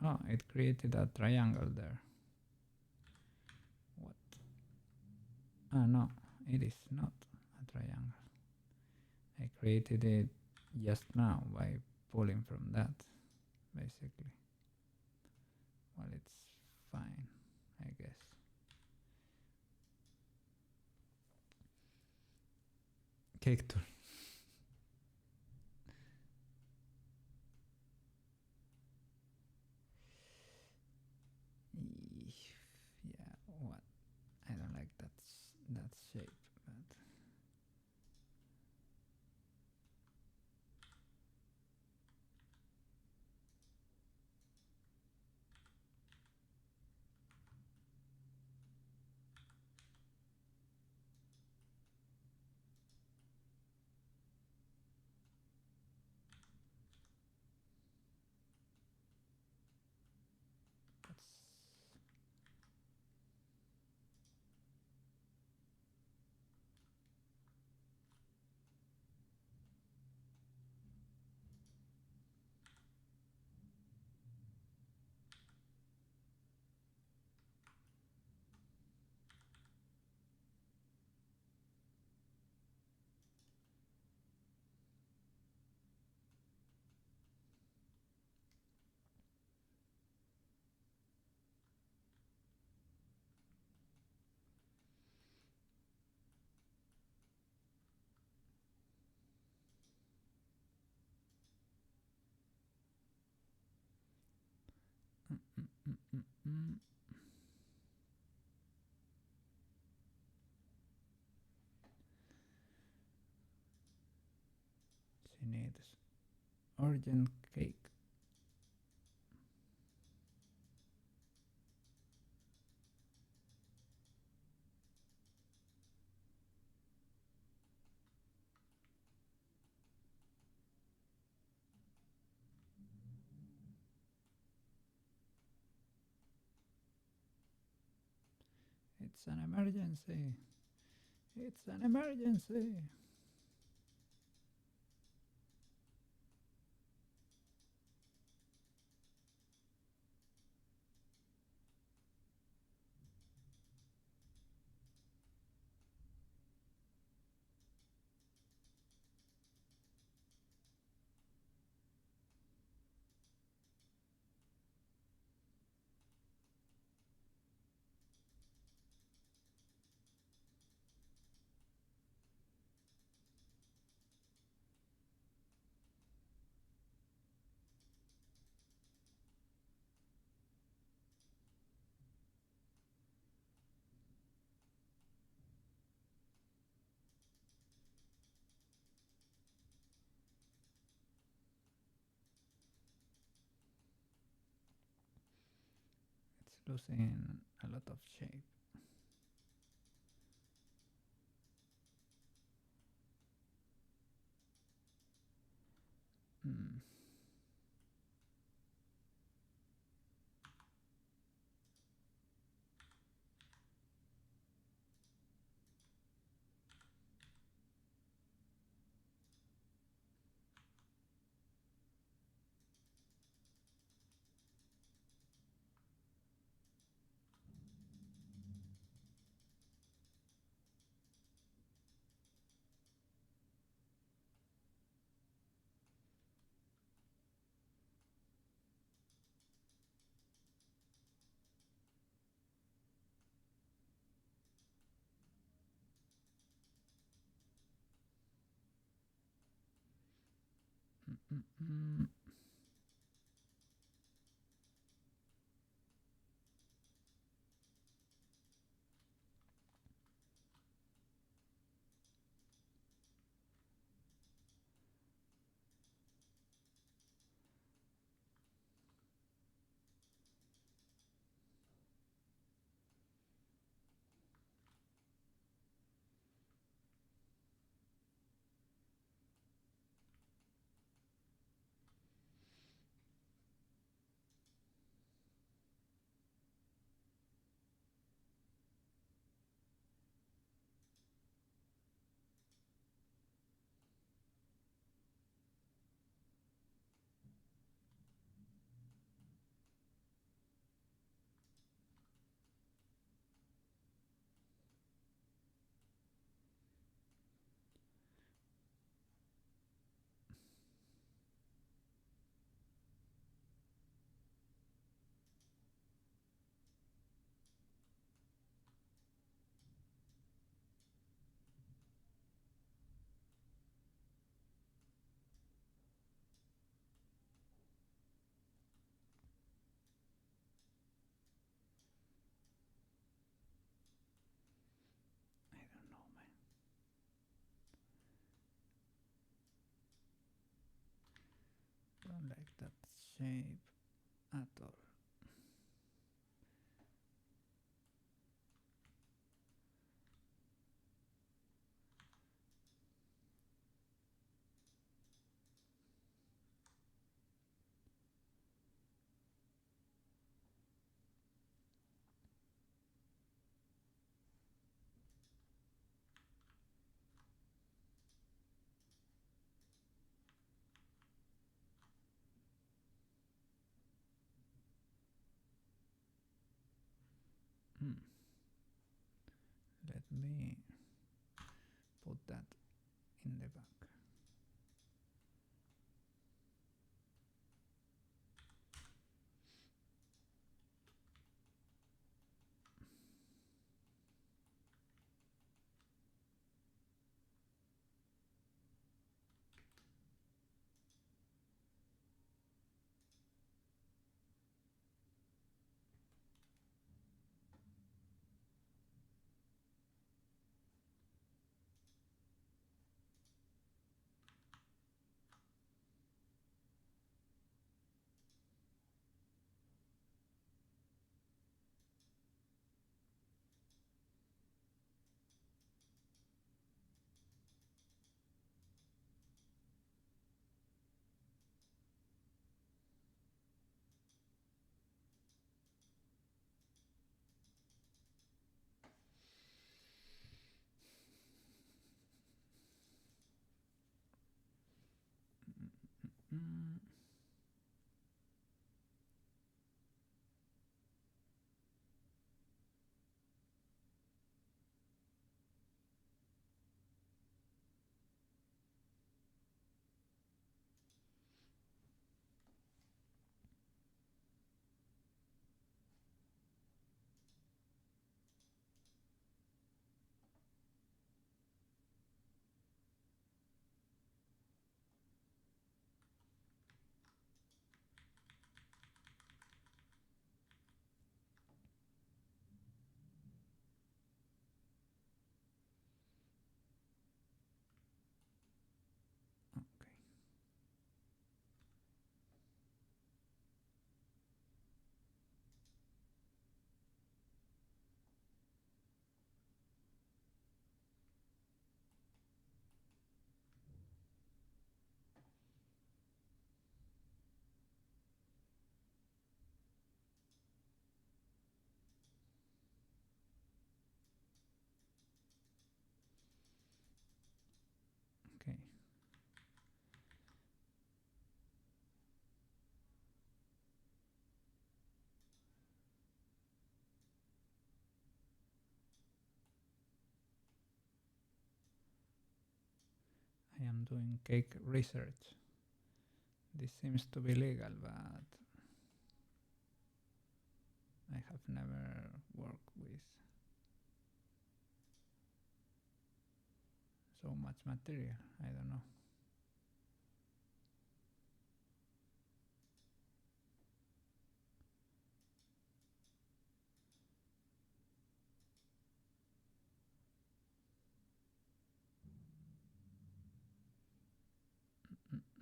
Oh, it created a triangle there. What? Ah, no, it is not a triangle. I created it just now by pulling from that, basically. Well, it's fine, I guess. Cake tool. Yeah, what? I don't like that shape, but that's she needs urgent cake. It's an emergency. It's an emergency. losing a lot of shape. Hmm. Mm-mm-mm. I don't know, man. Don't like that shape at all. Hmm. Let me put that in the back. am doing cake research. This seems to be legal, but I have never worked with so much material. I don't know.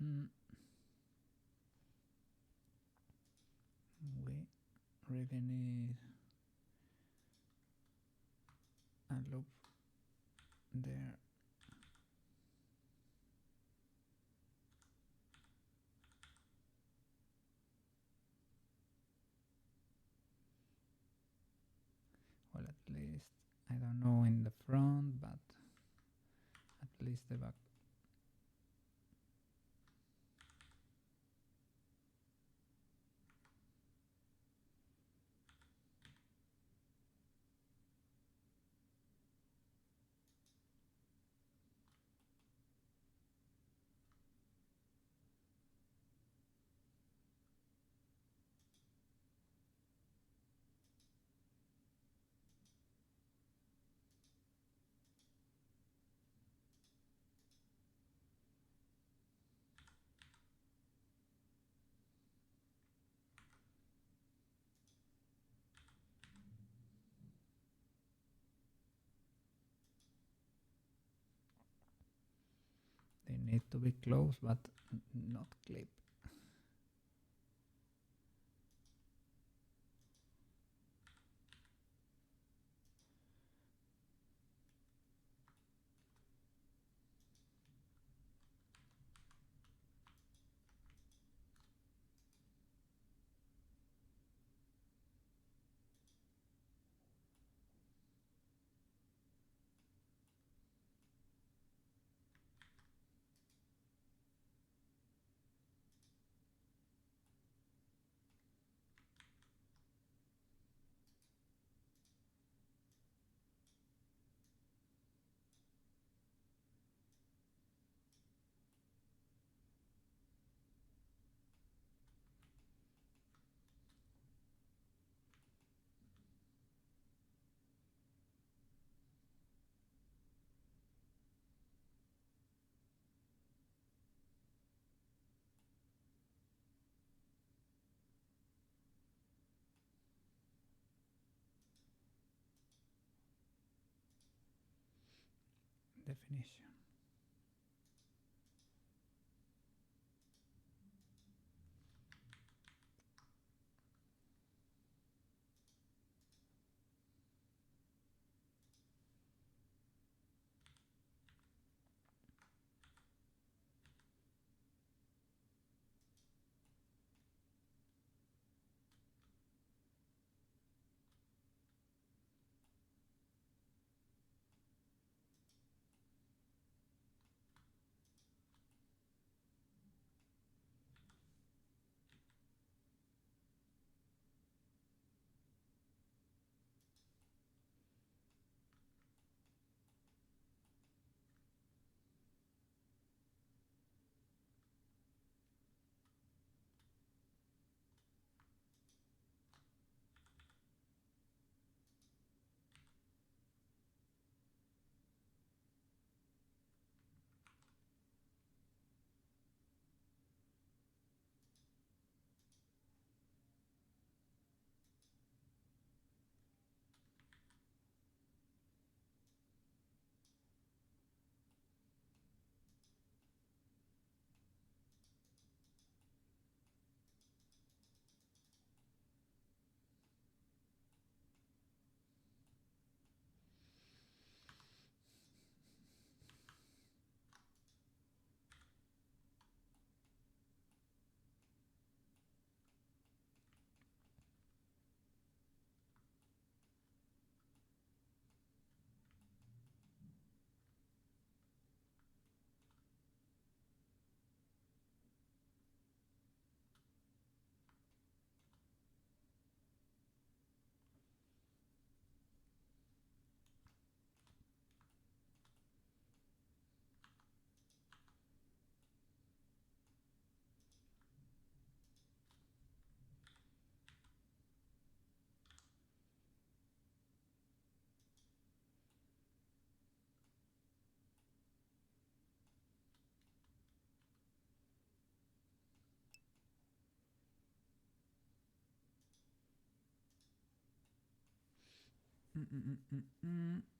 We really need a loop there. Well, at least, I don't know in the front, but at least the back. They need to be close, but not clip. Definition.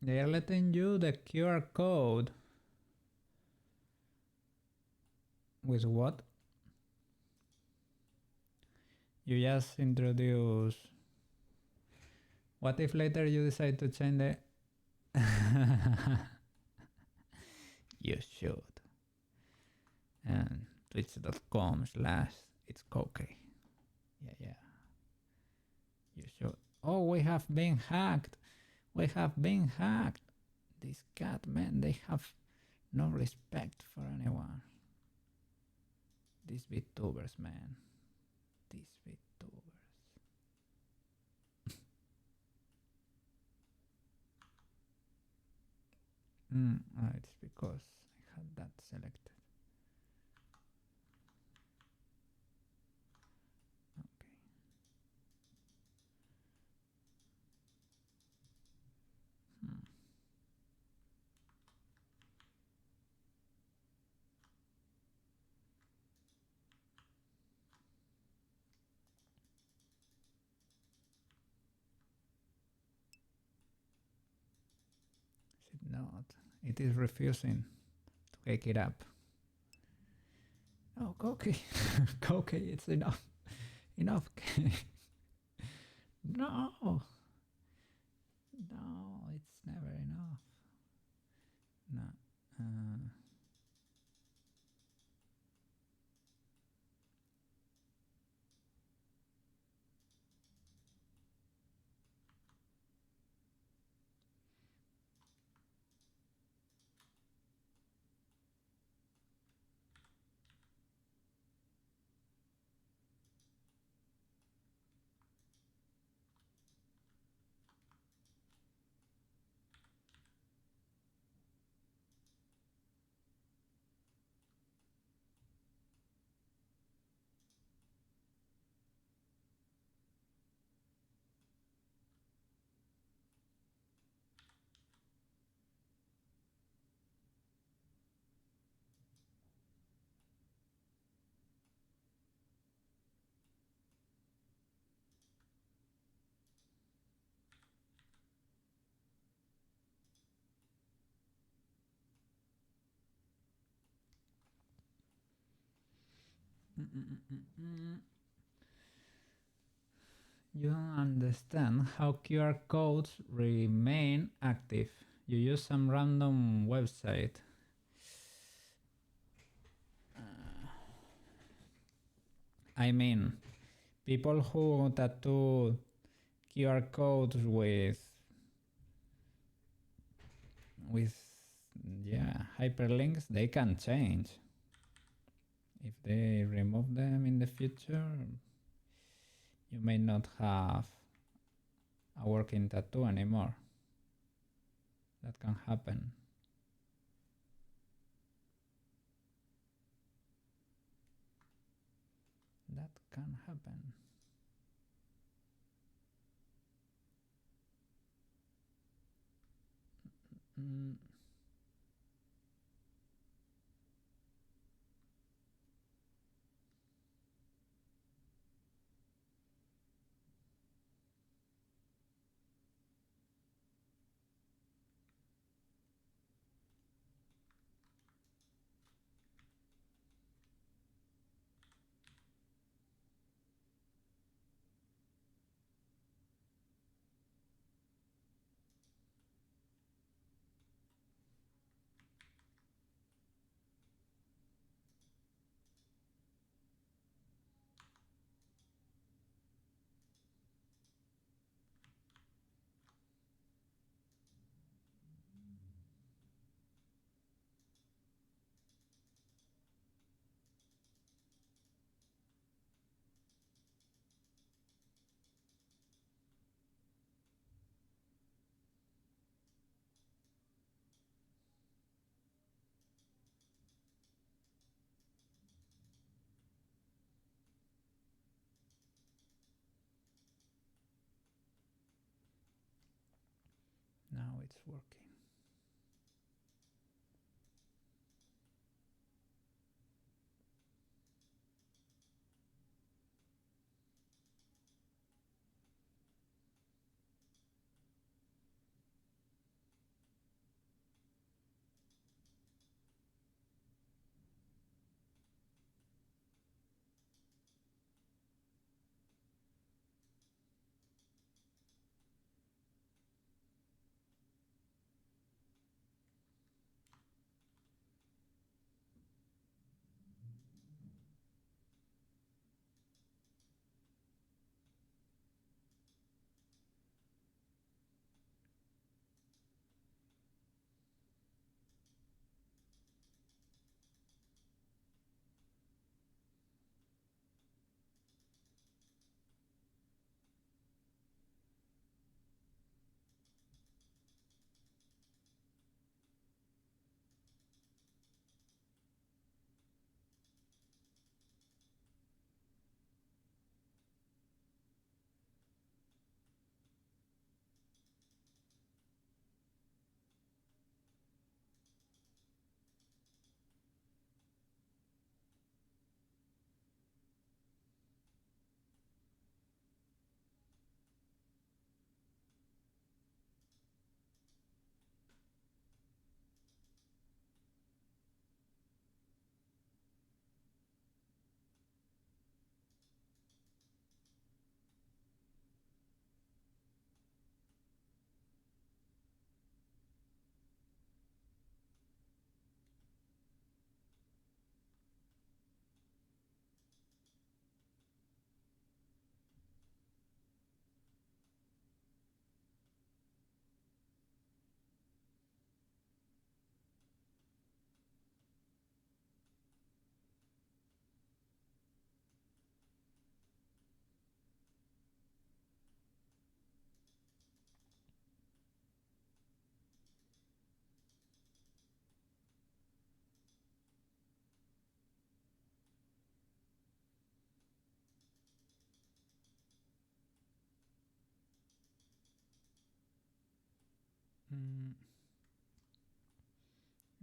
They are letting you the QR code. With what? You just introduce. What if later you decide to change the... You should. And twitch.com/itscokey. Yeah. You should. Oh, we have been hacked. We have been hacked. These cat men, they have no respect for anyone. These VTubers, man. These VTubers. It's because I had that selected. Okay. Is it not? It is refusing to wake it up. Oh, Koki. Koki, it's enough. Enough. No. No, it's never enough. No. You don't understand how QR codes remain active. You use some random website. I mean, people who tattoo QR codes with hyperlinks, they can change. If they remove them in the future, you may not have a working tattoo anymore. That can happen. That can happen. Now it's working.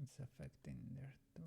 It's affecting there too.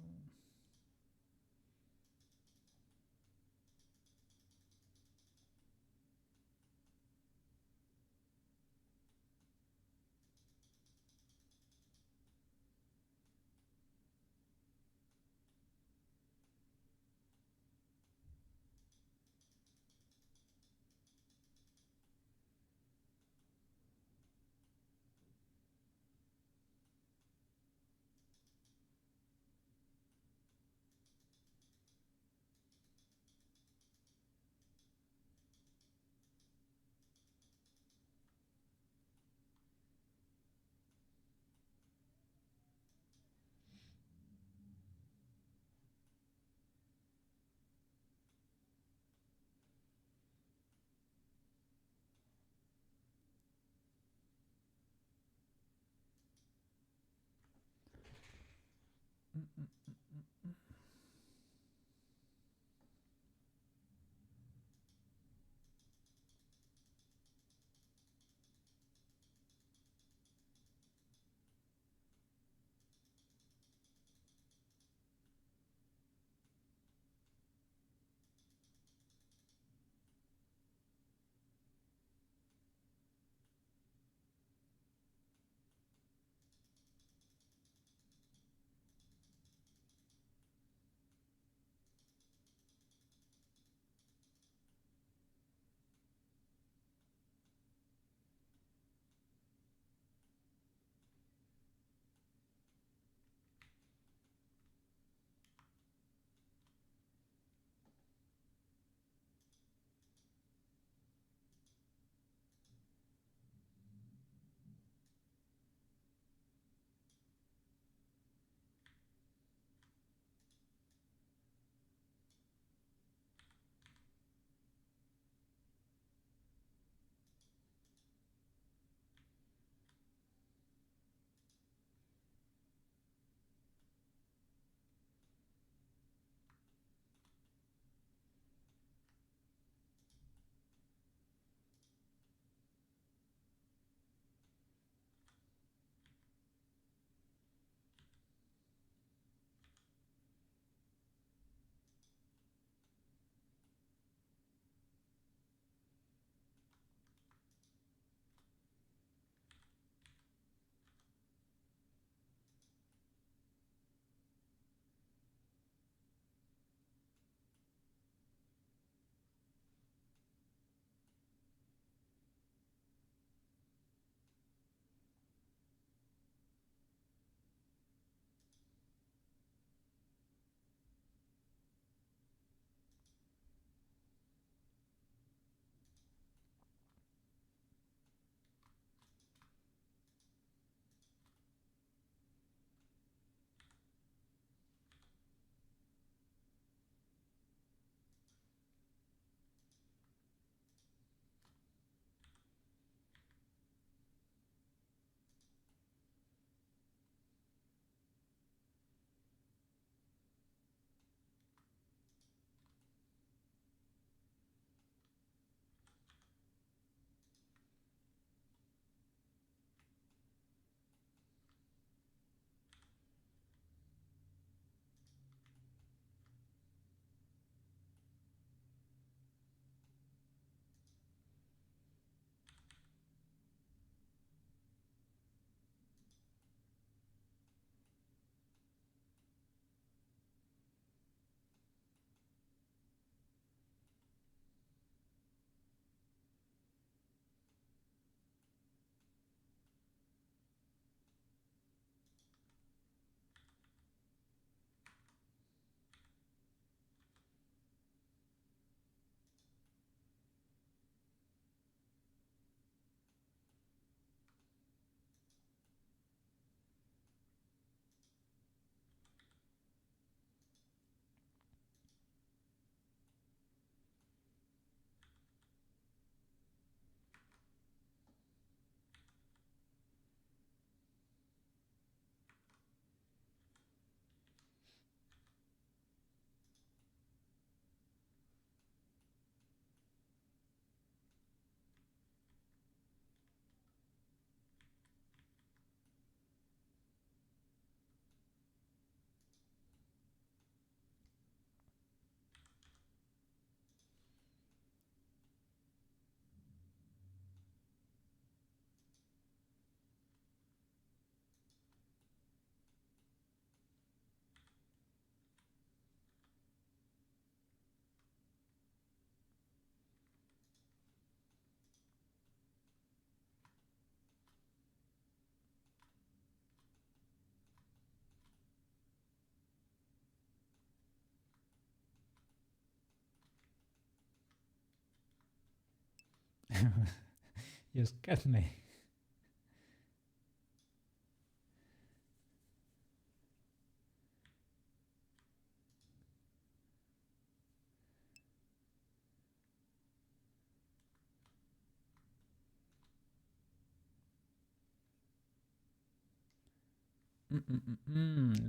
You scared me.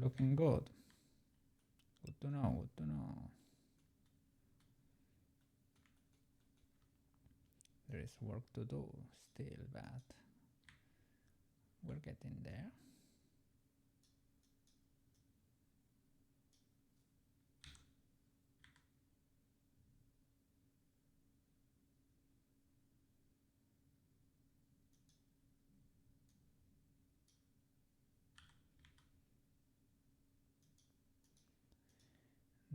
Looking good. Good to know, good to know. There is work to do still, but we're getting there.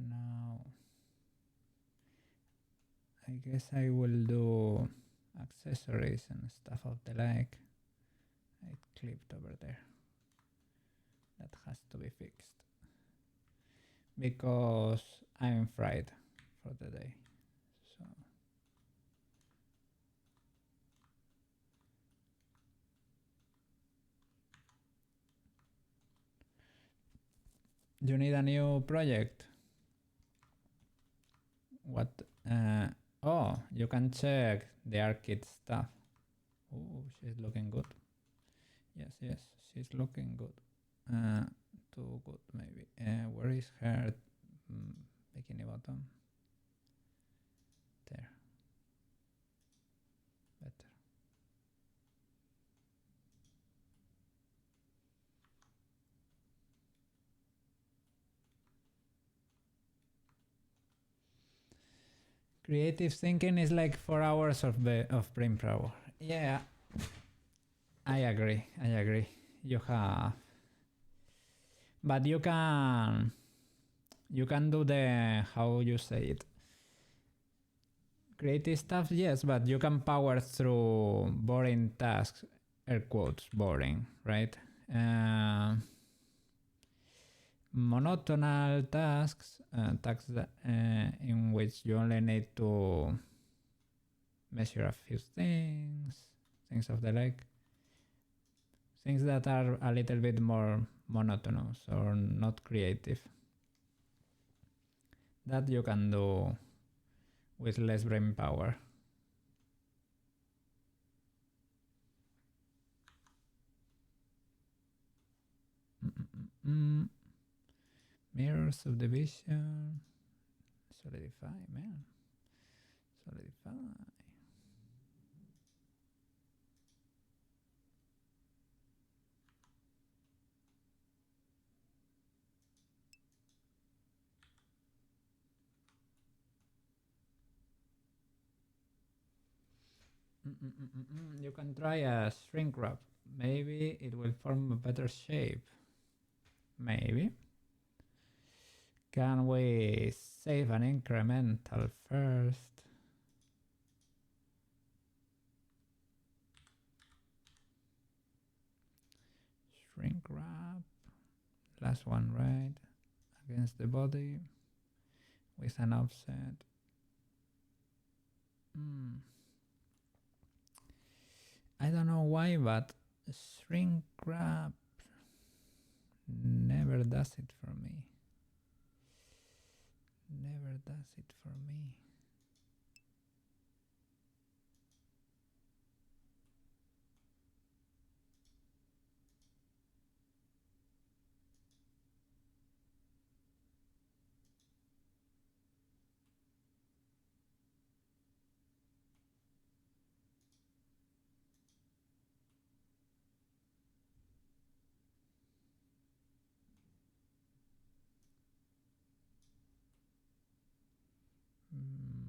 Now, I guess I will do accessories and stuff of the like. It clipped over there. That has to be fixed. Because I'm fried for the day. So you need a new project. What? Oh, you can check the ARKit stuff. Oh, she's looking good. Yes, she's looking good. Too good, maybe. Where is her bikini bottom? There. Better. Creative thinking is like 4 hours of brain power. Yeah, I agree. You have, but you can do the, how you say it, creative stuff, yes, but you can power through boring tasks, air quotes, boring, right? Monotonal tasks, tasks that, in which you only need to measure a few things of the like, things that are a little bit more monotonous or not creative, that you can do with less brain power. Mirror subdivision, solidify, man, solidify. You can try a shrink wrap. Maybe it will form a better shape. Maybe. Can we save an incremental first? Shrink wrap. Last one, right? Against the body with an offset. I don't know why, but shrink wrap never does it for me. Never does it for me.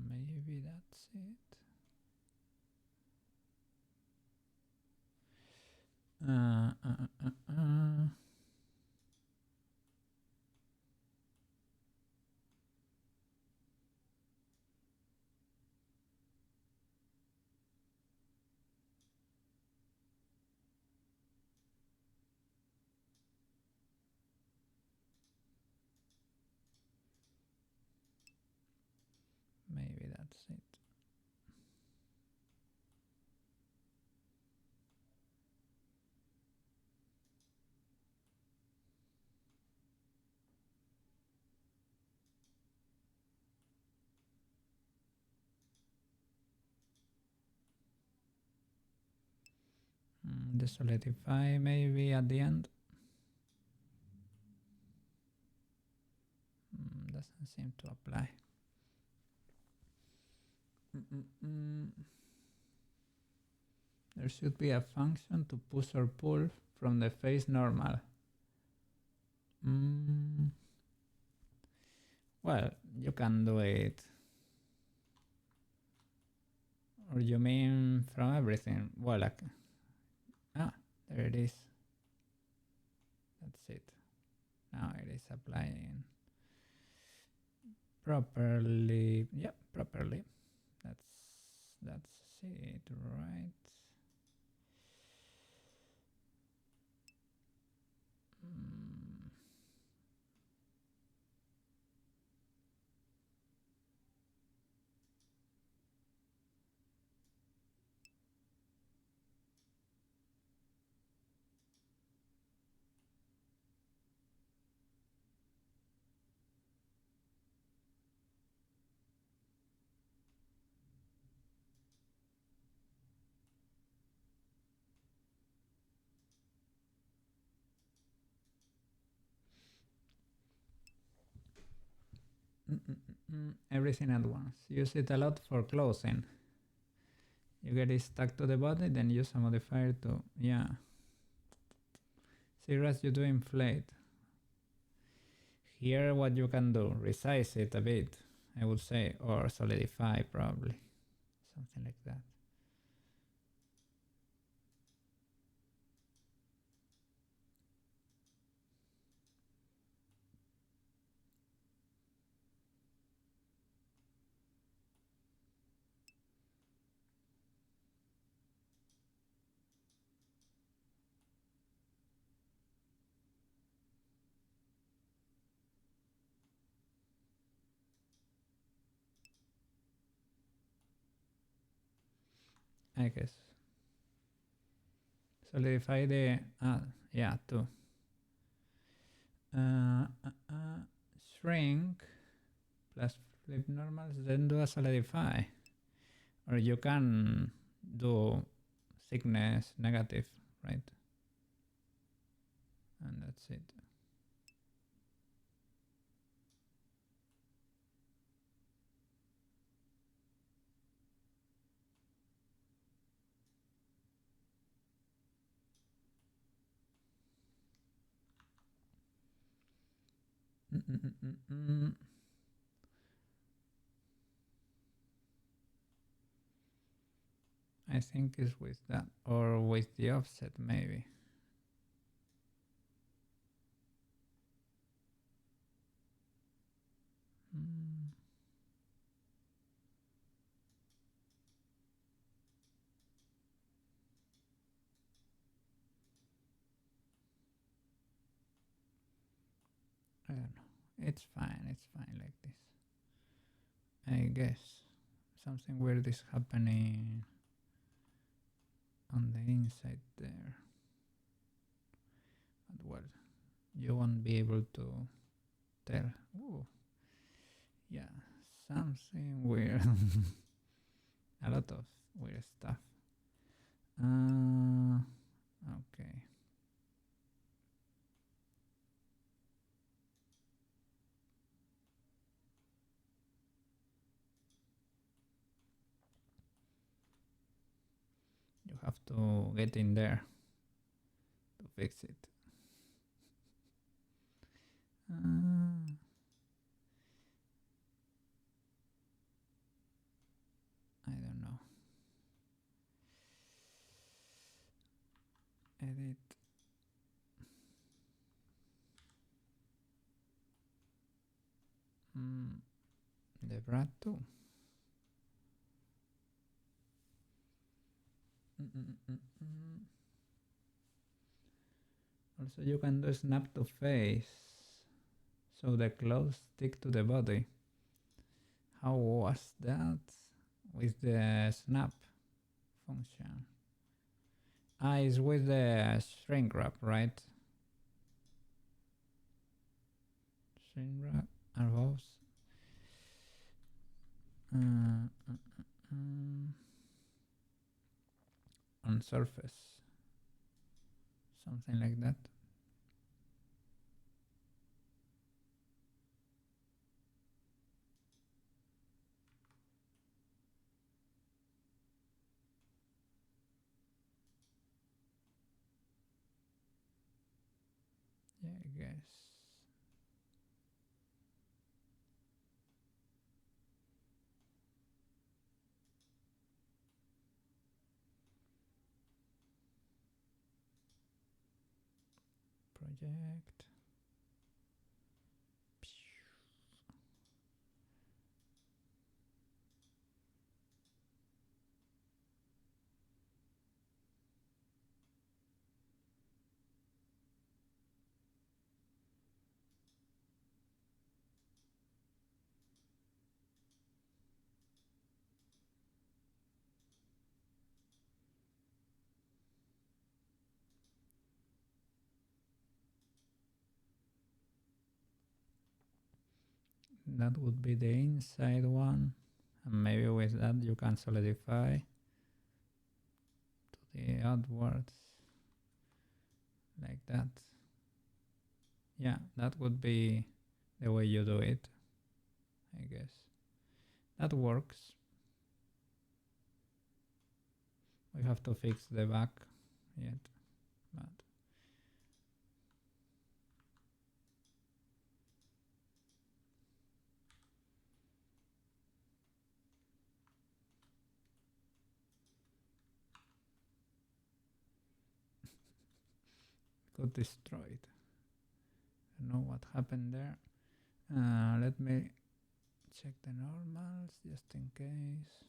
Maybe that's it. Maybe that's it. The solidify maybe at the end. Doesn't seem to apply. There should be a function to push or pull from the face normal. Well, you can do it. Or you mean from everything? Well, like, there it is. That's it. Now it is applying properly. Yep, properly. That's it, right? Everything at once. Use it a lot for closing. You get it stuck to the body, then use a modifier to, yeah. Serious, you do inflate. Here what you can do, resize it a bit, I would say, or solidify probably. Something like that. I guess. Solidify the, yeah, two. Shrink plus flip normals, then do a solidify. Or you can do thickness negative, right? And that's it. I think it's with that, or with the offset maybe. I don't know. It's fine like this. I guess something weird is happening on the inside there. But well, you won't be able to tell. Ooh. Yeah, something weird. A lot of weird stuff. Okay. You have to get in there to fix it. I don't know. Edit. The Brad too. Also, you can do snap to face, so the clothes stick to the body. How was that with the snap function? It's with the shrink wrap, right? Shrink wrap are those. On surface. something like that. Yeah, I guess. Project. That would be the inside one, and maybe with that you can solidify to the outwards like that. Yeah, that would be the way you do it, I guess. That works. We have to fix the back yet, but got destroyed. I don't know what happened there. Let me check the normals just in case.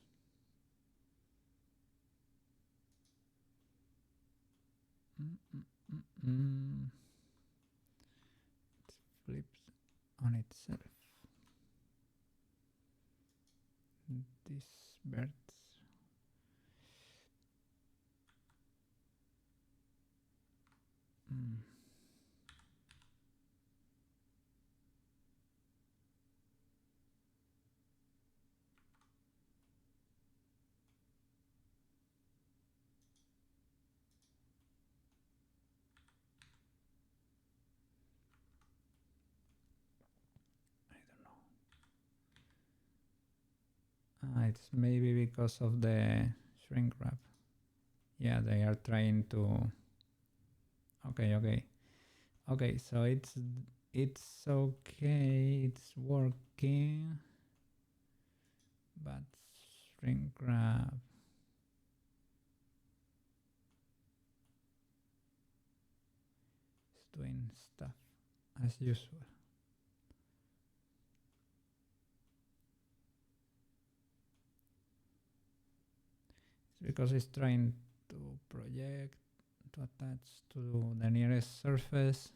It flips on itself. These birds. It's maybe because of the shrink wrap. Yeah, they are trying to. Okay. So it's okay. It's working, but shrink wrap. It's doing stuff as usual. Because it's trying to project, to attach to the nearest surface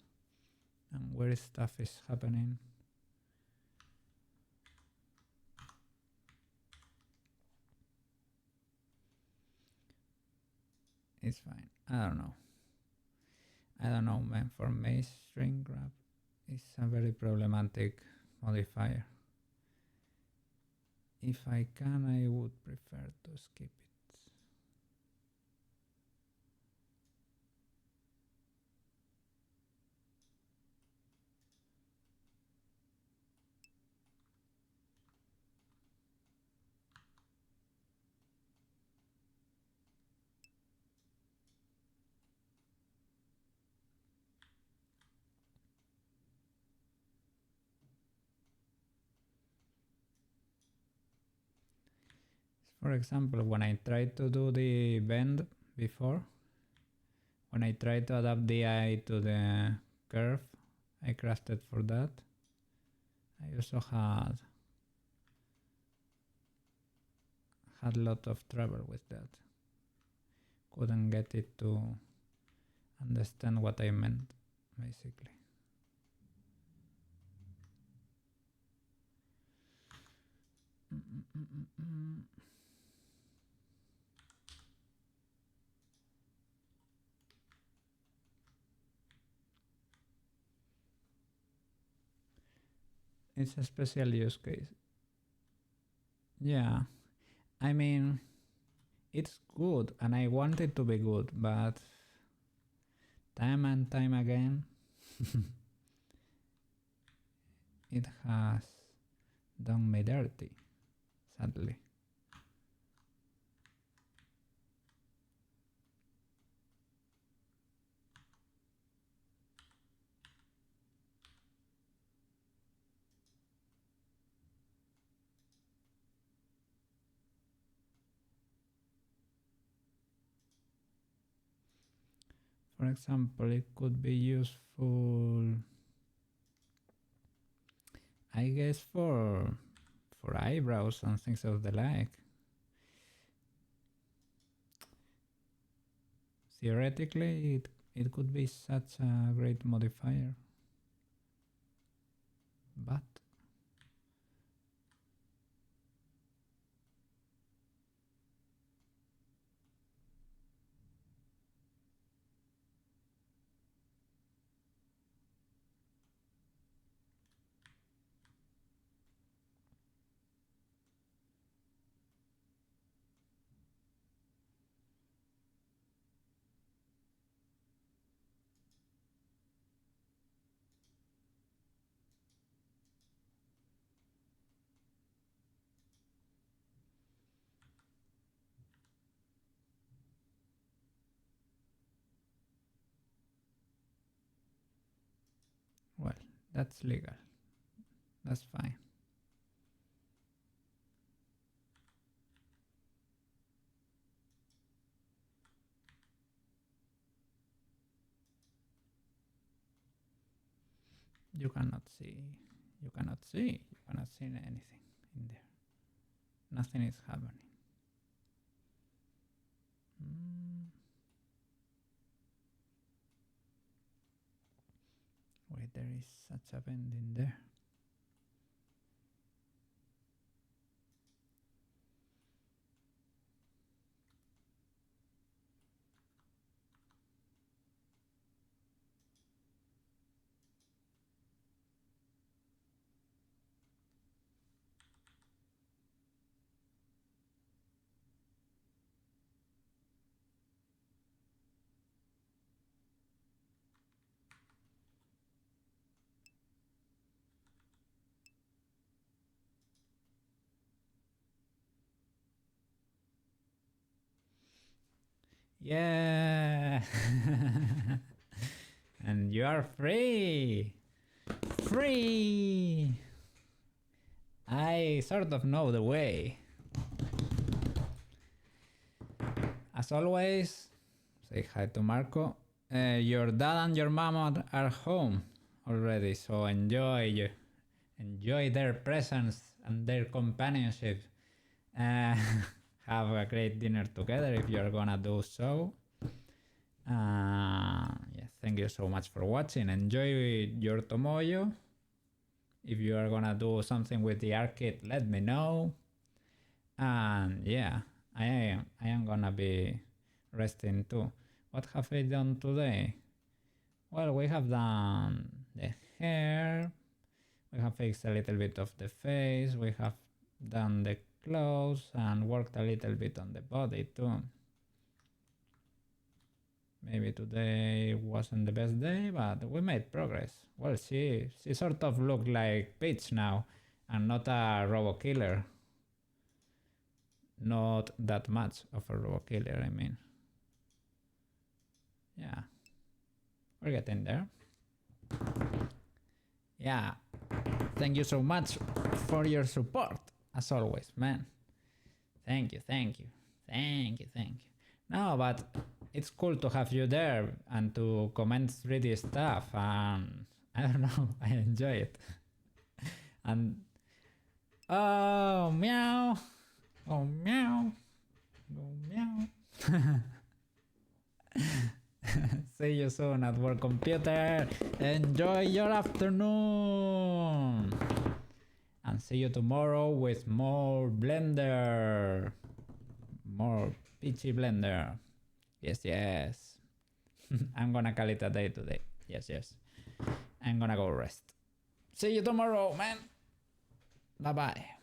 and where stuff is happening. It's fine. I don't know, man. For me, shrink wrap is a very problematic modifier. If I can, I would prefer to skip it. For example, when I tried to do the bend before, when I tried to adapt the eye to the curve I crafted for that, I also had a lot of trouble with that. Couldn't get it to understand what I meant, basically. It's a special use case. Yeah, I mean, it's good and I want it to be good, but time and time again. It has done me dirty, sadly. For example, it could be useful, I guess, for eyebrows and things of the like. Theoretically, it could be such a great modifier, but well, that's legal. That's fine. You cannot see anything in there. Nothing is happening. Wait, there is such a bend in there. Yeah. And you are free. Free. I sort of know the way. As always, say hi to Marco. Your dad and your mom are home already, so enjoy their presence and their companionship. Have a great dinner together if you're gonna do so. Yeah, thank you so much for watching. Enjoy your tomoyo. If you are gonna do something with the arcade, let me know. And yeah, I am gonna be resting too. What have I done today? Well, we have done the hair, we have fixed a little bit of the face, we have done the clothes and worked a little bit on the body too. Maybe today wasn't the best day, but we made progress. Well, she sort of looked like Peach now and not a robo killer. Not that much of a robo killer, I mean. Yeah, we're getting there. Yeah, thank you so much for your support, as always, man. Thank you. No, but it's cool to have you there and to comment 3D stuff, and I don't know, I enjoy it. And oh meow, oh meow, oh meow. See you soon at work, computer. Enjoy your afternoon. And see you tomorrow with more Blender. More Peachy Blender. Yes. I'm gonna call it a day today. Yes. I'm gonna go rest. See you tomorrow, man. Bye-bye.